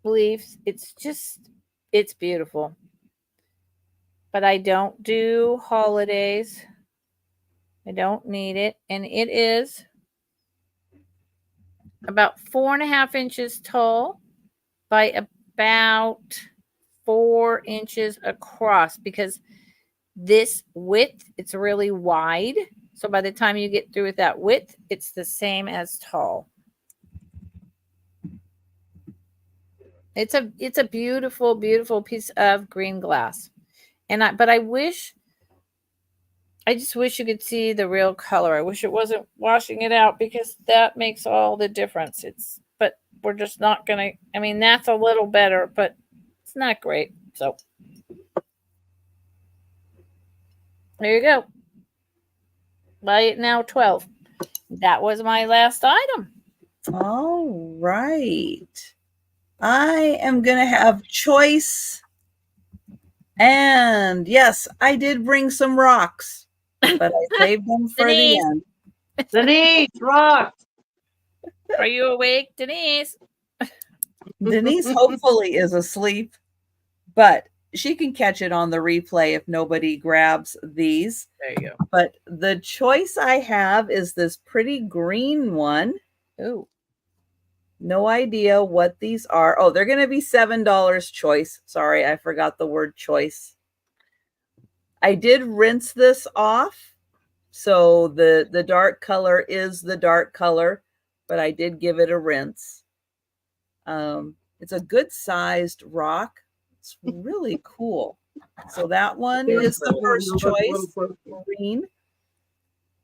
leaves. It's beautiful. But I don't do holidays. I don't need it. And it is about 4.5 inches tall by about 4 inches across, because this width, it's really wide. So by the time you get through with that width, it's the same as tall. It's a beautiful, beautiful piece of green glass. But I just wish you could see the real color. I wish it wasn't washing it out, because that makes all the difference. But we're just not gonna, I mean, that's a little better, but it's not great. So there you go. Buy it now, 12. That was my last item. All right. I am going to have choice. And yes, I did bring some rocks, but I saved them for the end. Denise, rocks. Are you awake, Denise? Denise hopefully is asleep, but she can catch it on the replay if nobody grabs these. There you go. But the choice I have is this pretty green one. Ooh. No idea what these are. Oh, they're going to be $7 choice. Sorry, I forgot the word choice. I did rinse this off. So the dark color is the dark color, but I did give it a rinse. It's a good sized rock. It's really cool. So that one is the first choice, green.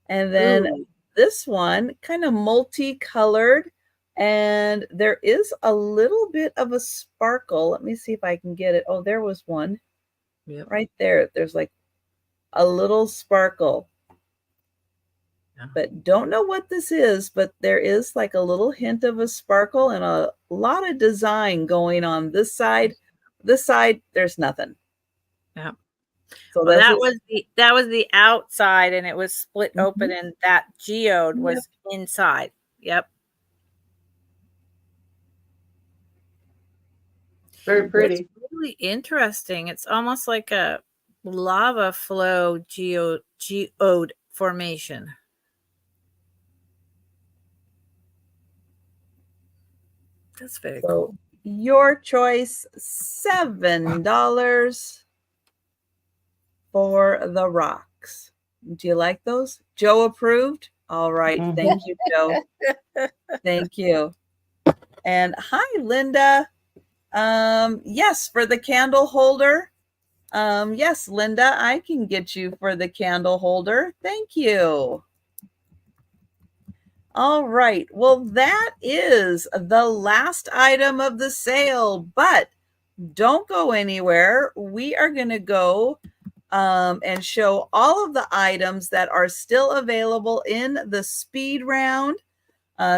And then this one, kind of multicolored. And there is a little bit of a sparkle. Let me see if I can get it. Oh, there was one. Yep. Right there. There's like a little sparkle. Yeah. But don't know what this is, but there is like a little hint of a sparkle and a lot of design going on this side. This side, there's nothing. Yeah. So well, that was the outside, and it was split open, and that geode was inside. Yep. Very pretty. It's really interesting. It's almost like a lava flow geode formation. That's very cool. Your choice, $7 for the rocks. Do you like those? Joe approved? All right. Thank you, Joe. Thank you. And hi, Linda. Yes, for the candle holder. Yes, Linda, I can get you for the candle holder. Thank you. All right. Well, that is the last item of the sale, but don't go anywhere. We are going to go and show all of the items that are still available in the speed round.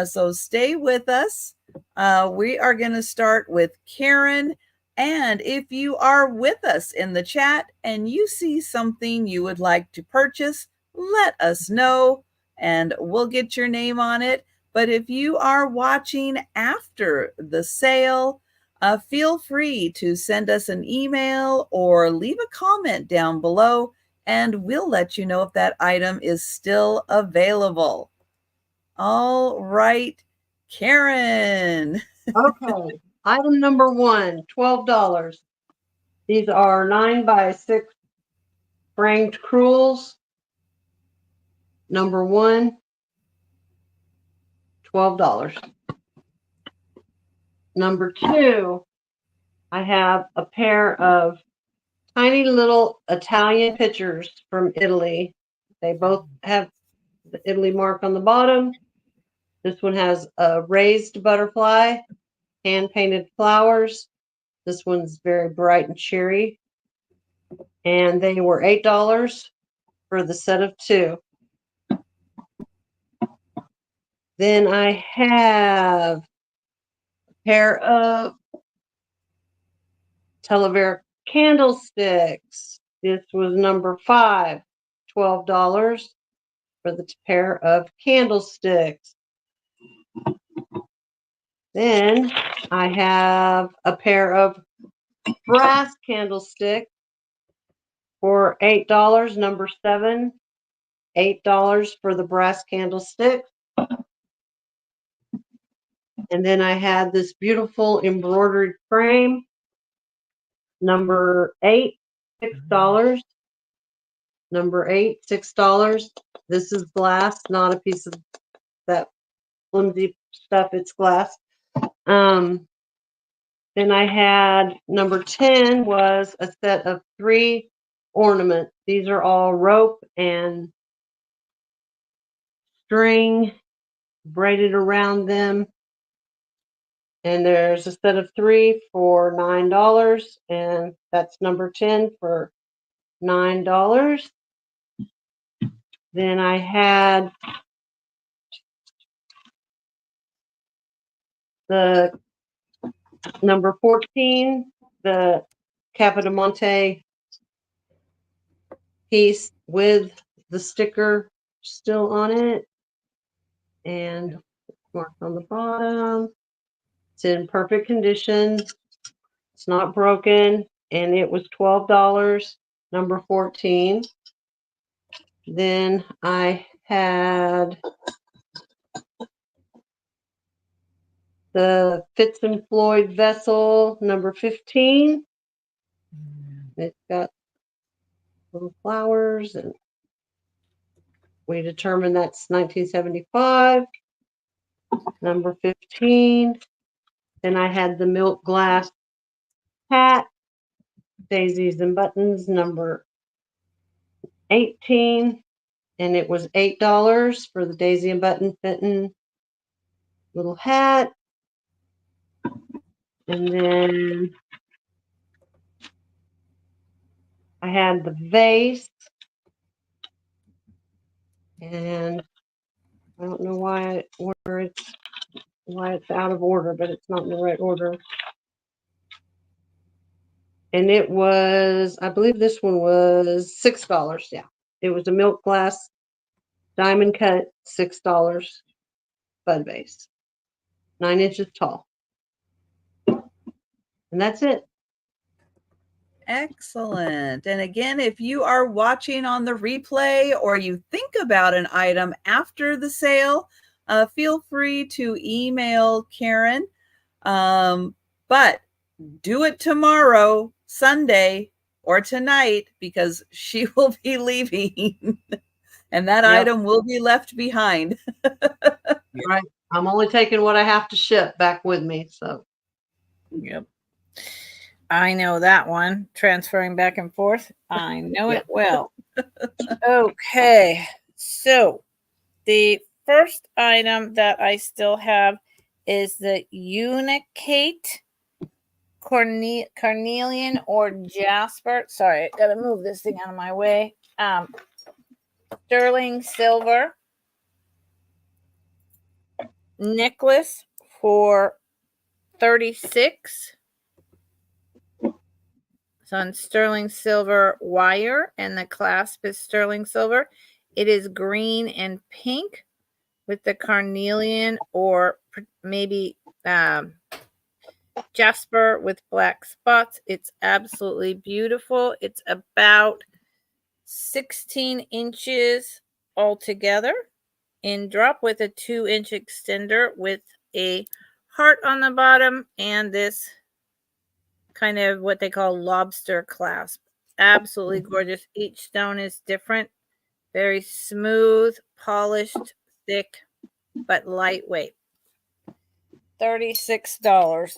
So stay with us. We are going to start with Karen. And if you are with us in the chat and you see something you would like to purchase, let us know and we'll get your name on it. But if you are watching after the sale, feel free to send us an email or leave a comment down below, and we'll let you know if that item is still available. All right, Karen. Okay. Item number 1, $12. These are 9x6 framed crewels. Number 1, $12. Number 2, I have a pair of tiny little Italian pictures from Italy. They both have the Italy mark on the bottom. This one has a raised butterfly, hand-painted flowers. This one's very bright and cheery. And they were $8 for the set of 2. Then I have a pair of Talavera candlesticks. This was number 5, $12 for the pair of candlesticks. Then I have a pair of brass candlesticks for $8, number 7, $8 for the brass candlestick. And then I had this beautiful embroidered frame, number 8, $6. Number 8, $6. This is glass, not a piece of that flimsy stuff. It's glass. Then I had number 10 was a set of 3 ornaments. These are all rope and string braided around them. And there's a set of 3 for $9, and that's number 10 for $9. Then I had the number 14, the Capodimonte piece with the sticker still on it and marked on the bottom. It's in perfect condition. It's not broken, and it was $12, number 14. Then I had the Fitz and Floyd vessel, number 15. It's got little flowers, and we determined that's 1975. Number 15. Then I had the milk glass hat, daisies and buttons, number 18. And it was $8 for the daisy and button Fenton little hat. And then I had the vase, and I don't know why it's out of order, but it's not in the right order. And it was, I believe this one was $6. Yeah, it was a milk glass diamond cut, $6 bud vase, 9 inches tall. And that's it. Excellent. And again, if you are watching on the replay or you think about an item after the sale, feel free to email Karen. But do it tomorrow, Sunday, or tonight, because she will be leaving and that item will be left behind. Right. I'm only taking what I have to ship back with me. So, yep. I know that one. Transferring back and forth. I know it well. Okay. So the first item that I still have is the Unicate Carnelian or Jasper. Sorry, I gotta move this thing out of my way. Sterling silver necklace for $36. It's on sterling silver wire, and the clasp is sterling silver. It is green and pink with the carnelian or maybe jasper with black spots. It's absolutely beautiful. It's about 16 inches altogether in drop with a 2-inch extender with a heart on the bottom and this kind of what they call lobster clasp. Absolutely gorgeous. Each stone is different. Very smooth, polished, thick, but lightweight. $36.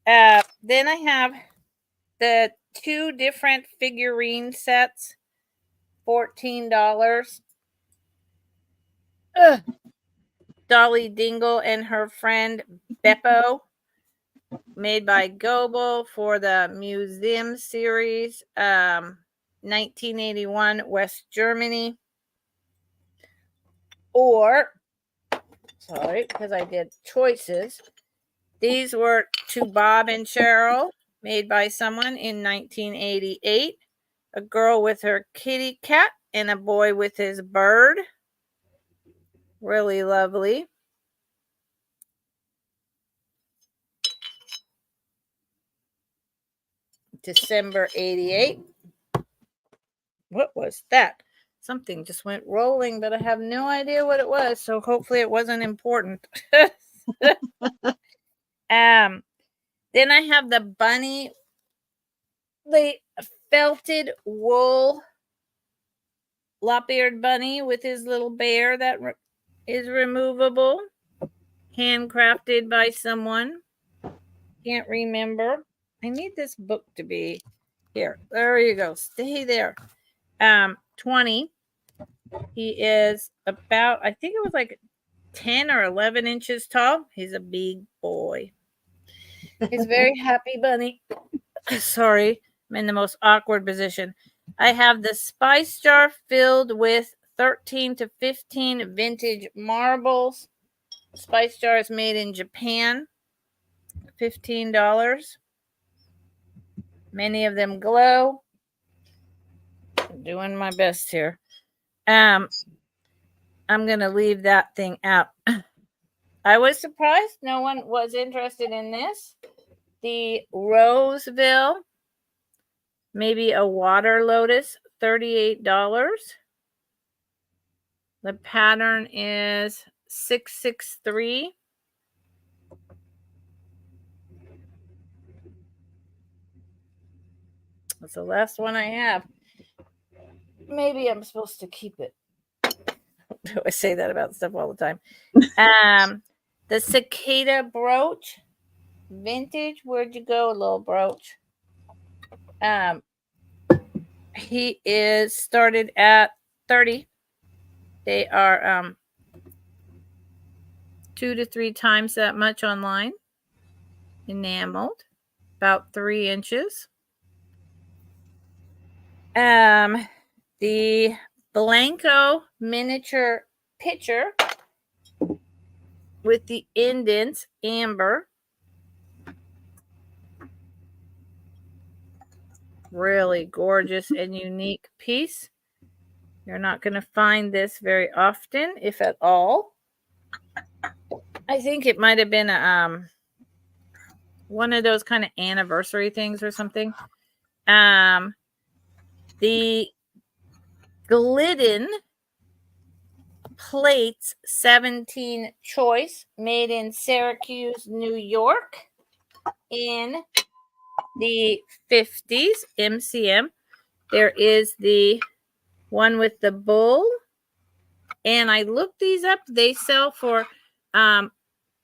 Then I have the 2 different figurine sets. $14. Dolly Dingle and her friend Beppo, made by Goebel for the Museum series, 1981, West Germany. Or, sorry, because I did choices. These were to Bob and Cheryl, made by someone in 1988. A girl with her kitty cat and a boy with his bird. Really lovely. December 88. What was that? Something just went rolling, but I have no idea what it was. So hopefully it wasn't important. Then I have the bunny, the felted wool lop-eared bunny with his little bear that is removable, handcrafted by someone. Can't remember. I need this book to be here. There you go. Stay there. 20. He is about, I think it was like 10 or 11 inches tall. He's a big boy. He's a very happy bunny. Sorry, I'm in the most awkward position. I have the spice jar filled with 13 to 15 vintage marbles. Spice jar is made in Japan. $15. Many of them glow. I'm doing my best here. I'm going to leave that thing out. I was surprised no one was interested in this. The Roseville, maybe a water lotus, $38. The pattern is 663. That's the last one I have. Maybe I'm supposed to keep it. I say that about stuff all the time. The cicada brooch, vintage. Where'd you go, little brooch? He is started at 30. They are 2 to 3 times that much online. Enameled, about 3 inches. The Blenko miniature pitcher with the indents, amber. Really gorgeous and unique piece. You're not going to find this very often, if at all. I think it might have been one of those kind of anniversary things or something. The Glidden plates 17 choice, made in Syracuse, New York in the 50s, MCM. There is the one with the bull, and I looked these up. They sell for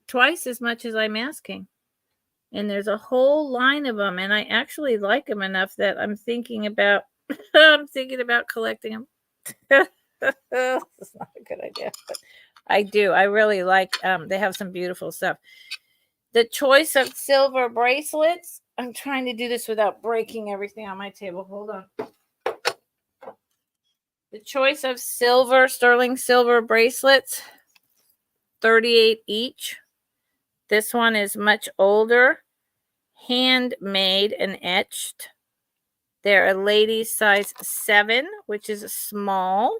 twice as much as I'm asking, and there's a whole line of them, and I actually like them enough that I'm thinking about collecting them. It's not a good idea, but I do. I really like they have some beautiful stuff. The choice of silver bracelets. I'm trying to do this without breaking everything on my table. Hold on. The choice of sterling silver bracelets, 38 each. This one is much older, handmade and etched. They're a lady size 7, which is a small.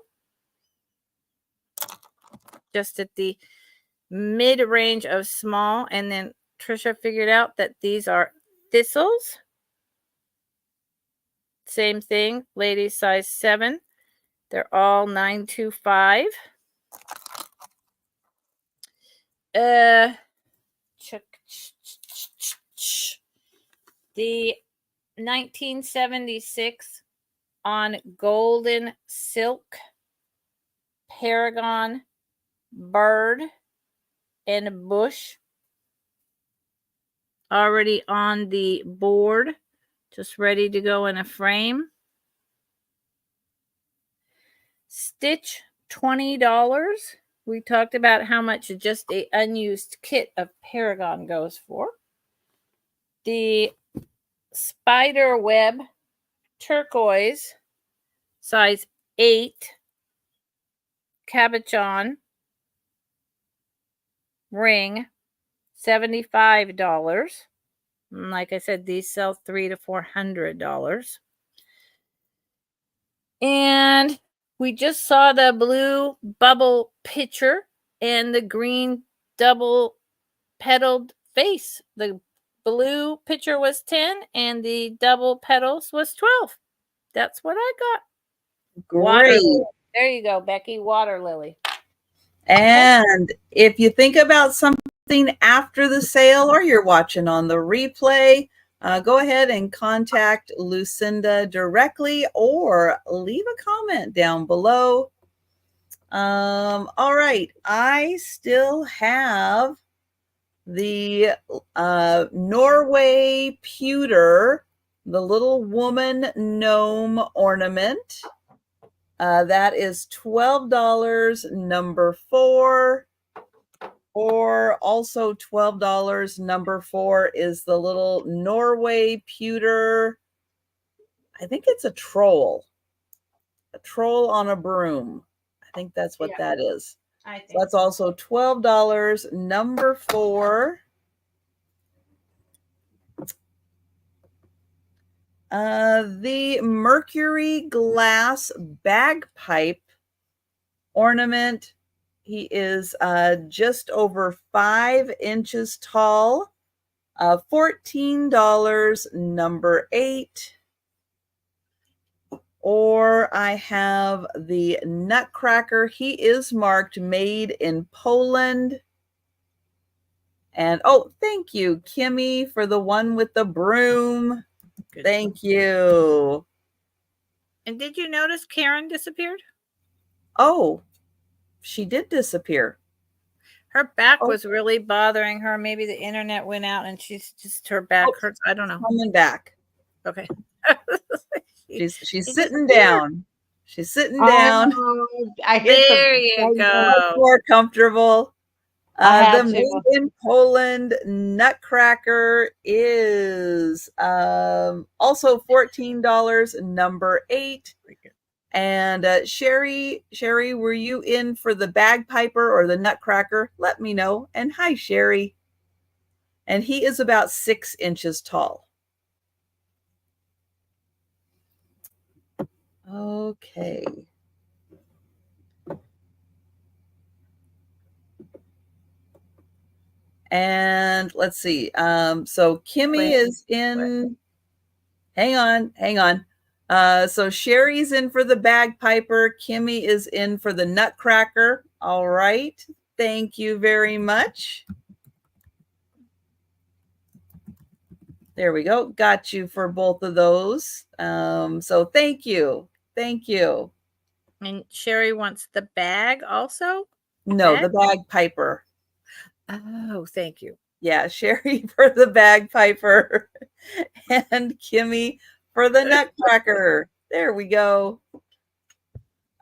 Just at the mid-range of small. And then Trisha figured out that these are thistles. Same thing, lady size 7. They're all 925. The 1976 on golden silk Paragon bird and bush already on the board, just ready to go in a frame. Stitch, $20. We talked about how much just a unused kit of Paragon goes for. The spider web turquoise size 8 cabochon ring, $75. And like I said, these sell $300 to $400. And we just saw the blue bubble pitcher and the green double petaled vase. The blue pitcher was 10 and the double petals was 12. That's what I got. Great. There you go, Becky. Water lily. And if you think about something after the sale or you're watching on the replay, go ahead and contact Lucinda directly or leave a comment down below. All right. I still have the Norway pewter, the little woman gnome ornament. That is $12, number 4. Or also $12, number 4 is the little Norway pewter. I think it's a troll on a broom. I think that's what that is. So that's also $12, number 4. The Mercury glass bagpipe ornament. He is just over 5 inches tall. $14, number 8. Or I have the Nutcracker. He is marked made in Poland. And oh, thank you, Kimmy, for the one with the broom. Good. Thank you. And did you notice Karen disappeared? Oh, she did disappear. Her back was really bothering her. Maybe the internet went out and she's just, her back hurts. I don't know. Coming back. Okay. She's sitting down. She's sitting down. I hit there you go. More comfortable. The made to. in Poland Nutcracker is also $14, number 8. And Sherry, were you in for the bagpiper or the Nutcracker? Let me know. And hi, Sherry. And he is about 6 inches tall. Okay. And let's see. So Kimmy is in. Hang on. So Sherry's in for the bagpiper. Kimmy is in for the Nutcracker. All right. Thank you very much. There we go. Got you for both of those. So thank you. Thank you. And Sherry wants the bag also? No, the bagpiper. Oh, thank you. Yeah, Sherry for the bagpiper and Kimmy for the Nutcracker. There we go.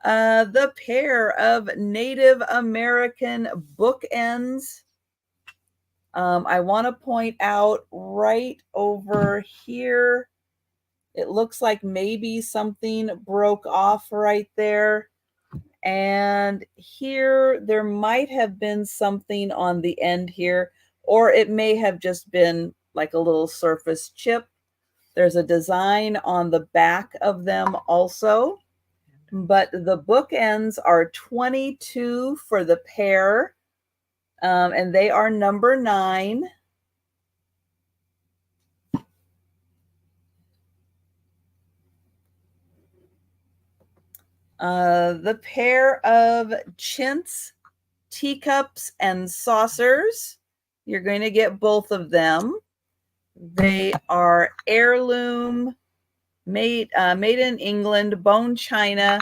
The pair of Native American bookends. I want to point out right over here, it looks like maybe something broke off right there. And here, there might have been something on the end here, or it may have just been like a little surface chip. There's a design on the back of them also, but the bookends are 22 for the pair, and they are number 9. The pair of chintz teacups and saucers, you're going to get both of them. They are heirloom, made in England, bone china.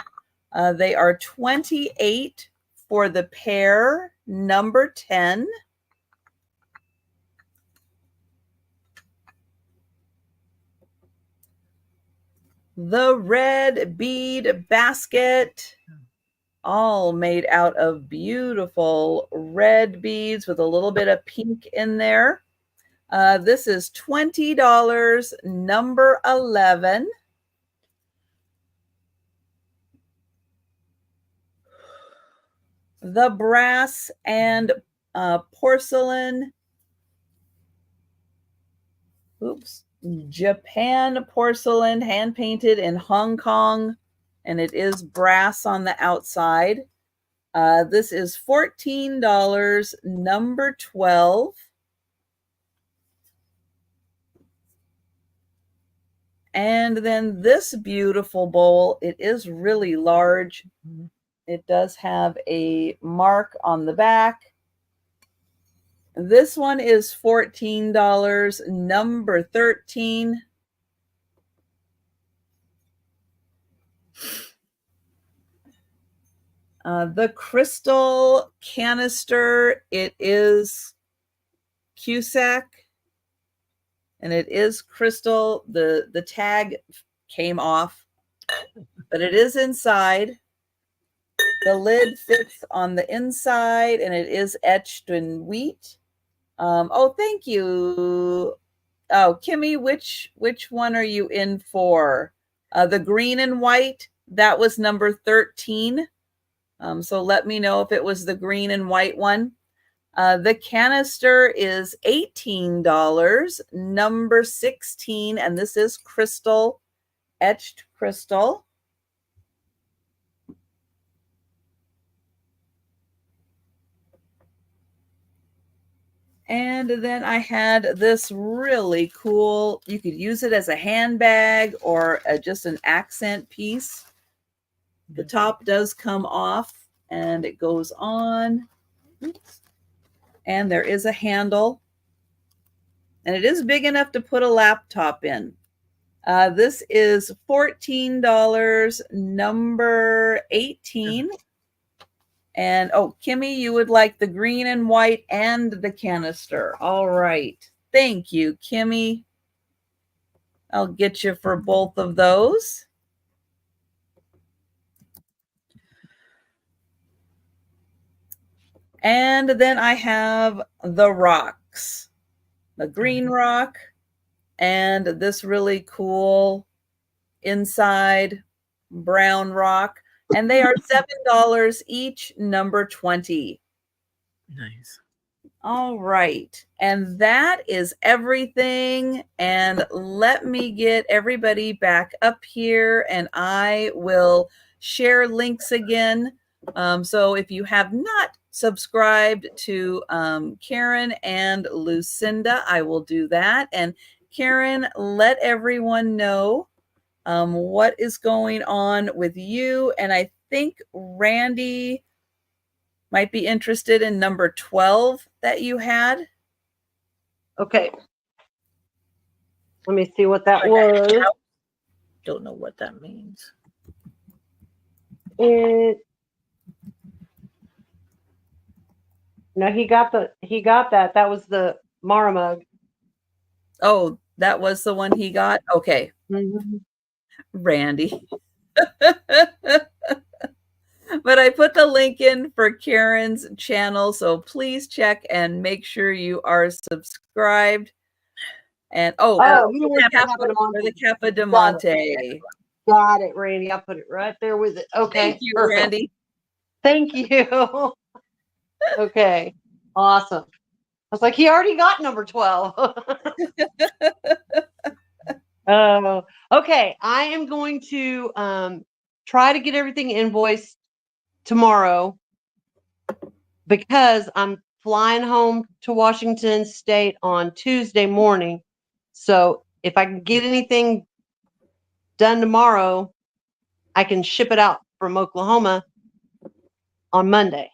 They are 28 for the pair, number 10. The red bead basket, all made out of beautiful red beads with a little bit of pink in there. This is $20, number 11. The brass and porcelain, Japan porcelain, hand painted in Hong Kong, and it is brass on the outside. This is $14, number 12. And then this beautiful bowl, it is really large. It does have a mark on the back. This one is $14, number 13. The crystal canister, it is Cusack, and it is crystal. The tag came off, but it is inside. The lid fits on the inside, and it is etched in wheat. Oh, thank you. Oh, Kimmy, which one are you in for? The green and white, that was number 13. So let me know if it was the green and white one. The canister is $18, number 16, and this is crystal, etched crystal. And then I had this really cool, you could use it as a handbag or just an accent piece. The top does come off and it goes on. Oops. And there is a handle. And it is big enough to put a laptop in. This is $14, number 18. And, oh, Kimmy, you would like the green and white and the canister. All right. Thank you, Kimmy. I'll get you for both of those. And then I have the rocks, the green rock and this really cool inside brown rock. And they are $7 each, number 20. Nice. All right. And that is everything. And let me get everybody back up here and I will share links again. So if you have not subscribed to Karen and Lucinda, I will do that. And Karen, let everyone know what is going on with you. And I think Randy might be interested in number 12 that you had. Okay. Let me see what that was. Don't know what that means. No, he got that. That was the Mara mug. Oh, that was the one he got? Okay. Mm-hmm. Randy. But I put the link in for Karen's channel, so please check and make sure you are subscribed. And the Capodimonte. Got it, Randy. I'll put it right there with it. Okay. Thank you, perfect. Randy. Thank you. Okay. Awesome. I was like, he already got number 12. Oh, okay. I am going to try to get everything invoiced tomorrow because I'm flying home to Washington State on Tuesday morning. So if I can get anything done tomorrow, I can ship it out from Oklahoma on Monday.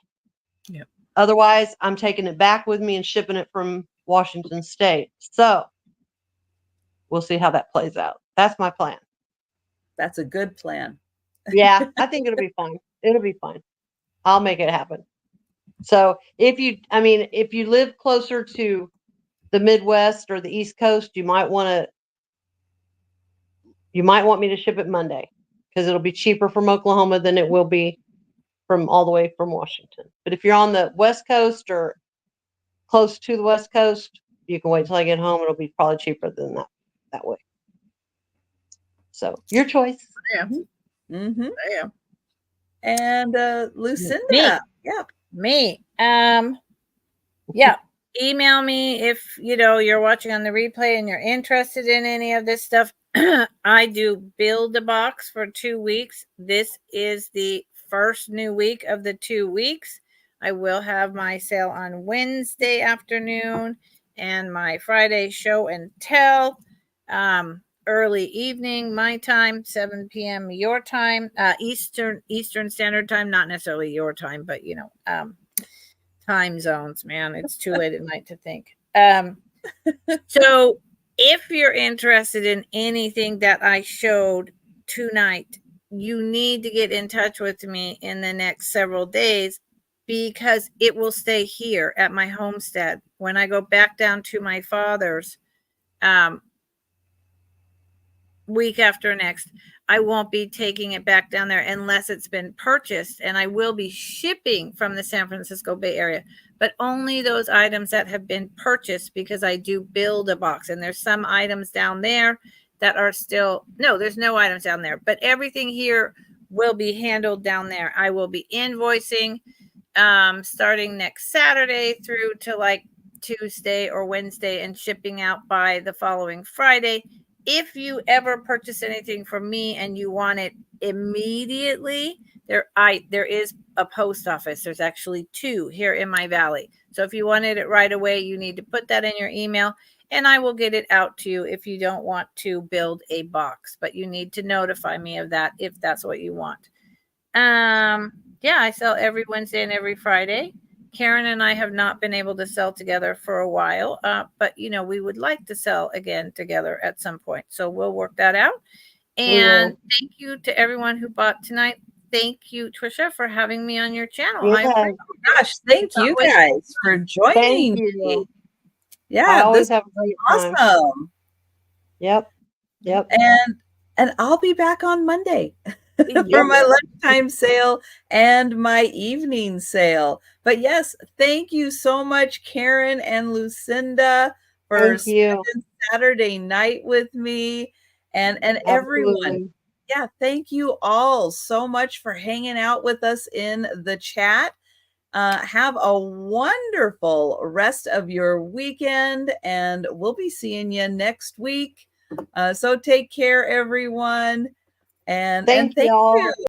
Yep. Otherwise, I'm taking it back with me and shipping it from Washington State. So we'll see how that plays out. That's my plan. That's a good plan. Yeah, I think it'll be fine. It'll be fine. I'll make it happen. So if you live closer to the Midwest or the East Coast, you might want me to ship it Monday because it'll be cheaper from Oklahoma than it will be from all the way from Washington. But if you're on the West Coast or close to the West Coast, you can wait till I get home. It'll be probably cheaper than that way. So your choice. Yeah. Mm-hmm. Yeah. And Lucinda. Me. Yeah. Me. Yeah. Email me if you're watching on the replay and you're interested in any of this stuff. I do build a box for 2 weeks. This is the first new week of the 2 weeks. I will have my sale on Wednesday afternoon and my Friday show and tell. Early evening, my time, 7 p.m. your time, Eastern Standard Time, not necessarily your time, but time zones, man. It's too late at night to think. So if you're interested in anything that I showed tonight, you need to get in touch with me in the next several days because it will stay here at my homestead. When I go back down to my father's, week after next, I won't be taking it back down there unless it's been purchased, and I will be shipping from the San Francisco Bay Area, but only those items that have been purchased because I do build a box, and there's some items down there that are still, no, there's no items down there, but everything here will be handled down there. I will be invoicing starting next Saturday through to like Tuesday or Wednesday and shipping out by the following Friday. If you ever purchase anything from me and you want it immediately, there is a post office. There's actually 2 here in my valley. So if you wanted it right away, you need to put that in your email and I will get it out to you if you don't want to build a box, but you need to notify me of that if that's what you want. Yeah, I sell every Wednesday and every Friday. Karen and I have not been able to sell together for a while, but we would like to sell again together at some point. So we'll work that out. And thank you to everyone who bought tonight. Thank you, Trisha, for having me on your channel. Yeah. Gosh, thank you guys for joining me. Yeah, I always this have a great awesome. time. Yep. And I'll be back on Monday for my lunchtime sale and my evening sale. But yes, thank you so much, Karen and Lucinda, for spending Saturday night with me and everyone. Yeah, thank you all so much for hanging out with us in the chat. Have a wonderful rest of your weekend, and we'll be seeing you next week. So take care, everyone. And thank you.